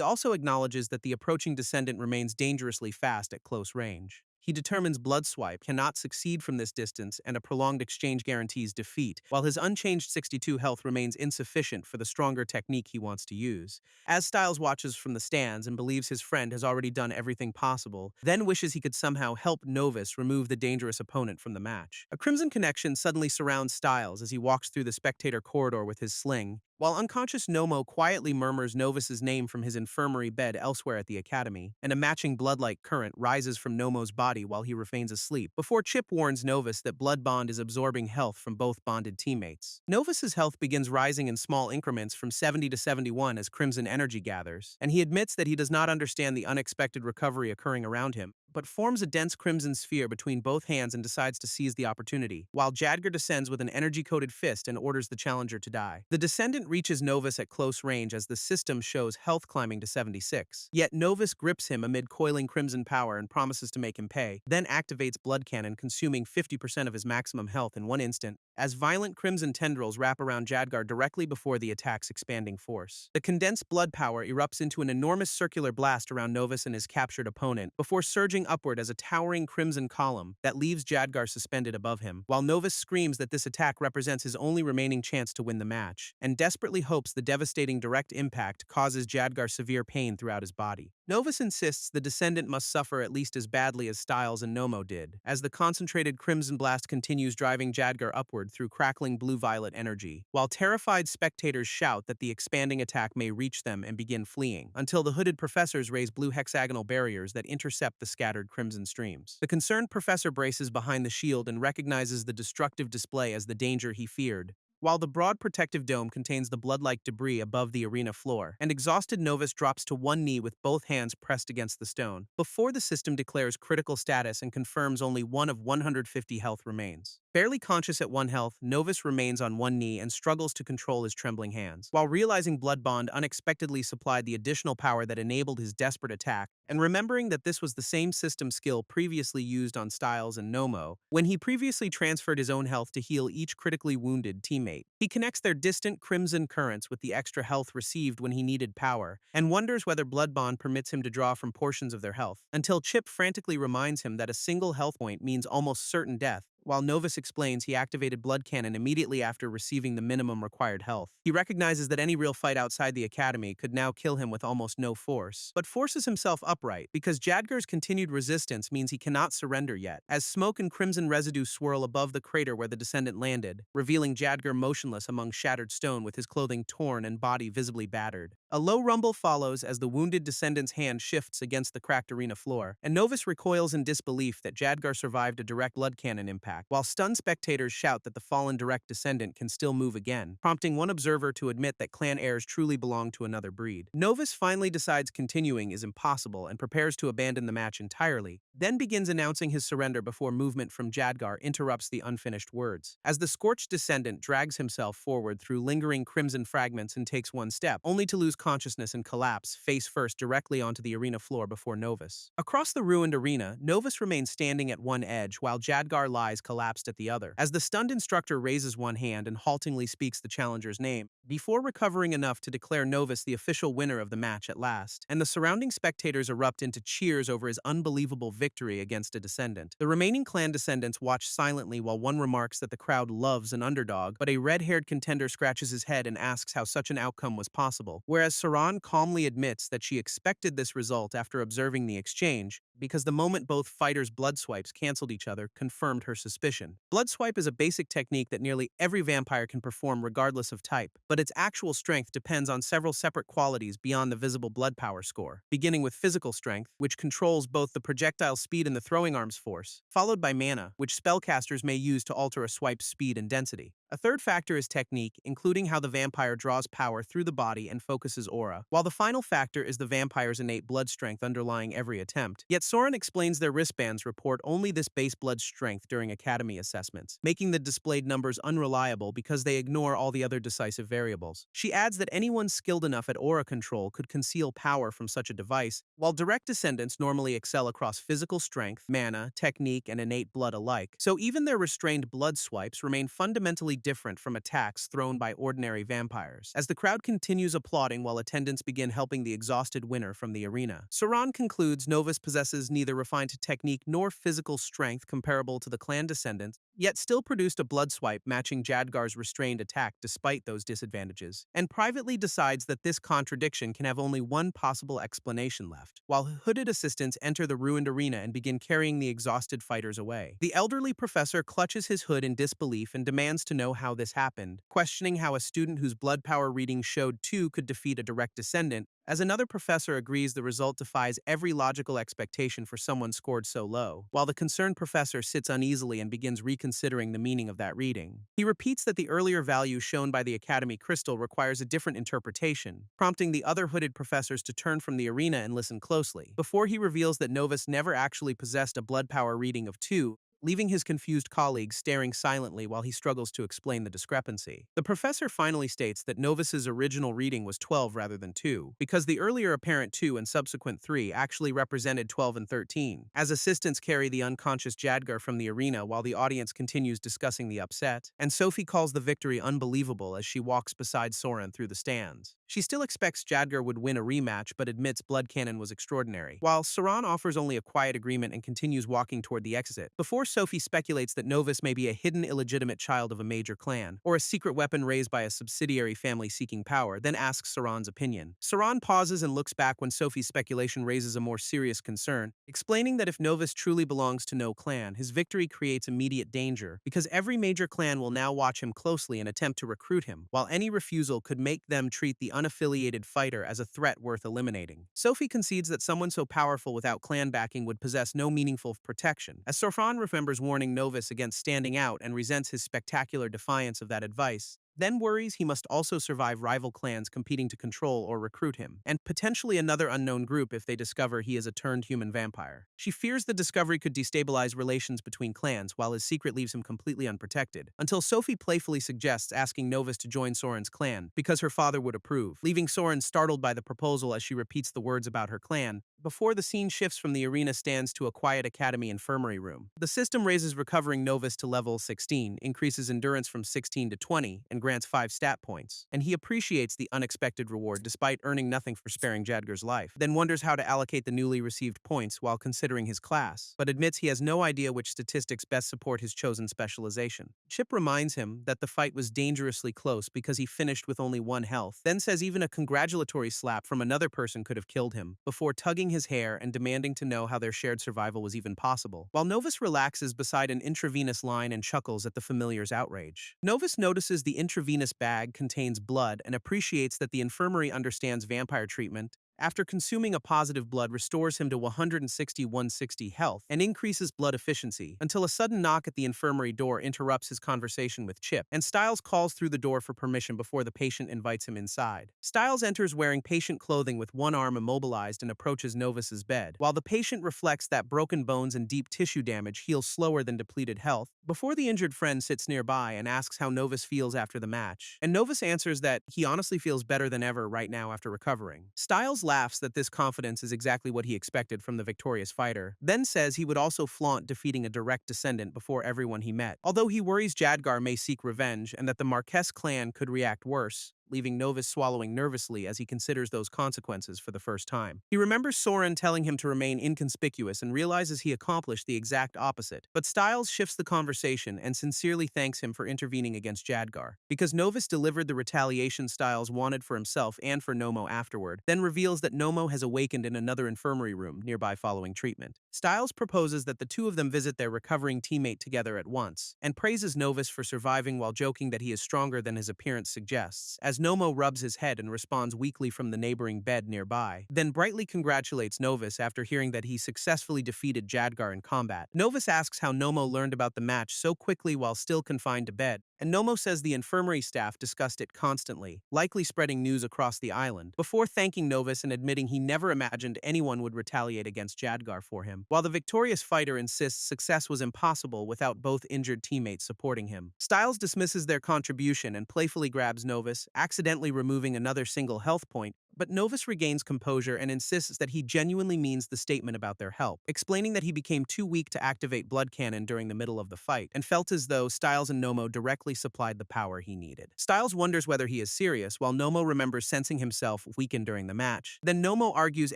[SPEAKER 1] also acknowledges that the approaching Descendant remains dangerously fast at close range. He determines Blood Swipe cannot succeed from this distance and a prolonged exchange guarantees defeat, while his unchanged 62 health remains insufficient for the stronger technique he wants to use. As Styles watches from the stands and believes his friend has already done everything possible, then wishes he could somehow help Novus remove the dangerous opponent from the match. A crimson connection suddenly surrounds Styles as he walks through the spectator corridor with his sling, while unconscious Nomo quietly murmurs Novus's name from his infirmary bed elsewhere at the academy, and a matching blood-like current rises from Nomo's body while he remains asleep, before Chip warns Novus that Blood Bond is absorbing health from both bonded teammates. Novus's health begins rising in small increments from 70 to 71 as Crimson energy gathers, and he admits that he does not understand the unexpected recovery occurring around him, but forms a dense crimson sphere between both hands and decides to seize the opportunity, while Jadgar descends with an energy-coated fist and orders the challenger to die. The Descendant reaches Novus at close range as the system shows health climbing to 76. Yet Novus grips him amid coiling crimson power and promises to make him pay, then activates Blood Cannon, consuming 50% of his maximum health in one instant, as violent crimson tendrils wrap around Jadgar directly before the attack's expanding force. The condensed blood power erupts into an enormous circular blast around Novus and his captured opponent, before surging upward as a towering crimson column that leaves Jadgar suspended above him, while Novus screams that this attack represents his only remaining chance to win the match, and desperately hopes the devastating direct impact causes Jadgar severe pain throughout his body. Novus insists the descendant must suffer at least as badly as Styles and Nomo did, as the concentrated Crimson Blast continues driving Jadgar upward through crackling blue-violet energy, while terrified spectators shout that the expanding attack may reach them and begin fleeing, until the hooded professors raise blue hexagonal barriers that intercept the scattered crimson streams. The concerned professor braces behind the shield and recognizes the destructive display as the danger he feared, while the broad protective dome contains the blood-like debris above the arena floor, and exhausted Novus drops to one knee with both hands pressed against the stone, before the system declares critical status and confirms only one of 150 health remains. Barely conscious at 1 health, Novus remains on one knee and struggles to control his trembling hands, while realizing Blood Bond unexpectedly supplied the additional power that enabled his desperate attack, and remembering that this was the same system skill previously used on Styles and Nomo, when he previously transferred his own health to heal each critically wounded teammate. He connects their distant crimson currents with the extra health received when he needed power, and wonders whether Blood Bond permits him to draw from portions of their health, until Chip frantically reminds him that a single health point means almost certain death, while Novus explains he activated Blood Cannon immediately after receiving the minimum required health. He recognizes that any real fight outside the academy could now kill him with almost no force, but forces himself upright because Jadgar's continued resistance means he cannot surrender yet, as smoke and crimson residue swirl above the crater where the descendant landed, revealing Jadgar motionless among shattered stone with his clothing torn and body visibly battered. A low rumble follows as the wounded descendant's hand shifts against the cracked arena floor, and Novus recoils in disbelief that Jadgar survived a direct Blood Cannon impact, while stunned spectators shout that the fallen direct descendant can still move again, prompting one observer to admit that clan heirs truly belong to another breed. Novus finally decides continuing is impossible and prepares to abandon the match entirely, then begins announcing his surrender before movement from Jadgar interrupts the unfinished words. As the scorched descendant drags himself forward through lingering crimson fragments and takes one step, only to lose consciousness and collapse face first directly onto the arena floor before Novus. Across the ruined arena, Novus remains standing at one edge while Jadgar lies collapsed at the other, as the stunned instructor raises one hand and haltingly speaks the challenger's name, before recovering enough to declare Novus the official winner of the match at last, and the surrounding spectators erupt into cheers over his unbelievable victory against a descendant. The remaining clan descendants watch silently while one remarks that the crowd loves an underdog, but a red-haired contender scratches his head and asks how such an outcome was possible, whereas Saran calmly admits that she expected this result after observing the exchange, because the moment both fighters' blood swipes canceled each other confirmed her suspicion. Blood swipe is a basic technique that nearly every vampire can perform regardless of type, but its actual strength depends on several separate qualities beyond the visible blood power score, beginning with physical strength, which controls both the projectile speed and the throwing arm's force, followed by mana, which spellcasters may use to alter a swipe's speed and density. A third factor is technique, including how the vampire draws power through the body and focuses aura, while the final factor is the vampire's innate blood strength underlying every attempt. Yet Soren explains their wristbands report only this base blood strength during academy assessments, making the displayed numbers unreliable because they ignore all the other decisive variables. She adds that anyone skilled enough at aura control could conceal power from such a device, while direct descendants normally excel across physical strength, mana, technique, and innate blood alike, so even their restrained blood swipes remain fundamentally different from attacks thrown by ordinary vampires. As the crowd continues applauding while attendants begin helping the exhausted winner from the arena, Saran concludes Novus possesses neither refined technique nor physical strength comparable to the clan descendants, yet still produced a blood swipe matching Jadgar's restrained attack despite those disadvantages, and privately decides that this contradiction can have only one possible explanation left, while hooded assistants enter the ruined arena and begin carrying the exhausted fighters away. The elderly professor clutches his hood in disbelief and demands to know how this happened, questioning how a student whose blood power reading showed 2 could defeat a direct descendant, as another professor agrees the result defies every logical expectation for someone scored so low, while the concerned professor sits uneasily and begins reconsidering the meaning of that reading. He repeats that the earlier value shown by the Academy Crystal requires a different interpretation, prompting the other hooded professors to turn from the arena and listen closely, before he reveals that Novus never actually possessed a blood power reading of 2, leaving his confused colleagues staring silently while he struggles to explain the discrepancy. The professor finally states that Novus's original reading was 12 rather than 2, because the earlier apparent 2 and subsequent 3 actually represented 12 and 13, as assistants carry the unconscious Jadgar from the arena while the audience continues discussing the upset, and Sophie calls the victory unbelievable as she walks beside Soren through the stands. She still expects Jadgar would win a rematch but admits Blood Cannon was extraordinary, while Saran offers only a quiet agreement and continues walking toward the exit, before Sophie speculates that Novus may be a hidden illegitimate child of a major clan, or a secret weapon raised by a subsidiary family seeking power, then asks Saran's opinion. Saran pauses and looks back when Sophie's speculation raises a more serious concern, explaining that if Novus truly belongs to no clan, his victory creates immediate danger, because every major clan will now watch him closely and attempt to recruit him, while any refusal could make them treat the unaffiliated fighter as a threat worth eliminating. Sophie concedes that someone so powerful without clan backing would possess no meaningful protection, as Saran remembers warning Novus against standing out and resents his spectacular defiance of that advice, then worries he must also survive rival clans competing to control or recruit him, and potentially another unknown group if they discover he is a turned human vampire. She fears the discovery could destabilize relations between clans while his secret leaves him completely unprotected, until Sophie playfully suggests asking Novus to join Soren's clan because her father would approve, leaving Soren startled by the proposal as she repeats the words about her clan, before the scene shifts from the arena stands to a quiet academy infirmary room. The system raises recovering Novus to level 16, increases endurance from 16 to 20, and grants 5 stat points, and he appreciates the unexpected reward despite earning nothing for sparing Jadgar's life, then wonders how to allocate the newly received points while considering his class, but admits he has no idea which statistics best support his chosen specialization. Chip reminds him that the fight was dangerously close because he finished with only 1 health, then says even a congratulatory slap from another person could have killed him, before tugging his hair and demanding to know how their shared survival was even possible, while Novus relaxes beside an intravenous line and chuckles at the familiar's outrage. Novus notices the intravenous bag contains blood and appreciates that the infirmary understands vampire treatment. After consuming a positive blood restores him to 160-160 health and increases blood efficiency, until a sudden knock at the infirmary door interrupts his conversation with Chip, and Styles calls through the door for permission before the patient invites him inside. Styles enters wearing patient clothing with one arm immobilized and approaches Novus's bed, while the patient reflects that broken bones and deep tissue damage heal slower than depleted health, before the injured friend sits nearby and asks how Novus feels after the match, and Novus answers that he honestly feels better than ever right now after recovering. Styles laughs that this confidence is exactly what he expected from the victorious fighter, then says he would also flaunt defeating a direct descendant before everyone he met, although he worries Jadgar may seek revenge and that the Marquess clan could react worse, leaving Novus swallowing nervously as he considers those consequences for the first time. He remembers Soren telling him to remain inconspicuous and realizes he accomplished the exact opposite, but Styles shifts the conversation and sincerely thanks him for intervening against Jadgar, because Novus delivered the retaliation Styles wanted for himself and for Nomo afterward, then reveals that Nomo has awakened in another infirmary room nearby following treatment. Styles proposes that the two of them visit their recovering teammate together at once, and praises Novus for surviving while joking that he is stronger than his appearance suggests, as Nomo rubs his head and responds weakly from the neighboring bed nearby, then brightly congratulates Novus after hearing that he successfully defeated Jadgar in combat. Novus asks how Nomo learned about the match so quickly while still confined to bed, and Nomo says the infirmary staff discussed it constantly, likely spreading news across the island, before thanking Novus and admitting he never imagined anyone would retaliate against Jadgar for him, while the victorious fighter insists success was impossible without both injured teammates supporting him. Styles dismisses their contribution and playfully grabs Novus, accidentally removing another single health point, but Novus regains composure and insists that he genuinely means the statement about their help, explaining that he became too weak to activate blood cannon during the middle of the fight, and felt as though Styles and Nomo directly supplied the power he needed. Styles wonders whether he is serious, while Nomo remembers sensing himself weakened during the match. Then Nomo argues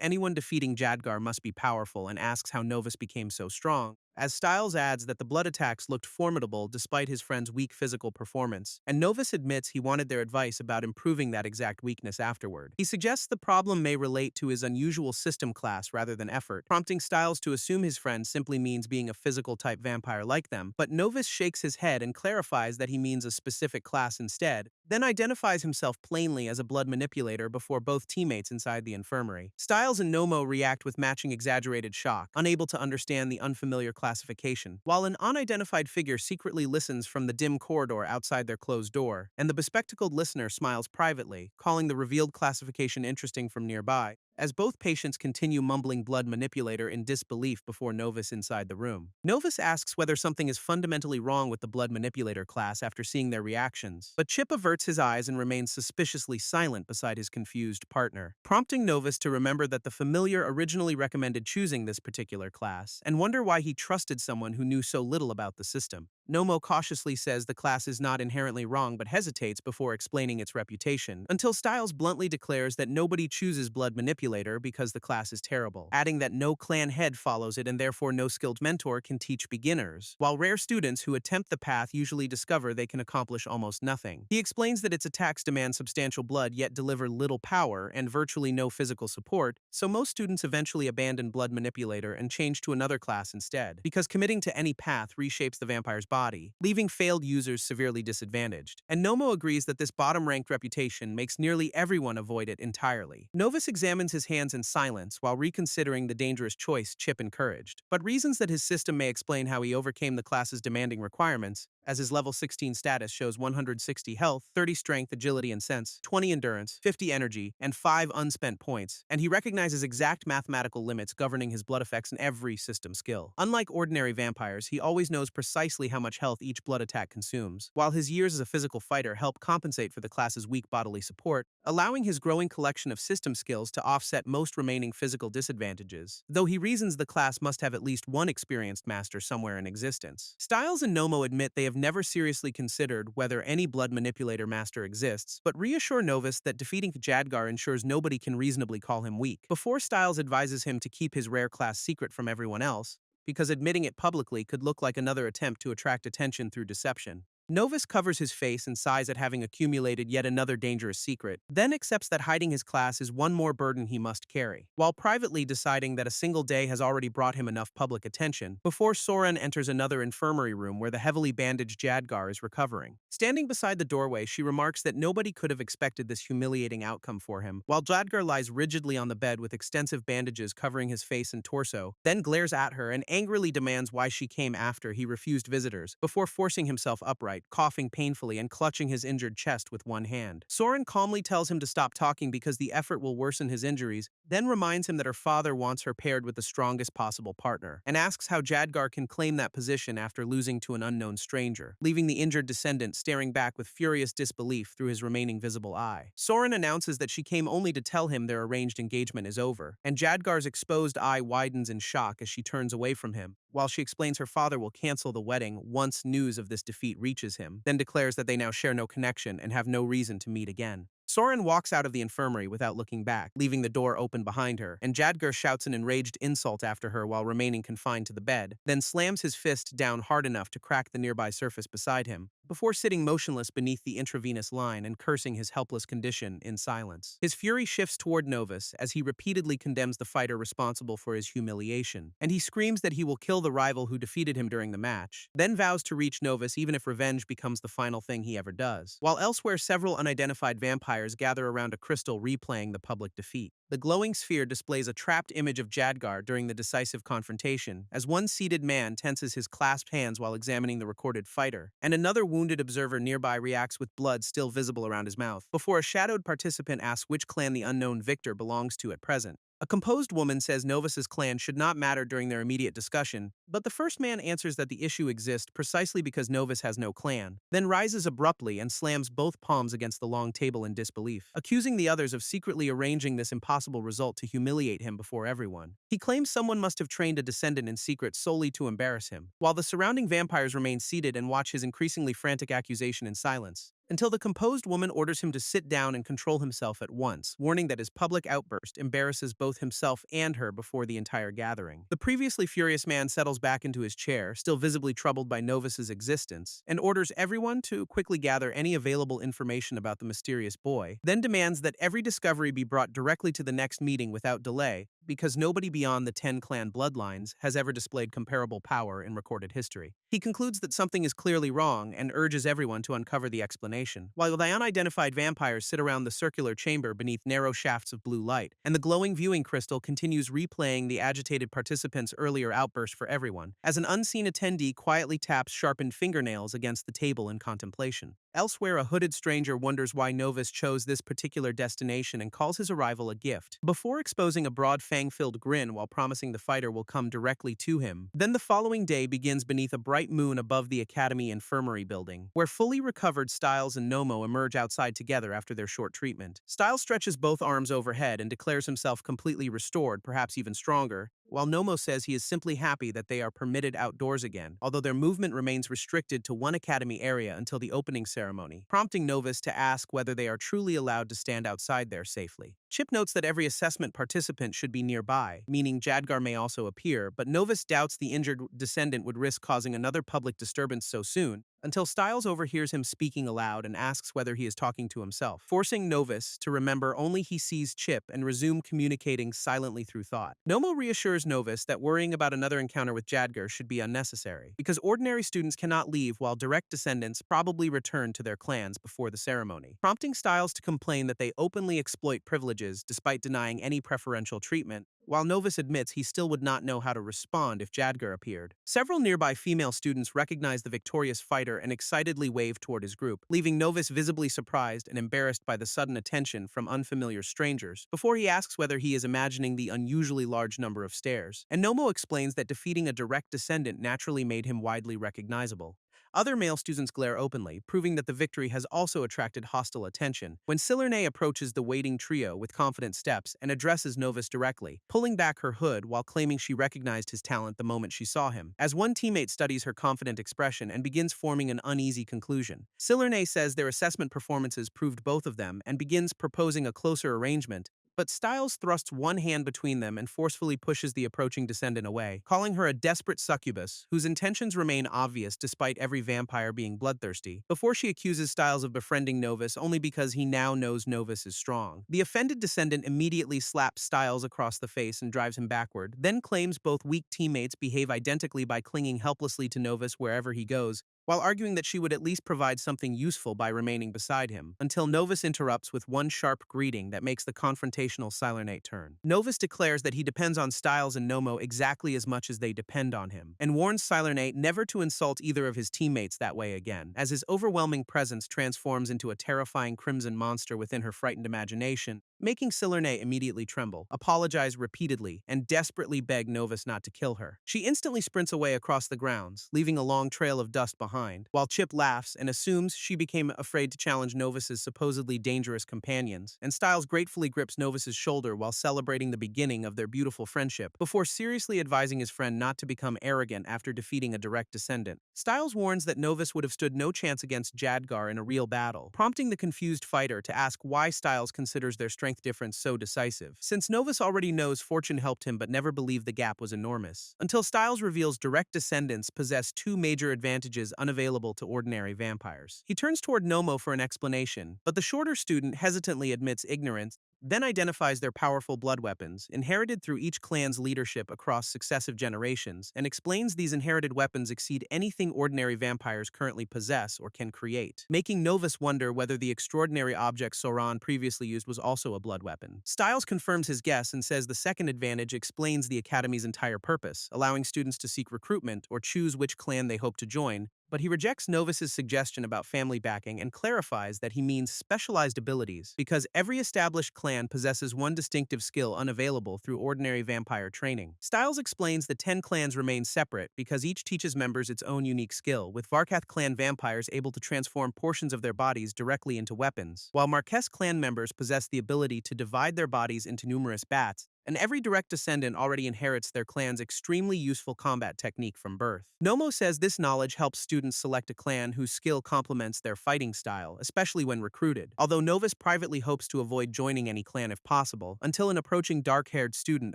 [SPEAKER 1] anyone defeating Jadgar must be powerful and asks how Novus became so strong, as Styles adds that the blood attacks looked formidable despite his friend's weak physical performance, and Novus admits he wanted their advice about improving that exact weakness afterward. He suggests the problem may relate to his unusual system class rather than effort, prompting Styles to assume his friend simply means being a physical-type vampire like them, but Novus shakes his head and clarifies that he means a specific class instead, then identifies himself plainly as a blood manipulator before both teammates inside the infirmary. Styles and Nomo react with matching exaggerated shock, unable to understand the unfamiliar classification, while an unidentified figure secretly listens from the dim corridor outside their closed door, and the bespectacled listener smiles privately, calling the revealed classification interesting from nearby, as both patients continue mumbling blood manipulator in disbelief before Novus inside the room. Novus asks whether something is fundamentally wrong with the blood manipulator class after seeing their reactions, but Chip averts his eyes and remains suspiciously silent beside his confused partner, prompting Novus to remember that the familiar originally recommended choosing this particular class, and wonder why he trusted someone who knew so little about the system. Nomo cautiously says the class is not inherently wrong but hesitates before explaining its reputation, until Styles bluntly declares that nobody chooses Blood Manipulator because the class is terrible, adding that no clan head follows it and therefore no skilled mentor can teach beginners, while rare students who attempt the path usually discover they can accomplish almost nothing. He explains that its attacks demand substantial blood yet deliver little power and virtually no physical support, so most students eventually abandon Blood Manipulator and change to another class instead, because committing to any path reshapes the vampire's body, leaving failed users severely disadvantaged. And Nomo agrees that this bottom-ranked reputation makes nearly everyone avoid it entirely. Novus examines his hands in silence while reconsidering the dangerous choice Chip encouraged, but reasons that his system may explain how he overcame the class's demanding requirements, as his level 16 status shows 160 health, 30 strength, agility, and sense, 20 endurance, 50 energy, and 5 unspent points, and he recognizes exact mathematical limits governing his blood effects in every system skill. Unlike ordinary vampires, he always knows precisely how much health each blood attack consumes, while his years as a physical fighter help compensate for the class's weak bodily support, allowing his growing collection of system skills to offset most remaining physical disadvantages, though he reasons the class must have at least one experienced master somewhere in existence. Styles and Nomo admit they have never seriously considered whether any blood manipulator master exists, but reassure Novus that defeating Jadgar ensures nobody can reasonably call him weak, before Styles advises him to keep his rare class secret from everyone else, because admitting it publicly could look like another attempt to attract attention through deception. Novus covers his face and sighs at having accumulated yet another dangerous secret, then accepts that hiding his class is one more burden he must carry, while privately deciding that a single day has already brought him enough public attention, before Soren enters another infirmary room where the heavily bandaged Jadgar is recovering. Standing beside the doorway, she remarks that nobody could have expected this humiliating outcome for him, while Jadgar lies rigidly on the bed with extensive bandages covering his face and torso, then glares at her and angrily demands why she came after he refused visitors, before forcing himself upright, coughing painfully and clutching his injured chest with one hand. Soren calmly tells him to stop talking because the effort will worsen his injuries, then reminds him that her father wants her paired with the strongest possible partner, and asks how Jadgar can claim that position after losing to an unknown stranger, leaving the injured descendant staring back with furious disbelief through his remaining visible eye. Soren announces that she came only to tell him their arranged engagement is over, and Jadgar's exposed eye widens in shock as she turns away from him, while she explains her father will cancel the wedding once news of this defeat reaches him, then declares that they now share no connection and have no reason to meet again. Soren walks out of the infirmary without looking back, leaving the door open behind her, and Jadgar shouts an enraged insult after her while remaining confined to the bed, then slams his fist down hard enough to crack the nearby surface beside him, before sitting motionless beneath the intravenous line and cursing his helpless condition in silence. His fury shifts toward Novus as he repeatedly condemns the fighter responsible for his humiliation, and he screams that he will kill the rival who defeated him during the match, then vows to reach Novus even if revenge becomes the final thing he ever does. While elsewhere, several unidentified vampires gather around a crystal replaying the public defeat. The glowing sphere displays a trapped image of Jadgar during the decisive confrontation, as one seated man tenses his clasped hands while examining the recorded fighter, and another wounded observer nearby reacts with blood still visible around his mouth, before a shadowed participant asks which clan the unknown victor belongs to at present. A composed woman says Novus's clan should not matter during their immediate discussion, but the first man answers that the issue exists precisely because Novus has no clan, then rises abruptly and slams both palms against the long table in disbelief, accusing the others of secretly arranging this impossible result to humiliate him before everyone. He claims someone must have trained a descendant in secret solely to embarrass him, while the surrounding vampires remain seated and watch his increasingly frantic accusation in silence, until the composed woman orders him to sit down and control himself at once, warning that his public outburst embarrasses both himself and her before the entire gathering. The previously furious man settles back into his chair, still visibly troubled by Novus's existence, and orders everyone to quickly gather any available information about the mysterious boy, then demands that every discovery be brought directly to the next meeting without delay, because nobody beyond the 10 clan bloodlines has ever displayed comparable power in recorded history. He concludes that something is clearly wrong and urges everyone to uncover the explanation, while the unidentified vampires sit around the circular chamber beneath narrow shafts of blue light, and the glowing viewing crystal continues replaying the agitated participants' earlier outburst for everyone, as an unseen attendee quietly taps sharpened fingernails against the table in contemplation. Elsewhere, a hooded stranger wonders why Novus chose this particular destination and calls his arrival a gift, before exposing a broad fang-filled grin while promising the fighter will come directly to him. Then the following day begins beneath a bright moon above the Academy Infirmary building, where fully recovered Styles and Nomo emerge outside together after their short treatment. Styles stretches both arms overhead and declares himself completely restored, perhaps even stronger, while Nomo says he is simply happy that they are permitted outdoors again, although their movement remains restricted to one academy area until the opening ceremony, prompting Novus to ask whether they are truly allowed to stand outside there safely. Chip notes that every assessment participant should be nearby, meaning Jadgar may also appear, but Novus doubts the injured descendant would risk causing another public disturbance so soon, until Styles overhears him speaking aloud and asks whether he is talking to himself, forcing Novus to remember only he sees Chip and resume communicating silently through thought. Nomo reassures Novus that worrying about another encounter with Jadgar should be unnecessary, because ordinary students cannot leave while direct descendants probably return to their clans before the ceremony, prompting Styles to complain that they openly exploit privileges despite denying any preferential treatment, while Novus admits he still would not know how to respond if Jadgar appeared. Several nearby female students recognize the victorious fighter and excitedly wave toward his group, leaving Novus visibly surprised and embarrassed by the sudden attention from unfamiliar strangers, before he asks whether he is imagining the unusually large number of stairs. And Nomo explains that defeating a direct descendant naturally made him widely recognizable. Other male students glare openly, proving that the victory has also attracted hostile attention, when Silerne approaches the waiting trio with confident steps and addresses Novus directly, pulling back her hood while claiming she recognized his talent the moment she saw him. As one teammate studies her confident expression and begins forming an uneasy conclusion, Silerne says their assessment performances proved both of them and begins proposing a closer arrangement, but Styles thrusts one hand between them and forcefully pushes the approaching descendant away, calling her a desperate succubus whose intentions remain obvious despite every vampire being bloodthirsty, before she accuses Styles of befriending Novus only because he now knows Novus is strong. The offended descendant immediately slaps Styles across the face and drives him backward, then claims both weak teammates behave identically by clinging helplessly to Novus wherever he goes, while arguing that she would at least provide something useful by remaining beside him, until Novus interrupts with one sharp greeting that makes the confrontational Silernate turn. Novus declares that he depends on Styles and Nomo exactly as much as they depend on him, and warns Silernate never to insult either of his teammates that way again, as his overwhelming presence transforms into a terrifying crimson monster within her frightened imagination, making Silerne immediately tremble, apologize repeatedly, and desperately beg Novus not to kill her. She instantly sprints away across the grounds, leaving a long trail of dust behind, while Chip laughs and assumes she became afraid to challenge Novus's supposedly dangerous companions, and Styles gratefully grips Novus's shoulder while celebrating the beginning of their beautiful friendship, before seriously advising his friend not to become arrogant after defeating a direct descendant. Styles warns that Novus would have stood no chance against Jadgar in a real battle, prompting the confused fighter to ask why Styles considers their strength difference so decisive, since Novus already knows fortune helped him but never believed the gap was enormous, until Styles reveals direct descendants possess two major advantages unavailable to ordinary vampires. He turns toward Nomo for an explanation, but the shorter student hesitantly admits ignorance, then identifies their powerful blood weapons, inherited through each clan's leadership across successive generations, and explains these inherited weapons exceed anything ordinary vampires currently possess or can create, making Novus wonder whether the extraordinary object Soran previously used was also a blood weapon. Styles confirms his guess and says the second advantage explains the Academy's entire purpose, allowing students to seek recruitment or choose which clan they hope to join, but he rejects Novus's suggestion about family backing and clarifies that he means specialized abilities, because every established clan possesses one distinctive skill unavailable through ordinary vampire training. Styles explains the 10 clans remain separate because each teaches members its own unique skill, with Varkath clan vampires able to transform portions of their bodies directly into weapons, while Marquess clan members possess the ability to divide their bodies into numerous bats, and every direct descendant already inherits their clan's extremely useful combat technique from birth. Nomo says this knowledge helps students select a clan whose skill complements their fighting style, especially when recruited, although Novus privately hopes to avoid joining any clan if possible, until an approaching dark-haired student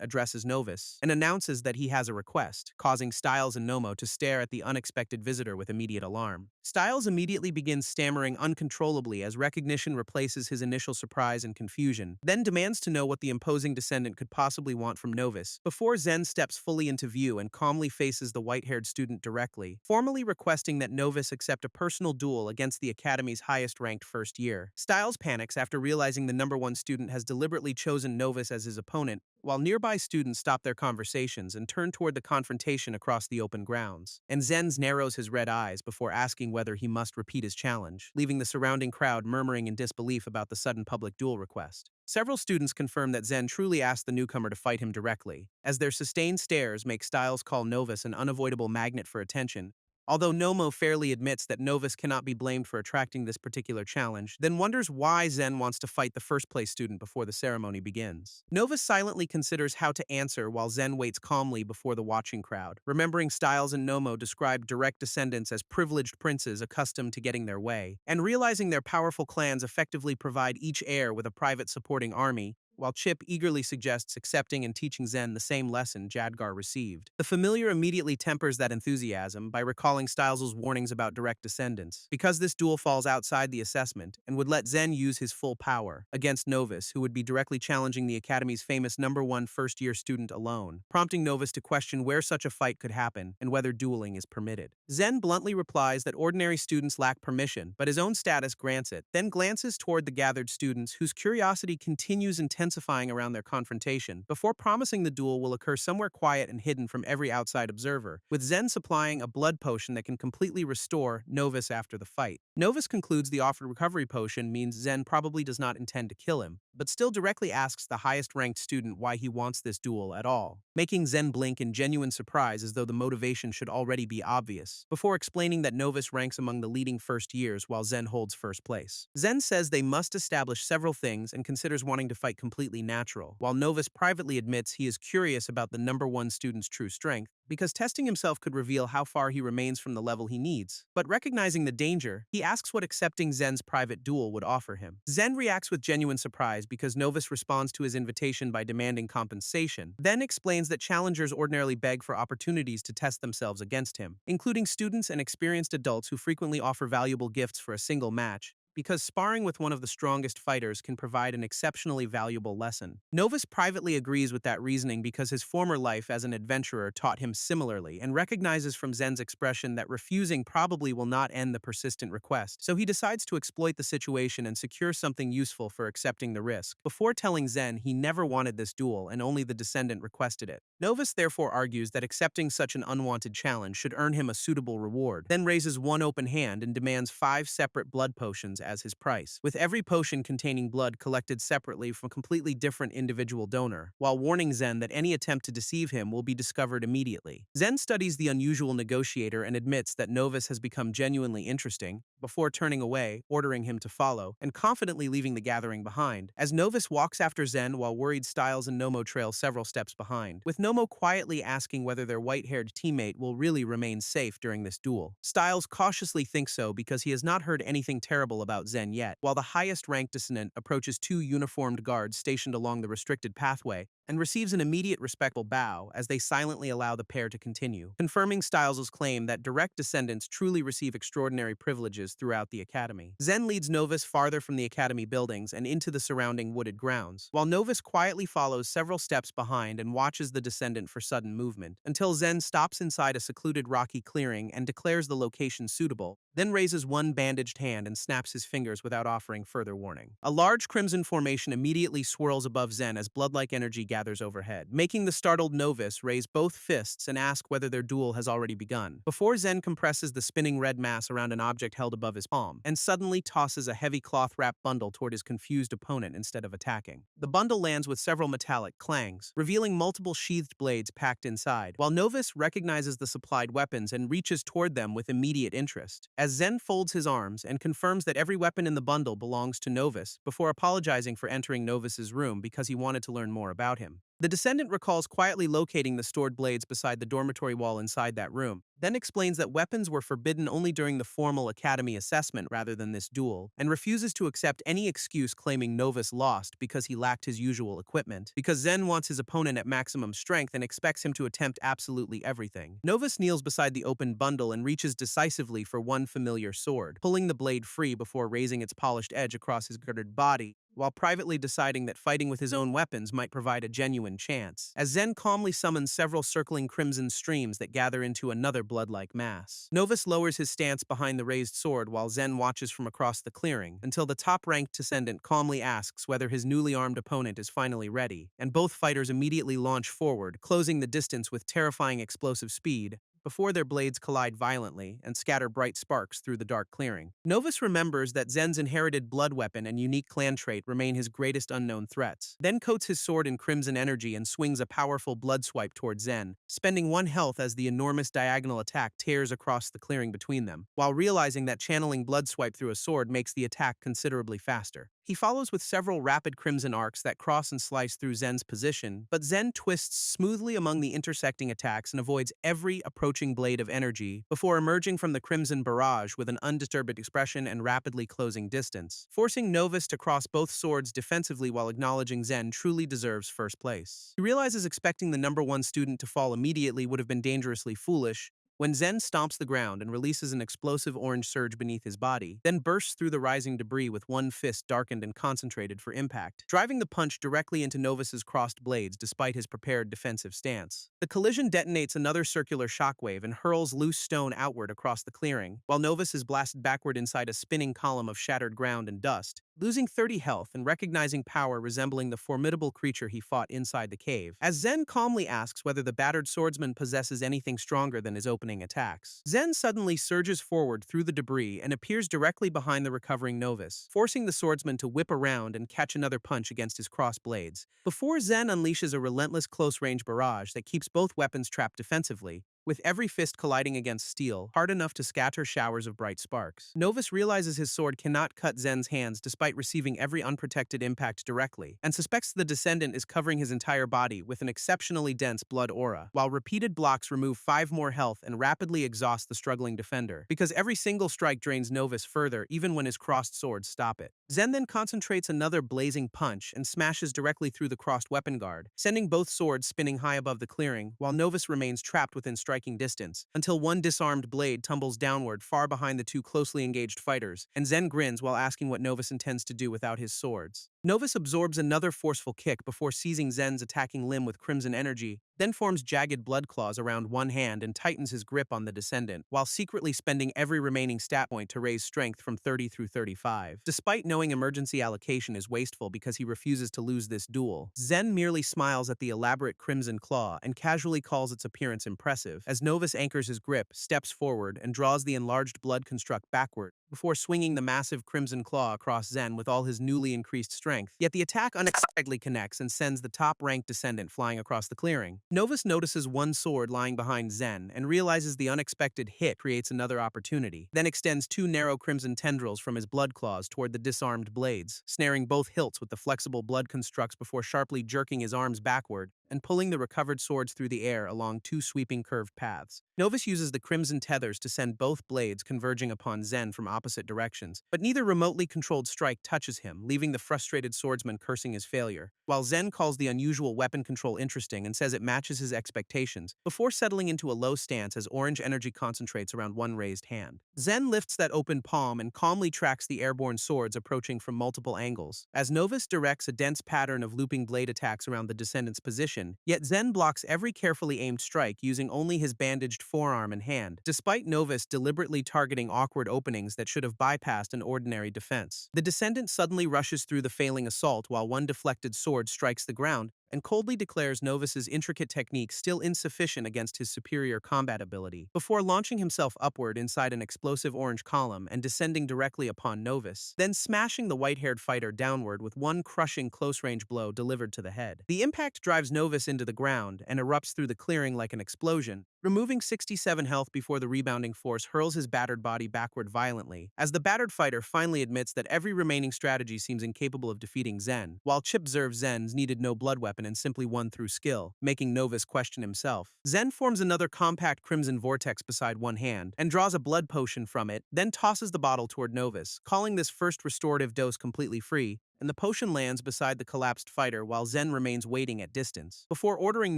[SPEAKER 1] addresses Novus and announces that he has a request, causing Styles and Nomo to stare at the unexpected visitor with immediate alarm. Styles immediately begins stammering uncontrollably as recognition replaces his initial surprise and confusion, then demands to know what the imposing descendant could possibly want from Novus, before Zen steps fully into view and calmly faces the white-haired student directly, formally requesting that Novus accept a personal duel against the Academy's highest-ranked first year. Styles panics after realizing the #1 student has deliberately chosen Novus as his opponent, while nearby students stop their conversations and turn toward the confrontation across the open grounds. And Zenz narrows his red eyes before asking whether he must repeat his challenge, leaving the surrounding crowd murmuring in disbelief about the sudden public duel request. Several students confirm that Zen truly asked the newcomer to fight him directly, as their sustained stares make Styles call Novus an unavoidable magnet for attention, Although Nomo fairly admits that Novus cannot be blamed for attracting this particular challenge, then wonders why Zen wants to fight the first-place student before the ceremony begins. Novus silently considers how to answer while Zen waits calmly before the watching crowd. Remembering Styles and Nomo described direct descendants as privileged princes accustomed to getting their way, and realizing their powerful clans effectively provide each heir with a private supporting army, while Chip eagerly suggests accepting and teaching Zen the same lesson Jadgar received. The familiar immediately tempers that enthusiasm by recalling Styles' warnings about direct descendants, because this duel falls outside the assessment and would let Zen use his full power against Novus, who would be directly challenging the Academy's famous #1 first-year student alone, prompting Novus to question where such a fight could happen and whether dueling is permitted. Zen bluntly replies that ordinary students lack permission, but his own status grants it, then glances toward the gathered students whose curiosity continues intensifying around their confrontation, before promising the duel will occur somewhere quiet and hidden from every outside observer, with Zen supplying a blood potion that can completely restore Novus after the fight. Novus concludes the offered recovery potion means Zen probably does not intend to kill him, but still directly asks the highest-ranked student why he wants this duel at all, making Zen blink in genuine surprise as though the motivation should already be obvious, before explaining that Novus ranks among the leading first years while Zen holds first place. Zen says they must establish several things and considers wanting to fight completely natural, while Novus privately admits he is curious about the #1 student's true strength, because testing himself could reveal how far he remains from the level he needs. But recognizing the danger, he asks what accepting Zen's private duel would offer him. Zen reacts with genuine surprise because Novus responds to his invitation by demanding compensation, then explains that challengers ordinarily beg for opportunities to test themselves against him, including students and experienced adults who frequently offer valuable gifts for a single match, because sparring with one of the strongest fighters can provide an exceptionally valuable lesson. Novus privately agrees with that reasoning because his former life as an adventurer taught him similarly, and recognizes from Zen's expression that refusing probably will not end the persistent request, so he decides to exploit the situation and secure something useful for accepting the risk, before telling Zen he never wanted this duel and only the descendant requested it. Novus therefore argues that accepting such an unwanted challenge should earn him a suitable reward, then raises one open hand and demands 5 separate blood potions as his price, with every potion containing blood collected separately from a completely different individual donor, while warning Zen that any attempt to deceive him will be discovered immediately. Zen studies the unusual negotiator and admits that Novus has become genuinely interesting, before turning away, ordering him to follow, and confidently leaving the gathering behind, as Novus walks after Zen while worried Styles and Nomo trail several steps behind, with Nomo quietly asking whether their white-haired teammate will really remain safe during this duel. Styles cautiously thinks so because he has not heard anything terrible about Zen yet, while the highest-ranked dissonant approaches 2 uniformed guards stationed along the restricted pathway and receives an immediate respectful bow as they silently allow the pair to continue, confirming Styles' claim that direct descendants truly receive extraordinary privileges throughout the Academy. Zen leads Novus farther from the Academy buildings and into the surrounding wooded grounds, while Novus quietly follows several steps behind and watches the descendant for sudden movement, until Zen stops inside a secluded rocky clearing and declares the location suitable, then raises one bandaged hand and snaps his fingers without offering further warning. A large crimson formation immediately swirls above Zen as blood-like energy gathers overhead, making the startled Novus raise both fists and ask whether their duel has already begun, before Zen compresses the spinning red mass around an object held above his palm, and suddenly tosses a heavy cloth-wrapped bundle toward his confused opponent instead of attacking. The bundle lands with several metallic clangs, revealing multiple sheathed blades packed inside, while Novus recognizes the supplied weapons and reaches toward them with immediate interest, as Zen folds his arms and confirms that every weapon in the bundle belongs to Novus, before apologizing for entering Novus's room because he wanted to learn more about him. The descendant recalls quietly locating the stored blades beside the dormitory wall inside that room, then explains that weapons were forbidden only during the formal Academy assessment rather than this duel, and refuses to accept any excuse claiming Novus lost because he lacked his usual equipment, because Zen wants his opponent at maximum strength and expects him to attempt absolutely everything. Novus kneels beside the open bundle and reaches decisively for one familiar sword, pulling the blade free before raising its polished edge across his girded body, while privately deciding that fighting with his own weapons might provide a genuine chance, as Zen calmly summons several circling crimson streams that gather into another blood-like mass. Novus lowers his stance behind the raised sword while Zen watches from across the clearing, until the top-ranked descendant calmly asks whether his newly armed opponent is finally ready, and both fighters immediately launch forward, closing the distance with terrifying explosive speed, before their blades collide violently and scatter bright sparks through the dark clearing. Novus remembers that Zen's inherited blood weapon and unique clan trait remain his greatest unknown threats, then coats his sword in crimson energy and swings a powerful blood swipe toward Zen, spending 1 health as the enormous diagonal attack tears across the clearing between them, while realizing that channeling blood swipe through a sword makes the attack considerably faster. He follows with several rapid crimson arcs that cross and slice through Zen's position, but Zen twists smoothly among the intersecting attacks and avoids every approaching blade of energy before emerging from the crimson barrage with an undisturbed expression and rapidly closing distance, forcing Novus to cross both swords defensively while acknowledging Zen truly deserves first place. He realizes expecting the #1 student to fall immediately would have been dangerously foolish, when Zen stomps the ground and releases an explosive orange surge beneath his body, then bursts through the rising debris with one fist darkened and concentrated for impact, driving the punch directly into Novus's crossed blades despite his prepared defensive stance. The collision detonates another circular shockwave and hurls loose stone outward across the clearing, while Novus is blasted backward inside a spinning column of shattered ground and dust, losing 30 health and recognizing power resembling the formidable creature he fought inside the cave, as Zen calmly asks whether the battered swordsman possesses anything stronger than his opening attacks. Zen suddenly surges forward through the debris and appears directly behind the recovering Novus, forcing the swordsman to whip around and catch another punch against his crossed blades, before Zen unleashes a relentless close-range barrage that keeps both weapons trapped defensively, with every fist colliding against steel, hard enough to scatter showers of bright sparks. Novus realizes his sword cannot cut Zen's hands despite receiving every unprotected impact directly, and suspects the descendant is covering his entire body with an exceptionally dense blood aura, while repeated blocks remove 5 more health and rapidly exhaust the struggling defender, because every single strike drains Novus further even when his crossed swords stop it. Zen then concentrates another blazing punch and smashes directly through the crossed weapon guard, sending both swords spinning high above the clearing, while Novus remains trapped within striking distance, until one disarmed blade tumbles downward far behind the 2 closely engaged fighters, and Zen grins while asking what Novus intends to do without his swords. Novus absorbs another forceful kick before seizing Zen's attacking limb with crimson energy, then forms jagged blood claws around one hand and tightens his grip on the descendant, while secretly spending every remaining stat point to raise strength from 30 through 35. Despite knowing emergency allocation is wasteful because he refuses to lose this duel, Zen merely smiles at the elaborate crimson claw and casually calls its appearance impressive, as Novus anchors his grip, steps forward, and draws the enlarged blood construct backward, before swinging the massive crimson claw across Zen with all his newly increased strength. Yet the attack unexpectedly connects and sends the top-ranked descendant flying across the clearing. Novus notices one sword lying behind Zen and realizes the unexpected hit creates another opportunity, then extends 2 narrow crimson tendrils from his blood claws toward the disarmed blades, snaring both hilts with the flexible blood constructs before sharply jerking his arms backward and pulling the recovered swords through the air along 2 sweeping curved paths. Novus uses the crimson tethers to send both blades converging upon Zen from opposite directions, but neither remotely controlled strike touches him, leaving the frustrated swordsman cursing his failure, while Zen calls the unusual weapon control interesting and says it matches his expectations, before settling into a low stance as orange energy concentrates around one raised hand. Zen lifts that open palm and calmly tracks the airborne swords approaching from multiple angles, as Novus directs a dense pattern of looping blade attacks around the descendant's position, yet Zen blocks every carefully aimed strike using only his bandaged forearm and hand, despite Novus deliberately targeting awkward openings that should have bypassed an ordinary defense. The descendant suddenly rushes through the failing assault while one deflected sword strikes the ground, and coldly declares Novus's intricate technique still insufficient against his superior combat ability, before launching himself upward inside an explosive orange column and descending directly upon Novus, then smashing the white-haired fighter downward with one crushing close-range blow delivered to the head. The impact drives Novus into the ground and erupts through the clearing like an explosion, removing 67 health before the rebounding force hurls his battered body backward violently, as the battered fighter finally admits that every remaining strategy seems incapable of defeating Zen, while Chip observes Zen's needed no blood weapon and simply won through skill, making Novus question himself. Zen forms another compact crimson vortex beside one hand and draws a blood potion from it, then tosses the bottle toward Novus, calling this first restorative dose completely free, and the potion lands beside the collapsed fighter while Zen remains waiting at distance, before ordering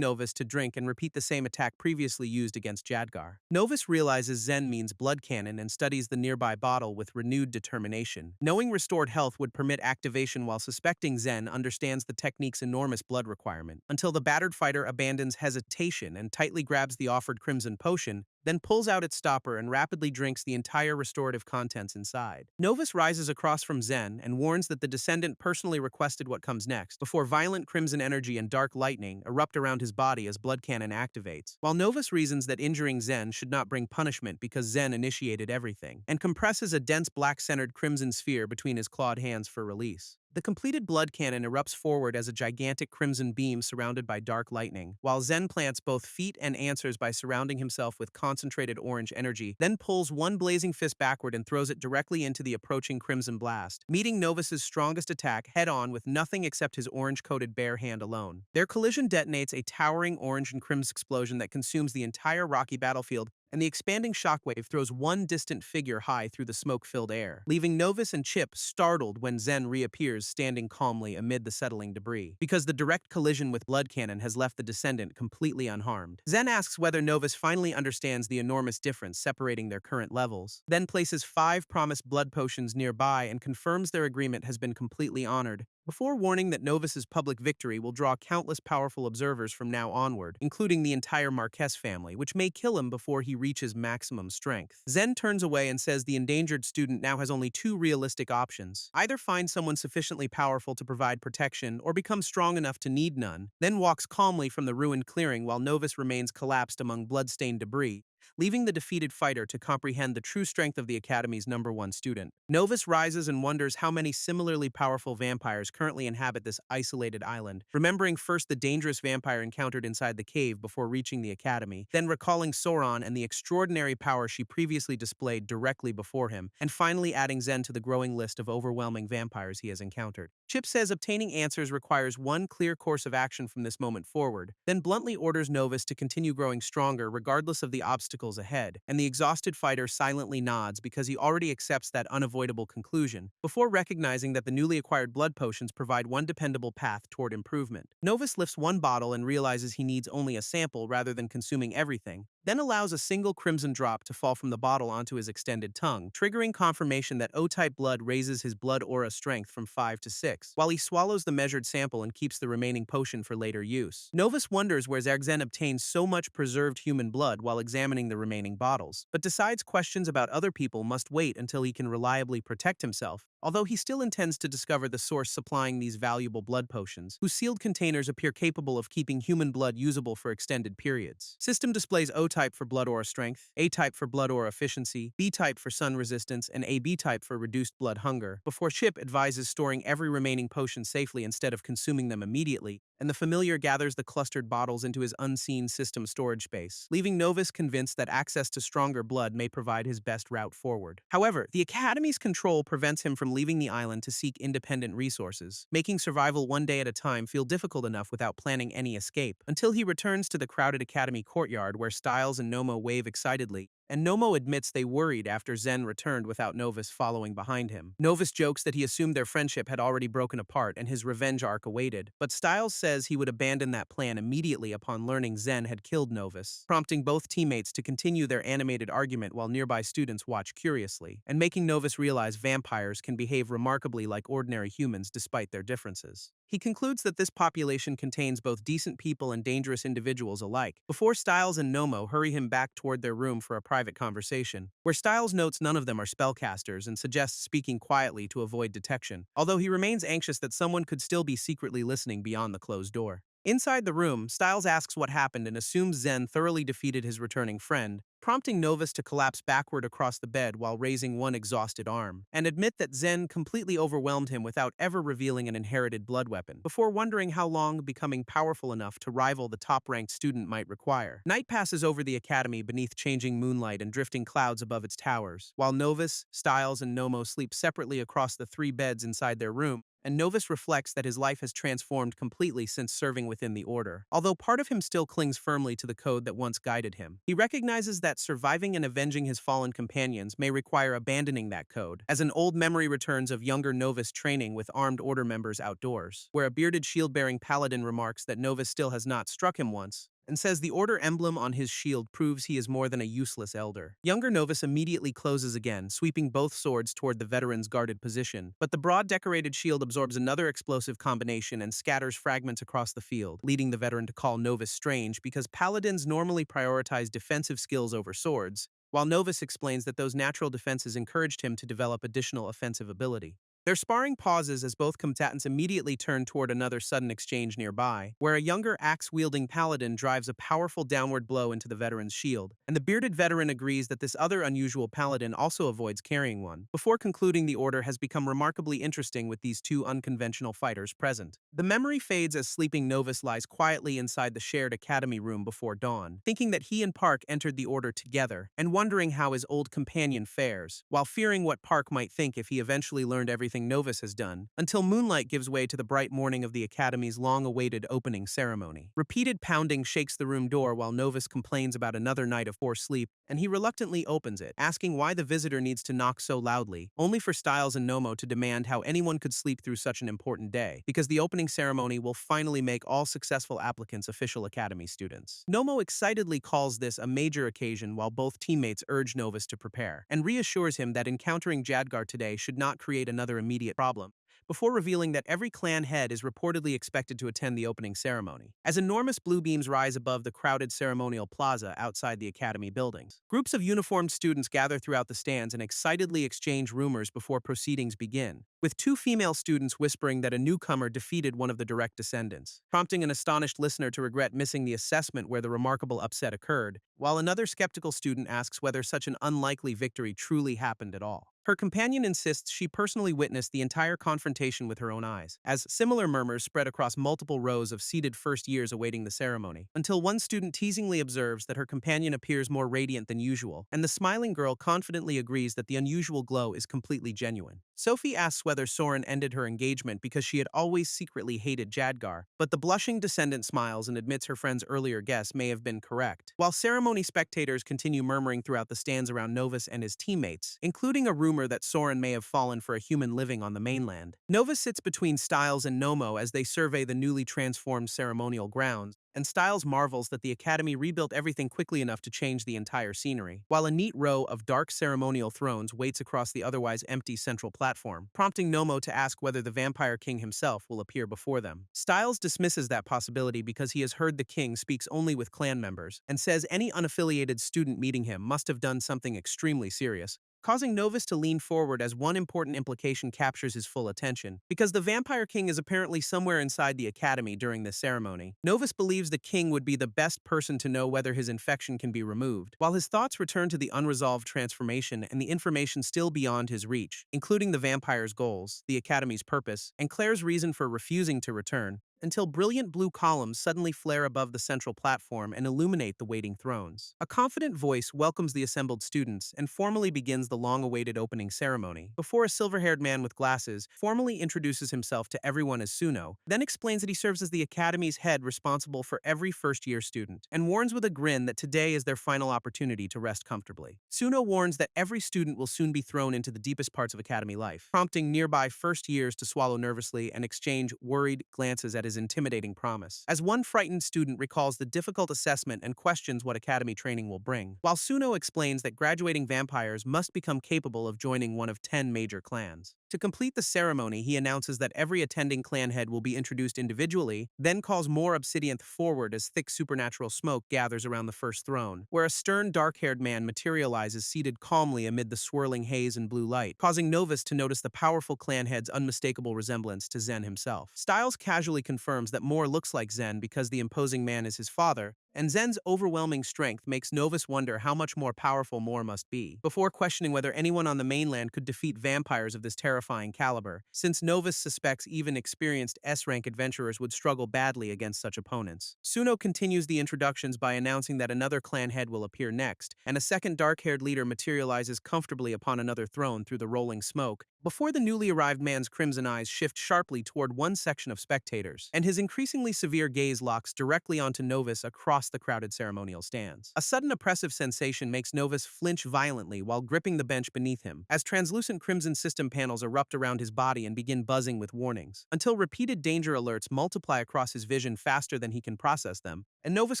[SPEAKER 1] Novus to drink and repeat the same attack previously used against Jadgar. Novus realizes Zen means blood cannon and studies the nearby bottle with renewed determination. Knowing restored health would permit activation while suspecting Zen understands the technique's enormous blood requirement, until the battered fighter abandons hesitation and tightly grabs the offered crimson potion, then pulls out its stopper and rapidly drinks the entire restorative contents inside. Novus rises across from Zen and warns that the descendant personally requested what comes next, before violent crimson energy and dark lightning erupt around his body as blood cannon activates. While Novus reasons that injuring Zen should not bring punishment because Zen initiated everything, and compresses a dense black-centered crimson sphere between his clawed hands for release. The completed blood cannon erupts forward as a gigantic crimson beam surrounded by dark lightning, while Zen plants both feet and answers by surrounding himself with concentrated orange energy, then pulls one blazing fist backward and throws it directly into the approaching crimson blast, meeting Novus's strongest attack head-on with nothing except his orange-coated bare hand alone. Their collision detonates a towering orange and crimson explosion that consumes the entire rocky battlefield, and the expanding shockwave throws one distant figure high through the smoke-filled air, leaving Novus and Chip startled when Zen reappears standing calmly amid the settling debris, because the direct collision with blood cannon has left the descendant completely unharmed. Zen asks whether Novus finally understands the enormous difference separating their current levels, then places 5 promised blood potions nearby and confirms their agreement has been completely honored, before warning that Novus's public victory will draw countless powerful observers from now onward, including the entire Marquez family, which may kill him before he reaches maximum strength. Zen turns away and says the endangered student now has only 2 realistic options: either find someone sufficiently powerful to provide protection or become strong enough to need none, then walks calmly from the ruined clearing while Novus remains collapsed among blood-stained debris, leaving the defeated fighter to comprehend the true strength of the Academy's #1 student. Novus rises and wonders how many similarly powerful vampires currently inhabit this isolated island, remembering first the dangerous vampire encountered inside the cave before reaching the Academy, then recalling Sauron and the extraordinary power she previously displayed directly before him, and finally adding Zen to the growing list of overwhelming vampires he has encountered. Chip says obtaining answers requires one clear course of action from this moment forward, then bluntly orders Novus to continue growing stronger regardless of the obstacles ahead, and the exhausted fighter silently nods because he already accepts that unavoidable conclusion, before recognizing that the newly acquired blood potions provide one dependable path toward improvement. Novus lifts one bottle and realizes he needs only a sample rather than consuming everything, then allows a single crimson drop to fall from the bottle onto his extended tongue, triggering confirmation that O-type blood raises his blood aura strength from 5 to 6, while he swallows the measured sample and keeps the remaining potion for later use. Novus wonders where Zergzen obtains so much preserved human blood while examining the remaining bottles, but decides questions about other people must wait until he can reliably protect himself, although he still intends to discover the source supplying these valuable blood potions, whose sealed containers appear capable of keeping human blood usable for extended periods. System displays O-type for blood aura strength, A-type for blood aura efficiency, B-type for sun resistance, and AB-type for reduced blood hunger, before Chip advises storing every remaining potion safely instead of consuming them immediately, and the familiar gathers the clustered bottles into his unseen system storage space, leaving Novus convinced that access to stronger blood may provide his best route forward. However, the Academy's control prevents him from leaving the island to seek independent resources, making survival one day at a time feel difficult enough without planning any escape, until he returns to the crowded Academy courtyard where Styles and Nomo wave excitedly, and Nomo admits they worried after Zen returned without Novus following behind him. Novus jokes that he assumed their friendship had already broken apart and his revenge arc awaited, but Styles says he would abandon that plan immediately upon learning Zen had killed Novus, prompting both teammates to continue their animated argument while nearby students watch curiously, and making Novus realize vampires can behave remarkably like ordinary humans despite their differences. He concludes that this population contains both decent people and dangerous individuals alike, before Styles and Nomo hurry him back toward their room for a private conversation, where Styles notes none of them are spellcasters and suggests speaking quietly to avoid detection, although he remains anxious that someone could still be secretly listening beyond the closed door. Inside the room, Styles asks what happened and assumes Zen thoroughly defeated his returning friend, prompting Novus to collapse backward across the bed while raising one exhausted arm, and admit that Zen completely overwhelmed him without ever revealing an inherited blood weapon, before wondering how long becoming powerful enough to rival the top-ranked student might require. Night passes over the Academy beneath changing moonlight and drifting clouds above its towers, while Novus, Styles, and Nomo sleep separately across the 3 beds inside their room, and Novus reflects that his life has transformed completely since serving within the Order. Although part of him still clings firmly to the code that once guided him, he recognizes that surviving and avenging his fallen companions may require abandoning that code, as an old memory returns of younger Novus training with armed Order members outdoors, where a bearded shield-bearing Paladin remarks that Novus still has not struck him once, and says the order emblem on his shield proves he is more than a useless elder. Younger Novus immediately closes again, sweeping both swords toward the veteran's guarded position, but the broad decorated shield absorbs another explosive combination and scatters fragments across the field, leading the veteran to call Novus strange because paladins normally prioritize defensive skills over swords, while Novus explains that those natural defenses encouraged him to develop additional offensive ability. Their sparring pauses as both combatants immediately turn toward another sudden exchange nearby, where a younger axe-wielding paladin drives a powerful downward blow into the veteran's shield, and the bearded veteran agrees that this other unusual paladin also avoids carrying one, before concluding the order has become remarkably interesting with these two unconventional fighters present. The memory fades as sleeping Novus lies quietly inside the shared academy room before dawn, thinking that he and Park entered the order together, and wondering how his old companion fares, while fearing what Park might think if he eventually learned everything Novus has done, until moonlight gives way to the bright morning of the Academy's long-awaited opening ceremony. Repeated pounding shakes the room door while Novus complains about another night of poor sleep, and he reluctantly opens it, asking why the visitor needs to knock so loudly, only for Styles and Nomo to demand how anyone could sleep through such an important day, because the opening ceremony will finally make all successful applicants official Academy students. Nomo excitedly calls this a major occasion while both teammates urge Novus to prepare, and reassures him that encountering Jadgar today should not create another immediate problem, before revealing that every clan head is reportedly expected to attend the opening ceremony. As enormous blue beams rise above the crowded ceremonial plaza outside the academy buildings, groups of uniformed students gather throughout the stands and excitedly exchange rumors before proceedings begin, with two female students whispering that a newcomer defeated one of the direct descendants, prompting an astonished listener to regret missing the assessment where the remarkable upset occurred, while another skeptical student asks whether such an unlikely victory truly happened at all. Her companion insists she personally witnessed the entire confrontation with her own eyes, as similar murmurs spread across multiple rows of seated first years awaiting the ceremony, until one student teasingly observes that her companion appears more radiant than usual, and the smiling girl confidently agrees that the unusual glow is completely genuine. Sophie asks whether Soren ended her engagement because she had always secretly hated Jadgar, but the blushing descendant smiles and admits her friend's earlier guess may have been correct. While ceremony spectators continue murmuring throughout the stands around Novus and his teammates, including a rumor that Soren may have fallen for a human living on the mainland, Novus sits between Styles and Nomo as they survey the newly transformed ceremonial grounds, and Styles marvels that the Academy rebuilt everything quickly enough to change the entire scenery, while a neat row of dark ceremonial thrones waits across the otherwise empty central platform, prompting Nomo to ask whether the Vampire King himself will appear before them. Styles dismisses that possibility because he has heard the king speaks only with clan members, and says any unaffiliated student meeting him must have done something extremely serious, causing Novus to lean forward as one important implication captures his full attention. Because the Vampire King is apparently somewhere inside the academy during this ceremony, Novus believes the king would be the best person to know whether his infection can be removed, while his thoughts return to the unresolved transformation and the information still beyond his reach, including the vampire's goals, the academy's purpose, and Claire's reason for refusing to return, until brilliant blue columns suddenly flare above the central platform and illuminate the waiting thrones. A confident voice welcomes the assembled students and formally begins the long-awaited opening ceremony, before a silver-haired man with glasses formally introduces himself to everyone as Suno, then explains that he serves as the Academy's head responsible for every first-year student, and warns with a grin that today is their final opportunity to rest comfortably. Suno warns that every student will soon be thrown into the deepest parts of Academy life, prompting nearby first years to swallow nervously and exchange worried glances at his intimidating promise, as one frightened student recalls the difficult assessment and questions what academy training will bring, while Suno explains that graduating vampires must become capable of joining one of 10 major clans. To complete the ceremony, he announces that every attending clan head will be introduced individually, then calls more Obsidianth forward as thick supernatural smoke gathers around the first throne, where a stern dark-haired man materializes seated calmly amid the swirling haze and blue light, causing Novus to notice the powerful clan head's unmistakable resemblance to Zen himself. Styles casually confirms that Moore looks like Zen because the imposing man is his father, and Zen's overwhelming strength makes Novus wonder how much more powerful Moore must be, before questioning whether anyone on the mainland could defeat vampires of this terrifying caliber, since Novus suspects even experienced S-rank adventurers would struggle badly against such opponents. Suno continues the introductions by announcing that another clan head will appear next, and a second dark-haired leader materializes comfortably upon another throne through the rolling smoke, before the newly arrived man's crimson eyes shift sharply toward one section of spectators, and his increasingly severe gaze locks directly onto Novus across the crowded ceremonial stands. A sudden oppressive sensation makes Novus flinch violently while gripping the bench beneath him, as translucent crimson system panels erupt around his body and begin buzzing with warnings, until repeated danger alerts multiply across his vision faster than he can process them, and Novus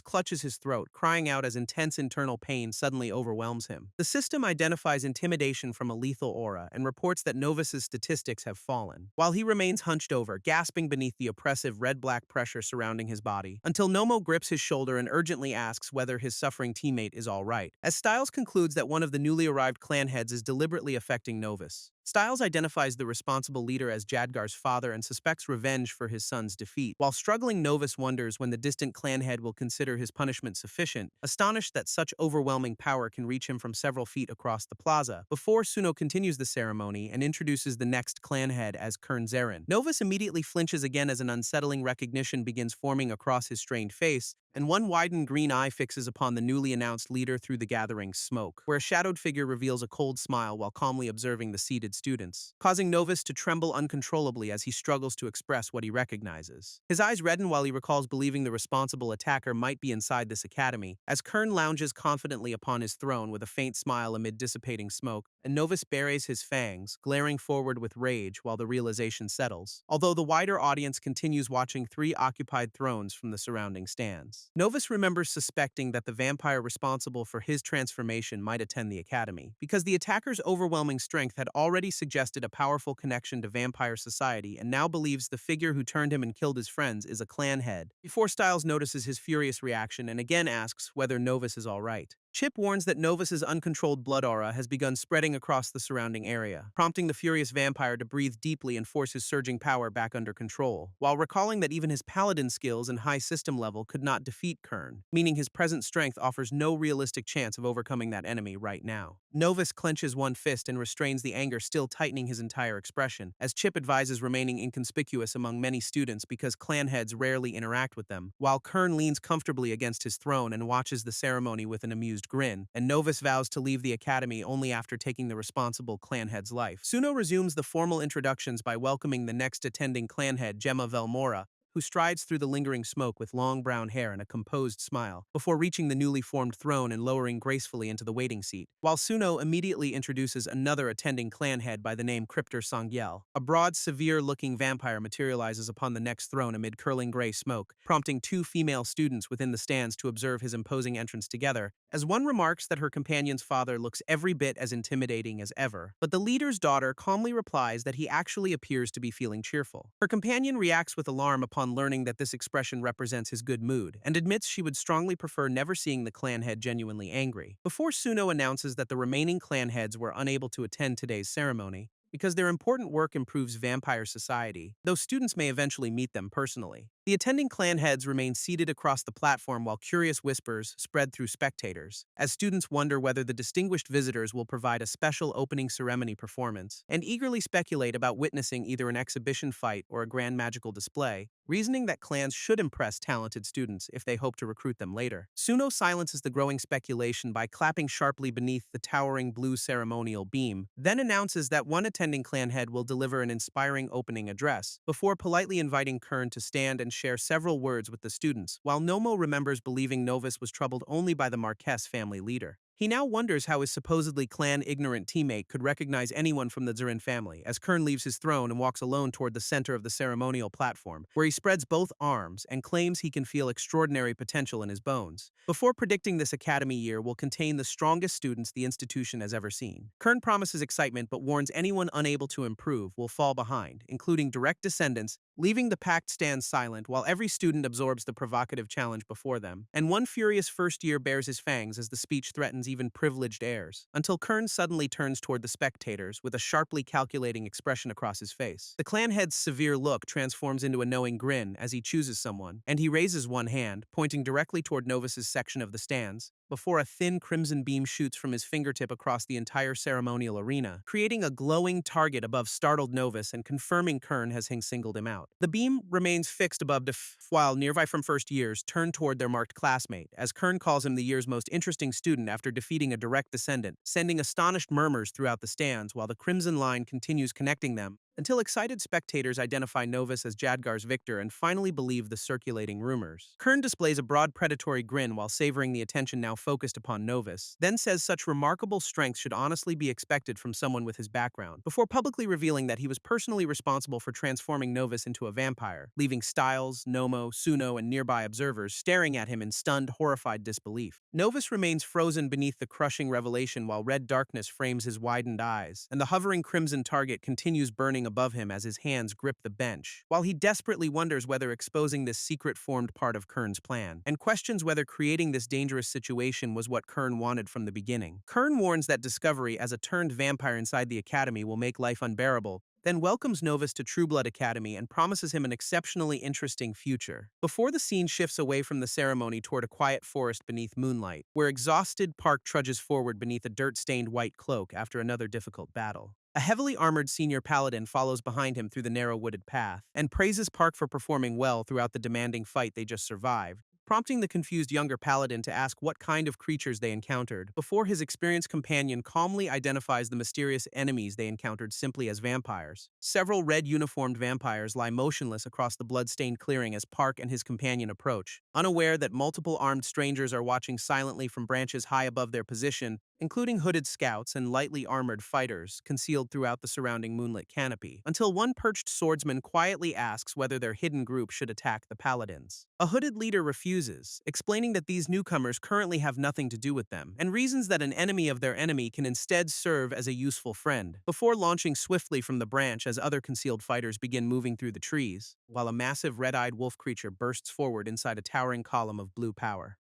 [SPEAKER 1] clutches his throat, crying out as intense internal pain suddenly overwhelms him. The system identifies intimidation from a lethal aura and reports that Novus's statistics have fallen, while he remains hunched over, gasping beneath the oppressive red-black pressure surrounding his body, until Nomo grips his shoulder and urgently asks whether his suffering teammate is all right. As Styles concludes that one of the newly arrived clan heads is deliberately affecting Novus, Styles identifies the responsible leader as Jadgar's father and suspects revenge for his son's defeat. While struggling, Novus wonders when the distant clan head will consider his punishment sufficient, astonished that such overwhelming power can reach him from several feet across the plaza. Before Suno continues the ceremony and introduces the next clan head as Kern Zarin, Novus immediately flinches again as an unsettling recognition begins forming across his strained face, and one widened green eye fixes upon the newly announced leader through the gathering smoke, where a shadowed figure reveals a cold smile while calmly observing the seated students, causing Novus to tremble uncontrollably as he struggles to express what he recognizes. His eyes redden while he recalls believing the responsible attacker might be inside this academy, as Kern lounges confidently upon his throne with a faint smile amid dissipating smoke, and Novus bares his fangs, glaring forward with rage while the realization settles, although the wider audience continues watching three occupied thrones from the surrounding stands. Novus remembers suspecting that the vampire responsible for his transformation might attend the academy, because the attacker's overwhelming strength had already suggested a powerful connection to vampire society and now believes the figure who turned him and killed his friends is a clan head. Before Styles notices his furious reaction and again asks whether Novus is all right. Chip warns that Novus's uncontrolled blood aura has begun spreading across the surrounding area, prompting the furious vampire to breathe deeply and force his surging power back under control, while recalling that even his Paladin skills and high system level could not defeat Kern, meaning his present strength offers no realistic chance of overcoming that enemy right now. Novus clenches one fist and restrains the anger still tightening his entire expression, as Chip advises remaining inconspicuous among many students because clan heads rarely interact with them, while Kern leans comfortably against his throne and watches the ceremony with an amused grin, and Novus vows to leave the academy only after taking the responsible clan head's life. Suno resumes the formal introductions by welcoming the next attending clan head, Gemma Velmora, who strides through the lingering smoke with long brown hair and a composed smile, before reaching the newly formed throne and lowering gracefully into the waiting seat, while Suno immediately introduces another attending clan head by the name Cryptor Songyel. A broad, severe-looking vampire materializes upon the next throne amid curling gray smoke, prompting two female students within the stands to observe his imposing entrance together, as one remarks that her companion's father looks every bit as intimidating as ever, but the leader's daughter calmly replies that he actually appears to be feeling cheerful. Her companion reacts with alarm upon learning that this expression represents his good mood, and admits she would strongly prefer never seeing the clan head genuinely angry. Before Suno announces that the remaining clan heads were unable to attend today's ceremony, because their important work improves vampire society, though students may eventually meet them personally. The attending clan heads remain seated across the platform while curious whispers spread through spectators, as students wonder whether the distinguished visitors will provide a special opening ceremony performance, and eagerly speculate about witnessing either an exhibition fight or a grand magical display, reasoning that clans should impress talented students if they hope to recruit them later. Suno silences the growing speculation by clapping sharply beneath the towering blue ceremonial beam, then announces that one attending clan head will deliver an inspiring opening address, before politely inviting Kern to stand and share several words with the students, while Nomo remembers believing Novus was troubled only by the Marquess family leader. He now wonders how his supposedly clan-ignorant teammate could recognize anyone from the Zarin family, as Kern leaves his throne and walks alone toward the center of the ceremonial platform, where he spreads both arms and claims he can feel extraordinary potential in his bones, before predicting this academy year will contain the strongest students the institution has ever seen. Kern promises excitement but warns anyone unable to improve will fall behind, including direct descendants, leaving the packed stands silent while every student absorbs the provocative challenge before them, and one furious first year bares his fangs as the speech threatens even privileged heirs, until Kern suddenly turns toward the spectators with a sharply calculating expression across his face. The clan head's severe look transforms into a knowing grin as he chooses someone, and he raises one hand, pointing directly toward Novus's section of the stands, before a thin crimson beam shoots from his fingertip across the entire ceremonial arena, creating a glowing target above startled Novus and confirming Kern has singled him out. The beam remains fixed above while nearby from first years turn toward their marked classmate, as Kern calls him the year's most interesting student after defeating a direct descendant, sending astonished murmurs throughout the stands while the crimson line continues connecting them. until excited spectators identify Novus as Jadgar's victor and finally believe the circulating rumors. Kern displays a broad predatory grin while savoring the attention now focused upon Novus, then says such remarkable strength should honestly be expected from someone with his background, before publicly revealing that he was personally responsible for transforming Novus into a vampire, leaving Styles, Nomo, Suno, and nearby observers staring at him in stunned, horrified disbelief. Novus remains frozen beneath the crushing revelation while red darkness frames his widened eyes, and the hovering crimson target continues burning above him as his hands grip the bench, while he desperately wonders whether exposing this secret formed part of Kern's plan, and questions whether creating this dangerous situation was what Kern wanted from the beginning. Kern warns that discovery as a turned vampire inside the academy will make life unbearable, then welcomes Novus to Trueblood Academy and promises him an exceptionally interesting future. Before the scene shifts away from the ceremony toward a quiet forest beneath moonlight, where exhausted Park trudges forward beneath a dirt-stained white cloak after another difficult battle. A heavily armored senior paladin follows behind him through the narrow wooded path, and praises Park for performing well throughout the demanding fight they just survived, prompting the confused younger paladin to ask what kind of creatures they encountered, before his experienced companion calmly identifies the mysterious enemies they encountered simply as vampires. Several red-uniformed vampires lie motionless across the blood-stained clearing as Park and his companion approach, unaware that multiple armed strangers are watching silently from branches high above their position, including hooded scouts and lightly armored fighters concealed throughout the surrounding moonlit canopy, until one perched swordsman quietly asks whether their hidden group should attack the paladins. A hooded leader refuses, explaining that these newcomers currently have nothing to do with them, and reasons that an enemy of their enemy can instead serve as a useful friend, before launching swiftly from the branch as other concealed fighters begin moving through the trees, while a massive red-eyed wolf creature bursts forward inside a towering column of blue power.